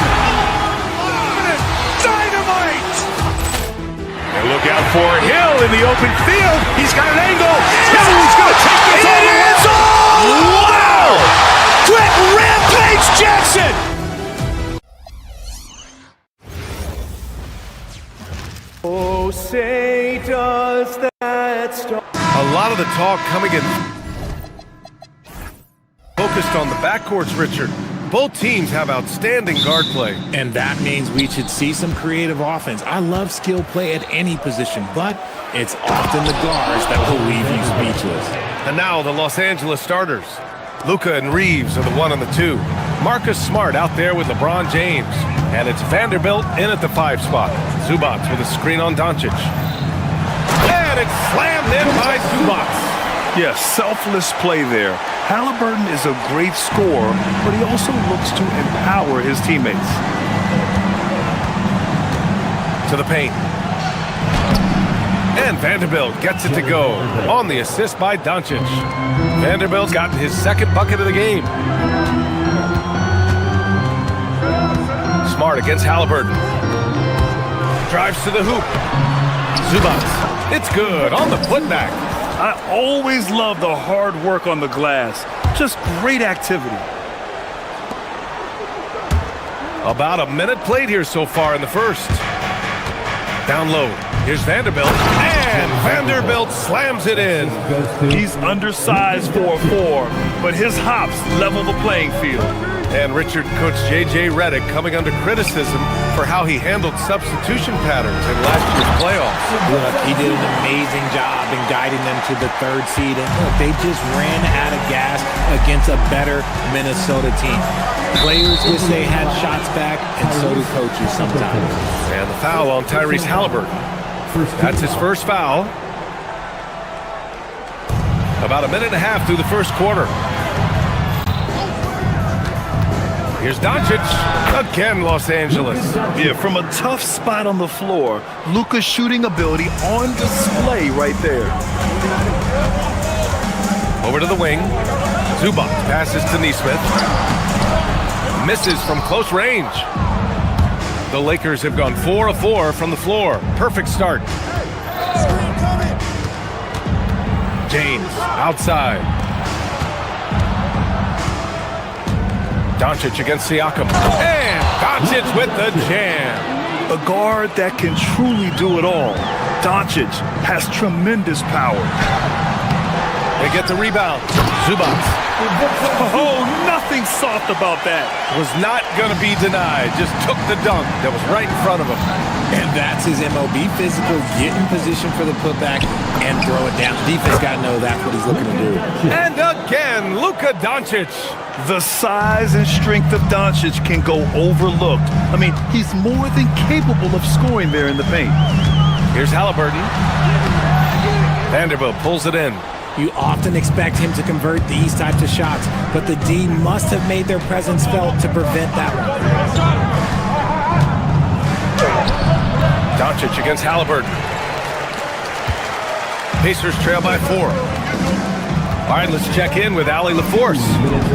Dynamite. And look out for Hill in the open field. He's got an angle. He's going to take this all the way. It is all! Wow! Quick Rampage Jackson. Oh, say does that start? A lot of the talk coming in focused on the backcourts, Richard. Both teams have outstanding guard play. And that means we should see some creative offense. I love skill play at any position, but it's often the guards that will leave you speechless. And now the Los Angeles starters. Luka and Reeves are the 1 and the 2. Marcus Smart out there with LeBron James. And it's Vanderbilt in at the 5 spot. Zubac with a screen on Doncic. And it's slammed in by Zubac. Yeah, selfless play there. Halliburton is a great scorer, but he also looks to empower his teammates. To the paint. And Vanderbilt gets it to go on the assist by Doncic. Vanderbilt's gotten his second bucket of the game. Smart against Halliburton. Drives to the hoop. Zubac. It's good on the putback. I always love the hard work on the glass. Just great activity. About a minute played here so far in the first. Down low. Here's Vanderbilt. And Vanderbilt slams it in. He's undersized for a 4, but his hops level the playing field. And Richard, Coach J.J. Redick coming under criticism for how he handled substitution patterns in last year's playoffs. Look, he did an amazing job in guiding them to the 3rd seed. And look, they just ran out of gas against a better Minnesota team. Players wish they had shots back, and so do coaches sometimes. And the foul on Tyrese Halliburton. That's his first foul. About a minute and a half through the first quarter. Here's Doncic, again Los Angeles. Yeah, from a tough spot on the floor, Luka's shooting ability on display right there. Over to the wing. Zubac passes to Nesmith. Misses from close range. The Lakers have gone 4 of 4 from the floor. Perfect start. James outside. Doncic against Siakam. And Doncic with the jam. A guard that can truly do it all. Doncic has tremendous power. They get the rebound. Zubac. Oh, nothing soft about that. Was not going to be denied. Just took the dunk that was right in front of him. And that's his MOB physical. Get in position for the putback and throw it down. Defense got to know that's what he's looking to do. And again, Luka Doncic. The size and strength of Doncic can go overlooked. I mean, he's more than capable of scoring there in the paint. Here's Halliburton. Vanderbilt pulls it in. You often expect him to convert these types of shots, but the D must have made their presence felt to prevent that one. Doncic against Halliburton. Pacers trail by 4. All right, let's check in with Allie LaForce.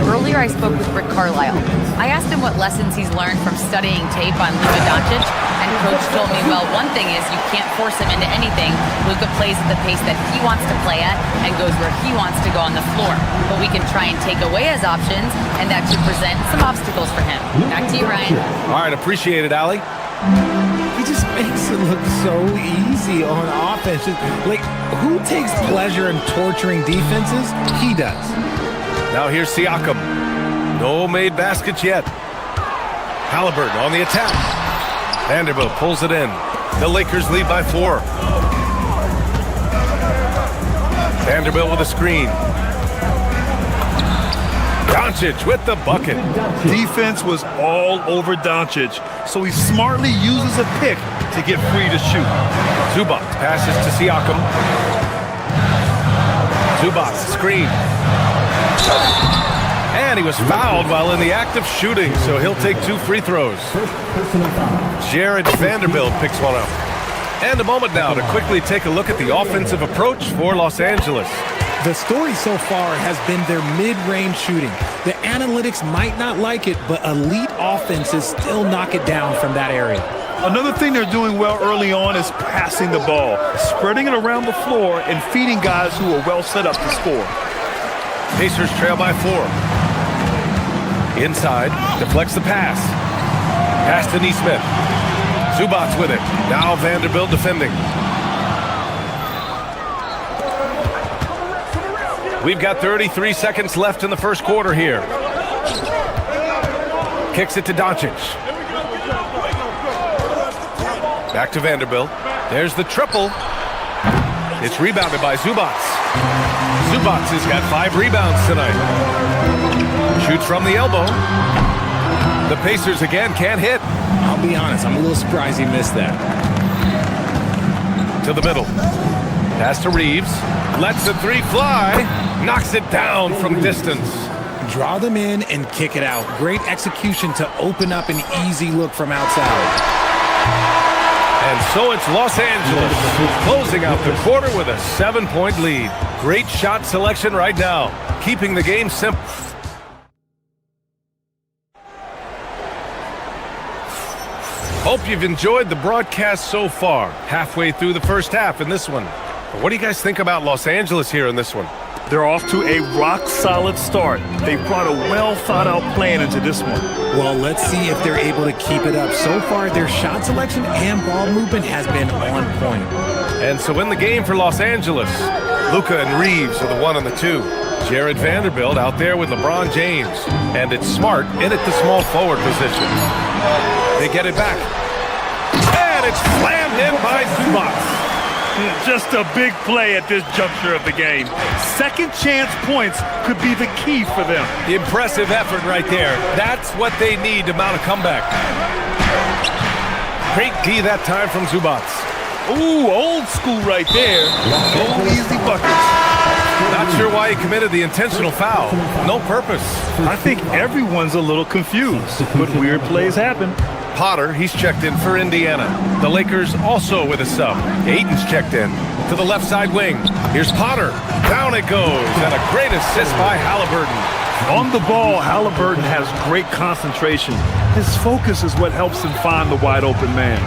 Earlier, I spoke with Rick Carlisle. I asked him what lessons he's learned from studying tape on Luka Doncic, and Coach told me, well, one thing is you can't force him into anything. Luka plays at the pace that he wants to play at and goes where he wants to go on the floor. But we can try and take away his options, and that should present some obstacles for him. Back to you, Ryan. All right, appreciate it, Allie. He just makes it look so easy on offense. Like, who takes pleasure in torturing defenses? He does. Now here's Siakam. No made baskets yet. Halliburton on the attack. Vanderbilt pulls it in. The Lakers lead by 4. Vanderbilt with a screen. Doncic with the bucket. Defense was all over Doncic, so he smartly uses a pick to get free to shoot. Zubac passes to Siakam. Zubac, screen. And he was fouled while in the act of shooting, so he'll take 2 free throws. Jared Vanderbilt picks one up. And a moment now to quickly take a look at the offensive approach for Los Angeles. The story so far has been their mid-range shooting. The analytics might not like it, but elite offenses still knock it down from that area. Another thing they're doing well early on is passing the ball, spreading it around the floor and feeding guys who are well set up to score. Pacers trail by 4. Inside, deflects the pass. Pass to Nesmith. Zubac with it. Now Vanderbilt defending. We've got 33 seconds left in the first quarter here. Kicks it to Doncic. Back to Vanderbilt. There's the triple. It's rebounded by Zubac. Zubac has got 5 rebounds tonight. Shoots from the elbow. The Pacers again can't hit. I'll be honest, I'm a little surprised he missed that. To the middle. Pass to Reeves. Lets the 3 fly. Knocks it down from distance. Draw them in and kick it out. Great execution to open up an easy look from outside. And so it's Los Angeles closing out the quarter with a 7-point lead. Great shot selection right now, keeping the game simple. Hope you've enjoyed the broadcast so far. Halfway through the first half in this one. What do you guys think about Los Angeles here in this one? They're off to a rock-solid start. They brought a well-thought-out plan into this one. Well, let's see if they're able to keep it up. So far, their shot selection and ball movement has been on point. And so in the game for Los Angeles, Luka and Reeves are the 1 and the 2. Jared Vanderbilt out there with LeBron James. And it's Smart in at the small forward position. They get it back. And it's slammed in by Zubac. Just a big play at this juncture of the game. Second chance points could be the key for them. Impressive effort right there. That's what they need to mount a comeback. Great D that time from Zubac. Ooh, old school right there. No easy buckets. Not sure why he committed the intentional foul. No purpose. I think everyone's a little confused, but weird plays happen. Potter, he's checked in for Indiana. The Lakers also with a sub. Ayton's checked in to the left side wing. Here's Potter. Down it goes. And a great assist by Halliburton. On the ball, Halliburton has great concentration. His focus is what helps him find the wide open man.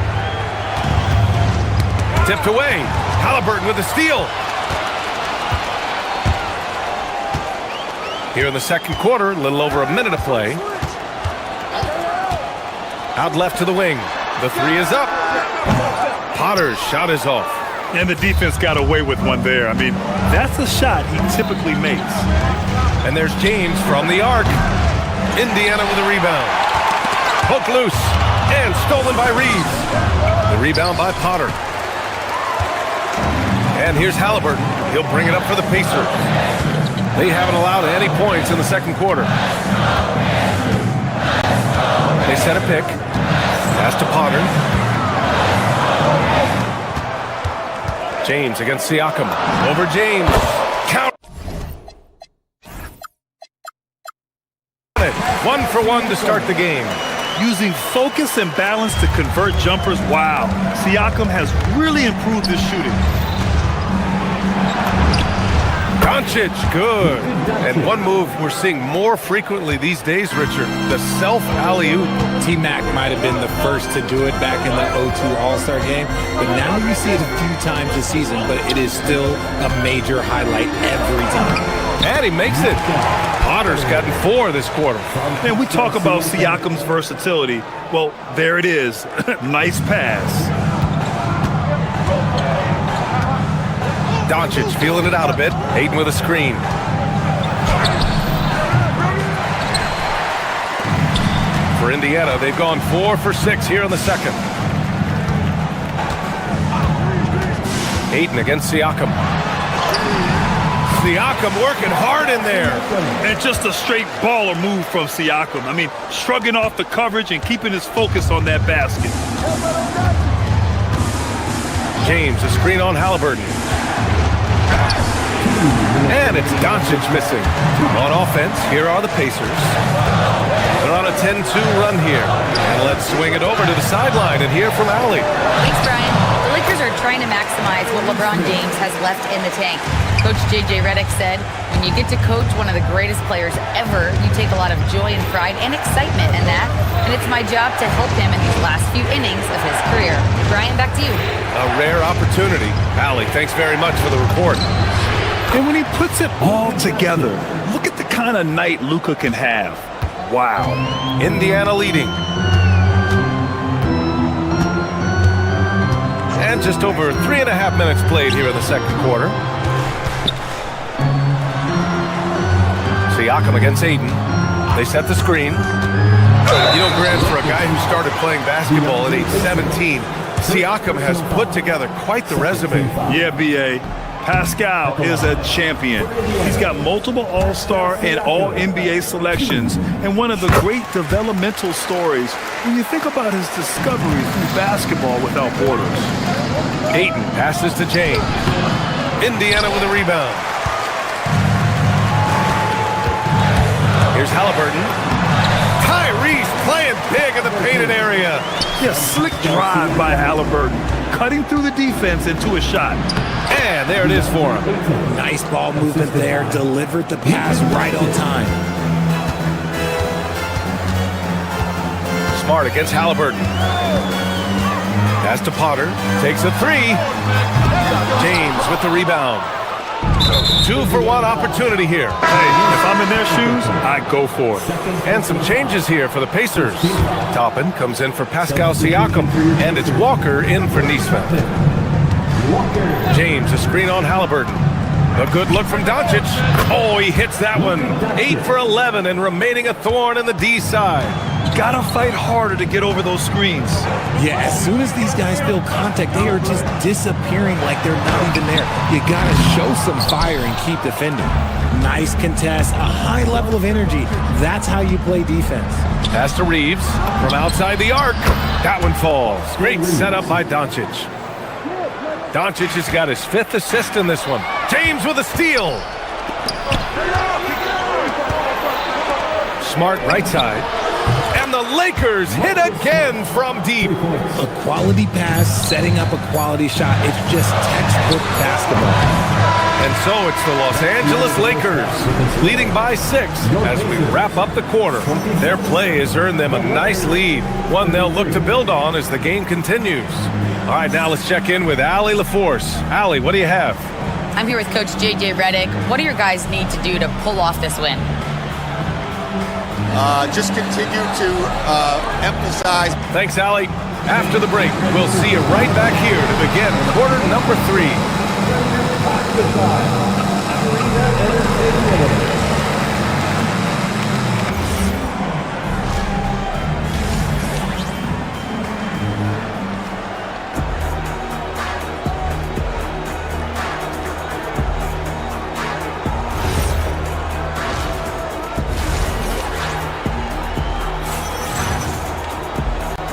Tipped away. Halliburton with the steal. Here in the second quarter, a little over a minute of play. Out left to the wing. The 3 is up. Potter's shot is off. And the defense got away with one there. I mean, that's a shot he typically makes. And there's James from the arc. Indiana with a rebound. Poke loose. And stolen by Reeves. The rebound by Potter. And here's Halliburton. He'll bring it up for the Pacers. They haven't allowed any points in the second quarter. They set a pick. Pass to Potter. James against Siakam. Over James. Count. 1 for 1 to start the game. Using focus and balance to convert jumpers. Wow. Siakam has really improved his shooting. Doncic, good. And one move we're seeing more frequently these days, Richard, the self-alley-oop. T-Mac might have been the first to do it back in the 02 All-Star game, but now you see it a few times this season, but it is still a major highlight every time. And he makes it. Potter's gotten 4 this quarter. And we talk about Siakam's versatility. Well, there it is. Nice pass. Doncic feeling it out a bit. Ayton with a screen. For Indiana, they've gone 4 for 6 here in the second. Ayton against Siakam. Siakam working hard in there. And just a straight baller move from Siakam. I mean, shrugging off the coverage and keeping his focus on that basket. James, a screen on Halliburton. And it's Doncic missing. On offense, here are the Pacers. They're on a 10-2 run here. And let's swing it over to the sideline and hear from Allie. Thanks, Brian. The Lakers are trying to maximize what LeBron James has left in the tank. Coach J.J. Redick said, when you get to coach one of the greatest players ever, you take a lot of joy and pride and excitement in that. And it's my job to help him in these last few innings of his career. Brian, back to you. A rare opportunity. Allie, thanks very much for the report. And when he puts it all together, look at the kind of night Luka can have. Wow. Indiana leading. And just over 3.5 minutes played here in the second quarter. Siakam against Aiden. They set the screen. You know, Grant, for a guy who started playing basketball at age 17, Siakam has put together quite the resume. Yeah, B.A. Pascal is a champion. He's got multiple All-Star and All-NBA selections, and one of the great developmental stories when you think about his discovery through basketball without borders. Ayton passes to James. Indiana with a rebound. Here's Halliburton. Tyrese playing big in the painted area. Yeah, slick drive by Halliburton, cutting through the defense into a shot. And there it is for him. Nice ball movement there. Delivered the pass right on time. Smart against Halliburton. Pass to Potter. Takes a three. James with the rebound. 2-for-1 opportunity here. Hey, if I'm in their shoes, I go for it. And some changes here for the Pacers. Toppin comes in for Pascal Siakam. And it's Walker in for Nesmith. James, a screen on Halliburton. A good look from Doncic. Oh, he hits that one. 8 for 11 and remaining a thorn in the D side. Gotta fight harder to get over those screens. Yeah, as soon as these guys feel contact, they are just disappearing like they're not even there. You gotta show some fire and keep defending. Nice contest, a high level of energy. That's how you play defense. Pass to Reeves from outside the arc. That one falls. Great setup by Doncic. Doncic has got his 5th assist in this one. James with a steal. Smart right side. And the Lakers hit again from deep. A quality pass, setting up a quality shot. It's just textbook basketball. And so it's the Los Angeles Lakers leading by 6 as we wrap up the quarter. Their play has earned them a nice lead, one they'll look to build on as the game continues. All right, now let's check in with Allie LaForce. Allie, what do you have? I'm here with Coach J.J. Redick. What do your guys need to do to pull off this win? Just continue to emphasize. Thanks, Allie. After the break, we'll see you right back here to begin quarter number 3.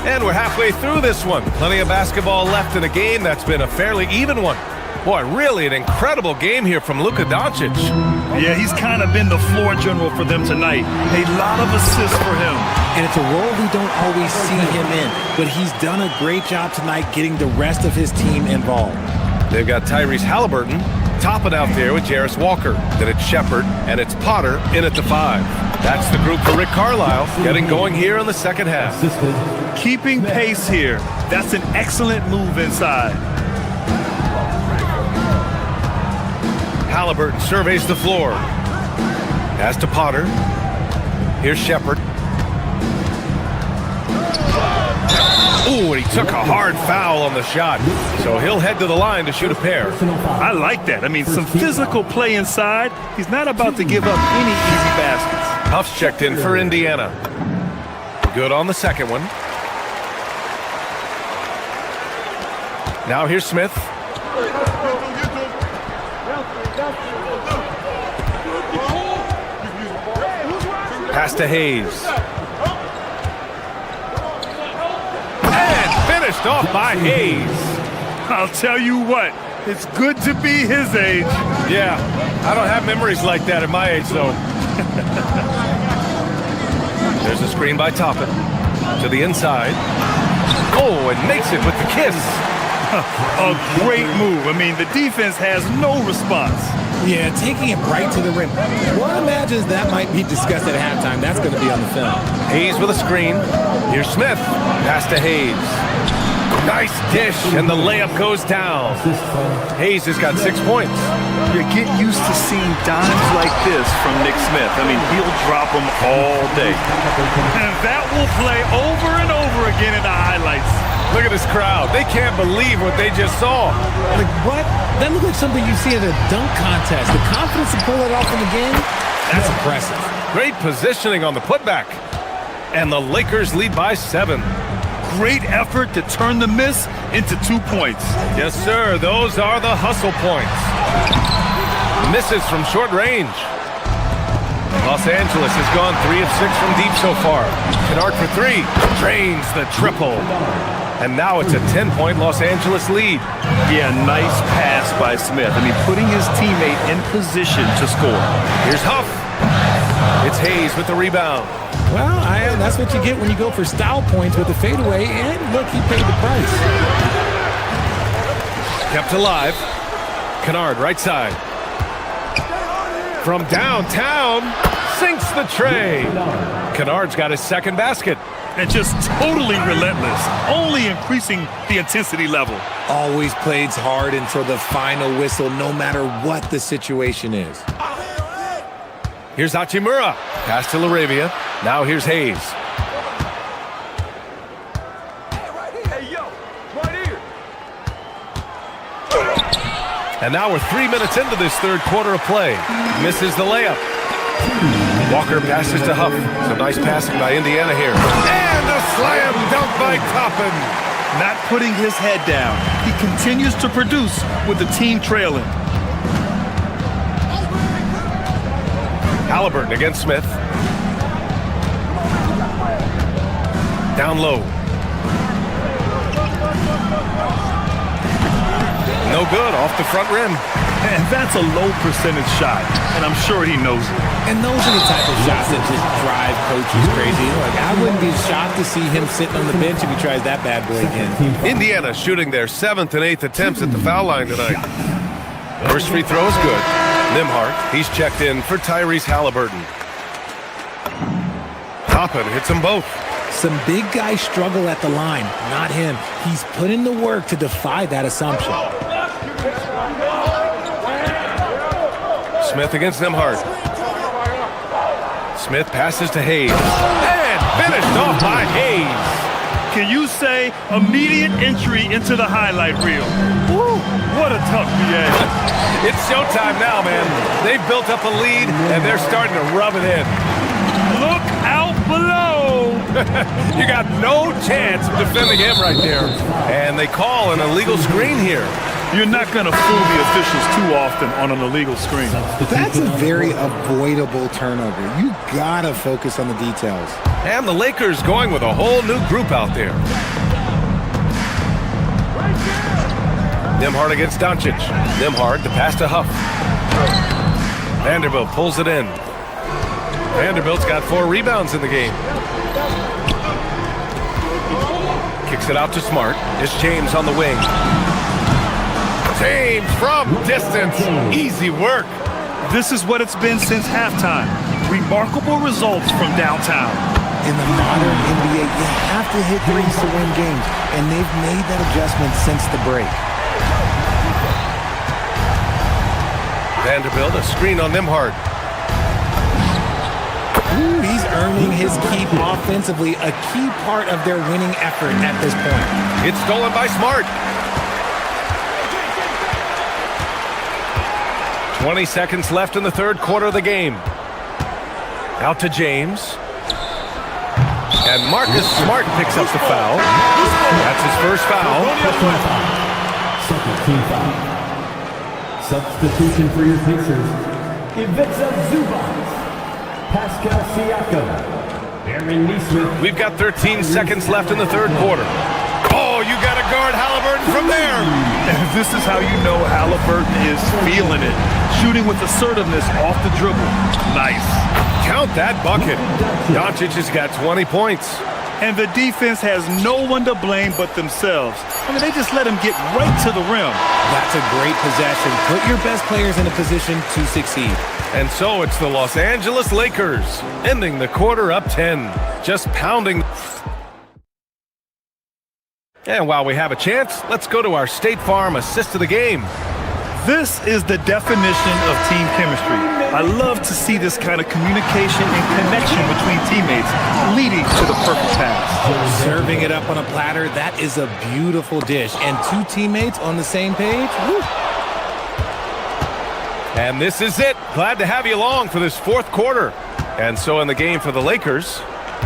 And we're halfway through this one. Plenty of basketball left in a game that's been a fairly even one. Boy, really an incredible game here from Luka Doncic. Yeah, he's kind of been the floor general for them tonight. A lot of assists for him. And it's a role we don't always see him in, but he's done a great job tonight getting the rest of his team involved. They've got Tyrese Halliburton topping out there with Jarris Walker. Then it's Shepard, and it's Potter in at the 5. That's the group for Rick Carlisle, getting going here in the second half. Keeping pace here. That's an excellent move inside. Halliburton surveys the floor. Pass to Potter. Here's Shepard. Ooh, and he took a hard foul on the shot. So he'll head to the line to shoot a pair. I like that. I mean, some physical play inside. He's not about to give up any easy baskets. Huff's checked in for Indiana. Good on the second one. Now here's Smith. Pass to Hayes. And finished off by Hayes. I'll tell you what, It's good to be his age. Yeah, I don't have memories like that at my age, though. There's a screen by Toppin to the inside. Oh, and makes it with the kiss. A great move. I mean, the defense has no response. Yeah, taking it right to the rim. One imagines that might be discussed at halftime. That's going to be on the film. Hayes with a screen. Here's Smith. Pass to Hayes. Nice dish, and the layup goes down. Hayes has got 6 points. You get used to seeing dimes like this from Nick Smith. I mean, he'll drop them all day. And that will play over and over again in the highlights. Look at this crowd. They can't believe what they just saw. Like, what? That looked like something you see at a dunk contest. The confidence to pull it off in the game, that's impressive. Great positioning on the putback. And the Lakers lead by 7. Great effort to turn the miss into 2 points. Yes, sir. Those are the hustle points. Misses from short range. Los Angeles has gone 3 of 6 from deep so far. Kennard for 3. Drains the triple. And now it's a 10-point Los Angeles lead. Yeah, nice pass by Smith. I mean, putting his teammate in position to score. Here's Huff. It's Hayes with the rebound. Well, that's what you get when you go for style points with the fadeaway. And look, he paid the price. Kept alive. Kennard, right side. From downtown, sinks the tray. Kennard's got his second basket. And just totally relentless, only increasing the intensity level. Always plays hard until the final whistle, no matter what the situation is. Here's Hachimura. Pass to Laravia. Now here's Hayes. And now we're 3 minutes into this third quarter of play. Misses the layup. Walker passes to Huff. Some nice passing by Indiana here. And a slam dunk by Toppin. Not putting his head down. He continues to produce with the team trailing. Halliburton against Smith. Down low. No good, off the front rim. And that's a low percentage shot, and I'm sure he knows it. And those are the type of shots that just drive coaches crazy. Like, I wouldn't be shocked to see him sitting on the bench if he tries that bad boy again. Indiana shooting their 7th and 8th attempts at the foul line tonight. First free throw is good. Nimhart, he's checked in for Tyrese Halliburton. Toppin hits them both. Some big guys struggle at the line, not him. He's put in the work to defy that assumption. Smith against Nimhart. Smith passes to Hayes. And finished off by Hayes. Can you say immediate entry into the highlight reel? Woo, what a tough BA. It's showtime now, man. They've built up a lead, and they're starting to rub it in. Look out below. You got no chance of defending him right there. And they call an illegal screen here. You're not going to fool the officials too often on an illegal screen. That's a very avoidable turnover. You gotta focus on the details. And the Lakers going with a whole new group out there. Nimhart against Doncic. Nimhart, the pass to Huff. Vanderbilt pulls it in. Vanderbilt's got 4 rebounds in the game. Kicks it out to Smart. It's James on the wing. James from distance. Easy work. This is what it's been since halftime. Remarkable results from downtown. In the modern NBA, you have to hit threes to win games, and they've made that adjustment since the break. Vanderbilt, a screen on Nimhart. Ooh, he's earning his keep offensively, a key part of their winning effort at this point. It's stolen by Smart. 20 seconds left in the third quarter of the game. Out to James. And Marcus Smart picks up the foul. That's his first foul. Second team foul. Substitution for your Pacers. Ivica Zubac. Pascal Siakam. Aaron Nesmith. We've got 13 seconds left in the third quarter. Oh, you got to guard Halliburton from there. And this is how you know Halliburton is feeling it. Shooting with assertiveness off the dribble. Nice. Count that bucket. Doncic has got 20 points. And the defense has no one to blame but themselves. I mean, they just let him get right to the rim. That's a great possession. Put your best players in a position to succeed. And so it's the Los Angeles Lakers, ending the quarter up 10, just pounding. And while we have a chance, let's go to our State Farm assist of the game. This is the definition of team chemistry. I love to see this kind of communication and connection between teammates leading to the perfect pass. Serving it up on a platter, that is a beautiful dish. And two teammates on the same page. Woo. And this is it. Glad to have you along for this fourth quarter. And so in the game for the Lakers,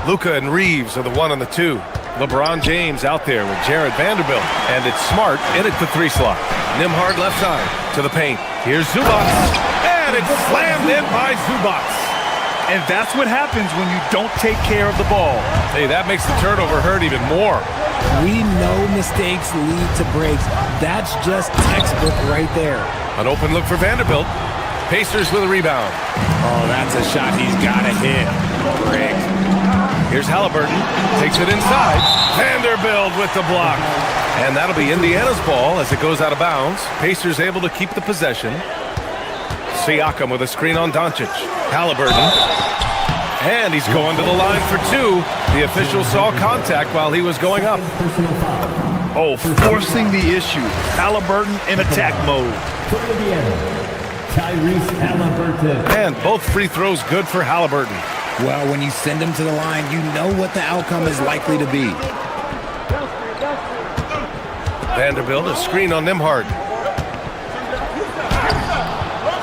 Luka and Reeves are the 1 and the 2. LeBron James out there with Jared Vanderbilt. And it's Smart in at the 3 slot. Nembhard left side to the paint. Here's Zubac. And it's slammed in by Zubac. And that's what happens when you don't take care of the ball. Hey, that makes the turnover hurt even more. We know mistakes lead to breaks. That's just textbook right there. An open look for Vanderbilt. Pacers with a rebound. Oh, that's a shot he's got to hit. Brick. Here's Halliburton. Takes it inside. Vanderbilt with the block. And that'll be Indiana's ball as it goes out of bounds. Pacers able to keep the possession. Siakam with a screen on Doncic. Halliburton. And he's going to the line for 2. The official saw contact while he was going up. Oh, forcing the issue. Halliburton in attack mode. And both free throws good for Halliburton. Well, when you send him to the line, you know what the outcome is likely to be. Vanderbilt, a screen on Nembhard.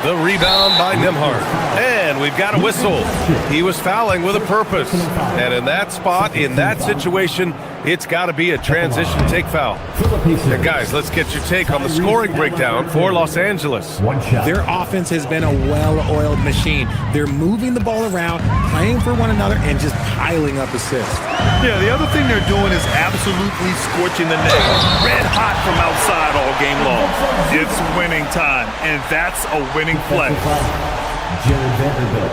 The rebound by Nembhard. And we've got a whistle. He was fouling with a purpose. And in that spot, in that situation, it's got to be a transition take foul. And guys, let's get your take on the scoring breakdown for Los Angeles. Their offense has been a well-oiled machine. They're moving the ball around, playing for one another, and just piling up assists. Yeah, the other thing they're doing is absolutely scorching the net. Red hot from outside all game long. It's winning time, and that's a winning play. Jared Vanderbilt,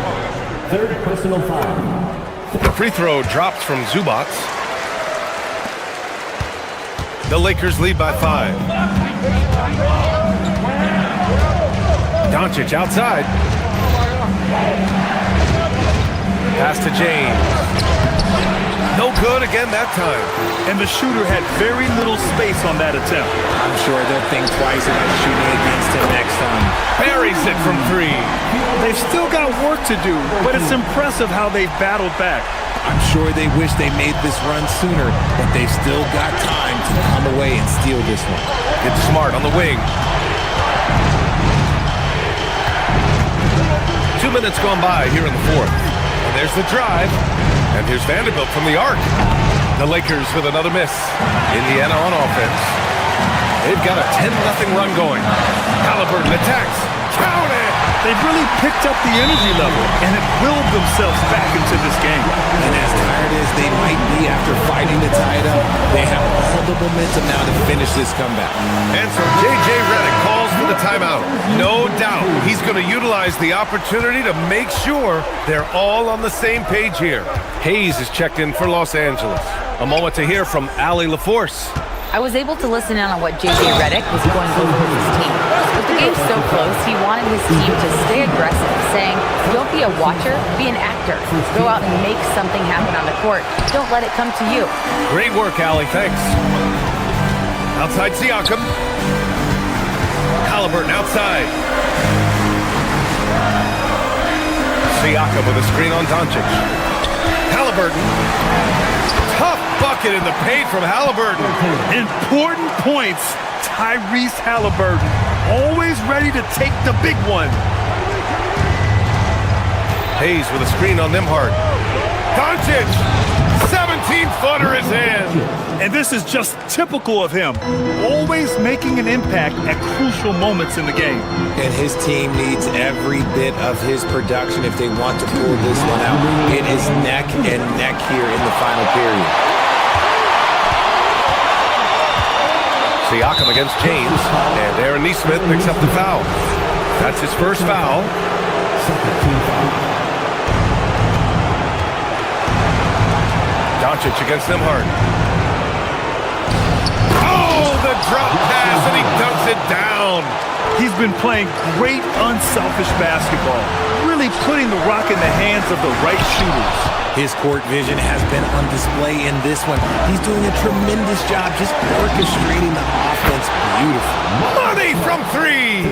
third personal foul. The free throw drops from Zubac. The Lakers lead by 5. Doncic outside. Pass to James. No good again that time. And the shooter had very little space on that attempt. I'm sure they'll think twice about shooting against him next time. Buries it from 3. They've still got work to do, but it's impressive how they've battled back. I'm sure they wish they made this run sooner, but they've still got time to come away and steal this one. It's Smart on the wing. 2 minutes gone by here in the fourth. And there's the drive. And here's Vanderbilt from the arc. The Lakers with another miss. Indiana on offense. They've got a 10-0 run going. Halliburton attacks. Count it! They've really picked up the energy level and have willed themselves back into this game. And as tired as they might be after fighting to tie it up, they have all the momentum now to finish this comeback. And so J.J. Redick calls for the timeout. No doubt he's going to utilize the opportunity to make sure they're all on the same page here. Hayes is checked in for Los Angeles. A moment to hear from Allie LaForce. I was able to listen in on what J.J. Redick was going to do with his team. With the game so close, he wanted his team to stay aggressive, saying, don't be a watcher, be an actor. Go out and make something happen on the court. Don't let it come to you. Great work, Allie. Thanks. Outside Siakam. Halliburton outside. Siakam with a screen on Doncic. Halliburton. Tough bucket in the paint from Halliburton. Important points. Tyrese Halliburton, always ready to take the big one. Hayes with a screen on Nembhard. Doncic, 17-footer is in. And this is just typical of him, always making an impact at crucial moments in the game. And his team needs every bit of his production if they want to pull this one out. It is neck and neck here in the final period. Siakam against James, and Aaron Nesmith picks up the foul. That's his first foul. Doncic against Nembhard. Oh, the drop pass, and he dunks it down. He's been playing great, unselfish basketball, really putting the rock in the hands of the right shooters. His court vision has been on display in this one. He's doing a tremendous job just orchestrating the offense beautifully. Money from three!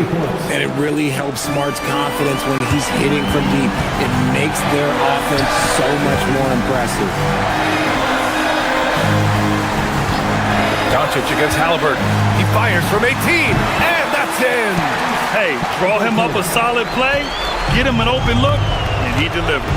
And it really helps Smart's confidence when he's hitting from deep. It makes their offense so much more impressive. Doncic against Halliburton. He fires from 18, and that's in! Hey, draw him up a solid play, get him an open look, and he delivers.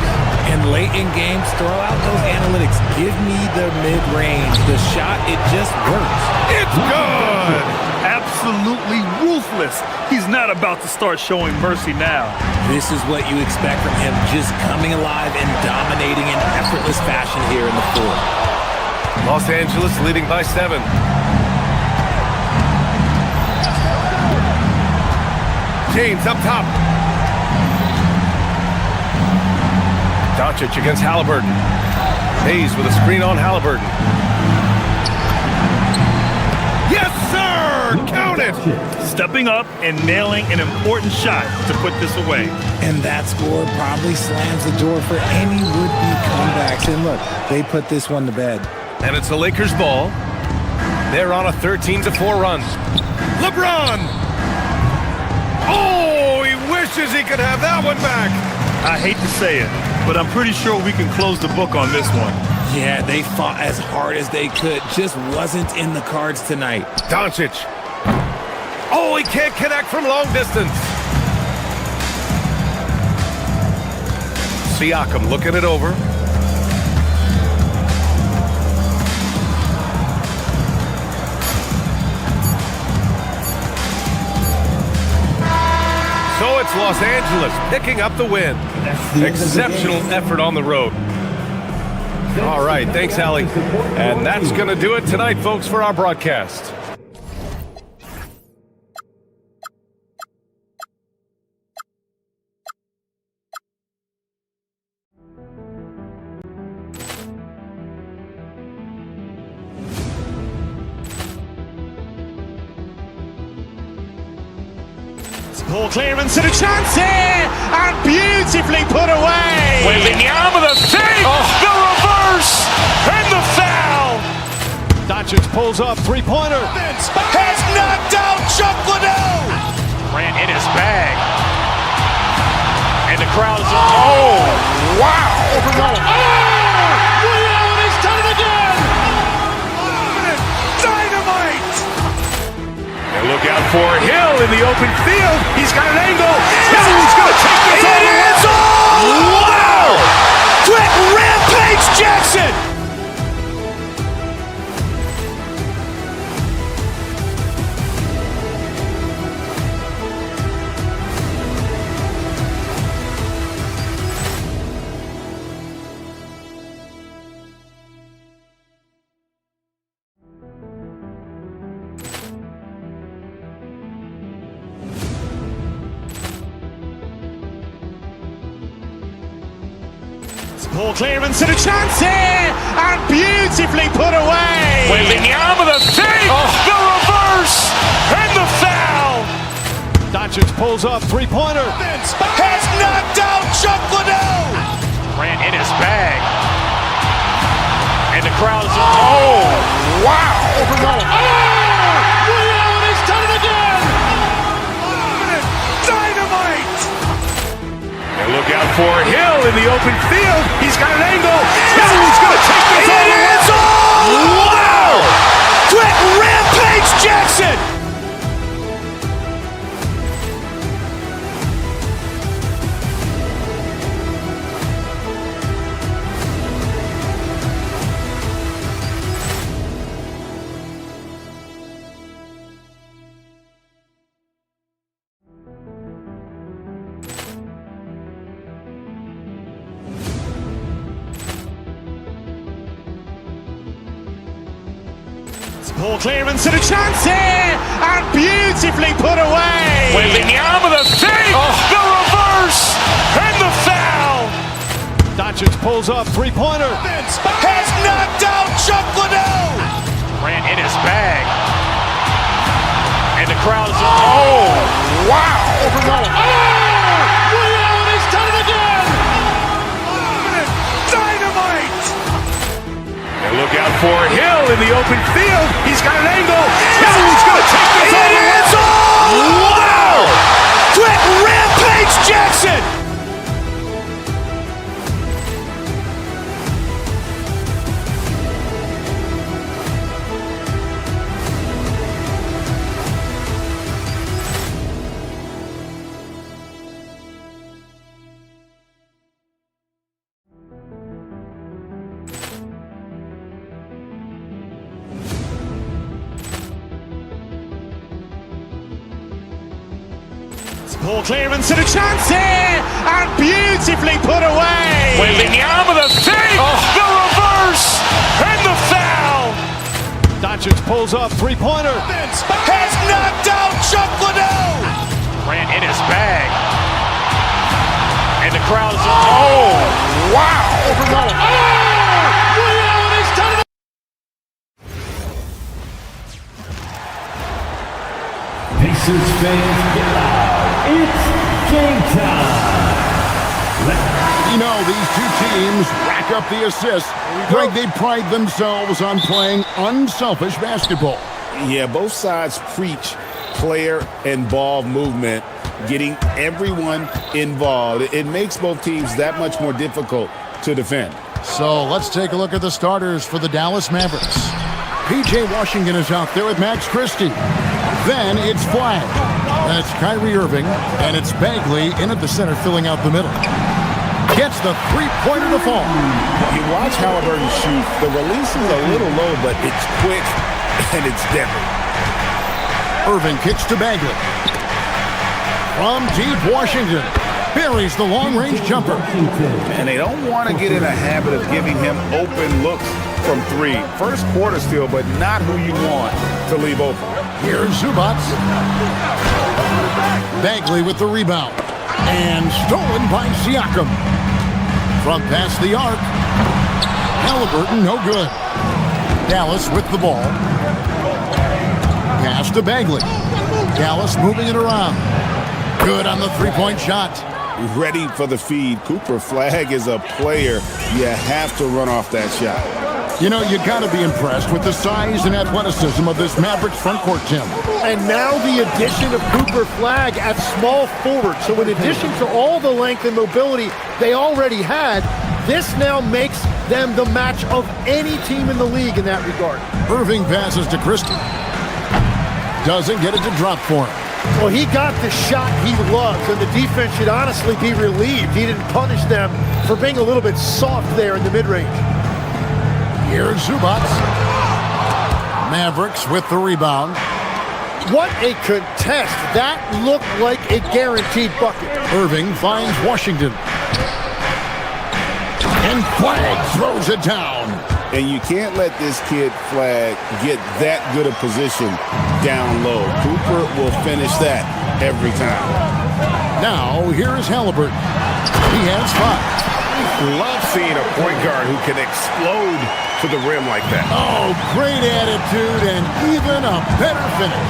And late in games, throw out those analytics. Give me the mid-range. The shot, it just works. It's good! Absolutely ruthless. He's not about to start showing mercy now. This is what you expect from him, just coming alive and dominating in effortless fashion here in the fourth. Los Angeles leading by 7. James up top. Doncic against Halliburton. Hayes with a screen on Halliburton. Yes, sir! Count it! Stepping up and nailing an important shot to put this away. And that score probably slams the door for any would-be comebacks. And look, they put this one to bed. And it's the Lakers ball. They're on a 13-4 run. LeBron! Oh, he wishes he could have that one back. I hate to say it, but I'm pretty sure we can close the book on this one. Yeah, they fought as hard as they could. Just wasn't in the cards tonight. Doncic. Oh, he can't connect from long distance. Siakam looking it over. So it's Los Angeles picking up the win. Exceptional effort on the road. All right, thanks, Allie. And that's going to do it tonight, folks, for our broadcast. Ball clearance and a chance here, and beautifully put away. Wembanyama the save, the reverse, and the foul. Doncic pulls up, three-pointer. Has knocked out Chuck Liddell. Ran in his bag. And the crowd is, oh, wow. He's done it again. Dynamite. And look out for Hill in the open field. He's got an angle. Hill's going to take this all the way. Wow! Quick rampage Jackson. Ball clearance and a chance here, and beautifully put away. Wembanyama the save, the reverse, and the foul. Doncic pulls up, three-pointer. Has knocked out Chuck Liddell. Ran in his bag. And the crowd is, oh, wow. He's done it again. Dynamite. And look out for Hill in the open field. He's got an angle. Hill's going to take this all the way. Wow! Quick rampage Jackson. Poor clearance and a chance here, and beautifully put away. Wembanyama the save, the reverse, and the foul. Doncic pulls up, three-pointer. Has knocked out Chuck Liddell. Ran in his bag. And the crowd is, oh, wow. He's done it again. Dynamite. And look out for Hill in the open field. He's got an angle. He's going to take this all the way. Wow. Quick Rampage Jackson. Poor clearance and a chance here, and beautifully put away. Wembanyama the save, the reverse, and the foul. Doncic pulls up, three-pointer. Has knocked out Chuck Liddell. Ran in his bag. And the crowd is, oh, wow. He's done it. Pacers fans, get loud. It's game time. You know, these two teams rack up the assists. Greg, they pride themselves on playing unselfish basketball. Yeah, both sides preach player and ball movement, getting everyone involved. It makes both teams that much more difficult to defend. So let's take a look at the starters for the Dallas Mavericks. P.J. Washington is out there with Max Christie. Then it's Flag. That's Kyrie Irving, and it's Bagley in at the center, filling out the middle. Gets the three-pointer to fall. You watch Halliburton shoot. The release is a little low, but it's quick and it's deadly. Irving kicks to Bagley. From deep, Washington buries the long-range jumper. And they don't want to get in a habit of giving him open looks from three. First quarter still, but not who you want to leave open. Here's Zubac. Bagley with the rebound. And stolen by Siakam. From past the arc. Halliburton, no good. Dallas with the ball. Pass to Bagley. Dallas moving it around. Good on the three-point shot. Ready for the feed. Cooper Flag is a player. You have to run off that shot. You know, you got to be impressed with the size and athleticism of this Mavericks front court, Tim. And now the addition of Cooper Flag at small forward. So in addition to all the length and mobility they already had, this now makes them the match of any team in the league in that regard. Irving passes to Christie. Doesn't get it to drop for him. Well, he got the shot he loves, and the defense should honestly be relieved. He didn't punish them for being a little bit soft there in the mid-range. Here's Zubac. Mavericks with the rebound. What a contest. That looked like a guaranteed bucket. Irving finds Washington. And Flag throws it down. And you can't let this kid Flag get that good a position down low. Cooper will finish that every time. Now, here is Halliburton. He has 5. Love seeing a point guard who can explode to the rim like that. Oh, great attitude and even a better finish.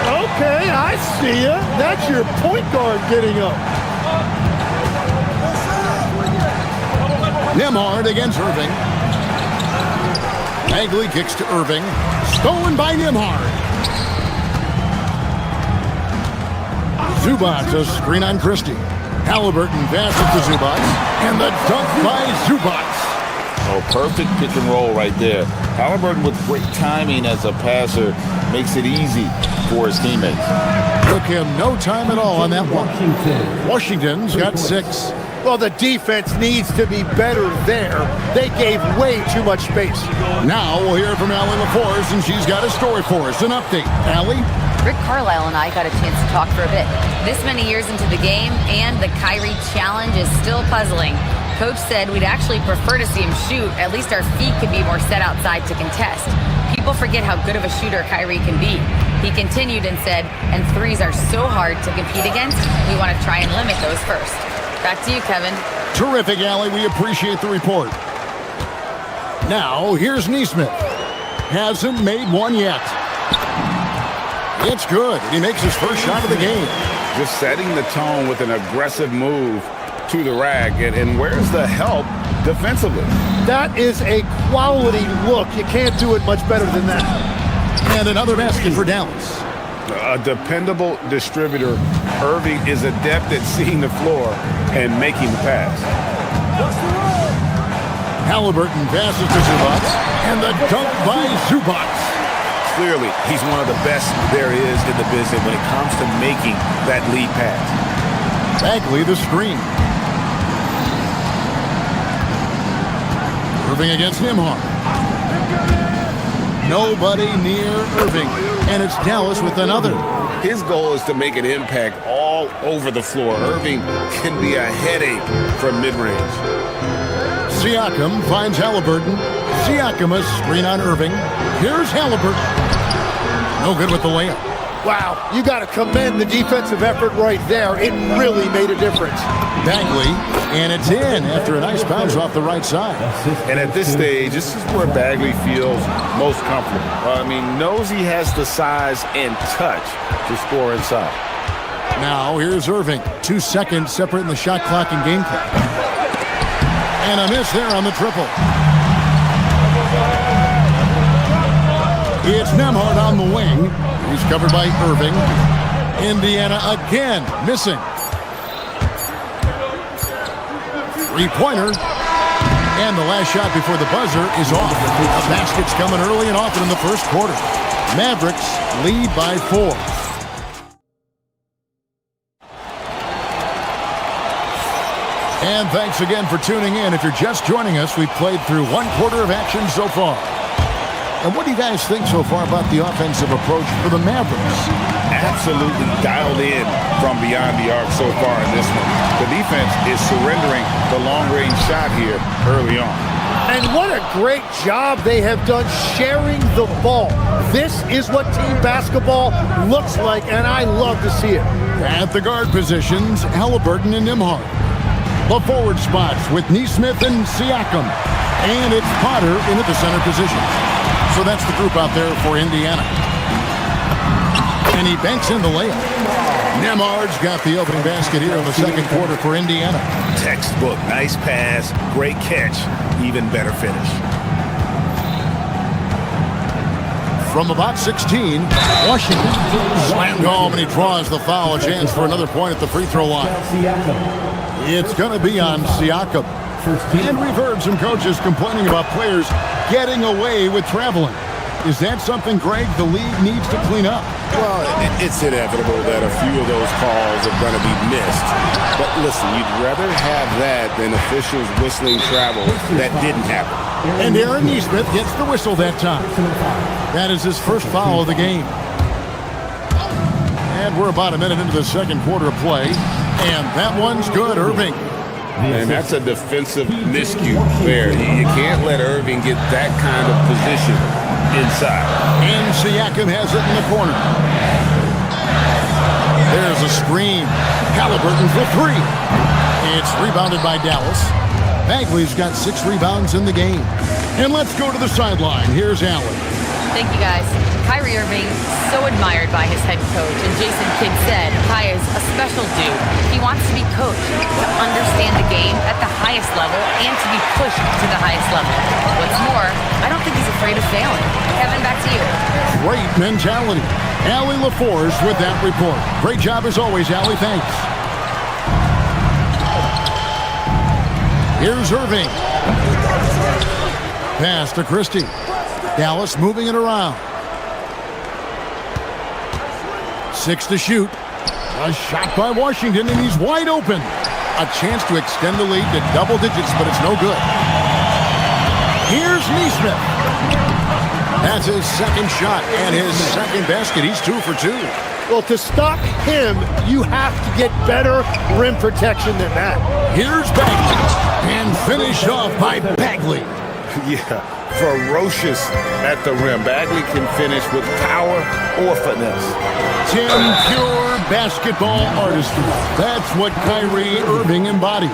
Okay, I see ya. That's your point guard getting up. Nembhard against Irving. Bagley kicks to Irving. Stolen by Nembhard. Zubac, a screen on Christie. Halliburton passes to Zubac. And the dunk by Zubac. Oh, perfect pick and roll right there. Halliburton with great timing as a passer makes it easy for his teammates. Took him no time at all on that one. Washington's got 6. Well, the defense needs to be better there. They gave way too much space. Now we'll hear from Allie LaForce, and she's got a story for us. An update. Allie? Rick Carlisle and I got a chance to talk for a bit. This many years into the game, and the Kyrie challenge is still puzzling. Coach said we'd actually prefer to see him shoot. At least our feet could be more set outside to contest. People forget how good of a shooter Kyrie can be. He continued and said, and threes are so hard to compete against, we want to try and limit those first. Back to you, Kevin. Terrific, Allie. We appreciate the report. Now, here's Nesmith. Hasn't made one yet. It's good. He makes his first shot of the game. Just setting the tone with an aggressive move to the rack. And where's the help defensively? That is a quality look. You can't do it much better than that. And another basket for Dallas. A dependable distributor. Irving is adept at seeing the floor and making the pass. Halliburton passes to Zubac. And the dunk by Zubac. Clearly, he's one of the best there is in the business when it comes to making that lead pass. Bagley the screen. Irving against Nembhard. Nobody near Irving. And it's Dallas with another. His goal is to make an impact all over the floor. Irving can be a headache from mid-range. Siakam finds Halliburton. Siakam a screen on Irving. Here's Halliburton. No good with the layup. Wow, you got to commend the defensive effort right there. It really made a difference. Bagley, and it's in after a nice bounce off the right side. And at this stage, this is where Bagley feels most comfortable. Knows he has the size and touch to score inside. Now here's Irving. 2 seconds separating the shot clock and game clock. And a miss there on the triple. It's Nembhard on the wing. He's covered by Irving. Indiana again missing. Three-pointer. And the last shot before the buzzer is off. The basket's coming early and often in the first quarter. Mavericks lead by 4. And thanks again for tuning in. If you're just joining us, we've played through 1 quarter of action so far. And what do you guys think so far about the offensive approach for the Mavericks? Absolutely dialed in from beyond the arc so far in this one. The defense is surrendering the long-range shot here early on. And what a great job they have done sharing the ball. This is what team basketball looks like, and I love to see it. At the guard positions, Halliburton and Nembhard. The forward spots with Nesmith and Siakam. And it's Potter in at the center position. So that's the group out there for Indiana. And he banks in the layup. Nembhard's got the opening basket here in the second quarter for Indiana. Textbook, nice pass, great catch, even better finish. From about 16, Washington slammed home, and he draws the foul. A chance for another point at the free throw line. It's going to be on Siakam. And we've heard some coaches complaining about players getting away with traveling. Is that something, Greg, the league needs to clean up? Well, it's inevitable that a few of those calls are going to be missed. But listen, you'd rather have that than officials whistling travel that didn't happen. And Aaron Nesmith gets the whistle that time. That is his first foul of the game. And we're about a minute into the second quarter of play. And that one's good, Irving. And that's a defensive miscue there. You can't let Irving get that kind of position inside. And Siakam has it in the corner. There's a screen. Halliburton for 3. It's rebounded by Dallas. Bagley's got 6 rebounds in the game. And let's go to the sideline. Here's Allen. Thank you, guys. Kyrie Irving, so admired by his head coach. And Jason Kidd said, Kai is a special dude. He wants to be coached, to understand the game at the highest level, and to be pushed to the highest level. What's more, I don't think he's afraid of failing. Kevin, back to you. Great mentality. Allie LaForge with that report. Great job as always, Allie. Thanks. Here's Irving. Pass to Christie. Dallas moving it around. 6 to shoot. A shot by Washington, and he's wide open. A chance to extend the lead to double digits, but it's no good. Here's Nesmith. That's his second shot and his second basket. He's 2 for 2. Well, to stop him, you have to get better rim protection than that. Here's Bagley. And finished off by Bagley. Yeah, ferocious at the rim. Bagley can finish with power or finesse. 10 pure basketball artistry. That's what Kyrie Irving embodies.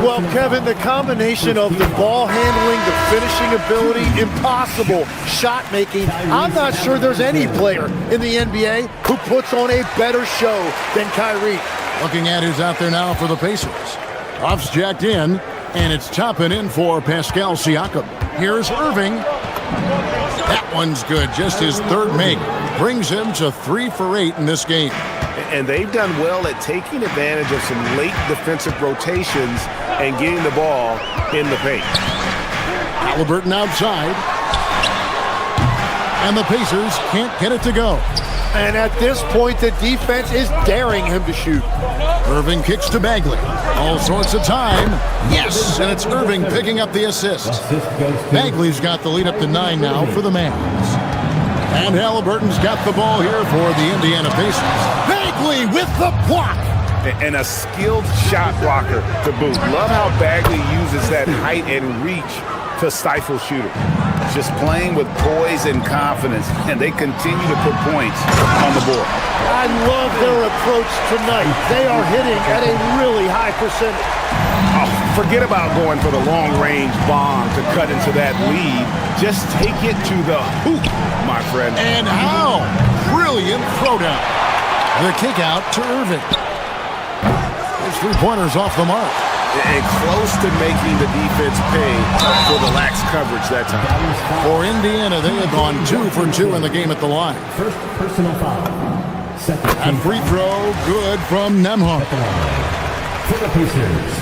Well, Kevin, the combination of the ball handling, the finishing ability, impossible shot making. I'm not sure there's any player in the NBA who puts on a better show than Kyrie. Looking at who's out there now for the Pacers. Off's jacked in, and it's chopping in for Pascal Siakam. Here's Irving. That one's good. Just his third make. Brings him to 3 for 8 in this game. And they've done well at taking advantage of some late defensive rotations and getting the ball in the paint. Halliburton outside. And the Pacers can't get it to go. And at this point, the defense is daring him to shoot. Irving kicks to Bagley. All sorts of time. Yes, and it's Irving picking up the assist. Bagley's got the lead up to 9 now for the Mavs. And Halliburton's got the ball here for the Indiana Pacers. Bagley with the block. And a skilled shot blocker to boot. Love how Bagley uses that height and reach to stifle shooter. Just playing with poise and confidence, and they continue to put points on the board. I love their approach tonight. They are hitting at a really high percentage. Oh, forget about going for the long-range bomb to cut into that lead. Just take it to the hoop, my friend. And how? Brilliant throwdown. The kick out to Irving. His three-pointers off the mark. And close to making the defense pay for the lax coverage that time. For Indiana, they have gone 2 for 2 in the game at the line. First personal foul. Second. And free throw, good from Nembhard. For the Pacers,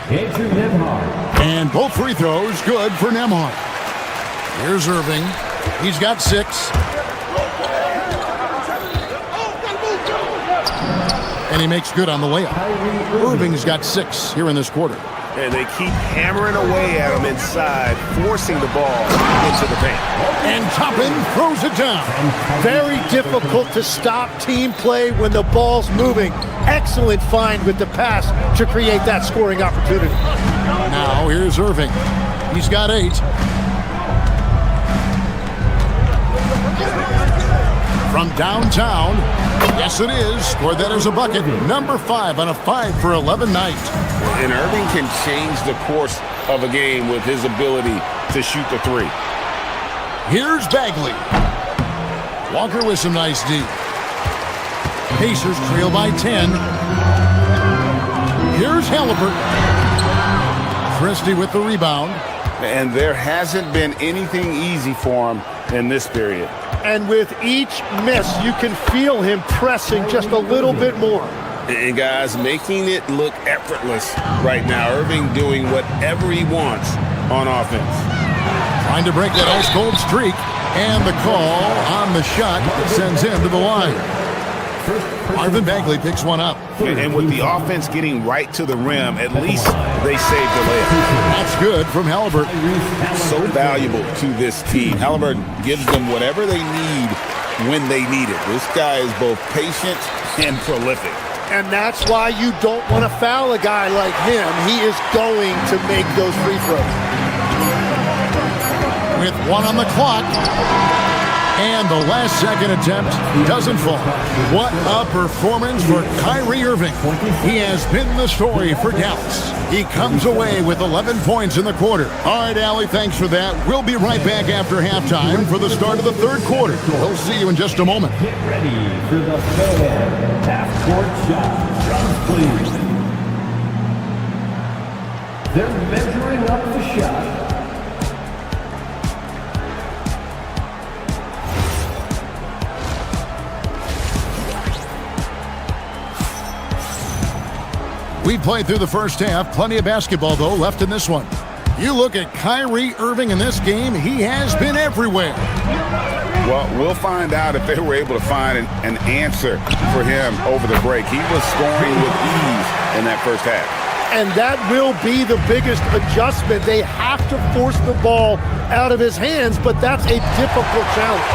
Andrew Nembhard. And both free throws, good for Nembhard. Here's Irving. He's got 6. And he makes good on the layup. Irving's got 6 here in this quarter. And they keep hammering away at him inside, forcing the ball into the paint. And Toppin throws it down. Very difficult to stop team play when the ball's moving. Excellent find with the pass to create that scoring opportunity. Now here's Irving. He's got 8. From downtown, yes it is, scored that as a bucket. Number 5 on a 5 for 11 night. And Irving can change the course of a game with his ability to shoot the 3. Here's Bagley. Walker with some nice D. Pacers trail by 10. Here's Halliburton. Christie with the rebound. And there hasn't been anything easy for him in this period. And with each miss, you can feel him pressing just a little bit more. And guys, making it look effortless right now. Irving doing whatever he wants on offense. Trying to break that ice-cold streak. And the call on the shot that sends him to the line. Marvin Bagley picks one up. And with the offense getting right to the rim, at least they saved the layup. That's good from Halliburton. So valuable to this team. Halliburton gives them whatever they need when they need it. This guy is both patient and prolific. And that's why you don't want to foul a guy like him. He is going to make those free throws. With 1 on the clock. And the last second attempt doesn't fall. What a performance for Kyrie Irving. He has been the story for Dallas. He comes away with 11 points in the quarter. All right, Allie, thanks for that. We'll be right back after halftime for the start of the third quarter. We'll see you in just a moment. Get ready for the fan half-court shot. Drums, please. They're measuring up the shot. We played through the first half. Plenty of basketball, though, left in this one. You look at Kyrie Irving in this game, he has been everywhere. Well, we'll find out if they were able to find an answer for him over the break. He was scoring with ease in that first half. And that will be the biggest adjustment. They have to force the ball out of his hands, but that's a difficult challenge.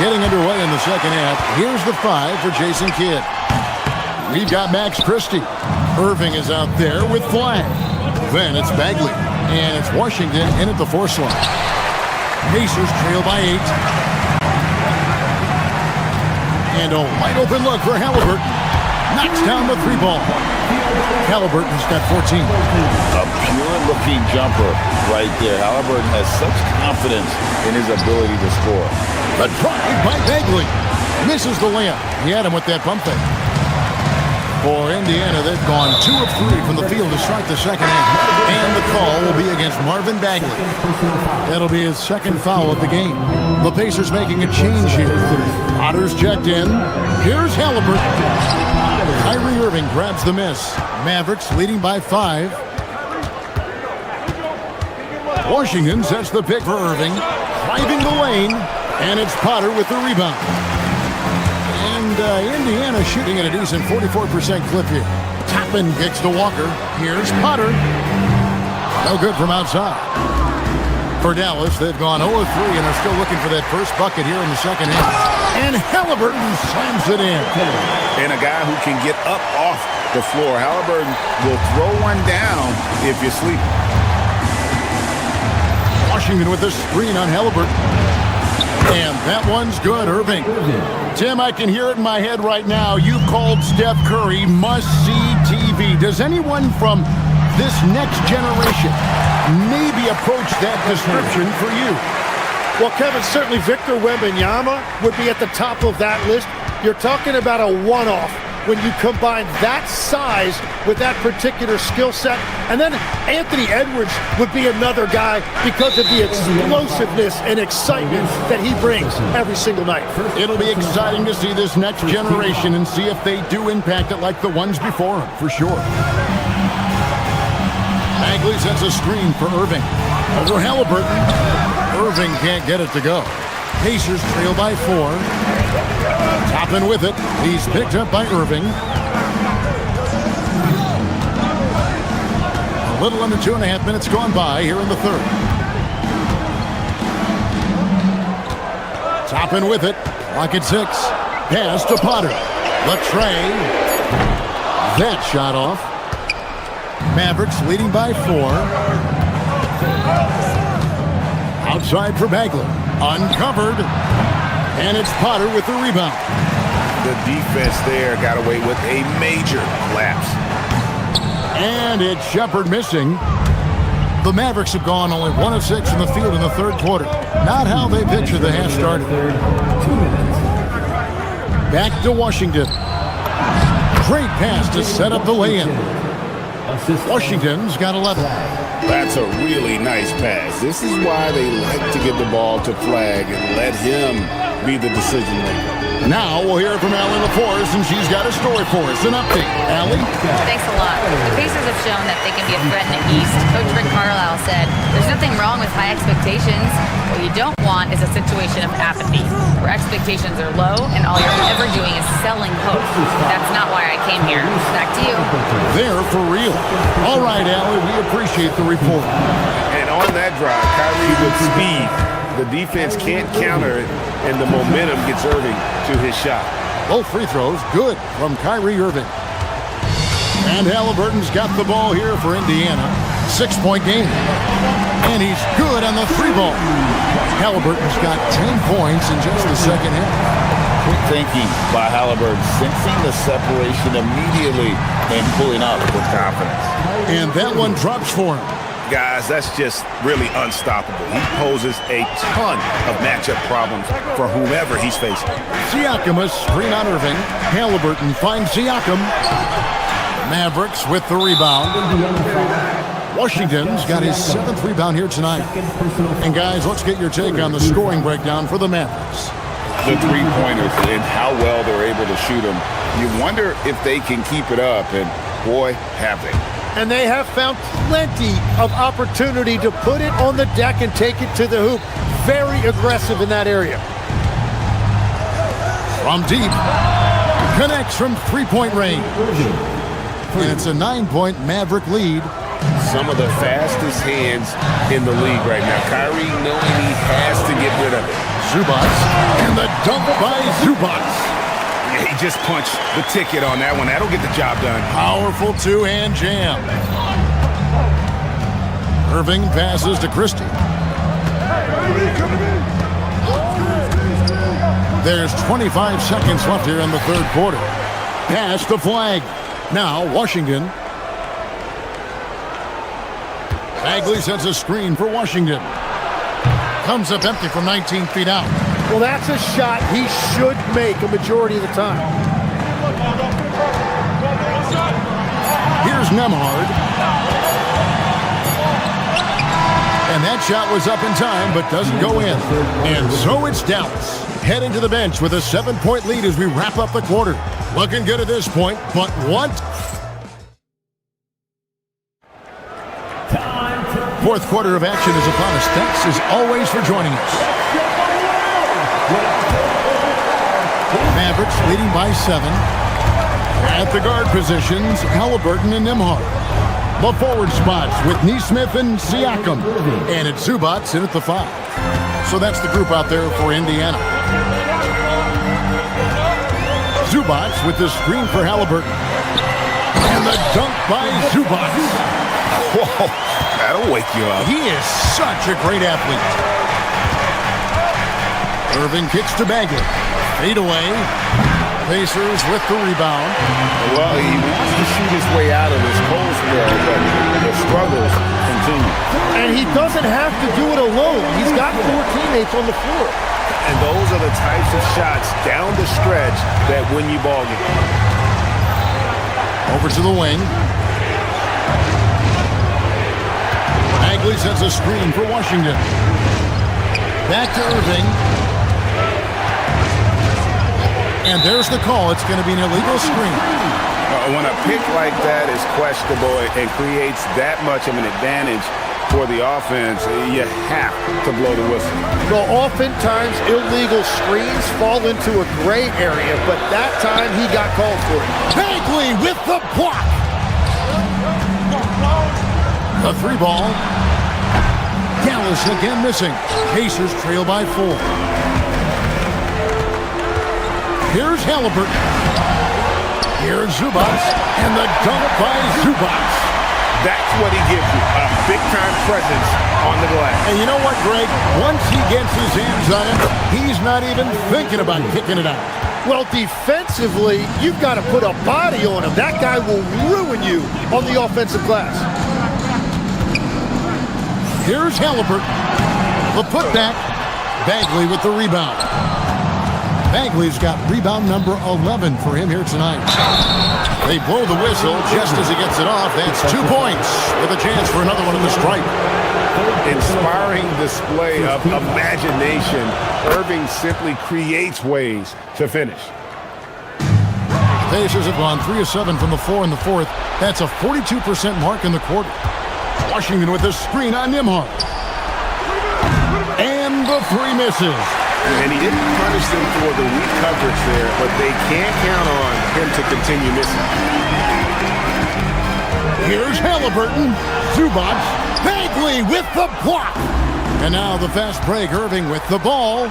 Getting underway in the second half. Here's the 5 for Jason Kidd. We've got Max Christie. Irving is out there with flag. Then it's Bagley. And it's Washington in at the force line. Pacers trail by 8. And a wide open look for Halliburton. Knocks down the 3-ball. Halliburton's got 14. A pure-looking jumper right there. Halliburton has such confidence in his ability to score. The drive by Bagley. Misses the layup. He had him with that bump fake. For Indiana, they've gone 2 of 3 from the field to start the second half. And the call will be against Marvin Bagley. That'll be his second foul of the game. The Pacers making a change here. Potter's checked in. Here's Halliburton. Kyrie Irving grabs the miss. Mavericks leading by 5. Washington sets the pick for Irving. Driving the lane. And it's Potter with the rebound. And Indiana shooting at a decent 44% clip here. Toppin kicks to Walker. Here's Potter. No good from outside. For Dallas, they've gone 0 of 3 and are still looking for that first bucket here in the second half. And Halliburton slams it in. And a guy who can get up off the floor. Halliburton will throw one down if you sleep. Washington with the screen on Halliburton. And that one's good, Irving. Tim, I can hear it in my head right now. You called Steph Curry must-see TV. Does anyone from this next generation maybe approach that description for you? Well, Kevin, certainly Victor Wembanyama would be at the top of that list. You're talking about a one-off when you combine that size with that particular skill set. And then Anthony Edwards would be another guy because of the explosiveness and excitement that he brings every single night. It'll be exciting to see this next generation and see if they do impact it like the ones before them, for sure. Bagley sets a screen for Irving. Over Halliburton. Irving can't get it to go. Pacers trail by 4. Toppin with it. He's picked up by Irving. A little under 2.5 minutes gone by here in the third. Toppin with it. Clock at 6. Pass to Potter. The tray. That shot off. Mavericks leading by 4. Outside for Bagley. Uncovered. And it's Potter with the rebound. The defense there got away with a major lapse. And it's Shepard missing. The Mavericks have gone only 1 of 6 in the field in the third quarter. Not how they picture the half started. Back to Washington. Great pass to set up the lay-in. Washington's got 11. That's a really nice pass. This is why they like to give the ball to Flag and let him be the decision maker. Now we'll hear from Allie LaForce, and she's got a story for us. An update. Allie? Thanks a lot. The Pacers have shown that they can be a threat in the East. Coach Rick Carlisle said, there's nothing wrong with high expectations. What you don't want is a situation of apathy, where expectations are low and all you're ever doing is selling hope. That's not why I came here. Back to you. They're for real. All right, Allie, we appreciate the report. And on that drive, Kyrie with speed. The defense can't counter it, and the momentum gets Irving to his shot. Both free throws good from Kyrie Irving. And Halliburton's got the ball here for Indiana. 6-point game. And he's good on the 3-ball. Halliburton's got 10 points in just the second half. Quick thinking by Halliburton, sensing the separation immediately and pulling up with confidence. And that one drops for him. Guys, that's just really unstoppable. He poses a ton of matchup problems for whomever he's facing. Siakam a screen on Irving. Halliburton finds Siakam. Mavericks with the rebound. Washington's got his 7th rebound here tonight. And guys, let's get your take on the scoring breakdown for the Mavericks. The three-pointers and how well they're able to shoot them. You wonder if they can keep it up, and boy, have they. And they have found plenty of opportunity to put it on the deck and take it to the hoop. Very aggressive in that area. From deep. Connects from 3-point range. And it's a 9-point Maverick lead. Some of the fastest hands in the league right now. Kyrie knowing he has to get rid of it. Zubac. And the dunk by Zubac. Yeah, he just punched the ticket on that one. That'll get the job done. Powerful two-hand jam. Irving passes to Christie. There's 25 seconds left here in the third quarter. Pass the flag. Now Washington. Bagley sets a screen for Washington. Comes up empty from 19 feet out. Well, that's a shot he should make a majority of the time. Here's Nemhard. And that shot was up in time, but doesn't go in. And so it's Dallas heading to the bench with a 7-point lead as we wrap up the quarter. Looking good at this point, but what? Fourth quarter of action is upon us. Thanks as always for joining us. Mavericks leading by 7. At the guard positions, Halliburton and Nemhard. The forward spots with Neesmith and Siakam. And it's Zubats in at the 5. So that's the group out there for Indiana. Zubats with the screen for Halliburton. And the dunk by Zubats. Whoa, that'll wake you up. He is such a great athlete. Irving kicks to Bagley. Fade away. Pacers with the rebound. Well, he wants to shoot his way out of this cold spell, but the struggles continue. And he doesn't have to do it alone. He's got 4 teammates on the floor. And those are the types of shots down the stretch that win you ball games. Over to the wing. Bagley sets a screen for Washington. Back to Irving. And there's the call. It's going to be an illegal screen. When a pick like that is questionable and creates that much of an advantage for the offense, you have to blow the whistle. Well, oftentimes illegal screens fall into a gray area, but that time he got called for it. Bagley with the block. The 3 ball. Dallas again missing. Pacers trail by 4. Here's Halliburton. Here's Zubats. And the dunk by Zubats. That's what he gives you, a big-time presence on the glass. And you know what, Greg? Once he gets his hands on it, he's not even thinking about kicking it out. Well, defensively, you've got to put a body on him. That guy will ruin you on the offensive glass. Here's Halliburton. The putback. Bagley with the rebound. Bagley's got rebound number 11 for him here tonight. They blow the whistle just as he gets it off. That's 2 points with a chance for another one in the stripe. Inspiring display of imagination. Irving simply creates ways to finish. Pacers have gone 3 of 7 from the floor in the fourth. That's a 42% mark in the quarter. Washington with a screen on Nemhard. And the 3 misses. And he didn't punish them for the weak coverage there, but they can't count on him to continue missing. Here's Halliburton. Zubats. Bagley with the block. And now the fast break. Irving with the ball.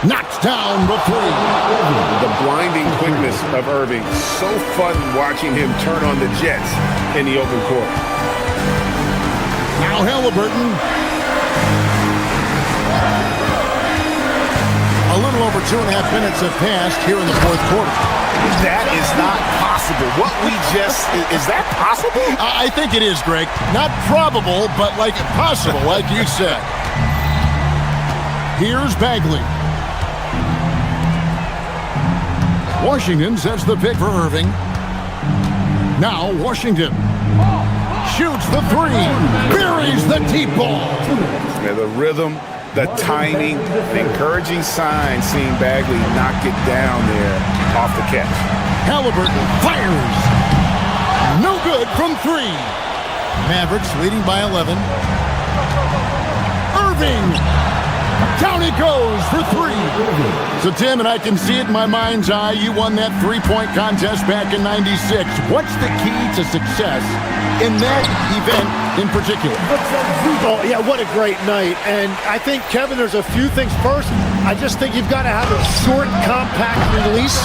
Knocks down the 3. The blinding quickness of Irving. So fun watching him turn on the Jets in the open court. Now Halliburton. A little over 2.5 minutes have passed here in the fourth quarter. That is not possible. What we just... Is that possible? I think it is, Greg. Not probable, but like possible, like you said. Here's Bagley. Washington sets the pick for Irving. Now Washington shoots the 3. Buries the deep ball. Yeah, the rhythm, the timing, the encouraging sign seeing Bagley knock it down there off the catch. Halliburton fires. No good from 3. Mavericks leading by 11. Irving. Down he goes for 3. So, Tim, and I can see it in my mind's eye, you won that 3-point contest back in '96. What's the key to success in that event in particular? Oh, yeah, what a great night. And I think, Kevin, there's a few things. First, I just think you've got to have a short, compact release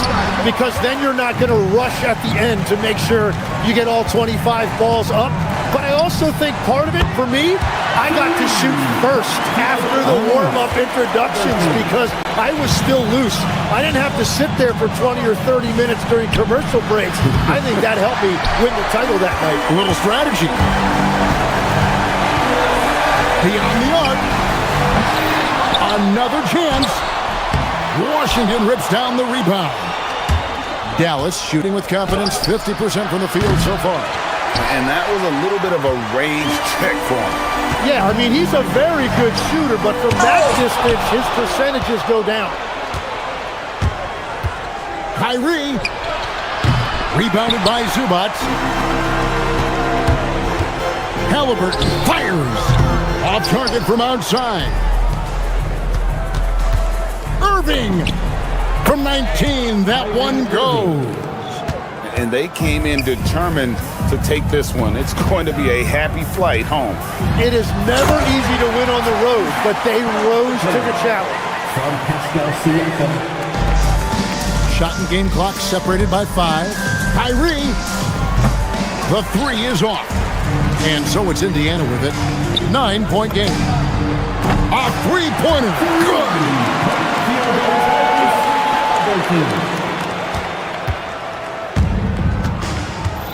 because then you're not going to rush at the end to make sure you get all 25 balls up. But I also think part of it, for me, I got to shoot first after the warm-up introductions because I was still loose. I didn't have to sit there for 20 or 30 minutes during commercial breaks. I think that helped me win the title that night. A little strategy. Beyond the arc. Another chance. Washington rips down the rebound. Dallas shooting with confidence, 50% from the field so far. And that was a little bit of a range check for him. Yeah, I mean, he's a very good shooter, but from that distance, his percentages go down. Kyrie. Rebounded by Zubac. Halliburton fires. Off target from outside. Irving. From 19, that one goes. And they came in determined to take this one. It's going to be a happy flight home. It is never easy to win on the road, but they rose to the challenge. Shot and game clock separated by 5. Kyrie. The 3 is off. And so it's Indiana with it. 9-point game. A three-pointer. Good.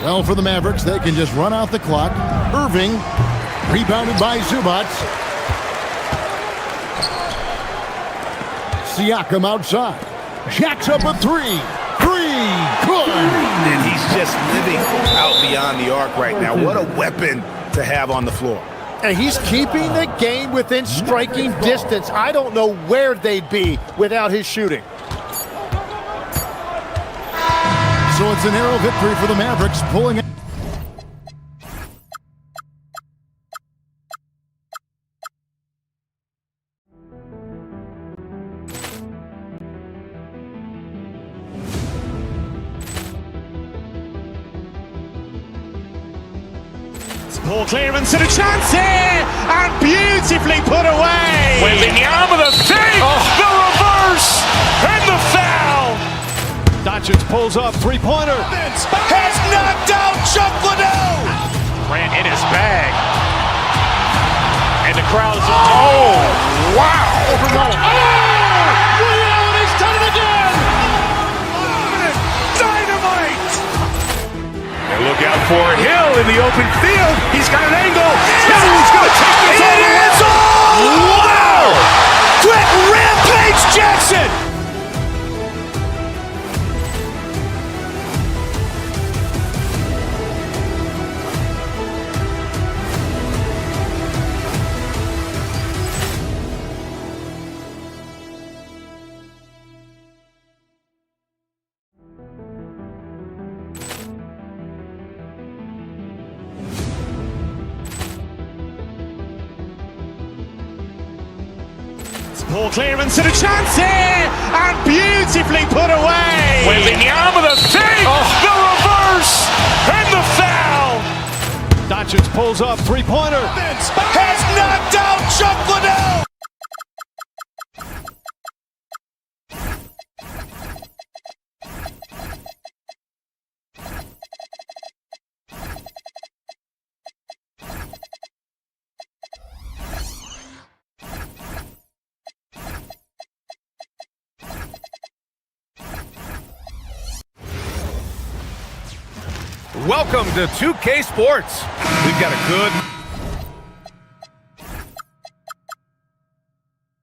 Well, for the Mavericks, they can just run out the clock. Irving, rebounded by Zubac. Siakam outside. Jacks up a 3. 3, good. And he's just living out beyond the arc right now. What a weapon to have on the floor. And he's keeping the game within striking distance. I don't know where they'd be without his shooting. So it's a narrow victory for the Mavericks, pulling it. Ball clearance and a chance here, and beautifully put away. Wembanyama the fake, the reverse, and the foul. Doncic pulls up, three-pointer. Has knocked out Chuck Liddell. Ran in his bag. And the crowd is... Oh, wow. He's done it again. Dynamite. And look out for Hill in the open field. He's got an angle. He's going to take this all the way. Wow. Quick rampage Jackson. Ball clearance and a chance here, and beautifully put away. Wembanyama the fake, the reverse, and the foul. Doncic pulls up, three-pointer. Has knocked out Chuck Liddell. Welcome to 2K Sports. We've got a good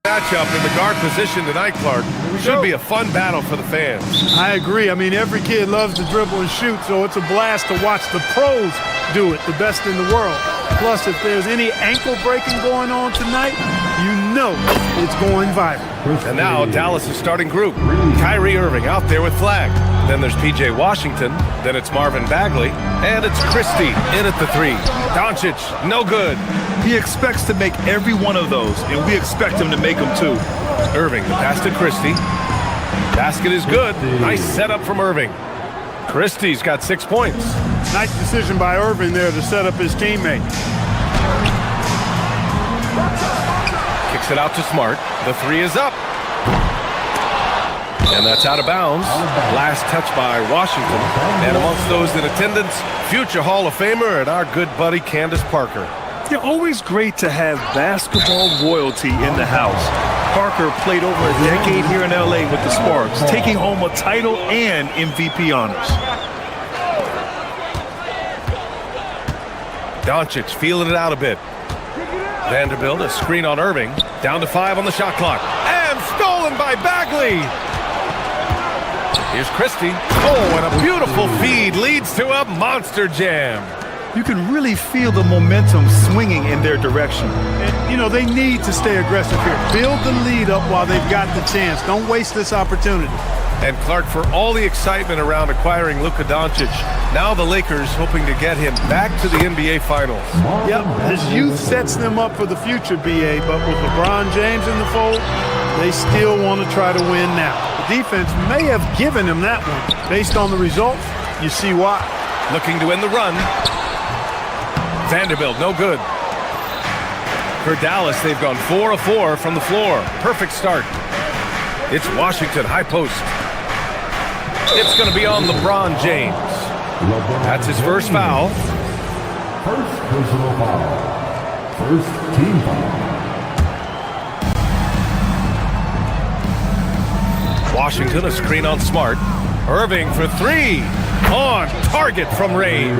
matchup in the guard position tonight, Clark. Should be a fun battle for the fans. I agree. I mean, every kid loves to dribble and shoot, so it's a blast to watch the pros do it, the best in the world. Plus, if there's any ankle breaking going on tonight, you know it's going viral. And now Dallas' starting group. Kyrie Irving out there with Flag. Then there's PJ Washington. Then it's Marvin Bagley. And it's Christie in at the 3. Doncic, no good. He expects to make every one of those, and we expect him to make them too. Irving, the pass to Christie. Basket is good. Nice setup from Irving. Christie's got 6 points. Nice decision by Irving there to set up his teammate. Kicks it out to Smart. The 3 is up. And that's out of bounds. Last touch by Washington. And amongst those in attendance, future Hall of Famer and our good buddy Candace Parker. They're always great to have basketball royalty in the house. Parker played over a decade here in LA with the Sparks, taking home a title and MVP honors. Doncic feeling it out a bit. Vanderbilt, a screen on Irving. Down to 5 on the shot clock. And stolen by Bagley. Here's Christie. Oh, and a beautiful feed leads to a monster jam. You can really feel the momentum swinging in their direction. And, you know, they need to stay aggressive here. Build the lead up while they've got the chance. Don't waste this opportunity. And Clark, for all the excitement around acquiring Luka Doncic, now the Lakers hoping to get him back to the NBA Finals. Yep, his youth sets them up for the future, BA, but with LeBron James in the fold, they still want to try to win now. The defense may have given him that one. Based on the results, you see why. Looking to end the run. Vanderbilt, no good. For Dallas, they've gone 4 of 4 from the floor. Perfect start. It's Washington, high post. It's going to be on LeBron James. That's his first foul. First personal foul. First team foul. Washington, a screen on Smart. Irving for 3. On target from range.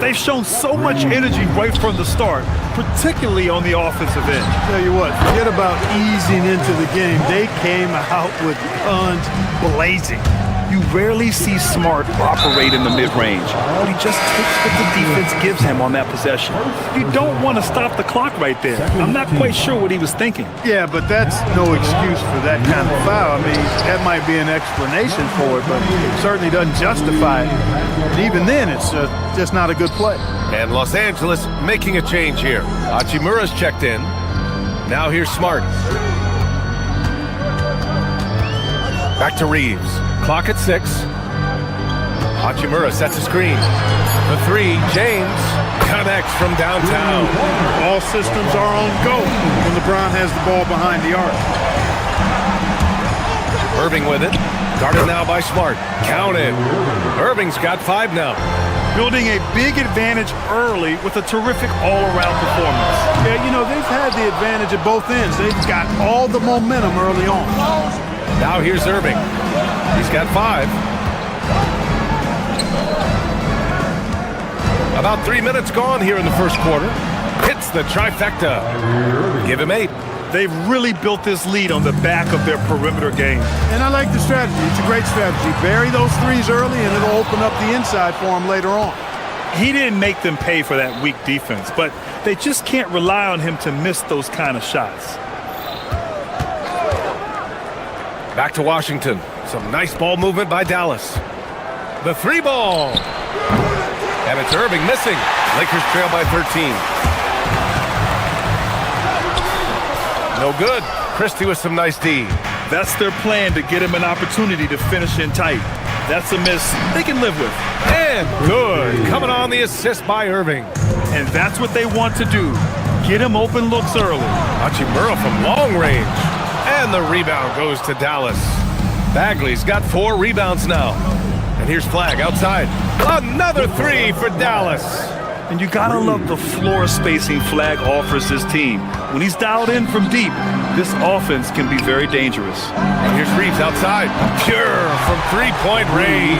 They've shown so much energy right from the start, particularly on the offensive end. Tell you what, forget about easing into the game. They came out with guns blazing. You rarely see Smart operate in the mid-range, but he just takes what the defense gives him on that possession. You don't want to stop the clock right there. I'm not quite sure what he was thinking. Yeah, but that's no excuse for that kind of foul. I mean, that might be an explanation for it, but it certainly doesn't justify it. And even then, it's just not a good play. And Los Angeles making a change here. Hachimura's checked in. Now here's Smart. Back to Reeves. Clock at 6. Hachimura sets a screen. The 3, James connects from downtown. All systems are on go when LeBron has the ball behind the arc. Irving with it. Guarded now by Smart. Counted. Irving's got 5 now. Building a big advantage early with a terrific all-around performance. Yeah, you know, they've had the advantage at both ends. They've got all the momentum early on. Now here's Irving. He's got 5. About 3 minutes gone here in the first quarter. Hits the trifecta. Give him 8. They've really built this lead on the back of their perimeter game. And I like the strategy. It's a great strategy. Bury those threes early, and it'll open up the inside for them later on. He didn't make them pay for that weak defense, but they just can't rely on him to miss those kind of shots. Back to Washington. Some nice ball movement by Dallas. The 3 ball. And it's Irving missing. Lakers trail by 13. No good. Christie with some nice D. That's their plan, to get him an opportunity to finish in tight. That's a miss they can live with. And good. Coming on the assist by Irving. And that's what they want to do. Get him open looks early. Hachimura from long range. And the rebound goes to Dallas. Bagley's got 4 rebounds now. And here's Flag outside. Another 3 for Dallas. And you gotta love the floor spacing Flag offers his team. When he's dialed in from deep, this offense can be very dangerous. And here's Reeves outside. Pure from 3-point range.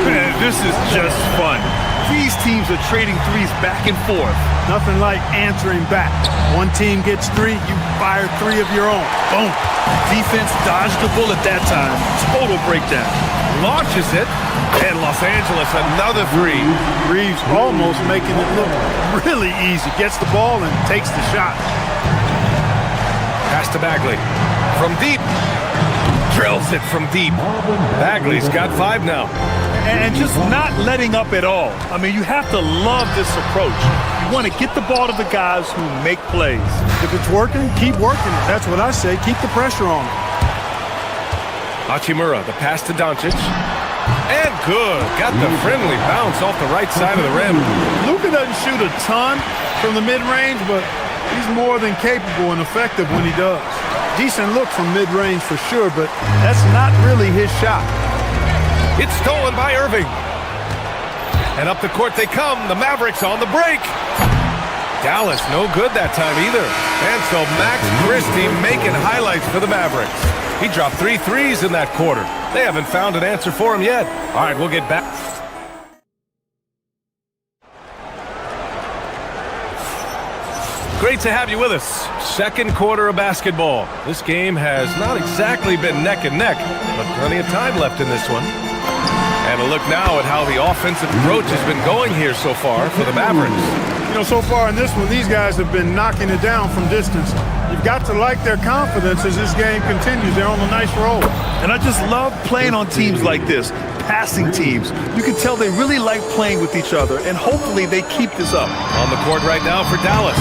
Man, this is just fun. These teams are trading threes back and forth. Nothing like answering back. One team gets 3, you fire 3 of your own. Boom. Defense dodged the bullet that time. Total breakdown. Launches it. And Los Angeles another 3. Reeves almost making it look really easy. Gets the ball and takes the shot. Pass to Bagley. From deep. Drills it from deep. Bagley's got 5 now. And just not letting up at all. I mean, you have to love this approach. You want to get the ball to the guys who make plays. If it's working, keep working it. That's what I say. Keep the pressure on it. Hachimura, the pass to Doncic. And good. Got the friendly bounce off the right side of the rim. Luka doesn't shoot a ton from the mid-range, but he's more than capable and effective when he does. Decent look from mid-range for sure, but that's not really his shot. It's stolen by Irving. And up the court they come. The Mavericks on the break. Dallas, no good that time either. And so Max Christie making highlights for the Mavericks. He dropped 3 threes in that quarter. They haven't found an answer for him yet. All right, we'll get back. Great to have you with us. Second quarter of basketball. This game has not exactly been neck and neck, but plenty of time left in this one. And a look now at how the offensive approach has been going here so far for the Mavericks. You know, so far in this one, these guys have been knocking it down from distance. You've got to like their confidence as this game continues. They're on a nice roll. And I just love playing on teams like this, passing teams. You can tell they really like playing with each other, and hopefully they keep this up. On the court right now for Dallas.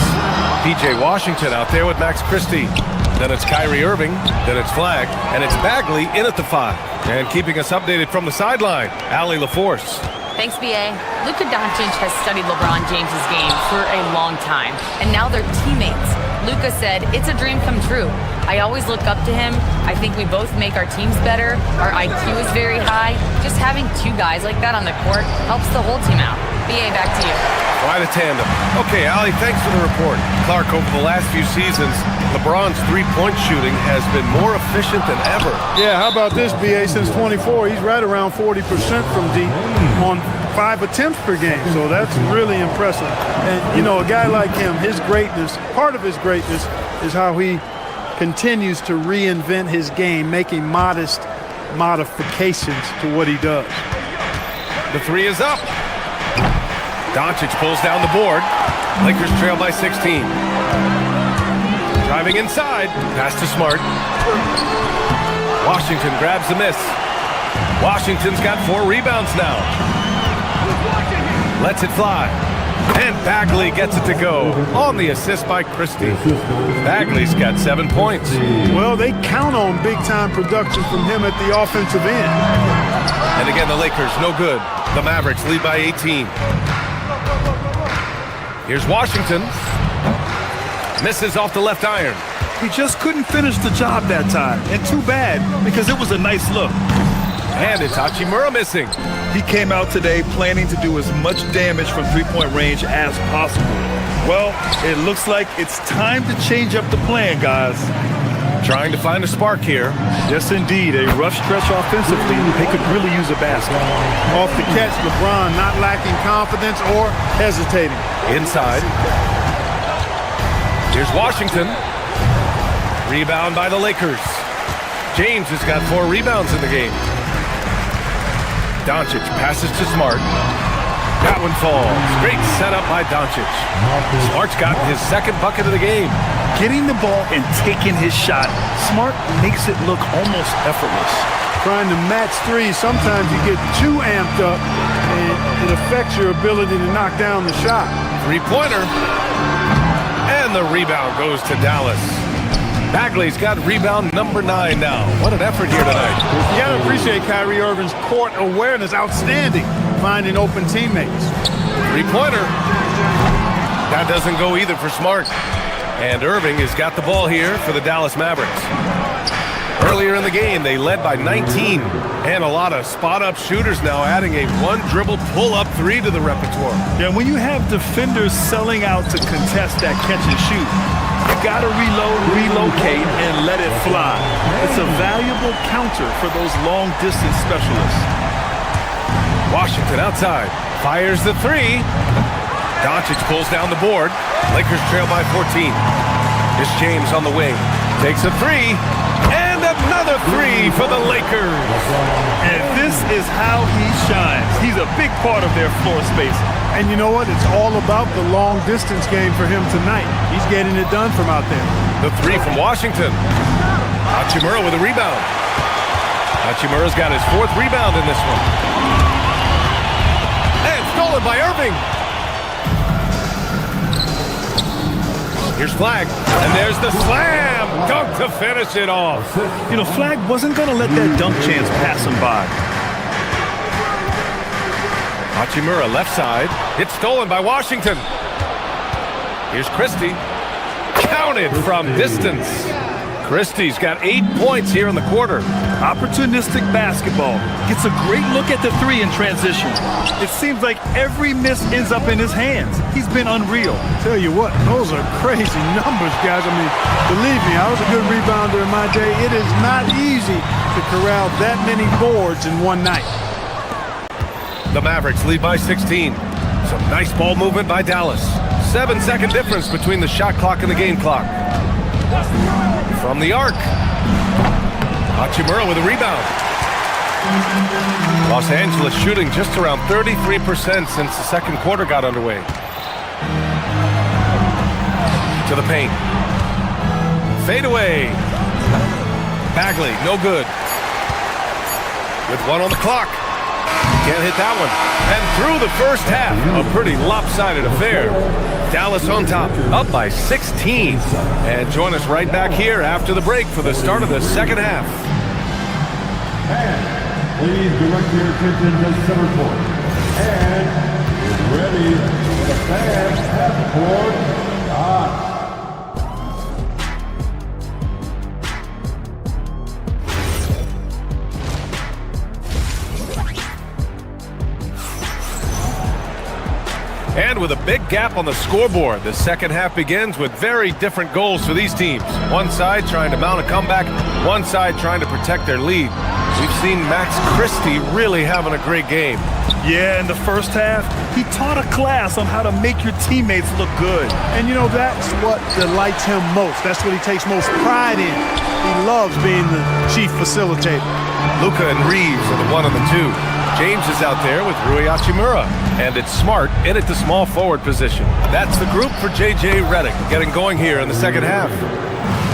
P.J. Washington out there with Max Christie. Then it's Kyrie Irving, then it's Flagg, and it's Bagley in at the 5. And keeping us updated from the sideline, Allie LaForce. Thanks, B.A. Luka Doncic has studied LeBron James's game for a long time, and now they're teammates. Luka said, "It's a dream come true. I always look up to him. I think we both make our teams better. Our IQ is very high. Just having 2 guys like that on the court helps the whole team out." B.A., back to you. Quite a tandem. Okay, Allie, thanks for the report. Clark, over the last few seasons, LeBron's three-point shooting has been more efficient than ever. Yeah, how about this, B.A.? Since 24, he's right around 40% from deep on 5 attempts per game. So that's really impressive. And, you know, a guy like him, his greatness, part of his greatness is how he continues to reinvent his game, making modest modifications to what he does. The 3 is up. Doncic pulls down the board. Lakers trail by 16. Driving inside. Pass to Smart. Washington grabs the miss. Washington's got 4 rebounds now. Lets it fly. And Bagley gets it to go on the assist by Christie. Bagley's got 7 points. Well, they count on big-time production from him at the offensive end. And again, the Lakers, no good. The Mavericks lead by 18. Here's Washington. Misses off the left iron. He just couldn't finish the job that time. And too bad, because it was a nice look. And it's Hachimura missing. He came out today planning to do as much damage from three-point range as possible. Well, it looks like it's time to change up the plan, guys. Trying to find a spark here. Yes, indeed. A rough stretch offensively. They could really use a basket. Off the catch, LeBron not lacking confidence or hesitating. Inside. Here's Washington. Rebound by the Lakers. James has got 4 rebounds in the game. Doncic passes to Smart. That one falls. Great setup by Doncic. Smart's gotten his 2nd bucket of the game. Getting the ball and taking his shot, Smart makes it look almost effortless. Trying to match threes, sometimes you get too amped up and it affects your ability to knock down the shot. 3-pointer. And the rebound goes to Dallas. Bagley's got rebound number 9 now. What an effort here tonight. You got to appreciate Kyrie Irving's court awareness. Outstanding. Finding open teammates. 3-pointer. That doesn't go either for Smart. And Irving has got the ball here for the Dallas Mavericks. Earlier in the game, they led by 19. And a lot of spot-up shooters now, adding a 1-dribble pull-up 3 to the repertoire. Yeah, when you have defenders selling out to contest that catch and shoot, you gotta reload, relocate, and let it fly. It's a valuable counter for those long-distance specialists. Washington outside. Fires the 3. Doncic pulls down the board. Lakers trail by 14. Here's James on the wing. Takes a 3. And another 3 for the Lakers. And this is how he shines. He's a big part of their floor space. And you know what? It's all about the long-distance game for him tonight. He's getting it done from out there. The 3 from Washington. Hachimura with a rebound. Hachimura's got his 4th rebound in this one. And stolen by Irving. Here's Flagg. And there's the slam dunk to finish it off. You know, Flagg wasn't going to let that dunk chance pass him by. Hachimura left side. It's stolen by Washington. Here's Christie. Counted from distance. Christie's got 8 points here in the quarter. Opportunistic basketball. Gets a great look at the three in transition. It seems like every miss ends up in his hands. He's been unreal. Tell you what, those are crazy numbers, guys. I mean, believe me, I was a good rebounder in my day. It is not easy to corral that many boards in one night. The Mavericks lead by 16. Some nice ball movement by Dallas. 7-second difference between the shot clock and the game clock. From the arc. Hachimura with a rebound. Los Angeles shooting just around 33% since the second quarter got underway. To the paint. Fade away. Bagley, no good. With 1 on the clock. Can't hit that one. And through the first half, a pretty lopsided affair. Dallas on top, up by 16. And join us right back here after the break for the start of the second half. And please direct your attention to center court. And get ready for the fans half court. And with a big gap on the scoreboard, the second half begins with very different goals for these teams. One side trying to mount a comeback, one side trying to protect their lead. We've seen Max Christie really having a great game. Yeah, in the first half, he taught a class on how to make your teammates look good. And you know, that's what delights him most. That's what he takes most pride in. He loves being the chief facilitator. Luka and Reeves are the 1 and the 2. James is out there with Rui Hachimura. And it's Smart in at the small forward position. That's the group for J.J. Redick getting going here in the second half.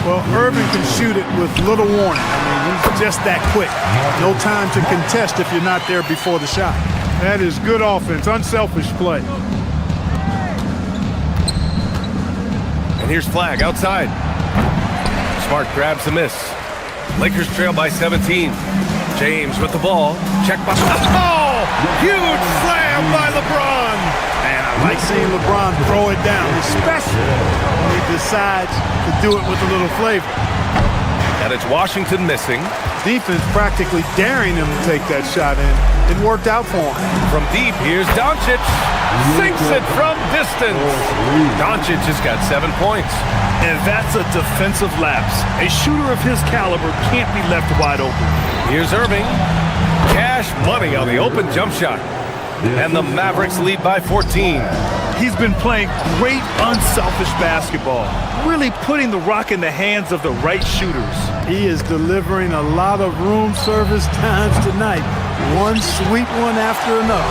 Well, Irving can shoot it with little warning. I mean, he's just that quick. No time to contest if you're not there before the shot. That is good offense, unselfish play. And here's Flagg outside. Smart grabs the miss. Lakers trail by 17. James with the ball. Check by... Oh! Huge slam by LeBron! Man, I like seeing LeBron throw it down, especially when he decides to do it with a little flavor. And it's Washington missing. Defense practically daring him to take that shot in. It worked out for him. From deep, here's Doncic. Sinks it from distance. Doncic has got 7 points. And that's a defensive lapse. A shooter of his caliber can't be left wide open. Here's Irving. Cash money on the open jump shot. And the Mavericks lead by 14. He's been playing great, unselfish basketball. Really putting the rock in the hands of the right shooters. He is delivering a lot of room service times tonight. One sweet one after another.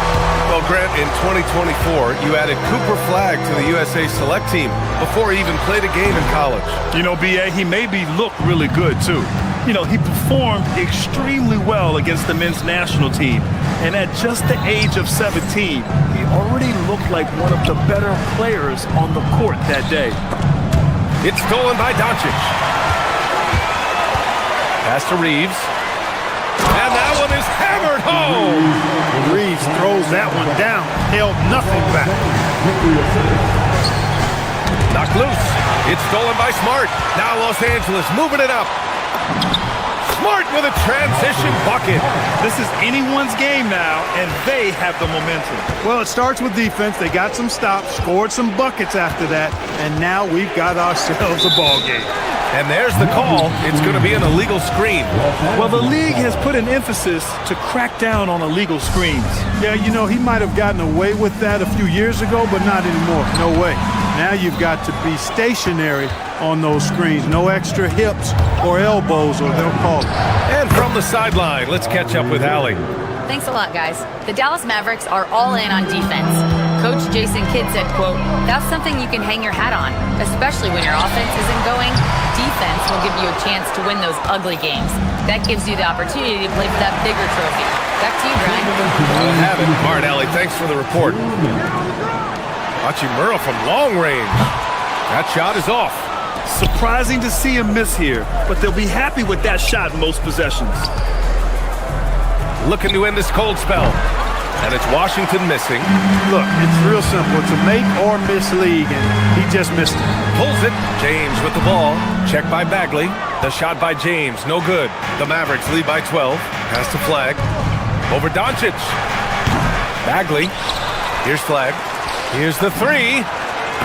Well, Grant, in 2024, you added Cooper Flagg to the USA Select team before he even played a game in college. You know, B.A., he maybe looked really good, too. You know, he performed extremely well against the men's national team. And at just the age of 17, he already looked like one of the better players on the court that day. It's stolen by Doncic. Pass to Reeves. And that one is hammered home. Reeves throws that one down. Held nothing back. Knocked loose. It's stolen by Smart. Now Los Angeles moving it up. Smart with a transition bucket. This is anyone's game now, and they have the momentum. Well, it starts with defense. They got some stops, scored some buckets after that, and now we've got ourselves a ball game. And there's the call. It's going to be an illegal screen. Well, the league has put an emphasis to crack down on illegal screens. Yeah, you know, he might have gotten away with that a few years ago, but not anymore. No way. Now you've got to be stationary on those screens. No extra hips or elbows, or they'll call it. And from the sideline, let's catch up with Allie. Thanks a lot, guys. The Dallas Mavericks are all in on defense. Coach Jason Kidd said, quote, "That's something you can hang your hat on, especially when your offense isn't going. Defense will give you a chance to win those ugly games. That gives you the opportunity to play for that bigger trophy." Back to you, Brian. I'll have it. All right, Allie, thanks for the report. Hachimura from long range. That shot is off. Surprising to see him miss here, but they'll be happy with that shot in most possessions. Looking to end this cold spell. and it's Washington missing. Look, it's real simple. It's a make or miss league, and he just missed it. Pulls it. James with the ball. Check by Bagley. The shot by James. No good. The Mavericks lead by 12. Pass to Flag. Over Doncic. Bagley. Here's Flag. Here's the three.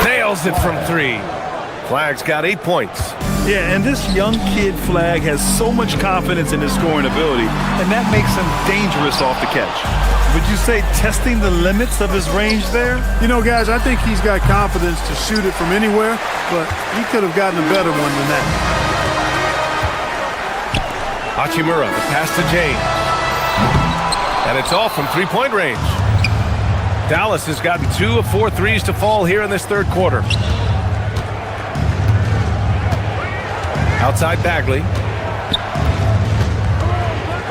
Nails it from three. Flag's got 8 points. Yeah, and this young kid Flag has so much confidence in his scoring ability, and that makes him dangerous off the catch. Would you say testing the limits of his range there? You know, guys, I think he's got confidence to shoot it from anywhere, but he could have gotten a better one than that. Hachimura, the pass to James. And it's off from three-point range. Dallas has gotten 2 of 4 threes to fall here in this third quarter. Outside Bagley.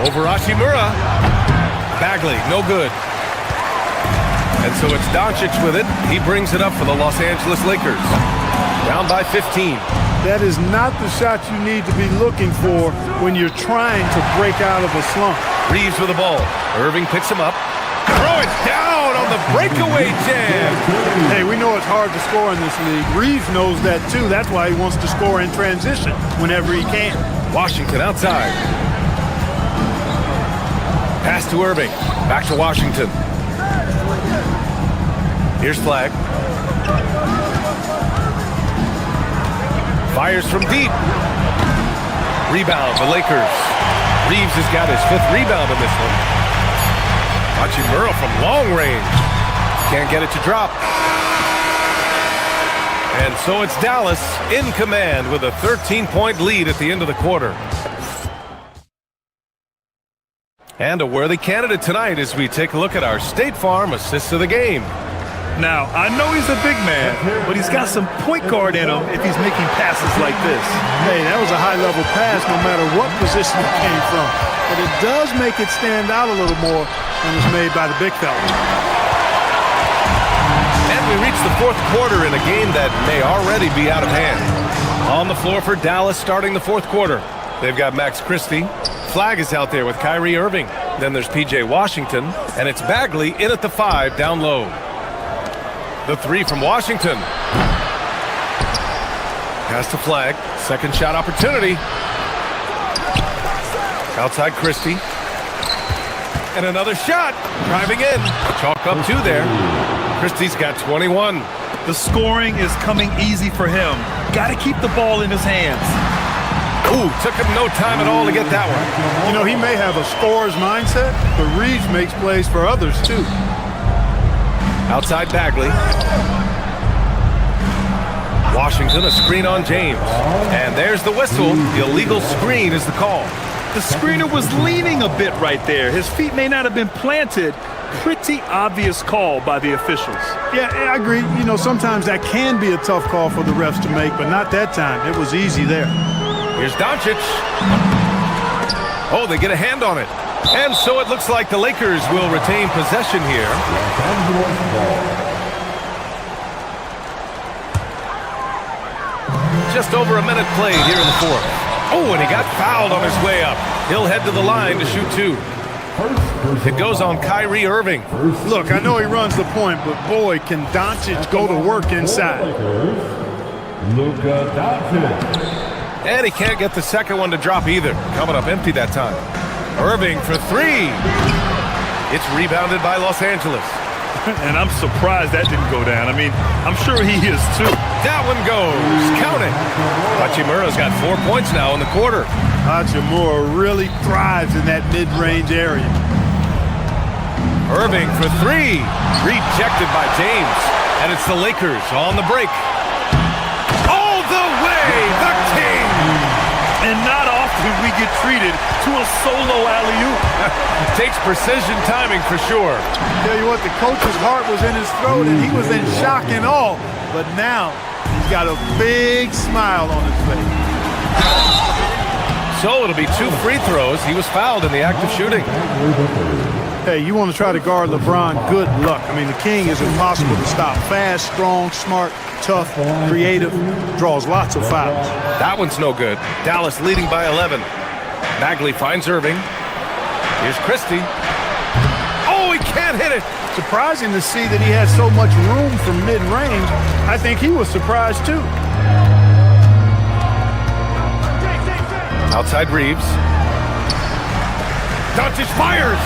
Over Hachimura. Bagley, no good. And so it's Doncic with it. He brings it up for the Los Angeles Lakers. Down by 15. That is not the shot you need to be looking for when you're trying to break out of a slump. Reeves with the ball. Irving picks him up. Throw it down on the breakaway jam. Hey, we know it's hard to score in this league. Reeves knows that too. That's why he wants to score in transition whenever he can. Washington outside. Pass to Irving. Back to Washington. Here's Flag. Fires from deep. Rebound, the Lakers. Reeves has got his 5th rebound in this one. Hachimura from long range. Can't get it to drop. And so it's Dallas in command with a 13-point lead at the end of the quarter. And a worthy candidate tonight as we take a look at our State Farm assists of the game. Now, I know he's a big man, but he's got some point guard in him if he's making passes like this. Hey, that was a high-level pass no matter what position it came from. But it does make it stand out a little more when it's made by the big fella. And we reach the fourth quarter in a game that may already be out of hand. On the floor for Dallas starting the fourth quarter. They've got Max Christie. Flag is out there with Kyrie Irving. Then there's P.J. Washington. And it's Bagley in at the 5 down low. The 3 from Washington. Pass to Flag. Second shot opportunity. Outside Christie. And another shot. Driving in. Chalk up 2 there. Christie's got 21. The scoring is coming easy for him. Got to keep the ball in his hands. Ooh, took him no time at all to get that one. You know, he may have a scorer's mindset, but Reeves makes plays for others, too. Outside Bagley. Washington, a screen on James. And there's the whistle. The illegal screen is the call. The screener was leaning a bit right there. His feet may not have been planted. Pretty obvious call by the officials. Yeah, I agree. You know, sometimes that can be a tough call for the refs to make, but not that time. It was easy there. Here's Doncic. Oh, they get a hand on it. And so it looks like the Lakers will retain possession here. Just over a minute played here in the fourth. Oh, and he got fouled on his way up. He'll head to the line to shoot 2. It goes on Kyrie Irving. Look, I know he runs the point, but boy, can Doncic go to work inside. Luka Doncic. And he can't get the second one to drop either. Coming up empty that time. Irving for 3. It's rebounded by Los Angeles. And I'm surprised that didn't go down. I mean, I'm sure he is too. That one goes. Count it. Hachimura's got 4 points now in the quarter. Hachimura really thrives in that mid-range area. Irving for 3. Rejected by James. And it's the Lakers on the break. All the way, the King. And not often we get treated to a solo alley-oop. Takes precision timing for sure. Tell you what, the coach's heart was in his throat and he was in shock and awe. But now he's got a big smile on his face. So it'll be 2 free throws. He was fouled in the act of shooting. Hey, you want to try to guard LeBron, good luck. I mean, the King is impossible to stop. Fast, strong, smart, tough, creative, draws lots of fouls. That one's no good. Dallas leading by 11. Bagley finds Irving. Here's Christie. Oh, he can't hit it. Surprising to see that he had so much room from mid-range. I think he was surprised too. Outside Reeves. Doncic fires.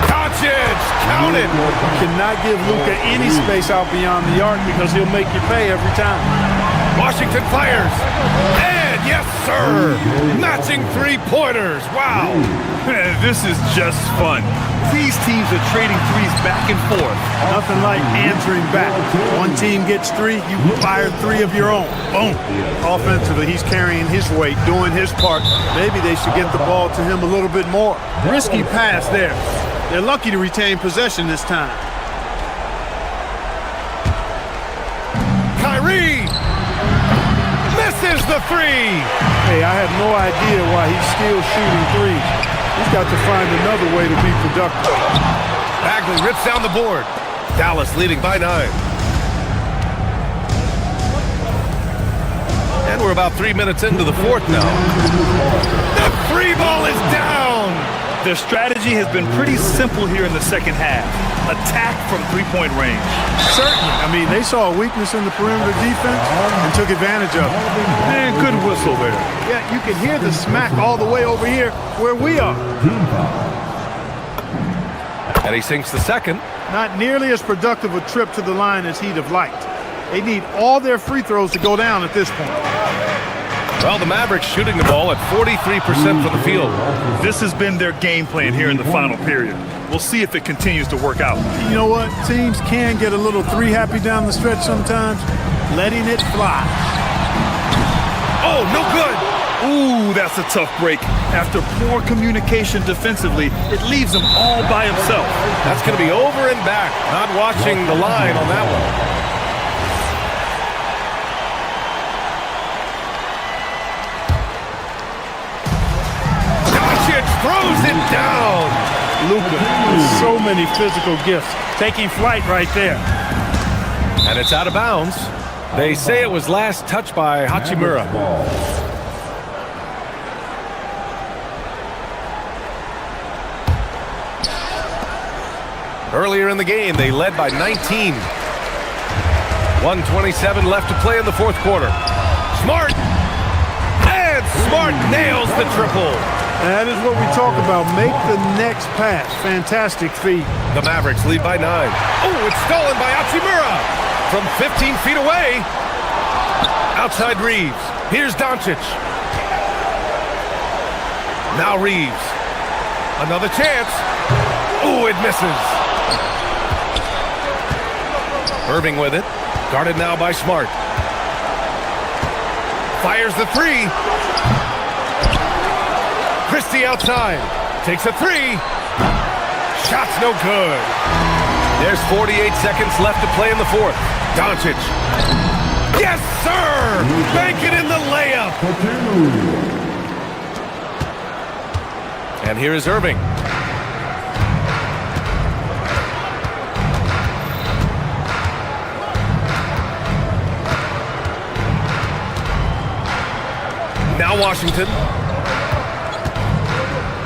Doncic, count it. Cannot give Luka any space out beyond the arc because he'll make you pay every time. Washington fires. And yes, sir. Matching three-pointers. Wow. This is just fun. These teams are trading threes back and forth. Nothing like answering back. One team gets three, you fire three of your own. Boom. Offensively, he's carrying his weight, doing his part. Maybe they should get the ball to him a little bit more. Risky pass there. They're lucky to retain possession this time. Kyrie misses the three. Hey, I have no idea why he's still shooting threes. He's got to find another way to be productive. Bagley rips down the board. Dallas leading by 9. And we're about 3 minutes into the fourth now. The three ball is down. Their strategy has been pretty simple here in the second half. Attack from three-point range. Certainly. I mean, they saw a weakness in the perimeter defense and took advantage of it. And good whistle there. Yeah, you can hear the smack all the way over here where we are. And he sinks the second. Not nearly as productive a trip to the line as he'd have liked. They need all their free throws to go down at this point. Well, the Mavericks shooting the ball at 43% from the field. This has been their game plan here in the final period. We'll see if it continues to work out. You know what? Teams can get a little three happy down the stretch sometimes. Letting it fly. Oh, no good. Ooh, that's a tough break. After poor communication defensively, it leaves him all by himself. That's going to be over and back. Not watching the line on that one. Throws it down. Luka with so many physical gifts. Taking flight right there. And it's out of bounds. They say it was last touched by Hachimura. Earlier in the game, they led by 19. 1:27 left to play in the fourth quarter. Smart. And Smart nails the triple. That is what we talk about. Make the next pass. Fantastic feed. The Mavericks lead by 9. Oh, it's stolen by Hachimura from 15 feet away. Outside Reeves. Here's Doncic. Now Reeves. Another chance. Oh, it misses. Irving with it. Guarded now by Smart. Fires the three. Christie outside. Takes a three. Shot's no good. There's 48 seconds left to play in the fourth. Doncic. Yes, sir! Bank it in the layup. And here is Irving. Now Washington.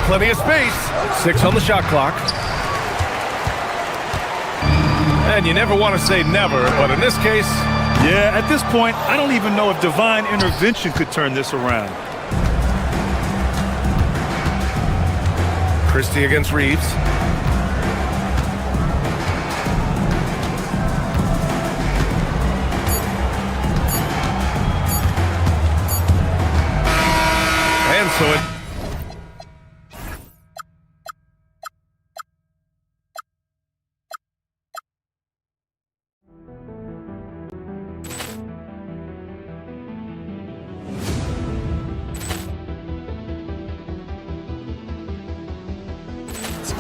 Plenty of space. 6 on the shot clock. And you never want to say never, but in this case... Yeah, at this point, I don't even know if divine intervention could turn this around. Christie against Reeves. And so it...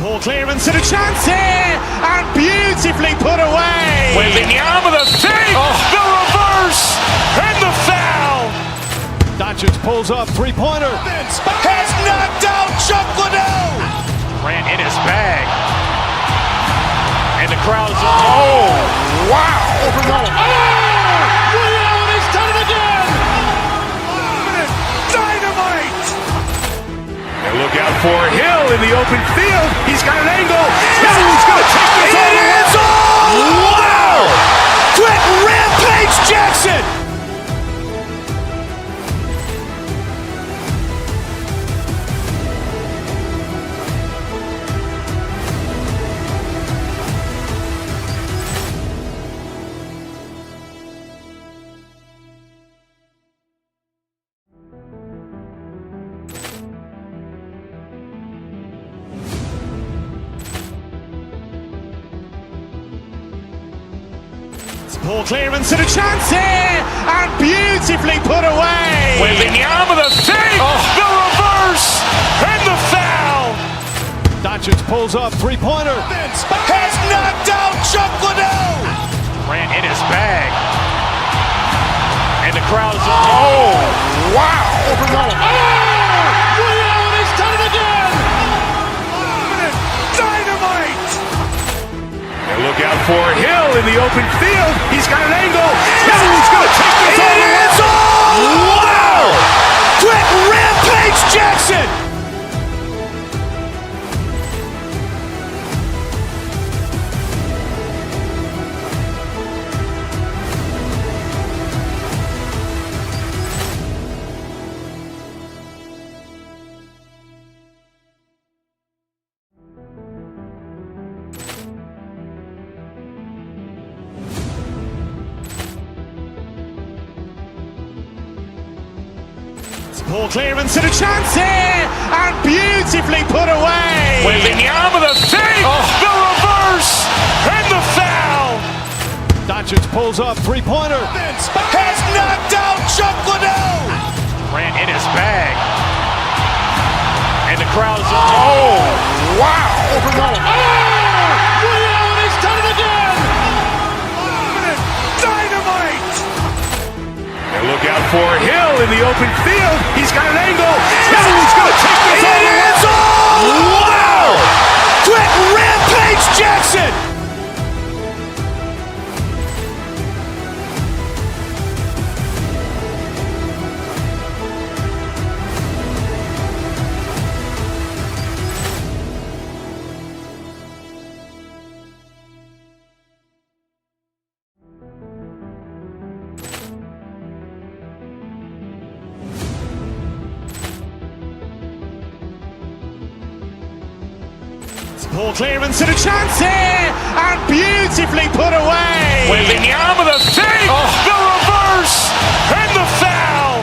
Ball clearance and a chance here, and beautifully put away. Wembanyama the fake, the reverse, and the foul. Doncic pulls up, three-pointer. Has knocked out Chuck Liddell. Ran in his bag. And the crowd's... Oh, wow. Liddell, and he's done it again. Dynamite. And look out for Hill in the open field. He's got an angle. He's going to take Jackson! Poor clearance and a chance here, and beautifully put away. Wembanyama the fake, the reverse, and the foul. Doncic pulls up, three-pointer. Has knocked out Chuck Liddell. Ran in his bag. And the crowd is, oh, wow. Ray Allen has done it again. Dynamite. And look out for Hill in the open field. He's got an angle. He's going to take this all the way. Wow. Quick rampage Jackson. Poor clearance and a chance here, and beautifully put away. Wembanyama the fake, the reverse, and the foul. Doncic pulls up, three-pointer. Has knocked out Chuck Liddell. Ran in his bag. And the crowd is, oh, wow. Ray Allen has done it again. Dynamite. And look out for Hill in the open field. He's got an angle. He's going to take this all the way. Wow. Quick rampage Jackson. Poor clearance and a chance here, and beautifully put away. Wembanyama the fake, the reverse, and the foul.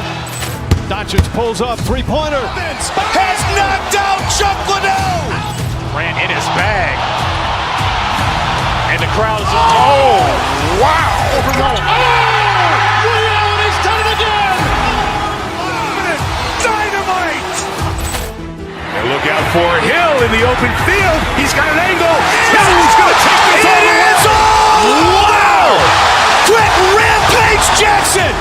Doncic pulls up, three-pointer. Has knocked out Chuck Liddell. Ran in his bag. And the crowd is, oh, wow. Ray Allen has done it again. Dynamite. And look out for Hill in the open field. He's got an angle. He's going to take this all the way. Wow. Quick rampage Jackson.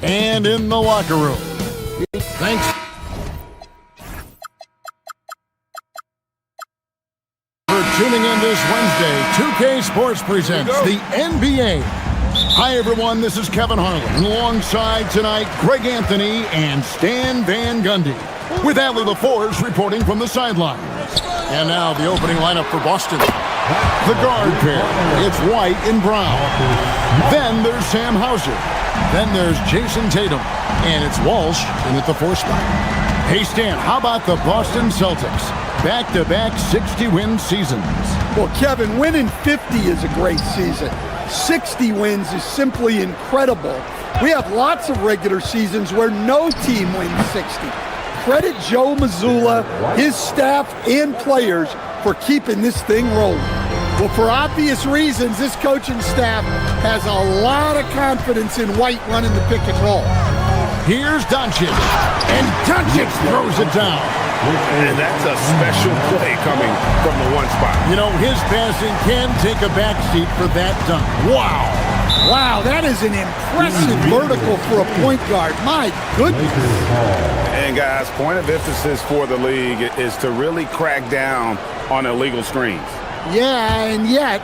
And in the locker room. Thanks for tuning in this Wednesday. 2K Sports presents the NBA. Hi, everyone. This is Kevin Harlan. Alongside tonight, Greg Anthony and Stan Van Gundy. With Adley LaForge reporting from the sidelines. And now the opening lineup for Boston. The guard pair. It's White and Brown. Then there's Sam Hauser. Then there's Jason Tatum. And it's Walsh in at the 4 spot. Hey, Stan, how about the Boston Celtics? Back-to-back 60-win seasons. Well, Kevin, winning 50 is a great season. 60 wins is simply incredible. We have lots of regular seasons where no team wins 60. Credit Joe Mazzulla, his staff, and players for keeping this thing rolling. Well, for obvious reasons, this coaching staff has a lot of confidence in White running the pick and roll. Here's Doncic, and Doncic throws it down. And that's a special play coming from the one spot. You know, his passing can take a backseat for that dunk. Wow. Wow, that is an impressive vertical for a point guard. My goodness. And guys, point of emphasis for the league is to really crack down on illegal screens. Yeah, and yet,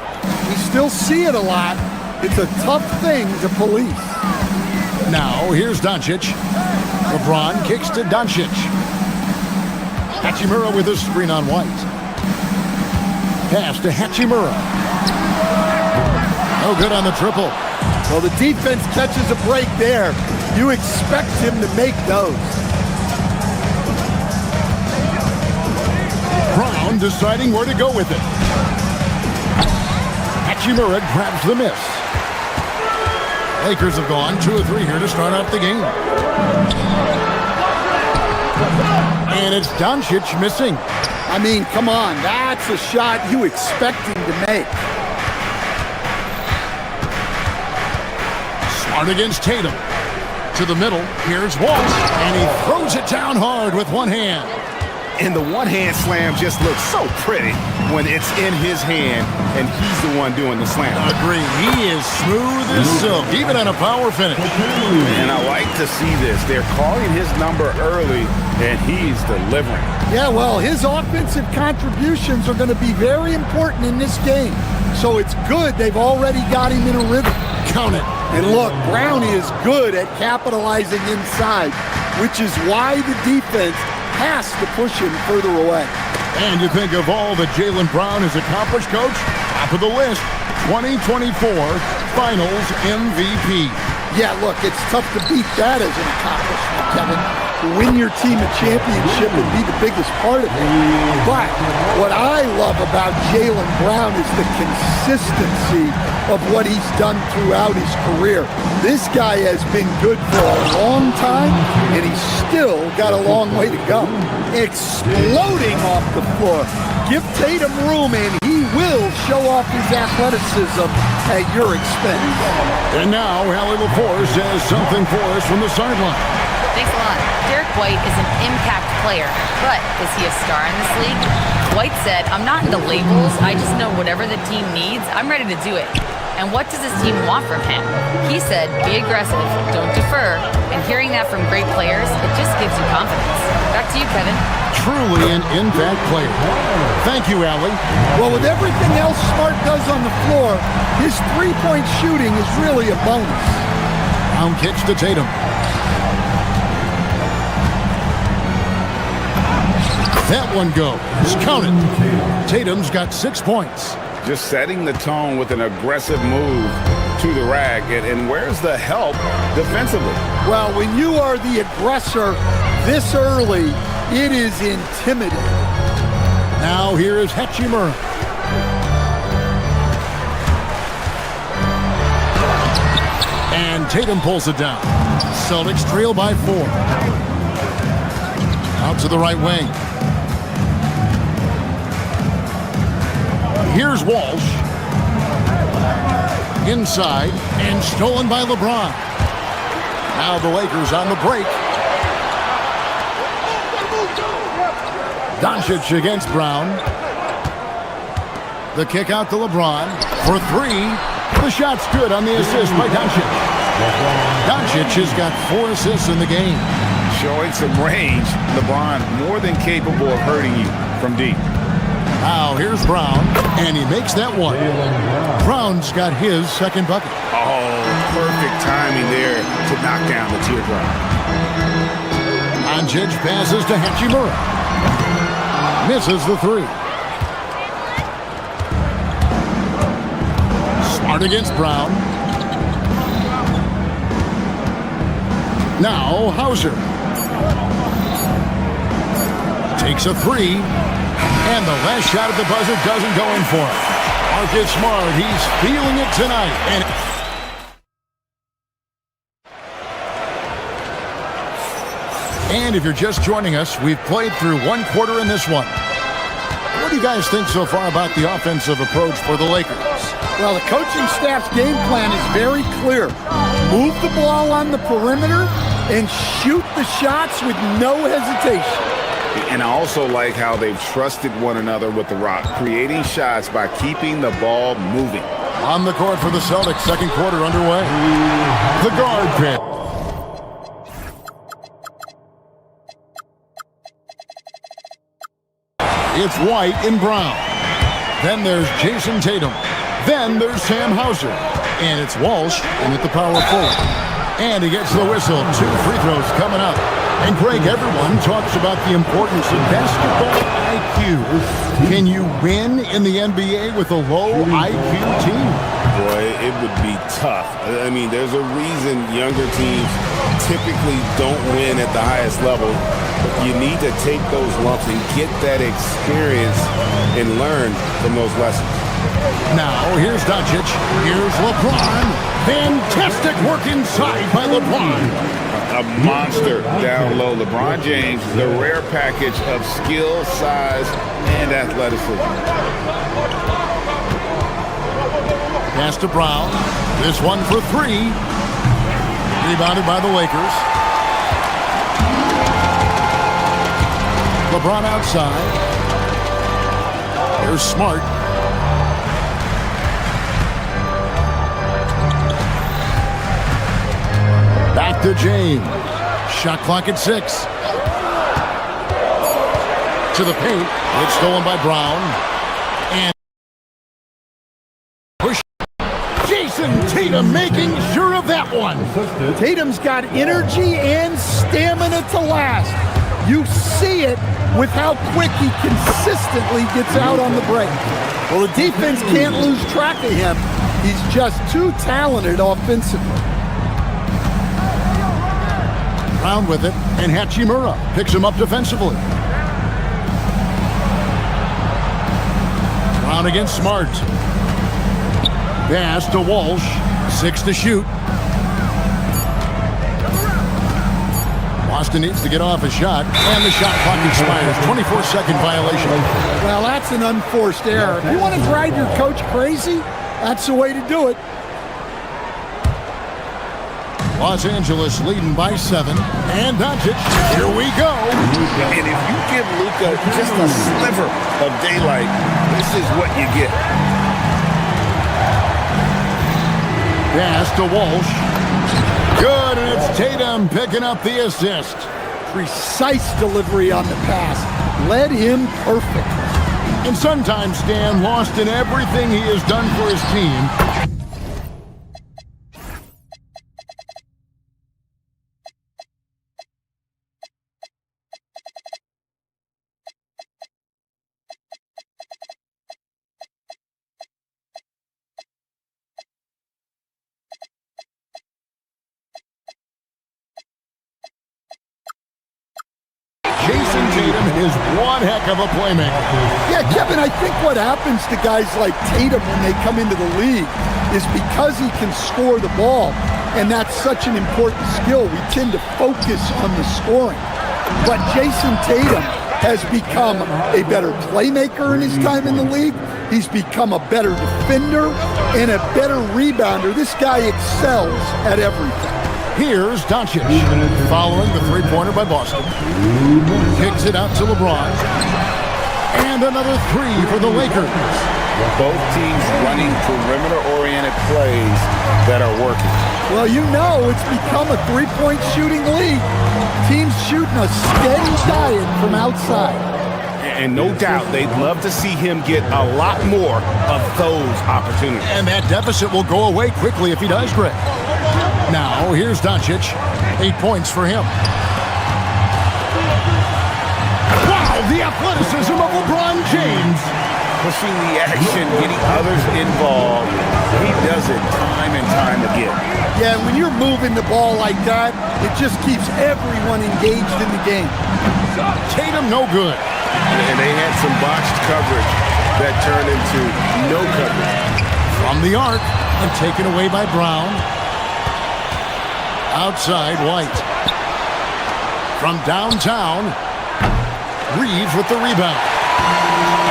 we still see it a lot. It's a tough thing to police. Now, here's Doncic. LeBron kicks to Doncic. Hachimura with a screen on White. Pass to Hachimura. No good on the triple. Well, the defense catches a break there. You expect him to make those. Brown deciding where to go with it. Hachimura grabs the miss. Lakers have gone 2 of 3 here to start off the game. And it's Doncic missing. I mean, come on. That's a shot you expect him to make. Smart against Tatum. To the middle. Here's Walsh. And he throws it down hard with one hand. And the one-hand slam just looks so pretty when it's in his hand and he's the one doing the slam. Agree. He is smooth as silk, even on a power finish. And I like to see this. They're calling his number early, and he's delivering. Yeah, well, his offensive contributions are going to be very important in this game. So it's good they've already got him in a rhythm. Count it. And look, Brown is good at capitalizing inside, which is why the defense has to push him further away. And you think of all that Jaylen Brown has accomplished, Coach? Top of the list, 2024 Finals MVP. Yeah, look, it's tough to beat that as an accomplishment, Kevin. To win your team a championship would be the biggest part of it. But what I love about Jaylen Brown is the consistency of what he's done throughout his career. This guy has been good for a long time, and he's still got a long way to go. Exploding off the floor. Give Tatum room, and he will show off his athleticism at your expense. And now, Allie LaForce has something for us from the sideline. Thanks a lot. Derek White is an impact player, but is he a star in this league? White said, "I'm not into labels. I just know whatever the team needs, I'm ready to do it." And what does this team want from him? He said, "Be aggressive, don't defer." And hearing that from great players, it just gives you confidence. Back to you, Kevin. Truly an impact player. Thank you, Allie. Well, with everything else Smart does on the floor, his three-point shooting is really a bonus. Brown kicks to Tatum. That one goes. Count it. Tatum's got 6 points. Just setting the tone with an aggressive move to the rack. And where's the help defensively? Well, when you are the aggressor this early, it is intimidating. Now here is Hachimura. And Tatum pulls it down. Celtics trail by 4. Out to the right wing. Here's Walsh. Inside and stolen by LeBron. Now the Lakers on the break. Doncic against Brown. The kick out to LeBron for 3. The shot's good on the assist by Doncic. Doncic has got 4 assists in the game. Showing some range. LeBron more than capable of hurting you from deep. Now here's Brown, and he makes that one. Brown's got his second bucket. Oh, perfect timing there to knock down the teardrop. Doncic passes to Hachimura. Misses the 3. Smart against Brown. Now Hauser. Takes a 3. And the last shot at the buzzer doesn't go in for him. Marcus Smart, he's feeling it tonight. And if you're just joining us, we've played through 1 quarter in this one. We're What do you guys think so far about the offensive approach for the Lakers? Well, the coaching staff's game plan is very clear. Move the ball on the perimeter and shoot the shots with no hesitation. And I also like how they've trusted one another with the rock, creating shots by keeping the ball moving. On the court for the Celtics, second quarter underway. The guard pick. It's White and Brown. Then there's Jason Tatum. Then there's Sam Hauser. And it's Walsh in at the power forward. And he gets the whistle. 2 free throws coming up. And Greg, everyone talks about the importance of basketball IQ. Can you win in the NBA with a low IQ team? Boy, it would be tough. I mean, there's a reason younger teams typically don't win at the highest level. You need to take those lumps and get that experience and learn from those lessons. Now, here's Doncic. Here's LeBron. Fantastic work inside by LeBron. A monster down low. LeBron James, the rare package of skill, size, and athleticism. Pass to Brown. This one for 3. Rebounded by the Lakers. LeBron outside. Here's Smart. Back to James. Shot clock at 6. To the paint. It's stolen by Brown. And push. Jason Tatum making sure of that one. Tatum's got energy and stamina to last. You see it with how quick he consistently gets out on the break. Well, the defense can't lose track of him. He's just too talented offensively. Brown with it, and Hachimura picks him up defensively. Brown against Smart. Pass to Walsh. 6 to shoot. Boston needs to get off a shot, and the shot clock expires. 24-second violation. Well, that's an unforced error. If you want to drive your coach crazy, that's the way to do it. Los Angeles leading by 7. And Doncic, here we go. And if you give Luka just a sliver of daylight, this is what you get. Pass to Walsh. Good, and it's Tatum picking up the assist. Precise delivery on the pass. Led him perfect. And sometimes Stan lost in everything he has done for his team. Jason Tatum is one heck of a playmaker. Yeah, Kevin, I think what happens to guys like Tatum when they come into the league is because he can score the ball, and that's such an important skill, we tend to focus on the scoring. But Jason Tatum has become a better playmaker in his time in the league. He's become a better defender and a better rebounder. This guy excels at everything. Here's Doncic, following the three-pointer by Boston. Kicks it out to LeBron. And another 3 for the Lakers. Both teams running perimeter-oriented plays that are working. Well, you know it's become a three-point shooting league. Teams shooting a steady diet from outside. And no doubt they'd love to see him get a lot more of those opportunities. And that deficit will go away quickly if he does, Greg. Now, here's Doncic. 8 points for him. Wow, the athleticism of LeBron James. Pushing the action, getting others involved. He does it time and time again. Yeah, when you're moving the ball like that, it just keeps everyone engaged in the game. Tatum no good. And they had some botched coverage that turned into no coverage. From the arc and taken away by Brown. Outside, White. From downtown, Reeves with the rebound.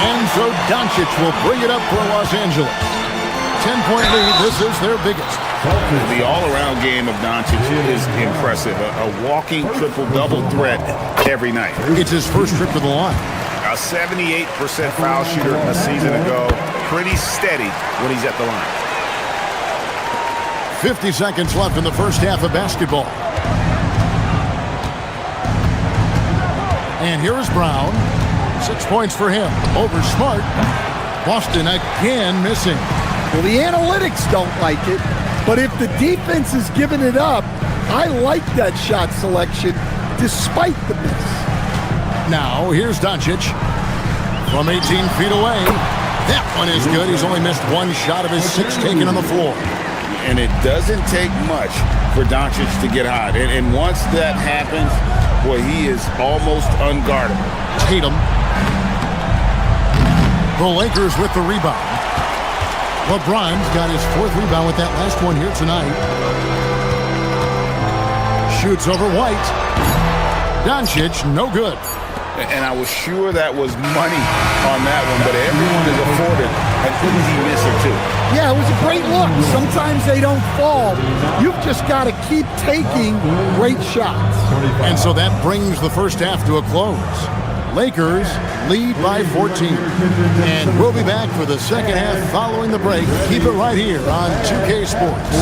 And so Doncic will bring it up for Los Angeles. 10-point lead. This is their biggest. The all-around game of Doncic is impressive. A walking triple-double threat every night. It's his first trip to the line. A 78% foul shooter a season ago. Pretty steady when he's at the line. 50 seconds left in the first half of basketball. And here is Brown. 6 points for him. Over Smart. Boston again missing. Well, the analytics don't like it, but if the defense is giving it up, I like that shot selection despite the miss. Now, here's Doncic from 18 feet away. That one is good. He's only missed one shot of his 6 taken on the floor. And it doesn't take much for Doncic to get hot. And once that happens, boy, he is almost unguardable. Tatum. The Lakers with the rebound. LeBron's got his 4th rebound with that last one here tonight. Shoots over White. Doncic, no good. And I was sure that was money on that one, but everyone is afforded an easy miss or two. Yeah, it was a great look. Sometimes they don't fall. You've just got to keep taking great shots. And so that brings the first half to a close. Lakers lead by 14. And we'll be back for the second half following the break. Keep it right here on 2K Sports.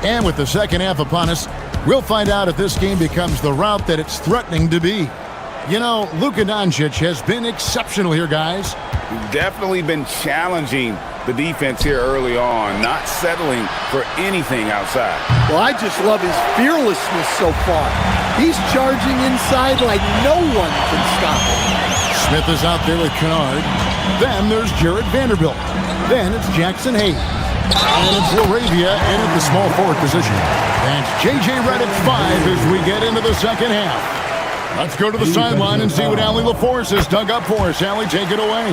And with the second half upon us, we'll find out if this game becomes the route that it's threatening to be. You know, Luka Doncic has been exceptional here, guys. Definitely been challenging the defense here early on, not settling for anything outside. Well, I just love his fearlessness so far. He's charging inside like no one can stop him. Smith is out there with Kennard. Then there's Jared Vanderbilt. Then it's Jackson Hayes. And it's Laravia in at the small forward position. And J.J. Redick 5 as we get into the second half. Let's go to the sideline and see what Allie LaForce has dug up for us. Allie, take it away.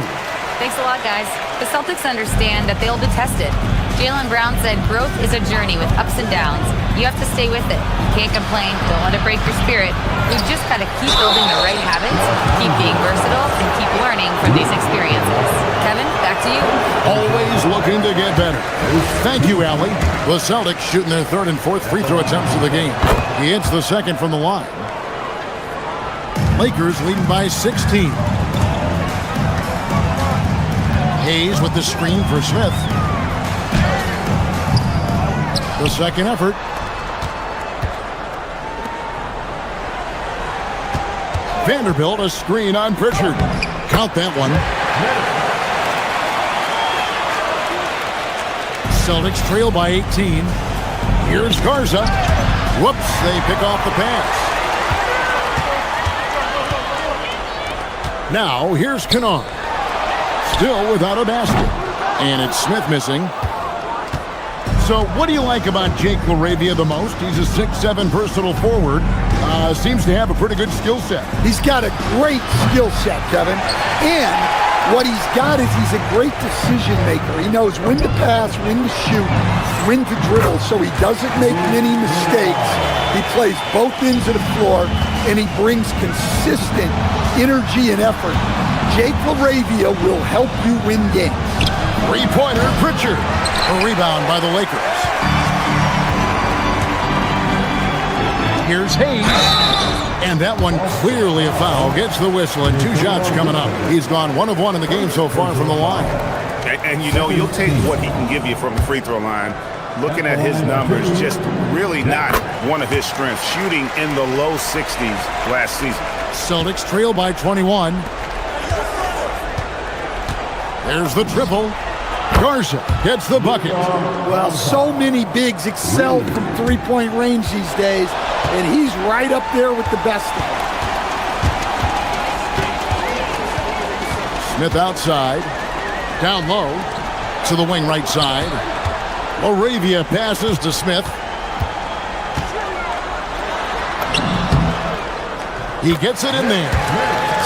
Thanks a lot, guys. The Celtics understand that they'll be tested. Jaylen Brown said growth is a journey with ups and downs. You have to stay with it. You can't complain. Don't let it break your spirit. We've just got to keep building the right habits, keep being versatile, and keep learning from these experiences. Kevin, back to you. Always looking to get better. Thank you, Allie. The Celtics shooting their 3rd and 4th free throw attempts of the game. He hits the 2nd from the line. Lakers leading by 16. Hayes with the screen for Smith. The second effort. Vanderbilt, a screen on Pritchard. Count that one. Celtics trail by 18. Here's Garza. Whoops, they pick off the pass. Now, here's Kennard. Still without a basket. And it's Smith missing. So, what do you like about Jake Laravia the most? He's a 6'7" versatile forward. Seems to have a pretty good skill set. He's got a great skill set, Kevin. And what he's got is he's a great decision maker. He knows when to pass, when to shoot, when to dribble, so he doesn't make many mistakes. He plays both ends of the floor, and he brings consistent energy and effort. Jake Laravia will help you win games. Three-pointer, Pritchard. A rebound by the Lakers. Here's Hayes. And that one clearly a foul. Gets the whistle, and 2 shots coming up. He's gone 1 of 1 in the game so far from the line. And you know, you'll take what he can give you from the free throw line. Looking at his numbers, just really not one of his strengths. Shooting in the low 60s last season. Celtics trail by 21. There's the triple. Garza gets the bucket. Well, so many bigs excel from three-point range these days, and he's right up there with the best of them. Smith outside. Down low to the wing right side. Laravia passes to Smith. He gets it in there.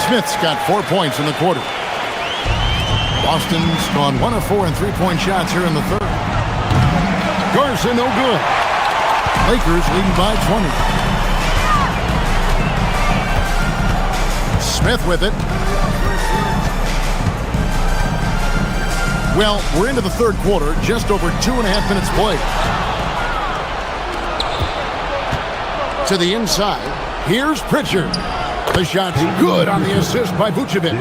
Smith's got 4 points in the quarter. Boston's gone 1 of 4 in three-point shots here in the third. Garza, no good. Lakers leading by 20. Smith with it. Well, we're into the third quarter, just over 2.5 minutes played. To the inside, here's Pritchard. The shot's good on the assist by Vucevic.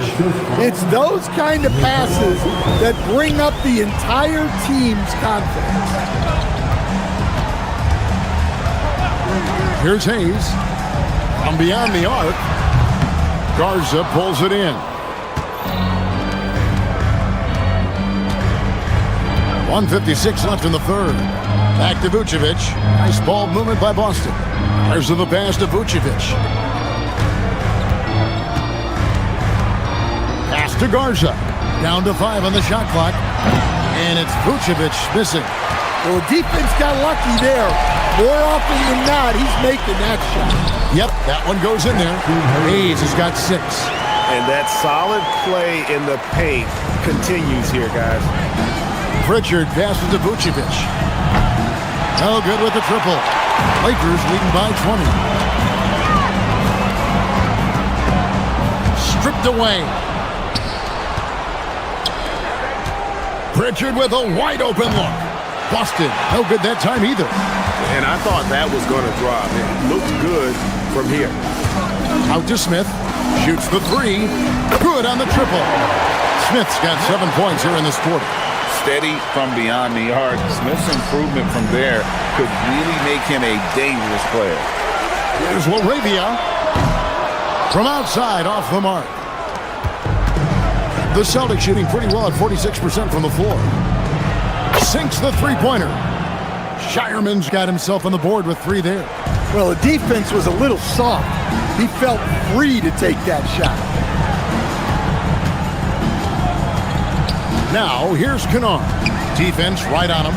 It's those kind of passes that bring up the entire team's confidence. Here's Hayes. From beyond the arc, Garza pulls it in. 1:56 left in the third. Back to Vucevic. Nice ball movement by Boston. Garza the pass to Vucevic. Pass to Garza. Down to 5 on the shot clock. And it's Vucevic missing. Well, the defense got lucky there. More often than not, he's making that shot. Yep, that one goes in there. Hayes has got 6. And that solid play in the paint continues here, guys. Pritchard passes to Vucevic. No good with the triple. Lakers leading by 20. Stripped away. Pritchard with a wide open look. Boston, no good that time either. And I thought that was going to drop. It looked good from here. Out to Smith. Shoots the 3. Good on the triple. Smith's got 7 points here in this quarter. Steady from beyond the arc. Smith's improvement from there could really make him a dangerous player. Here's Laravia. From outside, off the mark. The Celtics shooting pretty well at 46% from the floor. Sinks the three-pointer. Shireman's got himself on the board with 3 there. Well, the defense was a little soft. He felt free to take that shot. Now, here's Kennard. Defense right on him.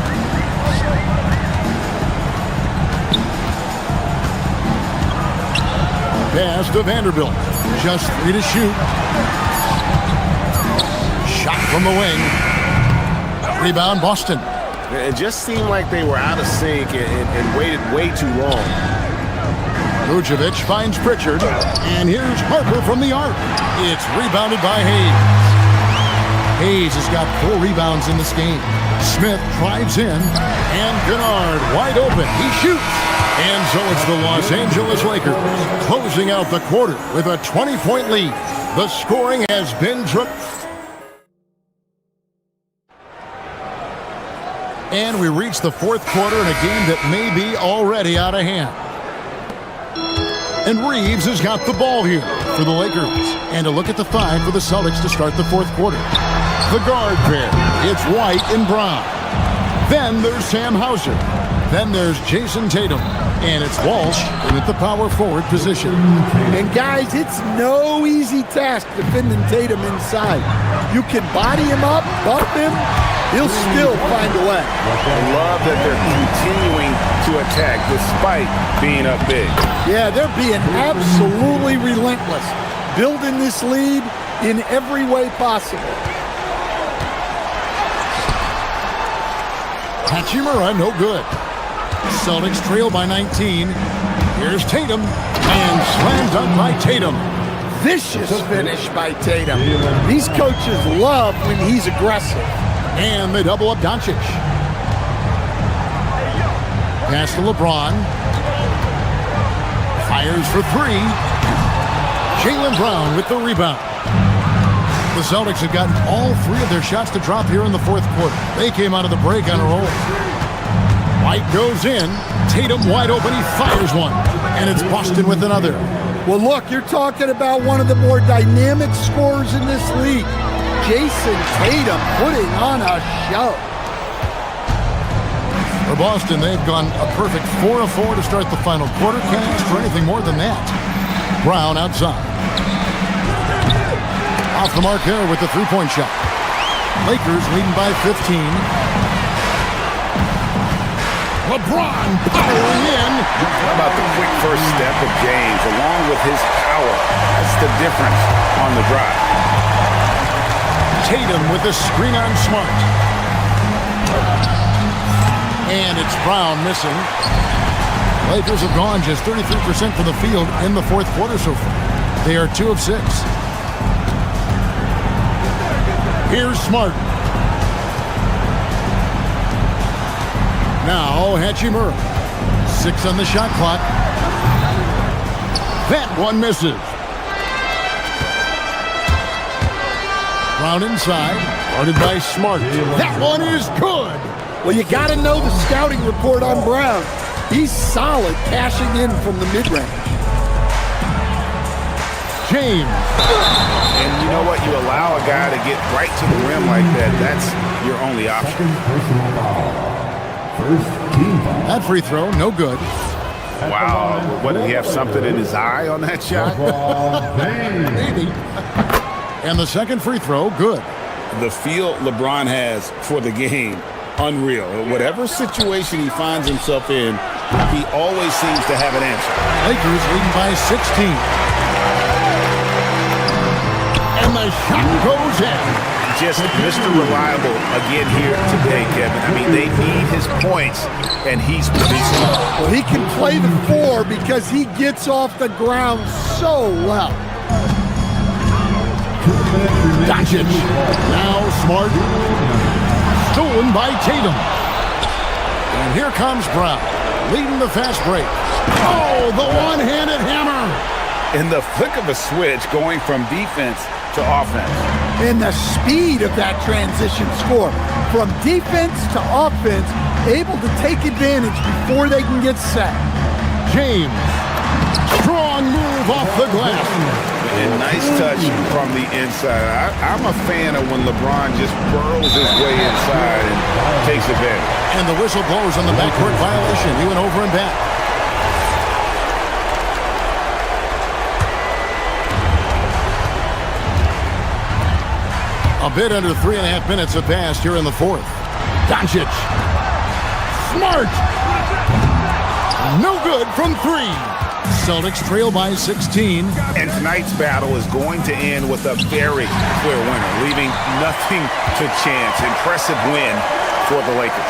Pass to Vanderbilt. Just 3 to shoot. Shot from the wing. Rebound, Boston. It just seemed like they were out of sync and waited way too long. Vucevic finds Pritchard. And here's Harper from the arc. It's rebounded by Hayes. Hayes has got 4 rebounds in this game. Smith drives in, and Kennard wide open. He shoots. And so it's the Los Angeles Lakers closing out the quarter with a 20-point lead. The scoring has been and we reach the fourth quarter in a game that may be already out of hand. And Reeves has got the ball here for the Lakers. And a look at the 5 for the Celtics to start the fourth quarter. The guard pair, it's White and Brown. Then there's Sam Hauser. Then there's Jason Tatum. And it's Walsh in at the power forward position. And guys, it's no easy task defending Tatum inside. You can body him up, buff him, he'll still find a way. I love that they're continuing to attack despite being up big. Yeah, they're being absolutely relentless, building this lead in every way possible. Hachimura, no good. Celtics trail by 19. Here's Tatum, and slam dunk by Tatum. Vicious finish by Tatum. These coaches love when he's aggressive. And they double up Doncic. Pass to LeBron. Fires for 3. Jaylen Brown with the rebound. The Celtics have gotten all 3 of their shots to drop here in the fourth quarter. They came out of the break on a roll. White goes in. Tatum wide open. He fires one. And it's Boston with another. Well, look, you're talking about one of the more dynamic scorers in this league. Jason Tatum putting on a show. For Boston, they've gone a perfect 4 of 4 to start the final quarter. Can't ask for anything more than that. Brown outside. Off the mark there with the three-point shot. Lakers leading by 15. LeBron powering in. How about the quick first step of James, along with his power? That's the difference on the drive. Tatum with the screen on Smart. And it's Brown missing. Lakers have gone just 33% from the field in the fourth quarter so far. They are 2 of 6. Here's Smart. Now Hachimura. 6 on the shot clock. That one misses. Brown inside. Guarded by Smart. That one is good. Well, you got to know the scouting report on Brown. He's solid cashing in from the mid-range. James. And you know what? You allow a guy to get right to the rim like that. That's your only option. That free throw, no good. Wow. What, did he have something in his eye on that shot? Maybe. And the second free throw, good. The feel LeBron has for the game, unreal. Whatever situation he finds himself in, he always seems to have an answer. Lakers leading by 16. And the shot goes in. Just Mr. Reliable again here today, Kevin. I mean, they need his points, and he's producing. Well, he can play the 4 because he gets off the ground so well. Doncic. Now Smart. Stolen by Tatum. And here comes Brown, leading the fast break. Oh, the one-handed hammer. In the flick of a switch, going from defense to offense. And the speed of that transition score. From defense to offense, able to take advantage before they can get set. James. Strong move off the glass. And nice touch from the inside. I'm a fan of when LeBron just burrows his way inside and takes advantage. And the whistle blows on the backcourt violation. He went over and back. A bit under 3.5 minutes have passed here in the fourth. Doncic. Smart. No good from 3. Celtics trail by 16. And tonight's battle is going to end with a very clear winner, leaving nothing to chance. Impressive win for the Lakers.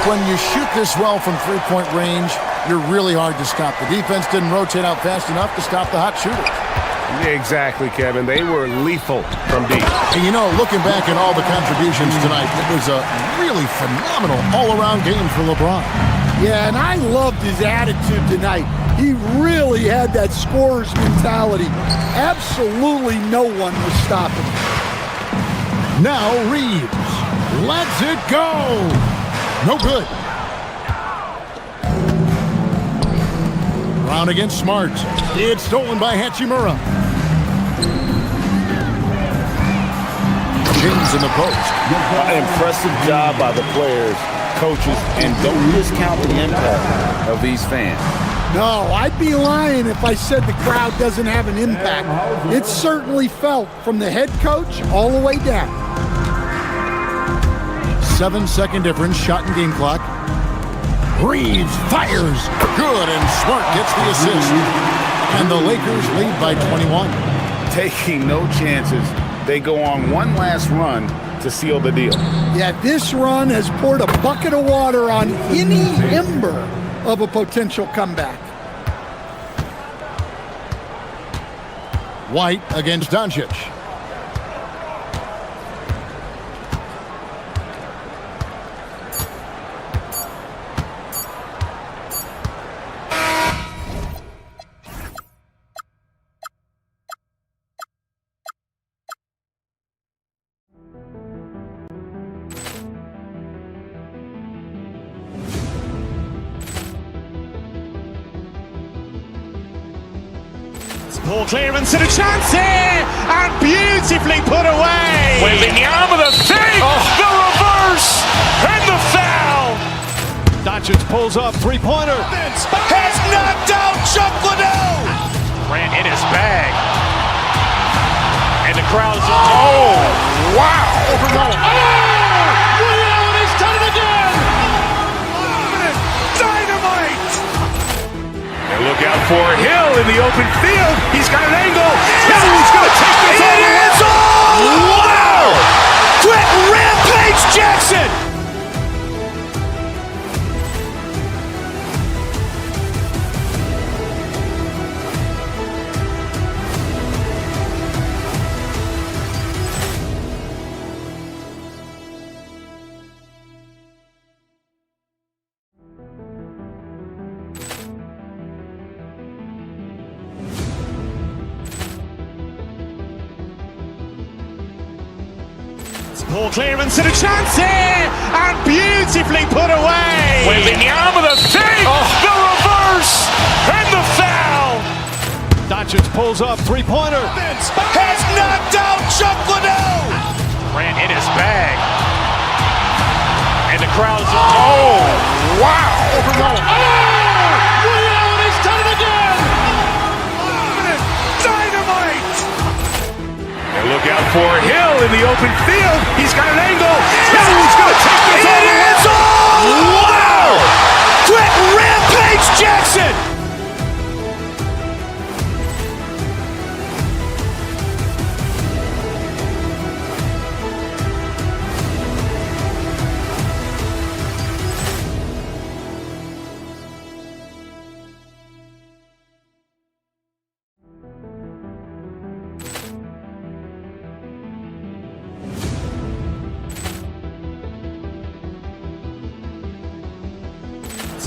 When you shoot this well from three-point range, you're really hard to stop. The defense didn't rotate out fast enough to stop the hot shooter. Exactly, Kevin. They were lethal from deep. And you know, looking back at all the contributions tonight, it was a really phenomenal all-around game for LeBron. Yeah, and I loved his attitude tonight. He really had that scorer's mentality. Absolutely no one was stopping him. Now Reeves lets it go. No good. Brown against Smart. It's stolen by Hachimura. James in the post. An impressive job by the players, coaches, and don't discount the impact of these fans. No, I'd be lying if I said the crowd doesn't have an impact. It's certainly felt from the head coach all the way down. 7-second difference, shot and game clock. Reeves fires. Good, and Smart gets the assist. And the Lakers lead by 21. Taking no chances. They go on one last run to seal the deal. Yeah, this run has poured a bucket of water on any ember of a potential comeback. White against Doncic. Ball clearance and a chance here, and beautifully put away. With the arm of the fake, the reverse, and the foul. Doncic pulls up, three-pointer. Has knocked out Chuck Liddell. Ran in his bag. And the crowd is... Oh, wow. Ray Allen has done it again. look out for Hill in the open field. He's got an angle. Hill is going to take this all the way. Wow! Quick rampage Jackson! Poor clearance and a chance here, and beautifully put away. Wembanyama the save, the reverse, and the foul. Doncic pulls up, three-pointer. Has knocked out Chuck Liddell. Ran in his bag. And the crowd's, oh, wow. He's done it again. Dynamite. And look out for Hill in the open field. He's got an angle. Hill's going to take this all the way. Wow! Quick rampage Jackson.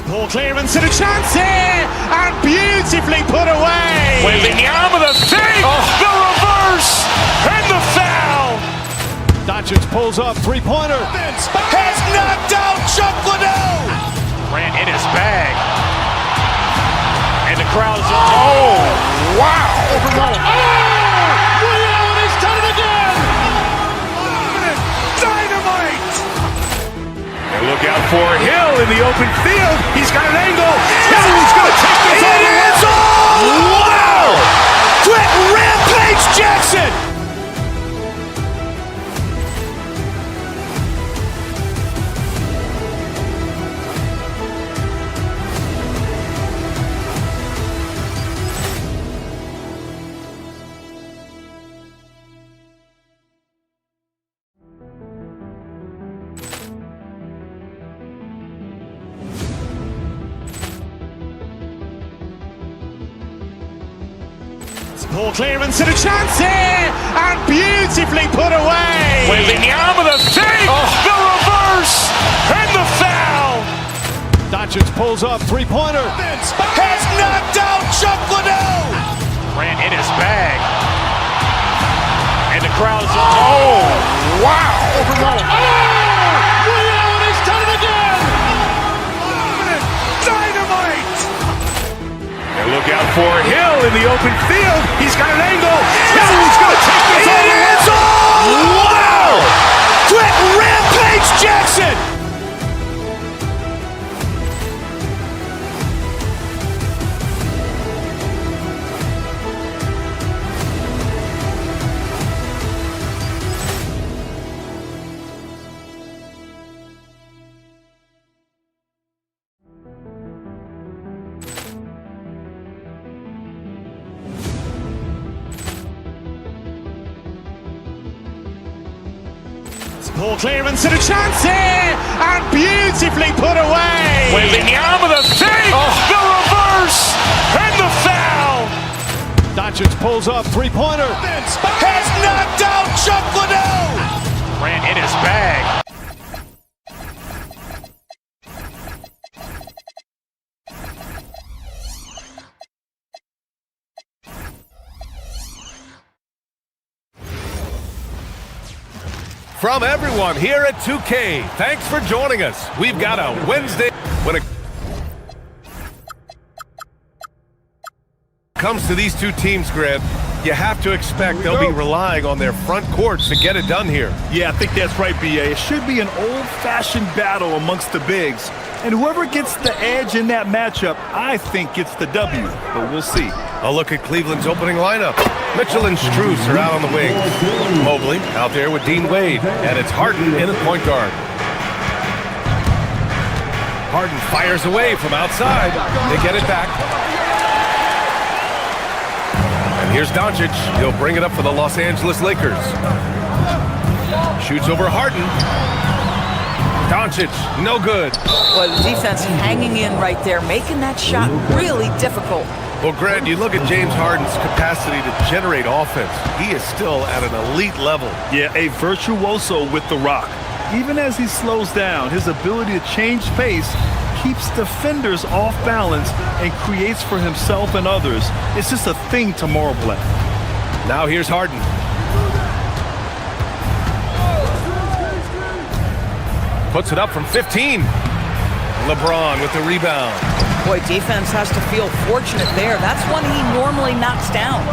Poor clearance and a chance here, and beautifully put away. Wembanyama the save, the reverse, and the foul. Doncic pulls up, three-pointer. Has knocked out Chuck Liddell. Ran in his bag. And the crowd's, oh, wow. He's done it again. Dynamite. And look out for Hill in the open field. He's got an angle. Hill's going to take this all the way. Wow! Quick rampage Jackson. Poor clearance and a chance here, and beautifully put away. Wembanyama the save, the reverse, and the foul. Doncic pulls up, three-pointer. Has knocked out Chuck Liddell. Ran in his bag. And the crowd's, oh, wow. He's done it again. Dynamite. And look out for Hill in the open field. He's got an angle. Hill's going to take this all the way. Wow! Quick rampage Jackson. Poor clearance and a chance here, and beautifully put away. Wembanyama the save, the reverse, and the foul. Doncic pulls up, three-pointer. Has knocked out Chuck Liddell. Ran in his bag. From everyone here at 2K, thanks for joining us. We've got a Wednesday. When it comes to these two teams, Grant, you have to expect they'll be relying on their front courts to get it done here. Yeah, I think that's right, BA. It should be an old-fashioned battle amongst the bigs. And whoever gets the edge in that matchup, I think gets the W. But we'll see. A look at Cleveland's opening lineup. Mitchell and Strus are out on the wings. Mobley out there with Dean Wade. And it's Harden in at point guard. Harden fires away from outside. They get it back. Here's Doncic. He'll bring it up for the Los Angeles Lakers. Shoots over Harden. Doncic, no good. Well, the defense hanging in right there, making that shot really difficult. Well, Grant, you look at James Harden's capacity to generate offense. He is still at an elite level. Yeah, a virtuoso with the rock. Even as he slows down, his ability to change pace keeps defenders off balance and creates for himself and others. It's just a thing to marvel at. Now here's Harden. Puts it up from 15. LeBron with the rebound. Boy, defense has to feel fortunate there. That's one he normally knocks down.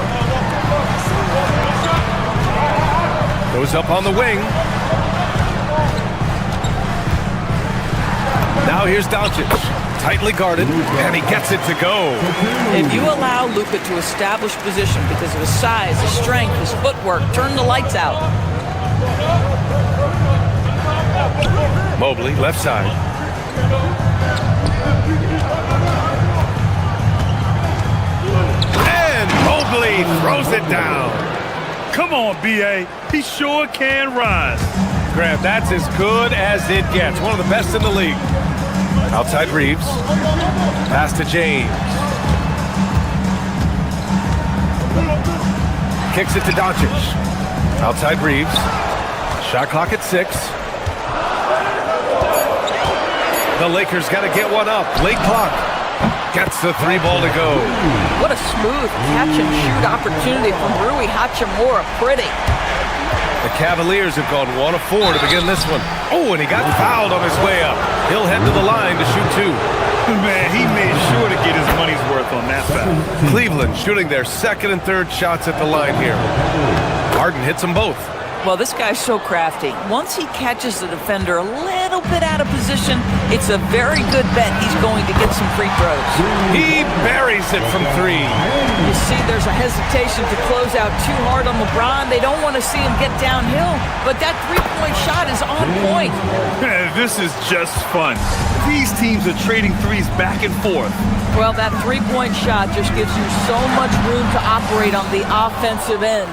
Goes up on the wing. Now here's Doncic. Tightly guarded, and he gets it to go. If you allow Luka to establish position because of his size, his strength, his footwork, turn the lights out. Mobley, left side. And Mobley throws it down. Come on, B.A. He sure can rise. Graham, that's as good as it gets. One of the best in the league. Outside Reeves. Pass to James. Kicks it to Doncic. Outside Reeves. Shot clock at 6. The Lakers got to get one up. Late clock. Gets the 3 ball to go. What a smooth catch and shoot opportunity from Rui Hachimura. Pretty. The Cavaliers have gone 1 of 4 to begin this one. Oh, and he got fouled on his way up. He'll head to the line to shoot 2. Man, he made sure to get his money's worth on that foul. Cleveland shooting their second and third shots at the line here. Harden hits them both. Well, this guy's so crafty. Once he catches the defender a little bit out of position, it's a very good bet he's going to get some free throws. He buries it from 3. You see, there's a hesitation to close out too hard on LeBron. They don't want to see him get downhill, but that three-point shot is on point. Man, this is just fun. These teams are trading threes back and forth. Well, that three-point shot just gives you so much room to operate on the offensive end.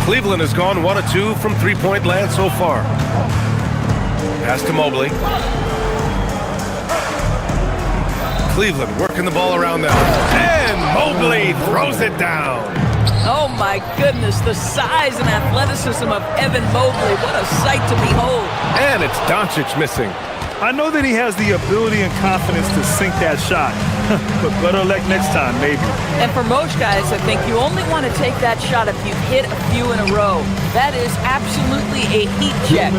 Cleveland has gone 1 of 2 from three-point land so far. Pass to Mobley. Cleveland working the ball around them. And Mobley throws it down. Oh my goodness, the size and athleticism of Evan Mobley. What a sight to behold. And it's Doncic missing. I know that he has the ability and confidence to sink that shot, but better luck next time, maybe. And for most guys, I think you only want to take that shot if you've hit a few in a row. That is absolutely a heat check.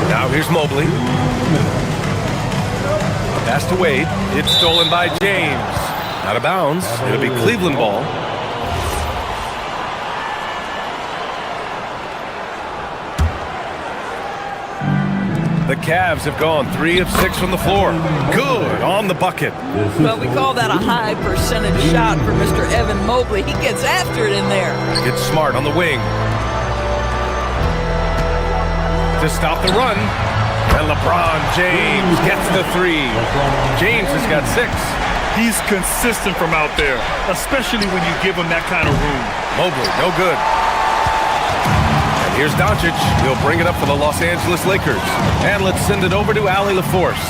Now here's Mobley. Pass to Wade. It's stolen by James. Out of bounds. It'll be Cleveland ball. The Cavs have gone 3 of 6 from the floor. Good on the bucket. Well, we call that a high percentage shot for Mr. Evan Mobley. He gets after it in there. Gets smart on the wing. To stop the run. And LeBron James gets the 3. James has got 6. He's consistent from out there, especially when you give him that kind of room. Mobley, no good. Here's Doncic. He'll bring it up for the Los Angeles Lakers. And let's send it over to Allie LaForce.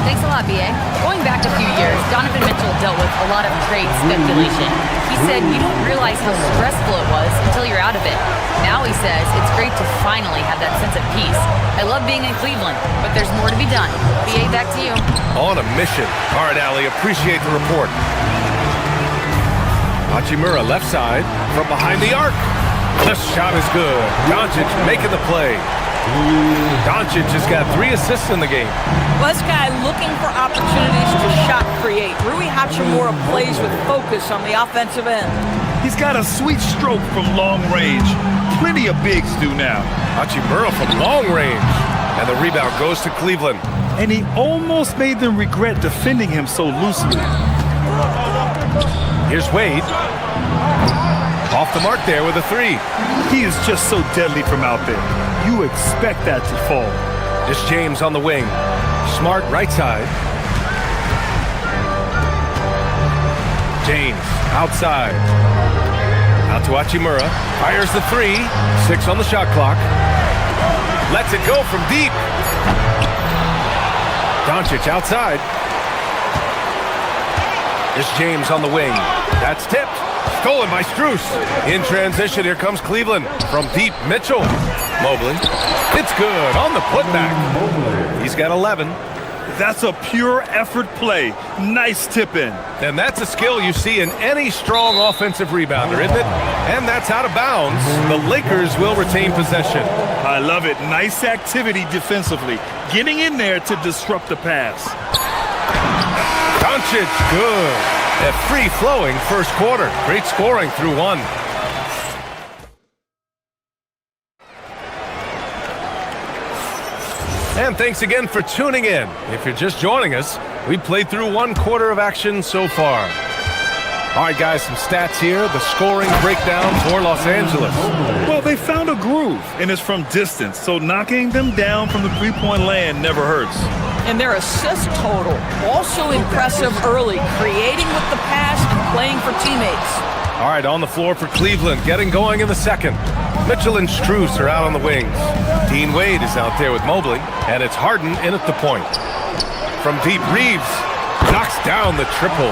Thanks a lot, B.A. Going back a few years, Donovan Mitchell dealt with a lot of trade speculation. He said you don't realize how stressful it was until you're out of it. Now he says it's great to finally have that sense of peace. I love being in Cleveland, but there's more to be done. B.A., back to you. On a mission. All right, Allie, appreciate the report. Hachimura left side from behind the arc. The shot is good. Doncic making the play. Doncic has got 3 assists in the game. Well, this guy looking for opportunities to shot create. Rui Hachimura plays with focus on the offensive end. He's got a sweet stroke from long range. Plenty of bigs do now. Hachimura from long range. And the rebound goes to Cleveland. And he almost made them regret defending him so loosely. Here's Wade. Off the mark there with a 3. He is just so deadly from out there. You expect that to fall. Just James on the wing. Smart right side. James, outside. Out to Hachimura. Fires the three. 6 on the shot clock. Lets it go from deep. Doncic outside. Here's James on the wing. That's tipped. Stolen by Strus. In transition, here comes Cleveland. From deep, Mitchell. Mobley. It's good on the putback. He's got 11. That's a pure effort play. Nice tip in. And that's a skill you see in any strong offensive rebounder, isn't it? And that's out of bounds. The Lakers will retain possession. I love it. Nice activity defensively. Getting in there to disrupt the pass. Doncic, good. A free-flowing first quarter. Great scoring through one. And thanks again for tuning in. If you're just joining us, we played through 1 quarter of action so far. All right, guys, some stats here. The scoring breakdown for Los Angeles. Well, they found a groove, and it's from distance, so knocking them down from the three-point land never hurts. And their assist total, also impressive early, creating with the pass and playing for teammates. All right, on the floor for Cleveland, getting going in the second. Mitchell and Strus are out on the wings. Dean Wade is out there with Mobley, and it's Harden in at the point. From deep, Reeves knocks down the triple.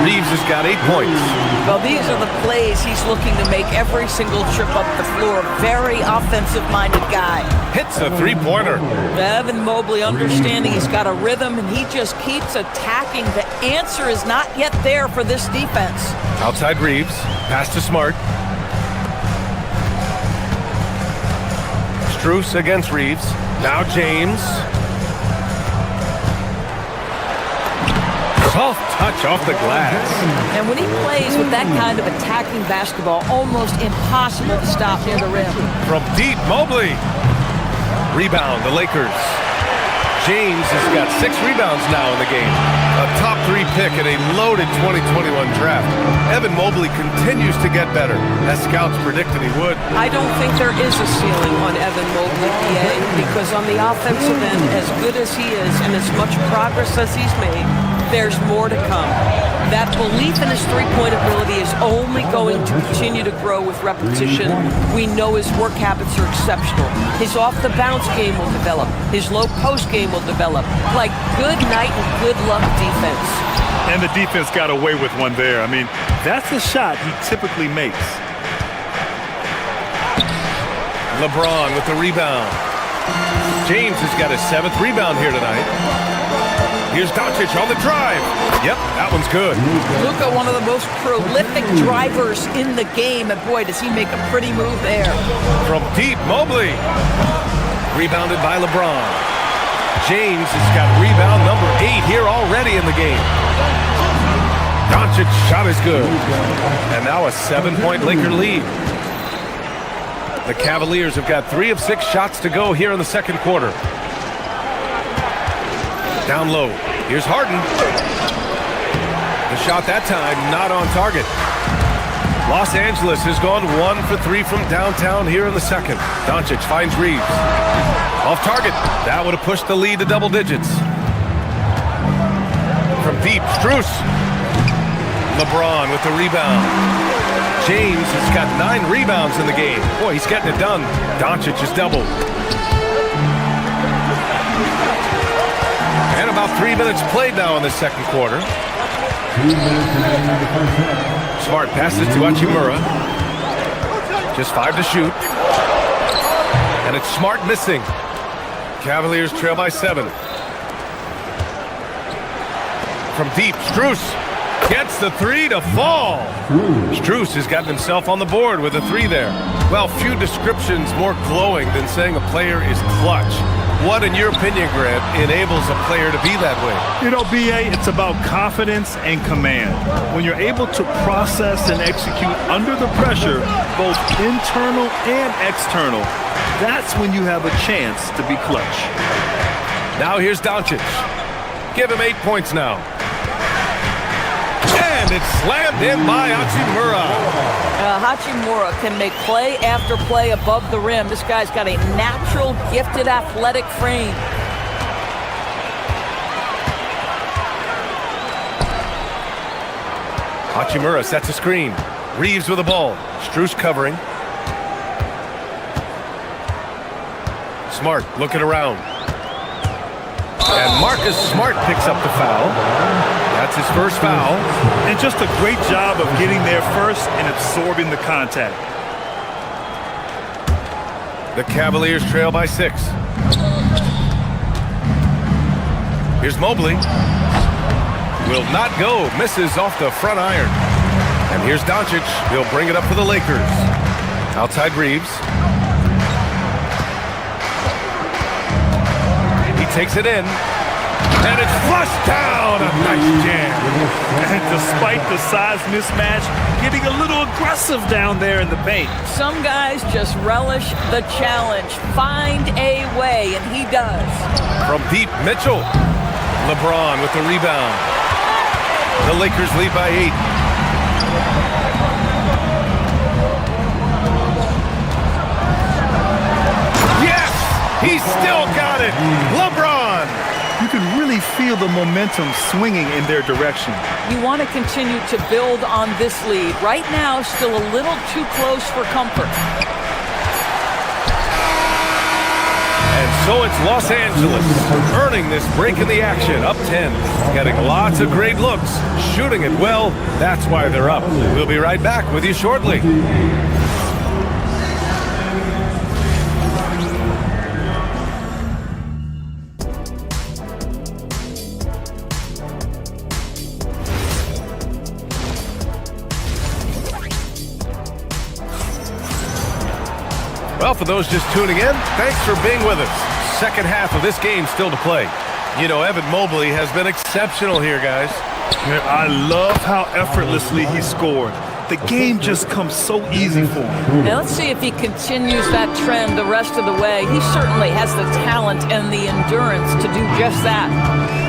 Reeves has got 8 points. Well, these are the plays he's looking to make every single trip up the floor. Very offensive-minded guy. Hits a three-pointer. Evan Mobley understanding he's got a rhythm, and he just keeps attacking. The answer is not yet there for this defense. Outside Reeves. Pass to Smart. Strus against Reeves. Now James. Soft touch off the glass. And when he plays with that kind of attacking basketball, almost impossible to stop near the rim. From deep, Mobley. Rebound, the Lakers. James has got 6 rebounds now in the game. A top 3 pick in a loaded 2021 draft. Evan Mobley continues to get better, as scouts predicted he would. I don't think there is a ceiling on Evan Mobley, PA, because on the offensive end, as good as he is and as much progress as he's made, there's more to come. That belief in his three-point ability is only going to continue to grow with repetition. We know his work habits are exceptional. His off-the-bounce game will develop. His low-post game will develop. Like good night and good luck defense. And the defense got away with one there. I mean, that's a shot he typically makes. LeBron with the rebound. James has got his 7th rebound here tonight. Here's Doncic on the drive. Yep, that one's good. Luka, one of the most prolific drivers in the game, and boy, does he make a pretty move there. From deep, Mobley. Rebounded by LeBron. James has got rebound number 8 here already in the game. Doncic's shot is good. And now a 7-point Laker lead. The Cavaliers have got 3 of 6 shots to go here in the second quarter. Down low. Here's Harden. The shot that time not on target. Los Angeles has gone 1 for 3 from downtown here in the second. Doncic finds Reeves. Off target. That would have pushed the lead to double digits. From deep, Strus. LeBron with the rebound. James has got 9 rebounds in the game. Boy, he's getting it done. Doncic is doubled. And about 3 minutes played now in the second quarter. Smart passes to Hachimura. Just 5 to shoot. And it's Smart missing. Cavaliers trail by 7. From deep, Strus gets the 3 to fall. Strus has gotten himself on the board with a 3 there. Well, few descriptions more glowing than saying a player is clutch. What, in your opinion, Grant, enables a player to be that way? You know, BA, it's about confidence and command. When you're able to process and execute under the pressure, both internal and external, that's when you have a chance to be clutch. Now here's Doncic. Give him 8 points now. And it's slammed in by Hachimura. Hachimura can make play after play above the rim. This guy's got a natural, gifted, athletic frame. Hachimura sets a screen. Reeves with the ball. Strus covering. Smart looking around. And Marcus Smart picks up the foul. That's his first foul. And just a great job of getting there first and absorbing the contact. The Cavaliers trail by 6. Here's Mobley. Will not go. Misses off the front iron. And here's Doncic. He'll bring it up for the Lakers. Outside Reeves. He takes it in. And it's flushed down. A nice jam. And despite the size mismatch, getting a little aggressive down there in the paint. Some guys just relish the challenge. Find a way, and he does. From deep, Mitchell. LeBron with the rebound. The Lakers lead by 8. Yes! He's still got it! LeBron! You can really feel the momentum swinging in their direction. You want to continue to build on this lead. Right now, still a little too close for comfort. And so it's Los Angeles earning this break in the action, up 10. Getting lots of great looks, shooting it well. That's why they're up. We'll be right back with you shortly. Well, for those just tuning in, thanks for being with us. Second half of this game still to play. You know, Evan Mobley has been exceptional here, guys. I love how effortlessly he scored. The game just comes so easy for him. Now let's see if he continues that trend the rest of the way. He certainly has the talent and the endurance to do just that.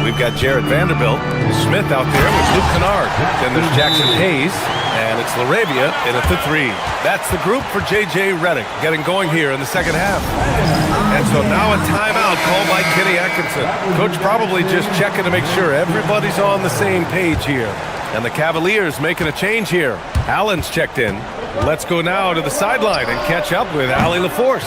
We've got Jared Vanderbilt, Smith out there with Luke Kennard. Then there's Jackson Hayes, and it's LaRavia in at the 3. That's the group for J.J. Redick getting going here in the second half. And so now a timeout called by Kenny Atkinson. Coach probably just checking to make sure everybody's on the same page here. And the Cavaliers making a change here. Allen's checked in. Let's go now to the sideline and catch up with Allie LaForce.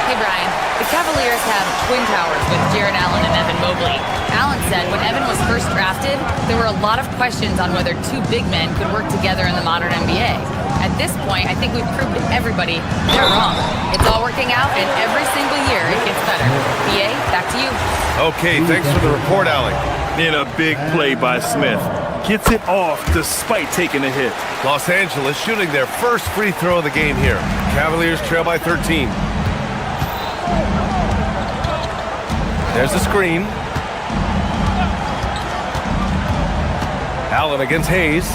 Hey, Brian. The Cavaliers have twin towers with Jared Allen and Evan Mobley. Allen said when Evan was first drafted, there were a lot of questions on whether two big men could work together in the modern NBA. At this point, I think we've proved to everybody they're wrong. It's all working out, and every single year it gets better. BA, back to you. Okay, thanks for the report, Allie. In a big play by Smith. Gets it off despite taking a hit. Los Angeles shooting their first free throw of the game here. Cavaliers trail by 13. There's the screen. Allen against Hayes.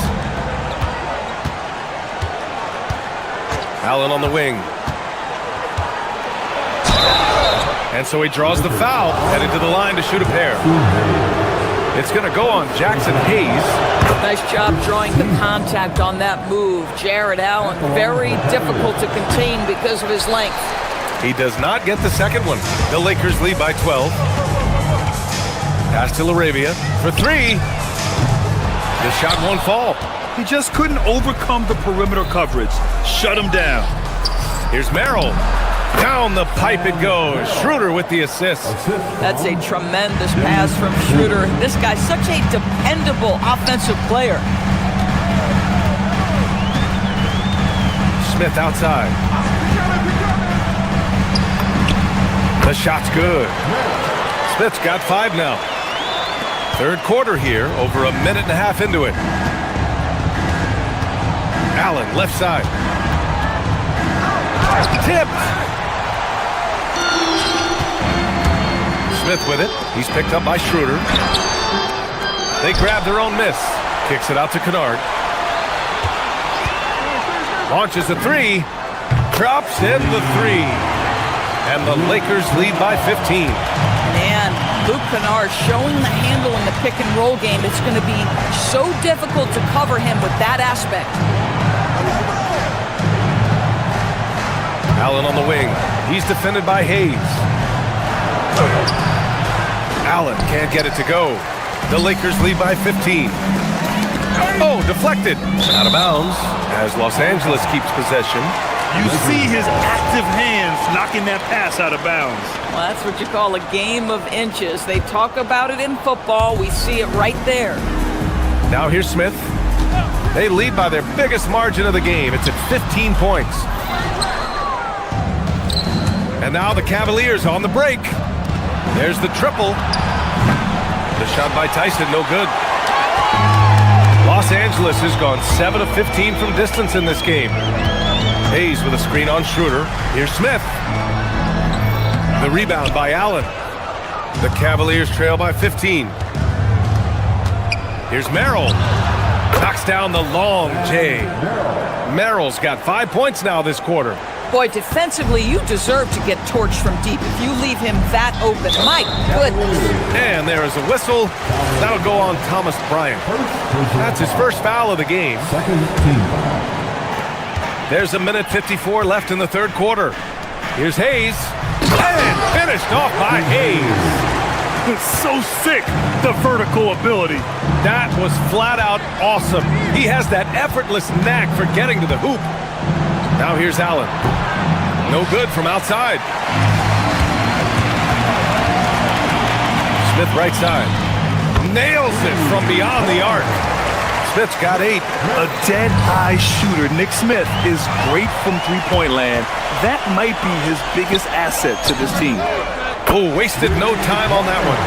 Allen on the wing. And so he draws the foul, headed to the line to shoot a pair. It's going to go on Jackson Hayes. Nice job drawing the contact on that move. Jared Allen, very difficult to contain because of his length. He does not get the second one. The Lakers lead by 12. Pass to LaRavia for 3. The shot won't fall. He just couldn't overcome the perimeter coverage. Shut him down. Here's Merrill. Down the pipe it goes. Schroeder with the assist. That's a tremendous pass from Schroeder. This guy's such a dependable offensive player. Smith outside. The shot's good. Smith's got 5 now. Third quarter here, over a minute and a half into it. Allen, left side. Tipped. Smith with it. He's picked up by Schroeder. They grab their own miss. Kicks it out to Kennard. Launches the 3. Drops in the 3. And the Lakers lead by 15. Man, Luke Kennard showing the handle in the pick and roll game. It's going to be so difficult to cover him with that aspect. Allen on the wing. He's defended by Hayes. Allen can't get it to go. The Lakers lead by 15. Oh, deflected. Out of bounds as Los Angeles keeps possession. You see his active hands knocking that pass out of bounds. Well, that's what you call a game of inches. They talk about it in football. We see it right there. Now here's Smith. They lead by their biggest margin of the game. It's at 15 points. And now the Cavaliers on the break. There's the triple. The shot by Tyson, no good. Los Angeles has gone 7 of 15 from distance in this game. Hayes with a screen on Schroeder. Here's Smith. The rebound by Allen. The Cavaliers trail by 15. Here's Merrill. Knocks down the long J. Merrill's got 5 points now this quarter. Boy, defensively, you deserve to get torched from deep if you leave him that open. My goodness. And there is a whistle. That'll go on Thomas Bryant. That's his first foul of the game. There's a minute 54 left in the third quarter. Here's Hayes. And finished off by Hayes. It's so sick, the vertical ability. That was flat out awesome. He has that effortless knack for getting to the hoop. Now here's Allen. No good from outside. Smith right side. Nails it from beyond the arc. Smith's got 8. A dead-eye shooter. Nick Smith is great from three-point land. That might be his biggest asset to this team. Oh, wasted no time on that one.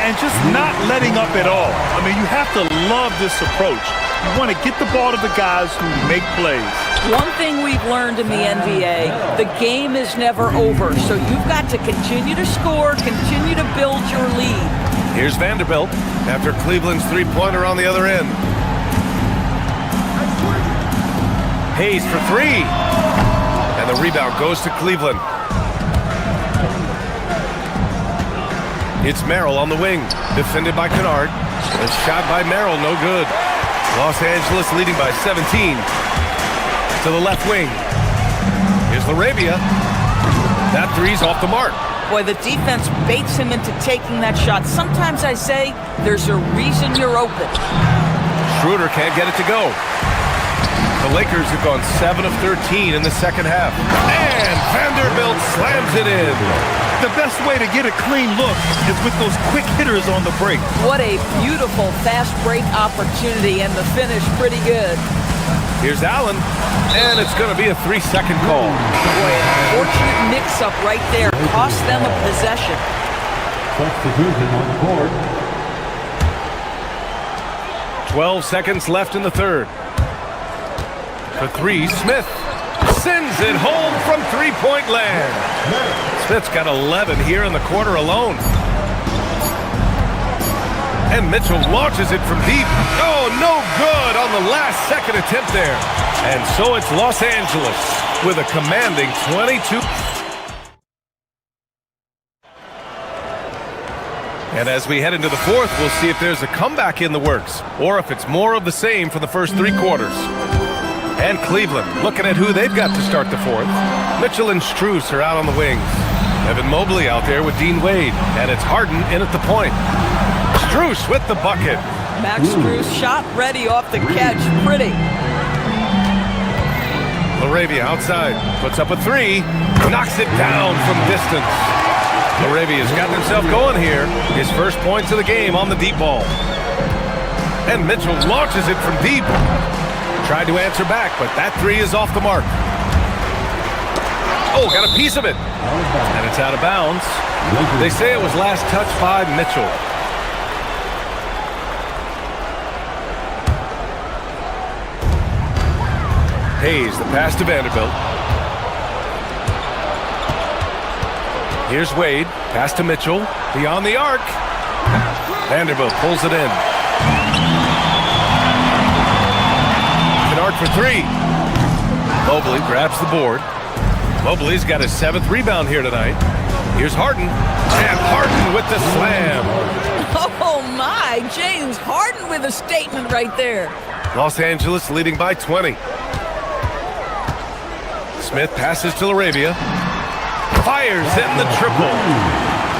And just not letting up at all. I mean, you have to love this approach. You want to get the ball to the guys who make plays. One thing we've learned in the NBA, the game is never over. So you've got to continue to score, continue to build your lead. Here's Vanderbilt after Cleveland's three-pointer on the other end. Hayes for 3. And the rebound goes to Cleveland. It's Merrill on the wing, defended by Kennard. A shot by Merrill, no good. Los Angeles leading by 17. To the left wing. Here's LaRavia. That three's off the mark. Boy, the defense baits him into taking that shot. Sometimes I say there's a reason you're open. Schroeder can't get it to go. The Lakers have gone 7 of 13 in the second half. And Vanderbilt slams it in. The best way to get a clean look is with those quick hitters on the break. What a beautiful fast break opportunity, and the finish pretty good. Here's Allen, and it's going to be a 3-second call. Boy, unfortunate mix-up right there. Cost them a possession. Substitution on the board. 12 seconds left in the third. For 3, Smith sends it home from three-point land. Smith's got 11 here in the quarter alone. And Mitchell launches it from deep. Oh, no good on the last second attempt there. And so it's Los Angeles with a commanding 22. And as we head into the fourth, we'll see if there's a comeback in the works or if it's more of the same for the first 3 quarters. And Cleveland looking at who they've got to start the fourth. Mitchell and Strus are out on the wings. Evan Mobley out there with Dean Wade. And it's Harden in at the point. Strus with the bucket. Max Strus shot ready off the catch. Pretty. LaRavia outside. Puts up a 3. Knocks it down from distance. LaRavia's gotten himself going here. His first points of the game on the deep ball. And Mitchell launches it from deep. Tried to answer back, but that 3 is off the mark. Oh, got a piece of it. And it's out of bounds. They say it was last touched by Mitchell. Hayes, the pass to Vanderbilt. Here's Wade. Pass to Mitchell. Beyond the arc. Vanderbilt pulls it in. Kennard for 3. Mobley grabs the board. Mobley's got his 7th rebound here tonight. Here's Harden. And Harden with the slam. Oh, my. James Harden with a statement right there. Los Angeles leading by 20. Smith passes to LaRavia. Fires in the triple.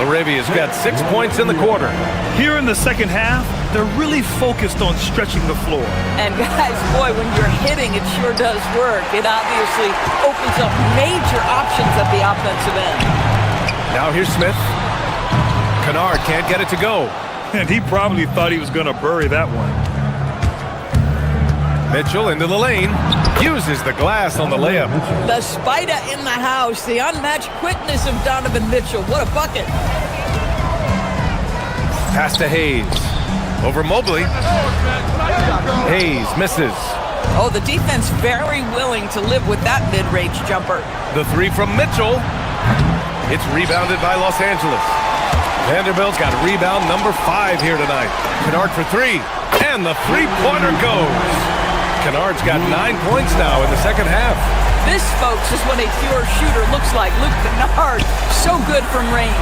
LaRavia's got 6 points in the quarter. Here in the second half, They're really focused on stretching the floor. And guys, boy, when you're hitting, it sure does work. It obviously opens up major options at the offensive end. Now here's Smith. Kennard can't get it to go. And he probably thought he was going to bury that one. Mitchell into the lane. Uses the glass on the layup. The spider in the house. The unmatched quickness of Donovan Mitchell. What a bucket. Pass to Hayes. Over Mobley. Hayes misses. Oh, the defense very willing to live with that mid-range jumper. The three from Mitchell. It's rebounded by Los Angeles. Vanderbilt's got rebound number 5 here tonight. Kennard for 3. And the three-pointer goes. Kennard's got 9 points now in the second half. This, folks, is what a pure shooter looks like. Luke Kennard, so good from range.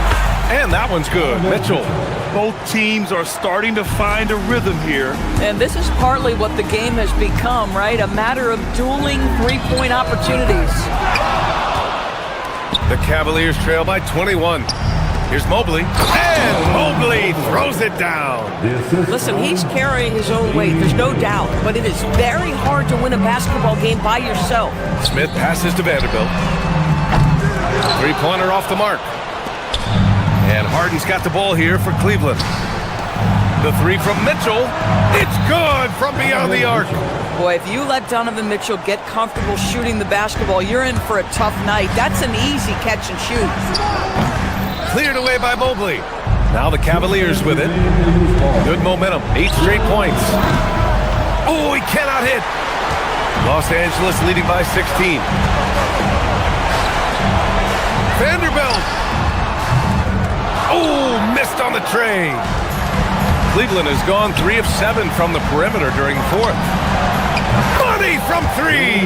And that one's good. Mitchell. Both teams are starting to find a rhythm here. And this is partly what the game has become, right? A matter of dueling three-point opportunities. The Cavaliers trail by 21. Here's Mobley. And Mobley throws it down. Listen, he's carrying his own weight, there's no doubt. But it is very hard to win a basketball game by yourself. Smith passes to Vanderbilt. Three-pointer off the mark. And Harden's got the ball here for Cleveland. The three from Mitchell. It's good from beyond the arc. Boy, if you let Donovan Mitchell get comfortable shooting the basketball, you're in for a tough night. That's an easy catch and shoot. Cleared away by Mobley. Now the Cavaliers with it. Good momentum. 8 straight points. Oh, he cannot hit. Los Angeles leading by 16. Vanderbilt. Oh, missed on the tray. Cleveland has gone 3 of 7 from the perimeter during the fourth. Money from 3.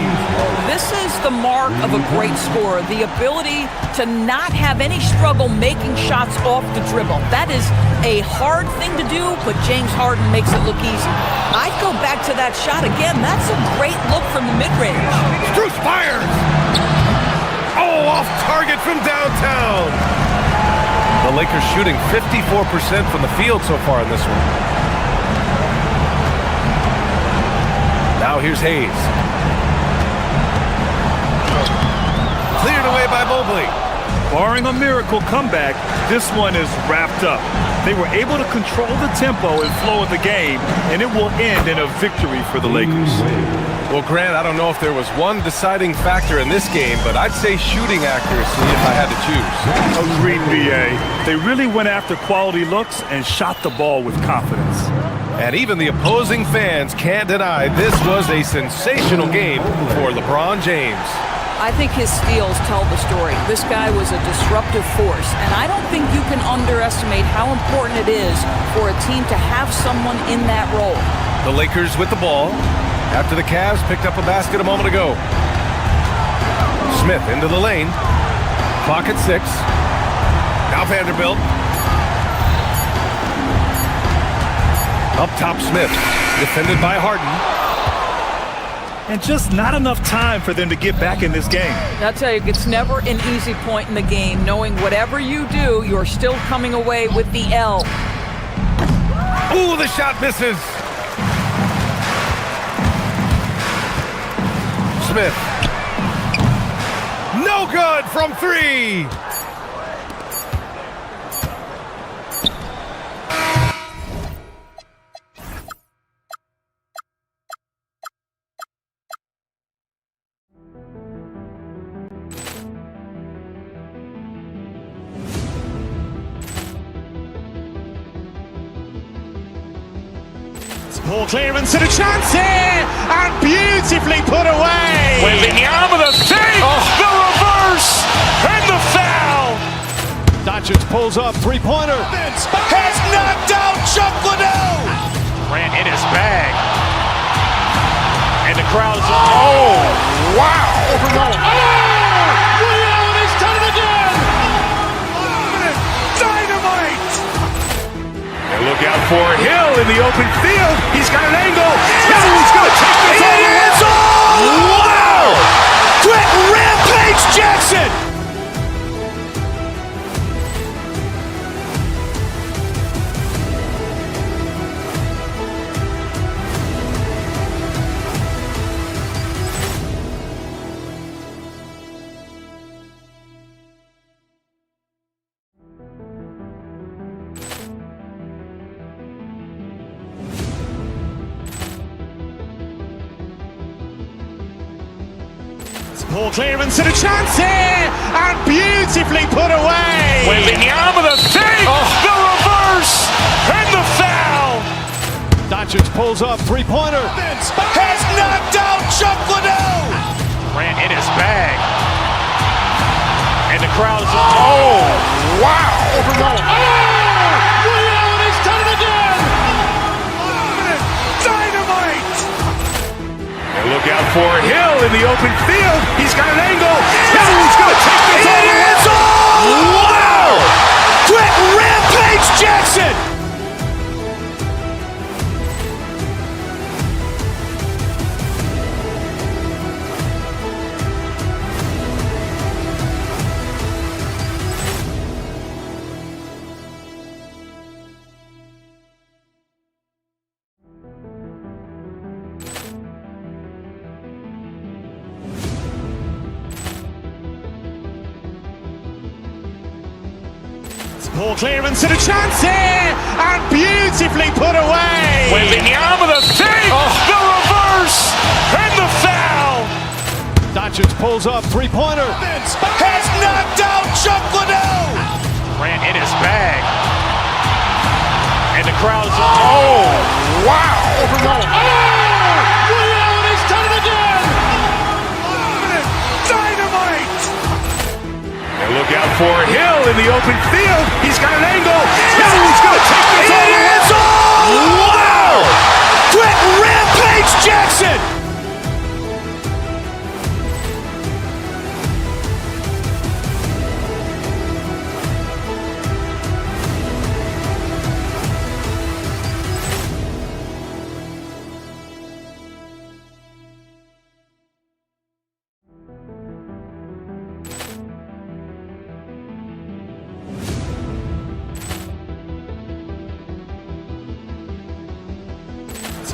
This is the mark of a great scorer, the ability to not have any struggle making shots off the dribble. That is a hard thing to do, but James Harden makes it look easy. I'd go back to that shot again. That's a great look from the mid-range. Strus fires. Oh, off target from downtown. The Lakers shooting 54% from the field so far in this one. Now here's Hayes. Cleared away by Mobley. Barring a miracle comeback, this one is wrapped up. They were able to control the tempo and flow of the game, and it will end in a victory for the Lakers. Well, Grant, I don't know if there was one deciding factor in this game, but I'd say shooting accuracy if I had to choose. Agreed, B.A. They really went after quality looks and shot the ball with confidence. And even the opposing fans can't deny this was a sensational game for LeBron James. I think his steals tell the story. This guy was a disruptive force, and I don't think you can underestimate how important it is for a team to have someone in that role. The Lakers with the ball after the Cavs picked up a basket a moment ago. Smith into the lane. Clock at 6. Now Vanderbilt. Up top Smith, defended by Harden. And just not enough time for them to get back in this game. I'll tell you, it's never an easy point in the game, knowing whatever you do, you're still coming away with the L. Ooh, the shot misses. Smith. No good from 3. Ball clearance and a chance here, and beautifully put away. Wembanyama the save, the reverse, and the foul. Doncic pulls up, three-pointer. Has knocked out Chuck Liddell. Ran in his bag. And the crowd is oh, wow. Liddell has done it again. Dynamite. And look out for Hill in the open field. He's got an angle. He's going to take this all the way. Wow! Quick Rampage Jackson. Poor clearance and a chance here, and beautifully put away. Wembanyama the save, the reverse, and the foul. Doncic pulls up, three-pointer. Has knocked out Chuck Liddell. Ran in his bag. And the crowd is, oh, wow. He's done it again. Dynamite. And look out for Hill in the open field. He's got an angle. He's going to take this all the way. Wow. Quick Rampage Jackson. Poor clearance and a chance here, and beautifully put away. Wembanyama the save, the reverse, and the foul. Doncic pulls up, three-pointer. Has knocked out Chuck Liddell. Ran in his bag. And the crowd is, oh, wow. He's done it again. Dynamite. And look out for Hill in the open field. He's got an angle. He's going to take this all the way. Wow. Quick Rampage Jackson.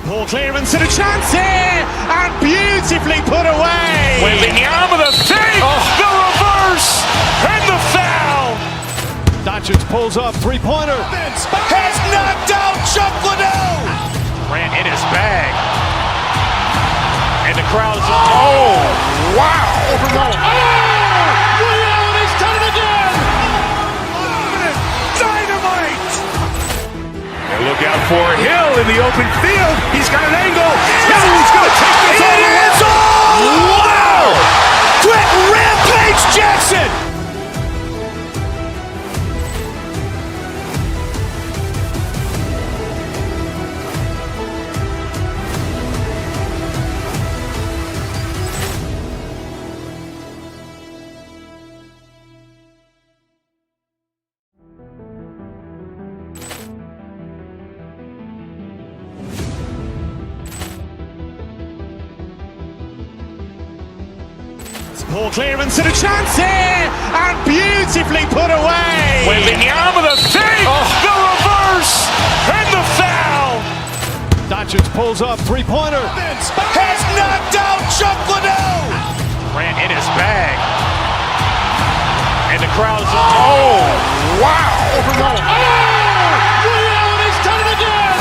Poor clearance and a chance here, and beautifully put away. Wembanyama the save, the reverse, and the foul. Doncic pulls up, three-pointer. Has knocked out Chuck Liddell. Ran in his bag. And the crowd is, oh, wow. He's done it again. Dynamite. And look out for Hill in the open field. He's got an angle. He's going to take this all the way. Wow. Quick Rampage Jackson. Poor clearance and a chance here, and beautifully put away. Wembanyama the save, the reverse, and the foul. Doncic pulls up, three-pointer. Has knocked out Chuck Liddell. Ran in his bag. And the crowd is, oh, wow. He's done it again.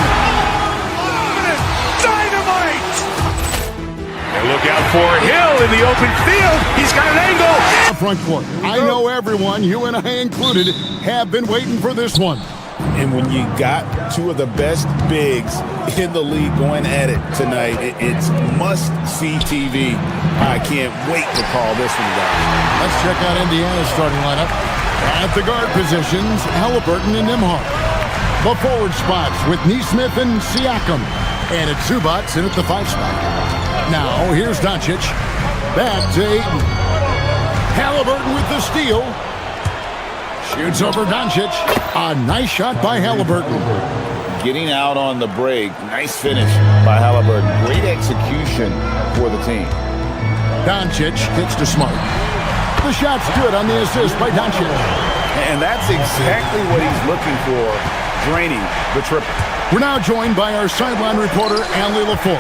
Dynamite. And look out for Hill in the open field. He's got an angle. Front court. I know everyone, you and I included, have been waiting for this one. And when you got two of the best bigs in the league going at it tonight, it's must-see TV. I can't wait to call this one down. Let's check out Indiana's starting lineup. At the guard positions, Halliburton and Nembhard. The forward spots with Neesmith and Siakam. And it's Zubac in at the 5 spot. Now, here's Doncic. Back to Ayton. Halliburton with the steal. Shoots over Doncic. A nice shot by Halliburton. Getting out on the break. Nice finish by Halliburton. Great execution for the team. Doncic kicks to Smart. The shot's good on the assist by Doncic. And that's exactly what he's looking for, draining the triple. We're now joined by our sideline reporter, Allie LaForce.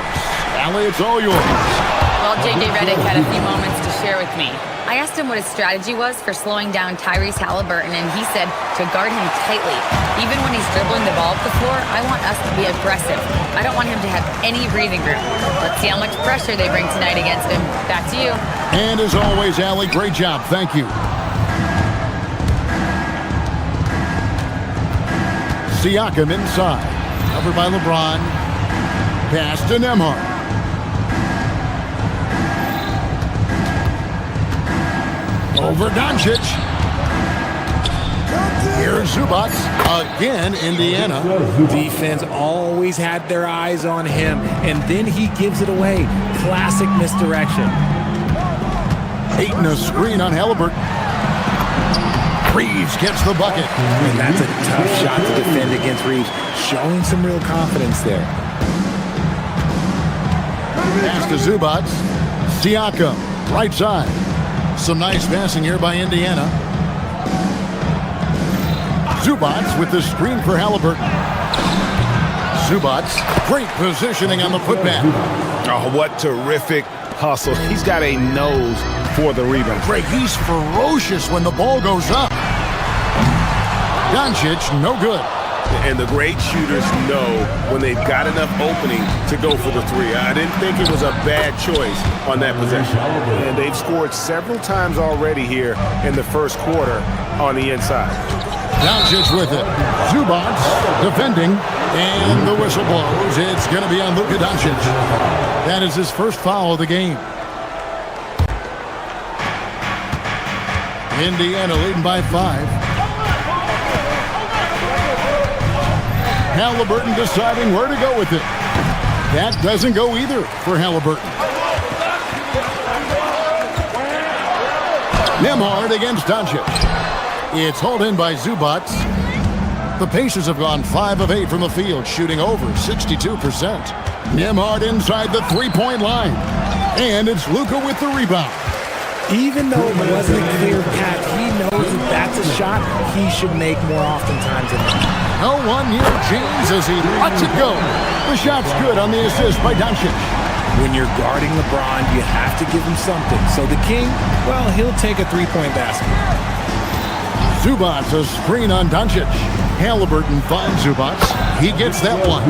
Allie, it's all yours. Well, J.J. Redick had a few moments to share with me. I asked him what his strategy was for slowing down Tyrese Halliburton, and he said to guard him tightly. Even when he's dribbling the ball up the floor, I want us to be aggressive. I don't want him to have any breathing room. Let's see how much pressure they bring tonight against him. Back to you. And as always, Allie, great job. Thank you. Siakam inside. Covered by LeBron. Pass to Nembhard. Over Doncic. Here's Zubac. Again, Indiana. Defense always had their eyes on him, and then he gives it away. Classic misdirection. Ayton a screen on Halliburton. Reeves gets the bucket. And that's a tough shot to defend against Reeves. Showing some real confidence there. Pass to Zubac. Siakam, right side. Some nice passing here by Indiana. Zubac with the screen for Halliburton. Zubac, great positioning on the putback. Oh, what terrific hustle. He's got a nose for the rebound. Greg, he's ferocious when the ball goes up. Doncic, no good. And the great shooters know when they've got enough opening to go for the three. I didn't think it was a bad choice on that possession. And they've scored several times already here in the first quarter on the inside. Doncic with it. Zubac defending. And the whistle blows. It's going to be on Luka Doncic. That is his first foul of the game. Indiana leading by 5. Halliburton deciding where to go with it. That doesn't go either for Halliburton. Nembhard against Doncic. It's hauled in by Zubac. The Pacers have gone 5 of 8 from the field, shooting over 62%. Nembhard inside the three-point line. And it's Luka with the rebound. Even though it wasn't a clear path, he knows that that's a shot he should make more oftentimes than not. No one near James as he lets it go. The shot's good on the assist by Doncic. When you're guarding LeBron, you have to give him something. So the King, well, he'll take a three-point basket. Zubac a screen on Doncic. Halliburton finds Zubac. He gets that one.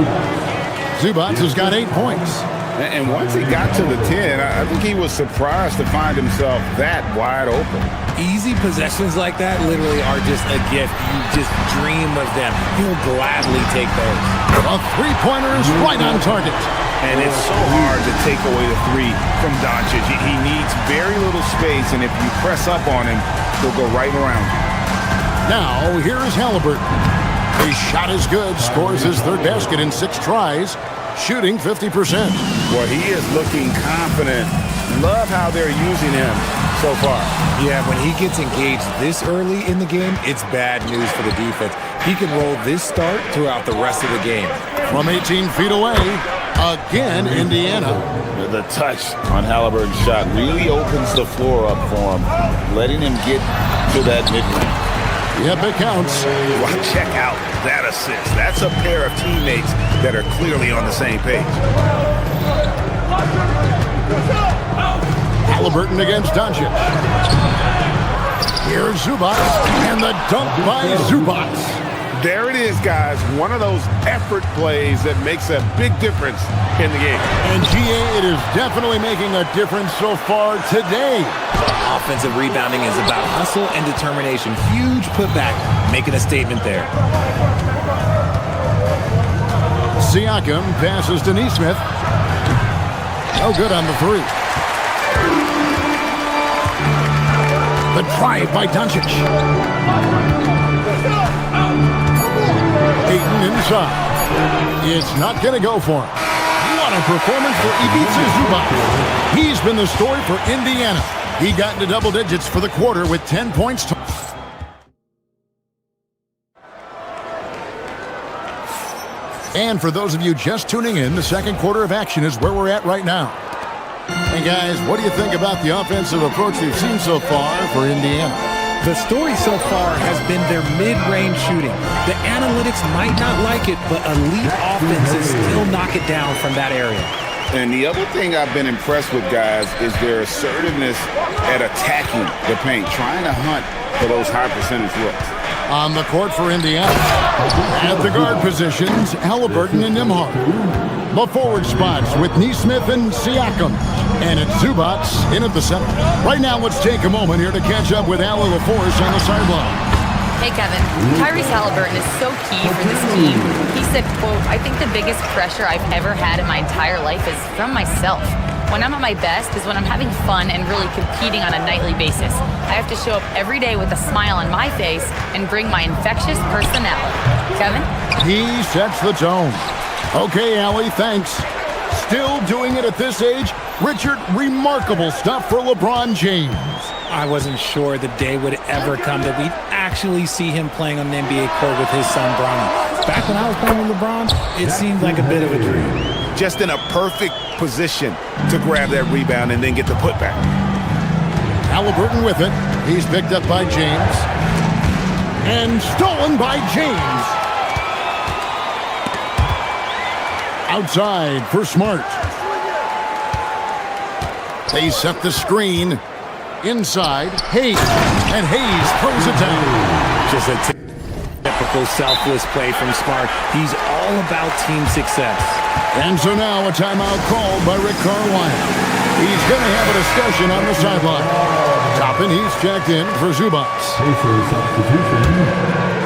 Zubac has got 8 points. And once he got to the 10, I think he was surprised to find himself that wide open. Easy possessions like that literally are just a gift. You just dream of them. He'll gladly take those. A three-pointer is right on target. And it's so hard to take away the three from Doncic. He needs very little space, and if you press up on him, he'll go right around you. Now, here is Halliburton. His shot is good, scores his third basket in 6 tries, shooting 50%. Well, he is looking confident. Love how they're using him so far. Yeah, when he gets engaged this early in the game, it's bad news for the defense. He can roll this start throughout the rest of the game. From 18 feet away, again, Indiana. The touch on Halliburton's shot really opens the floor up for him, letting him get to that mid-range. Yep, it counts. Well, check out that assist. That's a pair of teammates that are clearly on the same page. Halliburton against Doncic. Here's Zubac, and the dunk by Zubac. There it is, guys. One of those effort plays that makes a big difference in the game. And GA, it is definitely making a difference so far today. Offensive rebounding is about hustle and determination. Huge putback, making a statement there. Siakam passes to Nesmith. No good on the three. The drive by Doncic. Ayton inside. It's not going to go for him. What a performance for Ivica Zubac. He's been the story for Indiana. He got into double digits for the quarter with 10 points. And for those of you just tuning in, the second quarter of action is where we're at right now. And guys, what do you think about the offensive approach we've seen so far for Indiana? The story so far has been their mid-range shooting. The analytics might not like it, but elite offenses still knock it down from that area. And the other thing I've been impressed with, guys, is their assertiveness at attacking the paint, trying to hunt for those high percentage looks. On the court for Indiana. At the guard positions, Halliburton and Nembhard. The forward spots with Neesmith and Siakam. And it's Zubats in at the center. Right now, let's take a moment here to catch up with Allie LaForce on the sideline. Hey, Kevin. Tyrese Halliburton is so key for this team. He said, quote, "I think the biggest pressure I've ever had in my entire life is from myself. When I'm at my best is when I'm having fun and really competing on a nightly basis. I have to show up every day with a smile on my face and bring my infectious personality." Kevin? He sets the tone. Okay, Allie, thanks. Still doing it at this age? Richard, remarkable stuff for LeBron James. I wasn't sure the day would ever come that we'd actually see him playing on the NBA court with his son, Bronny. Back when I was playing with LeBron, it seemed like a bit of a dream. Just in a perfect position to grab that rebound and then get the putback. Halliburton with it. He's picked up by James. And stolen by James. Outside for Smart. They set the screen. Inside, Hayes. And Hayes throws it down. Just a typical selfless play from Smart. He's all about team success. And so now a timeout called by Rick Carlisle. He's going to have a discussion on the sideline. Toppin, he's checked in for Zubats.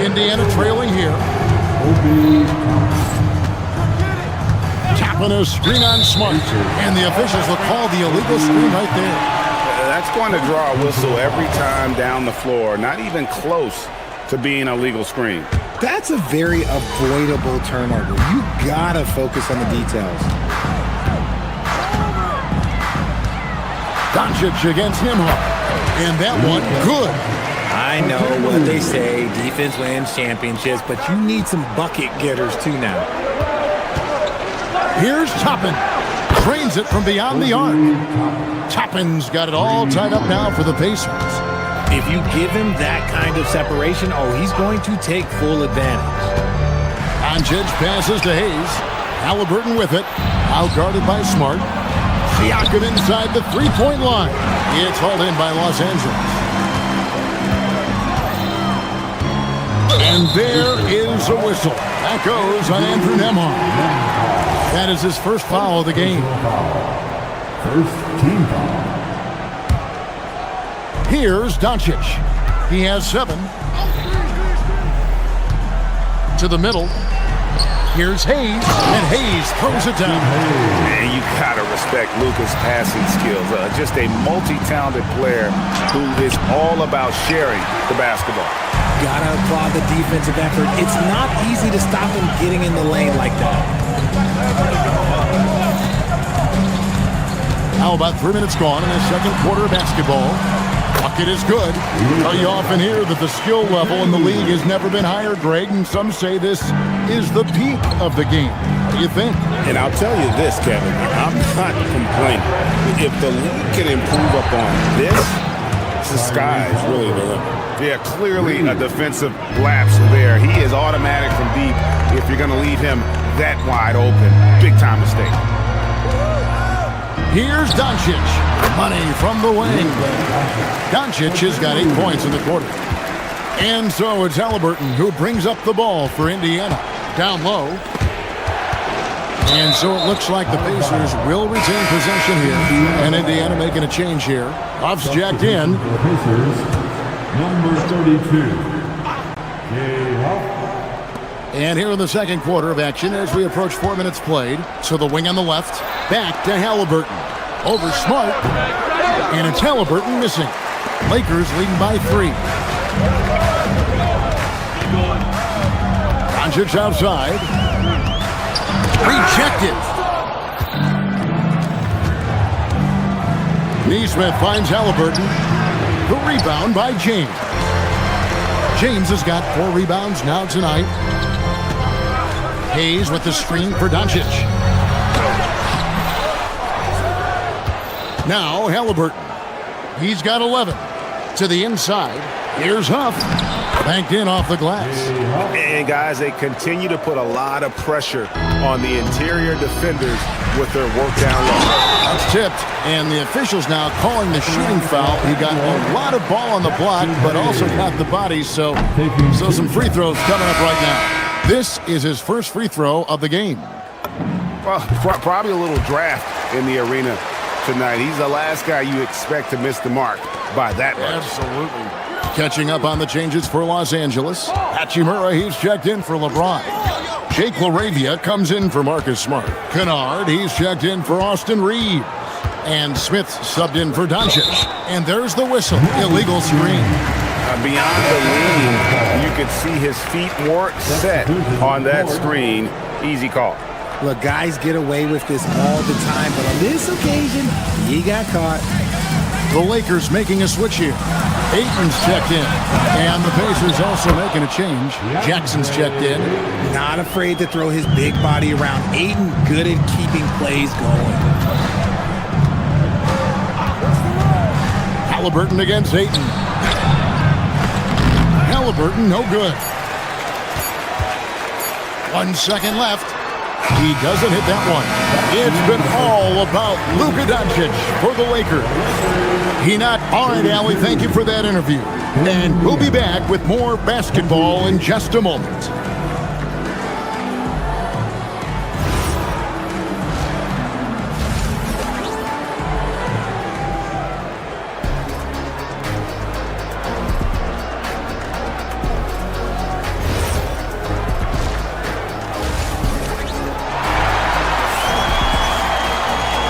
Indiana trailing here. Tapping a screen on Smart. And the officials will call the illegal screen right there. That's going to draw a whistle every time down the floor. Not even close to being a legal screen. That's a very avoidable turnover. You gotta focus on the details. Doncic against Nembhard. And that one, good. I know what they say, defense wins championships, but you need some bucket getters too now. Here's Toppin. Trains it from beyond the arc. Toppin's got it all tied up now for the Pacers. If you give him that kind of separation, he's going to take full advantage. Doncic passes to Hayes. Halliburton with it. Out-guarded by Smart. Siakam inside the three-point line. It's hauled in by Los Angeles. And there is a whistle. That goes on Andrew Nembhard. That is his first foul of the game. First team foul. Here's Doncic. He has 7. To the middle. Here's Hayes, and Hayes throws it down. Man, you gotta respect Luka's passing skills. Just a multi-talented player who is all about sharing the basketball. Gotta applaud the defensive effort. It's not easy to stop him getting in the lane like that. Now about 3 minutes gone in the second quarter of basketball. Bucket is good. You often hear that the skill level in the league has never been higher, Greg, and some say this is the peak of the game. What do you think? And I'll tell you this, Kevin, I'm not complaining. If the league can improve upon this, the sky's really the limit. Yeah, clearly a defensive lapse there. He is automatic from deep if you're going to leave him that wide open. Big time mistake. Here's Doncic. Money from the wing. Doncic has got 8 points in the quarter. And so it's Halliburton who brings up the ball for Indiana. Down low. And so it looks like the Pacers will retain possession here. And Indiana making a change here. Huff's jacked in. The Pacers, number 32. And here in the second quarter of action as we approach 4 minutes played. So the wing on the left. Back to Halliburton. Over Smart. And it's Halliburton missing. Lakers leading by 3. Doncic outside. Rejected. Neesmith finds Halliburton. The rebound by James. James has got 4 rebounds now tonight. Hayes with the screen for Doncic. Now Halliburton. He's got 11. To the inside. Here's Huff. Banked in off the glass. And guys, they continue to put a lot of pressure on the interior defenders with their work down low. That's tipped, and the officials now calling the shooting foul. He got a lot of ball on the block, but also got the body, so some free throws coming up right now. This is his first free throw of the game. Well, probably a little draft in the arena tonight. He's the last guy you expect to miss the mark by that much. Absolutely. Catching up on the changes for Los Angeles. Hachimura, he's checked in for LeBron. Jake LaRavia comes in for Marcus Smart. Kennard, he's checked in for Austin Reeves. And Smith subbed in for Doncic. And there's the whistle. Illegal screen. Beyond the lean, you could see his feet weren't set on that screen. Easy call. Look, guys get away with this all the time, but on this occasion, he got caught. The Lakers making a switch here. Ayton's checked in. And the Pacers also making a change. Jackson's checked in. Not afraid to throw his big body around. Ayton good at keeping plays going. Halliburton against Ayton. Halliburton, no good. 1 second left. He doesn't hit that one. It's been all about Luka Doncic for the Lakers. All right, Allie, thank you for that interview. And we'll be back with more basketball in just a moment.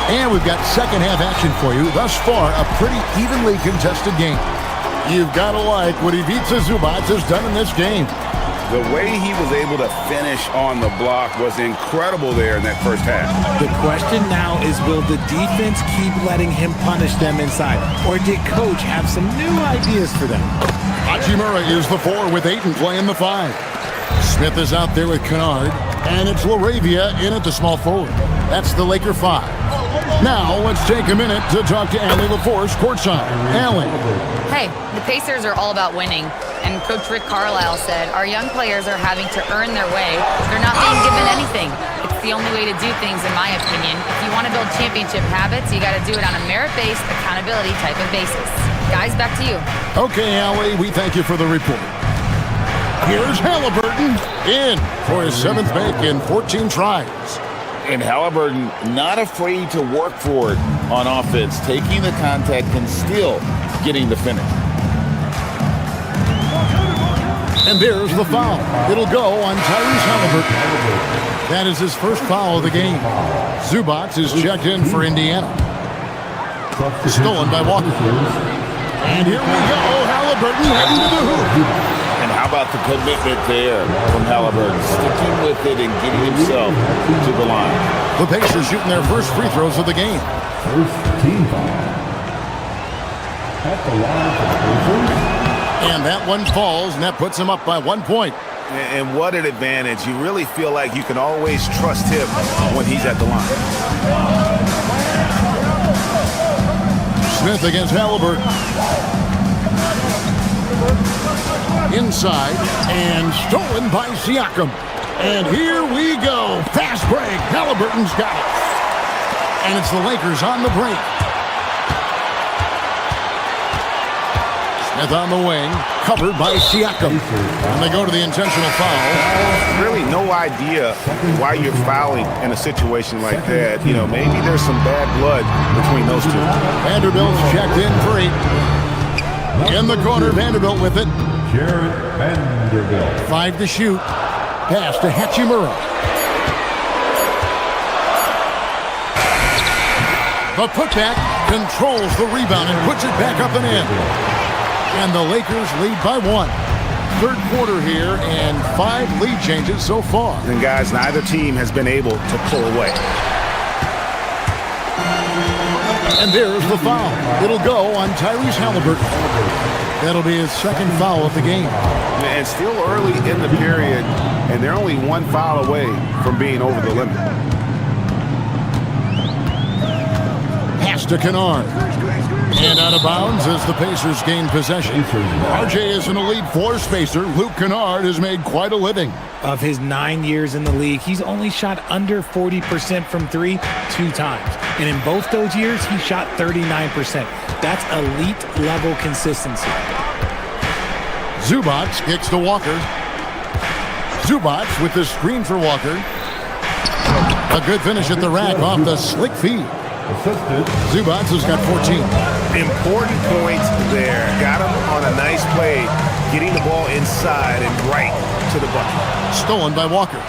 And we've got second half action for you. Thus far, a pretty evenly contested game. You've got to like what Ivica Zubac has done in this game. The way he was able to finish on the block was incredible there in that first half. The question now is, will the defense keep letting him punish them inside? Or did Coach have some new ideas for them? Hachimura is the 4 with Ayton playing the 5. Smith is out there with Kennard. And it's LaRavia in at the small forward. That's the Laker 5. Now, let's take a minute to talk to Allie LaForce courtside. Allie. Hey, the Pacers are all about winning. And Coach Rick Carlisle said, our young players are having to earn their way. They're not being given anything. It's the only way to do things, in my opinion. If you want to build championship habits, you got to do it on a merit-based, accountability type of basis. Guys, back to you. Okay, Allie, we thank you for the report. Here's Halliburton in for his 7th make in 14 tries. And Halliburton not afraid to work for it on offense, taking the contact and still getting the finish. And there's the foul. It'll go on Tyrese Halliburton. That is his first foul of the game. Zubac is checked in for Indiana. Stolen by Walker. And here we go. Halliburton heading to the hoop. And how about the commitment there from Halliburton, sticking with it and getting himself to the line. The Pacers shooting their first free throws of the game. First team foul. At the line for the Pacers. And that one falls, and that puts him up by 1 point. And what an advantage. You really feel like you can always trust him when he's at the line. Smith against Halliburton. Inside, and stolen by Siakam. And here we go. Fast break. Halliburton's got it. And it's the Lakers on the break. Smith on the wing, covered by Siakam. And they go to the intentional foul. Really no idea why you're fouling in a situation like that. You know, maybe there's some bad blood between those two. Vanderbilt's checked in for 8. In the corner, Vanderbilt with it. Jared Vanderbilt. 5 to shoot. Pass to Hachimura. The putback controls the rebound and puts it back up and in. And the Lakers lead by 1. Third quarter here and 5 lead changes so far. And guys, neither team has been able to pull away. And there's the foul. It'll go on Tyrese Halliburton. That'll be his second foul of the game. And still early in the period, and they're only 1 foul away from being over the limit. Pass to Kennard. And out of bounds as the Pacers gain possession. RJ is an elite floor spacer. Luke Kennard has made quite a living. Of his 9 years in the league, he's only shot under 40% from three 2 times. And in both those years, he shot 39%. That's elite level consistency. Zubac kicks to Walker. Zubac with the screen for Walker. A good finish at the rack off the slick feed. Zubac has got 14. Important points there. Got him on a nice play, getting the ball inside and right to the bucket. Stolen by Walker.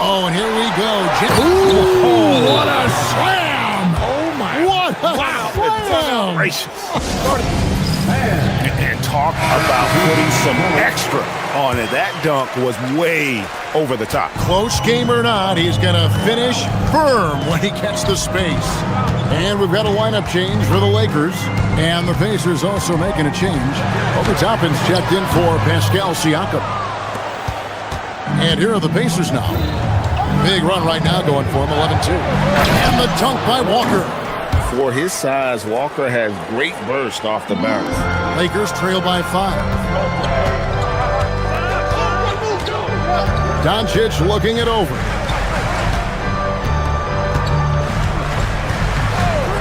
Oh, and here we go. Ooh, what a slam! Oh, my. What a slam! Gracious. And talk about putting some extra on it. That dunk was way over the top. Close game or not, he's going to finish firm when he gets the space. And we've got a lineup change for the Lakers. And the Pacers also making a change. Obi Toppin's checked in for Pascal Siakam. And here are the Pacers now. Big run right now going for him, 11-2. And the dunk by Walker. For his size, Walker has great burst off the bounce. Lakers trail by 5. Doncic looking it over.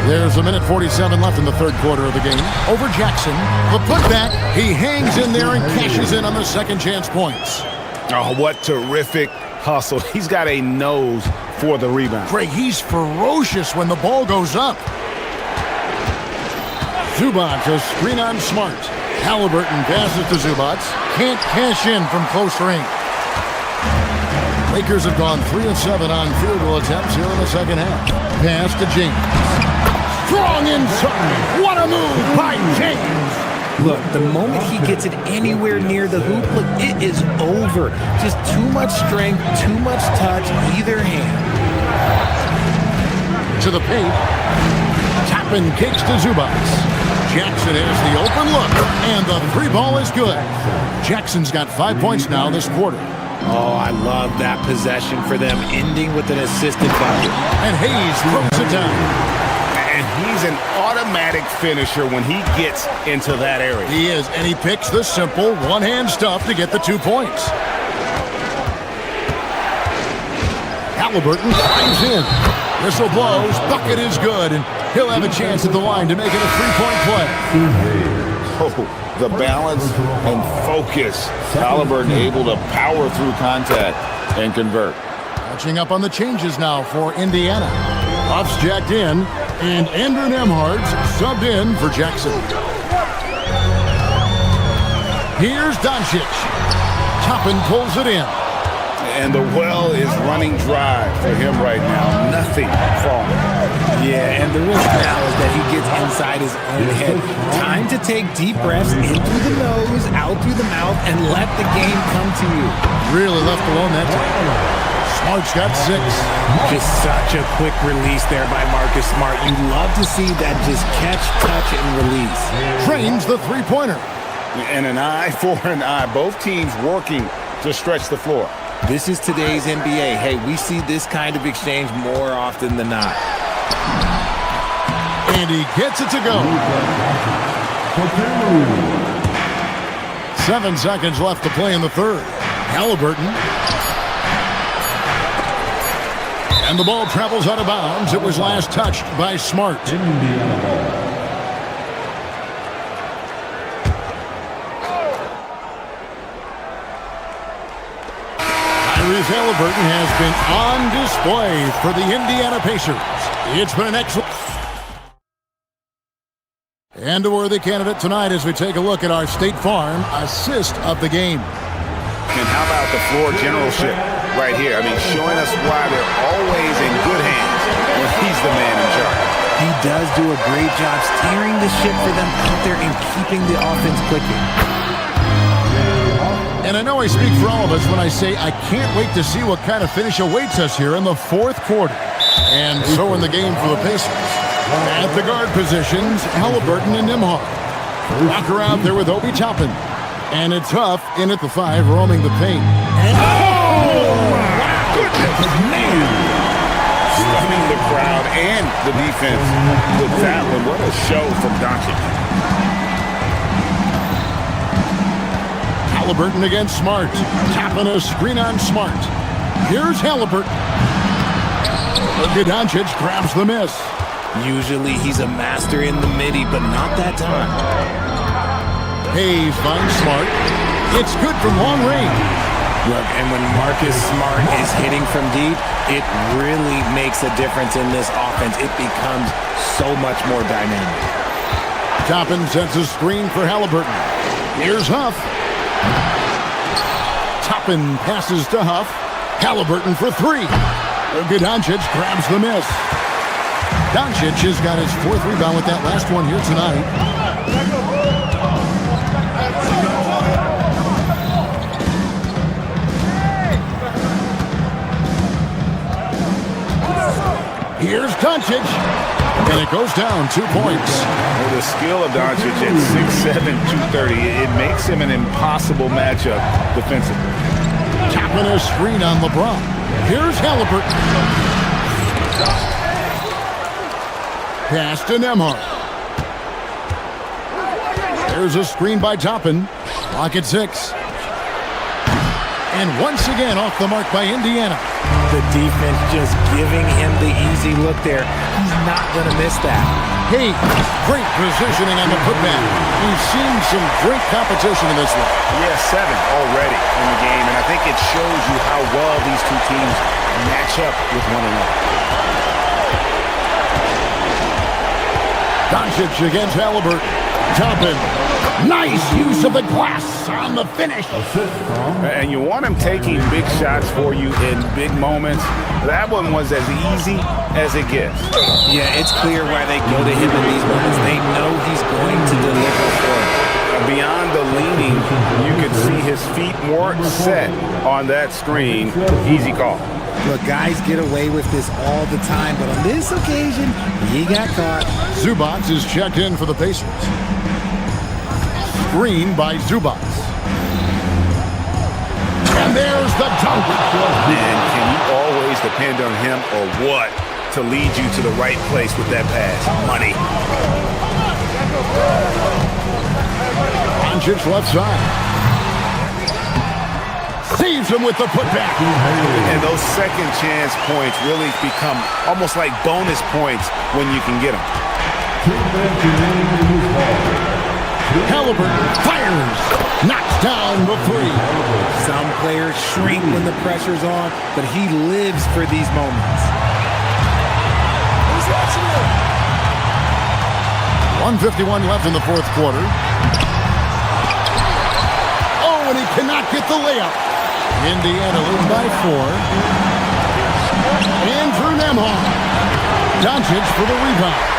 There's 1:47 left in the third quarter of the game. Over Jackson. The putback. He hangs in there and cashes in on the second chance points. Oh, what terrific hustle. He's got a nose for the rebound. Greg, he's ferocious when the ball goes up. Zubac, a screen on Smart. Halliburton passes to Zubac. Can't cash in from close range. Lakers have gone 3 of 7 on field goal attempts here in the second half. Pass to James. Strong inside. What a move by James. Look, the moment he gets it anywhere near the hoop, look, it is over. Just too much strength, too much touch, either hand. To the paint. Toppin kicks to Zubac. Jackson has the open look, and the 3 ball is good. Jackson's got 5 points now this quarter. Oh, I love that possession for them, ending with an assisted bucket. And Hayes throws it down. And he's an automatic finisher when he gets into that area. He is, and he picks the simple one-hand stuff to get the 2 points. Halliburton climbs in. Whistle blows, bucket is good, and he'll have a chance at the line to make it a 3-point play. Oh, the balance and focus. Halliburton able to power through contact and convert. Catching up on the changes now for Indiana. Buffs jacked in, and Andrew Nembhard's subbed in for Jackson. Here's Doncic. Toppin pulls it in. And the well is running dry for him right now. Nothing falling. Yeah, and the risk now is that he gets inside his own head. Time to take deep breaths in through the nose, out through the mouth, and let the game come to you. Really left alone that time. Smart's got 6. Just such a quick release there by Marcus Smart. You love to see that just catch, touch, and release. Trains the 3-pointer. And an eye for an eye. Both teams working to stretch the floor. This is today's NBA. Hey, we see this kind of exchange more often than not. And he gets it to go. 7 seconds left to play in the third. Halliburton. And the ball travels out of bounds. It was last touched by Smart. Halliburton has been on display for the Indiana Pacers. It's been an excellent and a worthy candidate tonight as we take a look at our State Farm assist of the game. And how about the floor generalship right here? I mean, showing us why they're always in good hands when he's the man in charge. He does do a great job steering the ship for them out there and keeping the offense clicking. And I know I speak for all of us when I say I can't wait to see what kind of finish awaits us here in the fourth quarter. And so in the game for the Pacers. At the guard positions, Halliburton and Nembhard. Walker out there with Obi Toppin. And it's Huff in at the 5, roaming the paint. And Goodness, man! Stuffing the the crowd and the defense with that one. What a show from Doncic. Halliburton against Smart. Tapping a screen on Smart. Here's Halliburton. Doncic grabs the miss. Usually he's a master in the midi, but not that time. Hayes finds Smart. It's good from long range. Look, and when Marcus Smart is hitting from deep, it really makes a difference in this offense. It becomes so much more dynamic. Toppin sets a screen for Halliburton. Here's Huff. Toppin passes to Huff. Halliburton for three. Doncic grabs the miss. Doncic has got his fourth rebound with that last one here tonight. Here's Doncic. And it goes down 2 points. Well, the skill of Doncic at 6'7", 230, it makes him an impossible matchup defensively. Tapping a screen on LeBron. Here's Halliburton. Pass to Nembhard. There's a screen by Toppin. Clock at 6. And once again off the mark by Indiana. The defense just giving him the easy look there. He's not going to miss that. Hey, great positioning on the putback. We've seen some great competition in this one. Yeah, 7 already in the game, and I think it shows you how well these two teams match up with one another. Doncic against Halliburton. Toppin. Nice use of the glass on the finish. And you want him taking big shots for you in big moments. That one was as easy as it gets. Yeah, it's clear why they go to him in these moments. They know he's going to deliver for them. Beyond the leaning, you could see his feet more set on that screen. Easy call. Look, guys get away with this all the time, but on this occasion, he got caught. Zubac is checked in for the Pacers. Screen by Zubac. And there's the dunk. Man, can you always depend on him or what to lead you to the right place with that pass? Money. Doncic left side. Saves him with the putback. And those second chance points really become almost like bonus points when you can get them. Halliburton fires. Knocks down the three. Some players shrink when the pressure's on, but he lives for these moments. 1:51 left in the fourth quarter. Oh, and he cannot get the layup. Indiana leading by 4. Andrew Nembhard. Doncic for the rebound.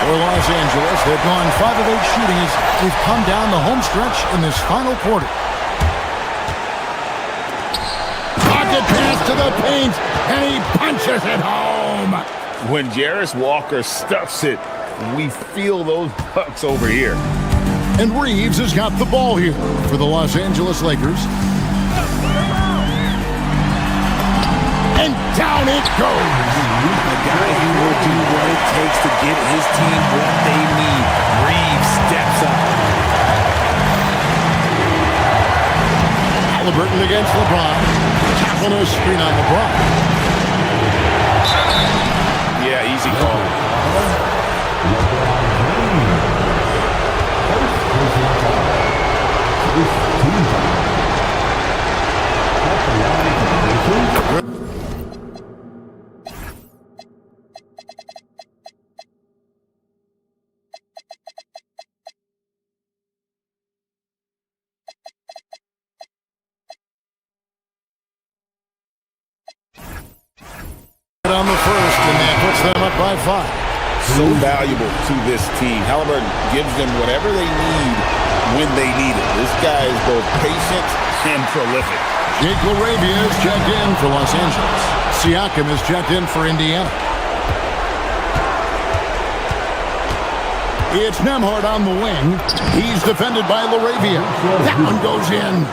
For Los Angeles, they've gone 5 of 8 shooting as we've come down the home stretch in this final quarter. Pocket pass to the paint, and he punches it home. When Jarris Walker stuffs it, we feel those bucks over here. And Reeves has got the ball here for the Los Angeles Lakers. And down it goes. A guy who will do what it takes to get his team what they need. Reeves steps up. Halliburton against LeBron. Tapping a screen on LeBron. Yeah, easy call. On the first, and that puts them up by 5. So valuable to this team. Halliburton gives them whatever they need when they need it. This guy is both patient and prolific. Jake LaRavia is checked in for Los Angeles. Siakam is checked in for Indiana. It's Nembhard on the wing. He's defended by LaRavia. That one goes in.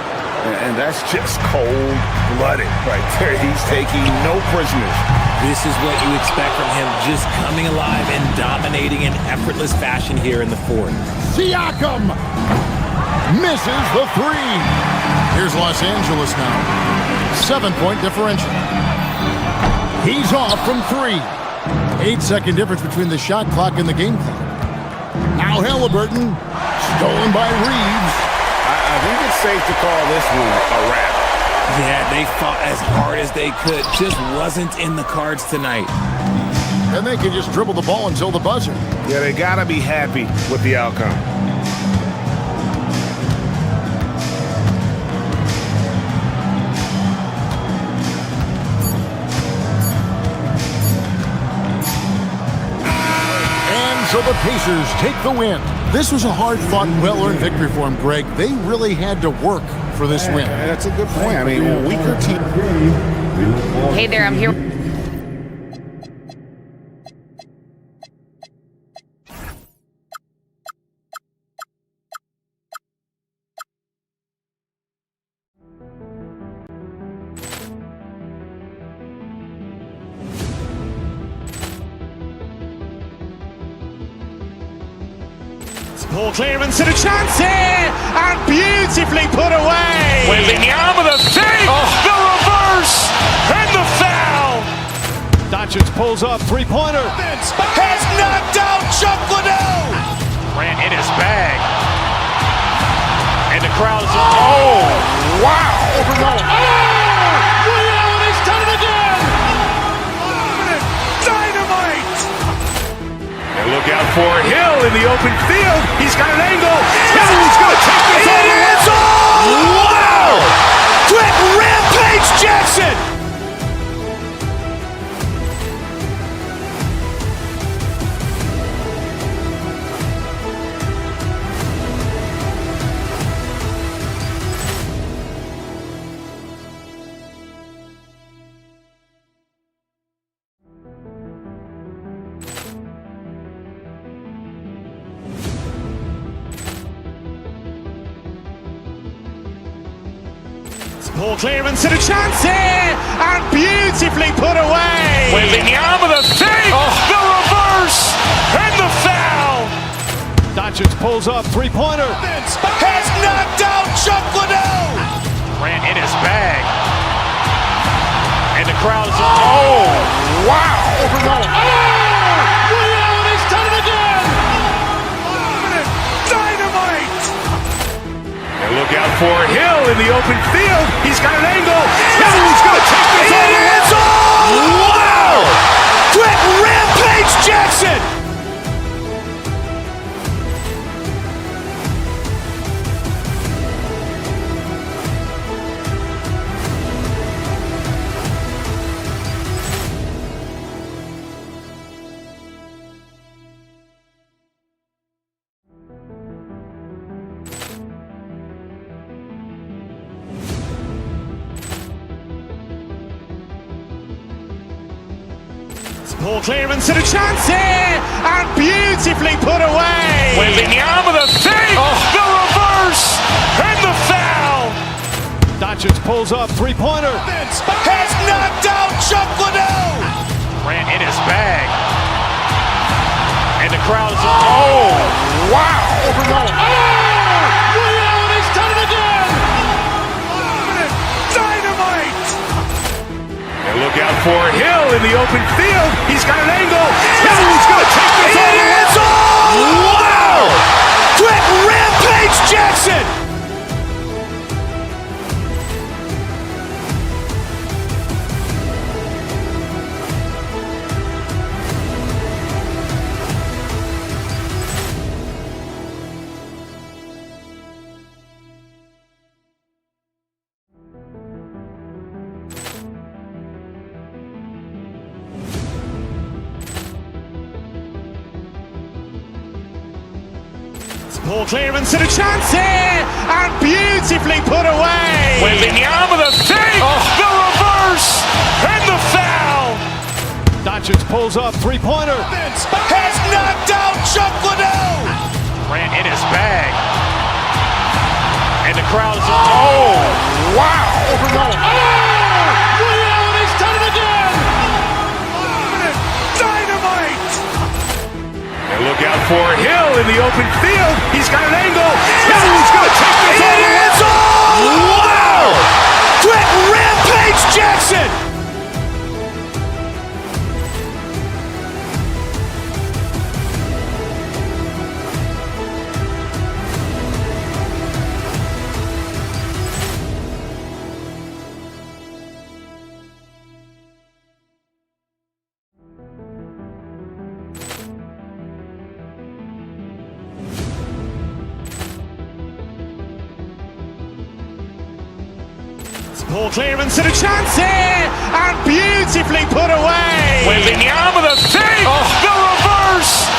And that's just cold-blooded right there. He's taking no prisoners. This is what you expect from him, just coming alive and dominating in effortless fashion here in the fourth. Siakam misses the three. Here's Los Angeles now. 7-point differential. He's off from three. 8-second difference between the shot clock and the game clock. Now Halliburton, stolen by Reeves. I think it's safe to call this one a wrap. Yeah, they fought as hard as they could. Just wasn't in the cards tonight. And they can just dribble the ball until the buzzer. Yeah, they got to be happy with the outcome. And so the Pacers take the win. This was a hard-fought, well-earned victory for them, Greg. They really had to work for this win. That's a good point. I mean, a weaker team. Hey there, I'm here. Ball clearance and a chance here, and beautifully put away. Wembanyama the save, the reverse, and the foul. Doncic pulls up, three-pointer. Has knocked out Chuck Liddell. Ran in his bag. And the crowd is, oh, wow. Ray Allen has done it again. Dynamite. And look out for Hill in the open field. He's got an angle. Hill's going to take this all the way. Wow. Quick Rampage Jackson. Ball clearance and a chance here, and beautifully put away. Wembanyama the save, the reverse, and the foul. Doncic pulls up, three-pointer. Has knocked out Chuck Liddell. Ran in his bag. And the crowd is, oh, wow. Ray Allen has done it again. Dynamite. And look out for Hill in the open field. He's got an angle. Hill's going to take this all the way. Wow. Quick Rampage Jackson. Ball clearance and a chance here, and beautifully put away. Wembanyama the save, the reverse, and the foul. Doncic pulls up, three-pointer. Has knocked out Chuck Liddell. Ran in his bag. And the crowd is, oh, wow. Ray Allen has done it again. Dynamite. And look out for Hill in the open field. He's got an angle. Hill's going to take this all the way. Wow. Quick Rampage Jackson. Ball clearance and a chance here, and beautifully put away. Wembanyama the save, the reverse, and the foul. Doncic pulls up, three-pointer. Has knocked out Chuck Liddell. Ran in his bag. And the crowd is, oh, Oh! Ray Allen has done it again! Dynamite! And look out for Hill in the open field. He's got an angle. Hill's going to take this all the way. Wow! Quick Rampage Jackson! Poor clearance and a chance here, and beautifully put away. Wembanyama the save, the reverse.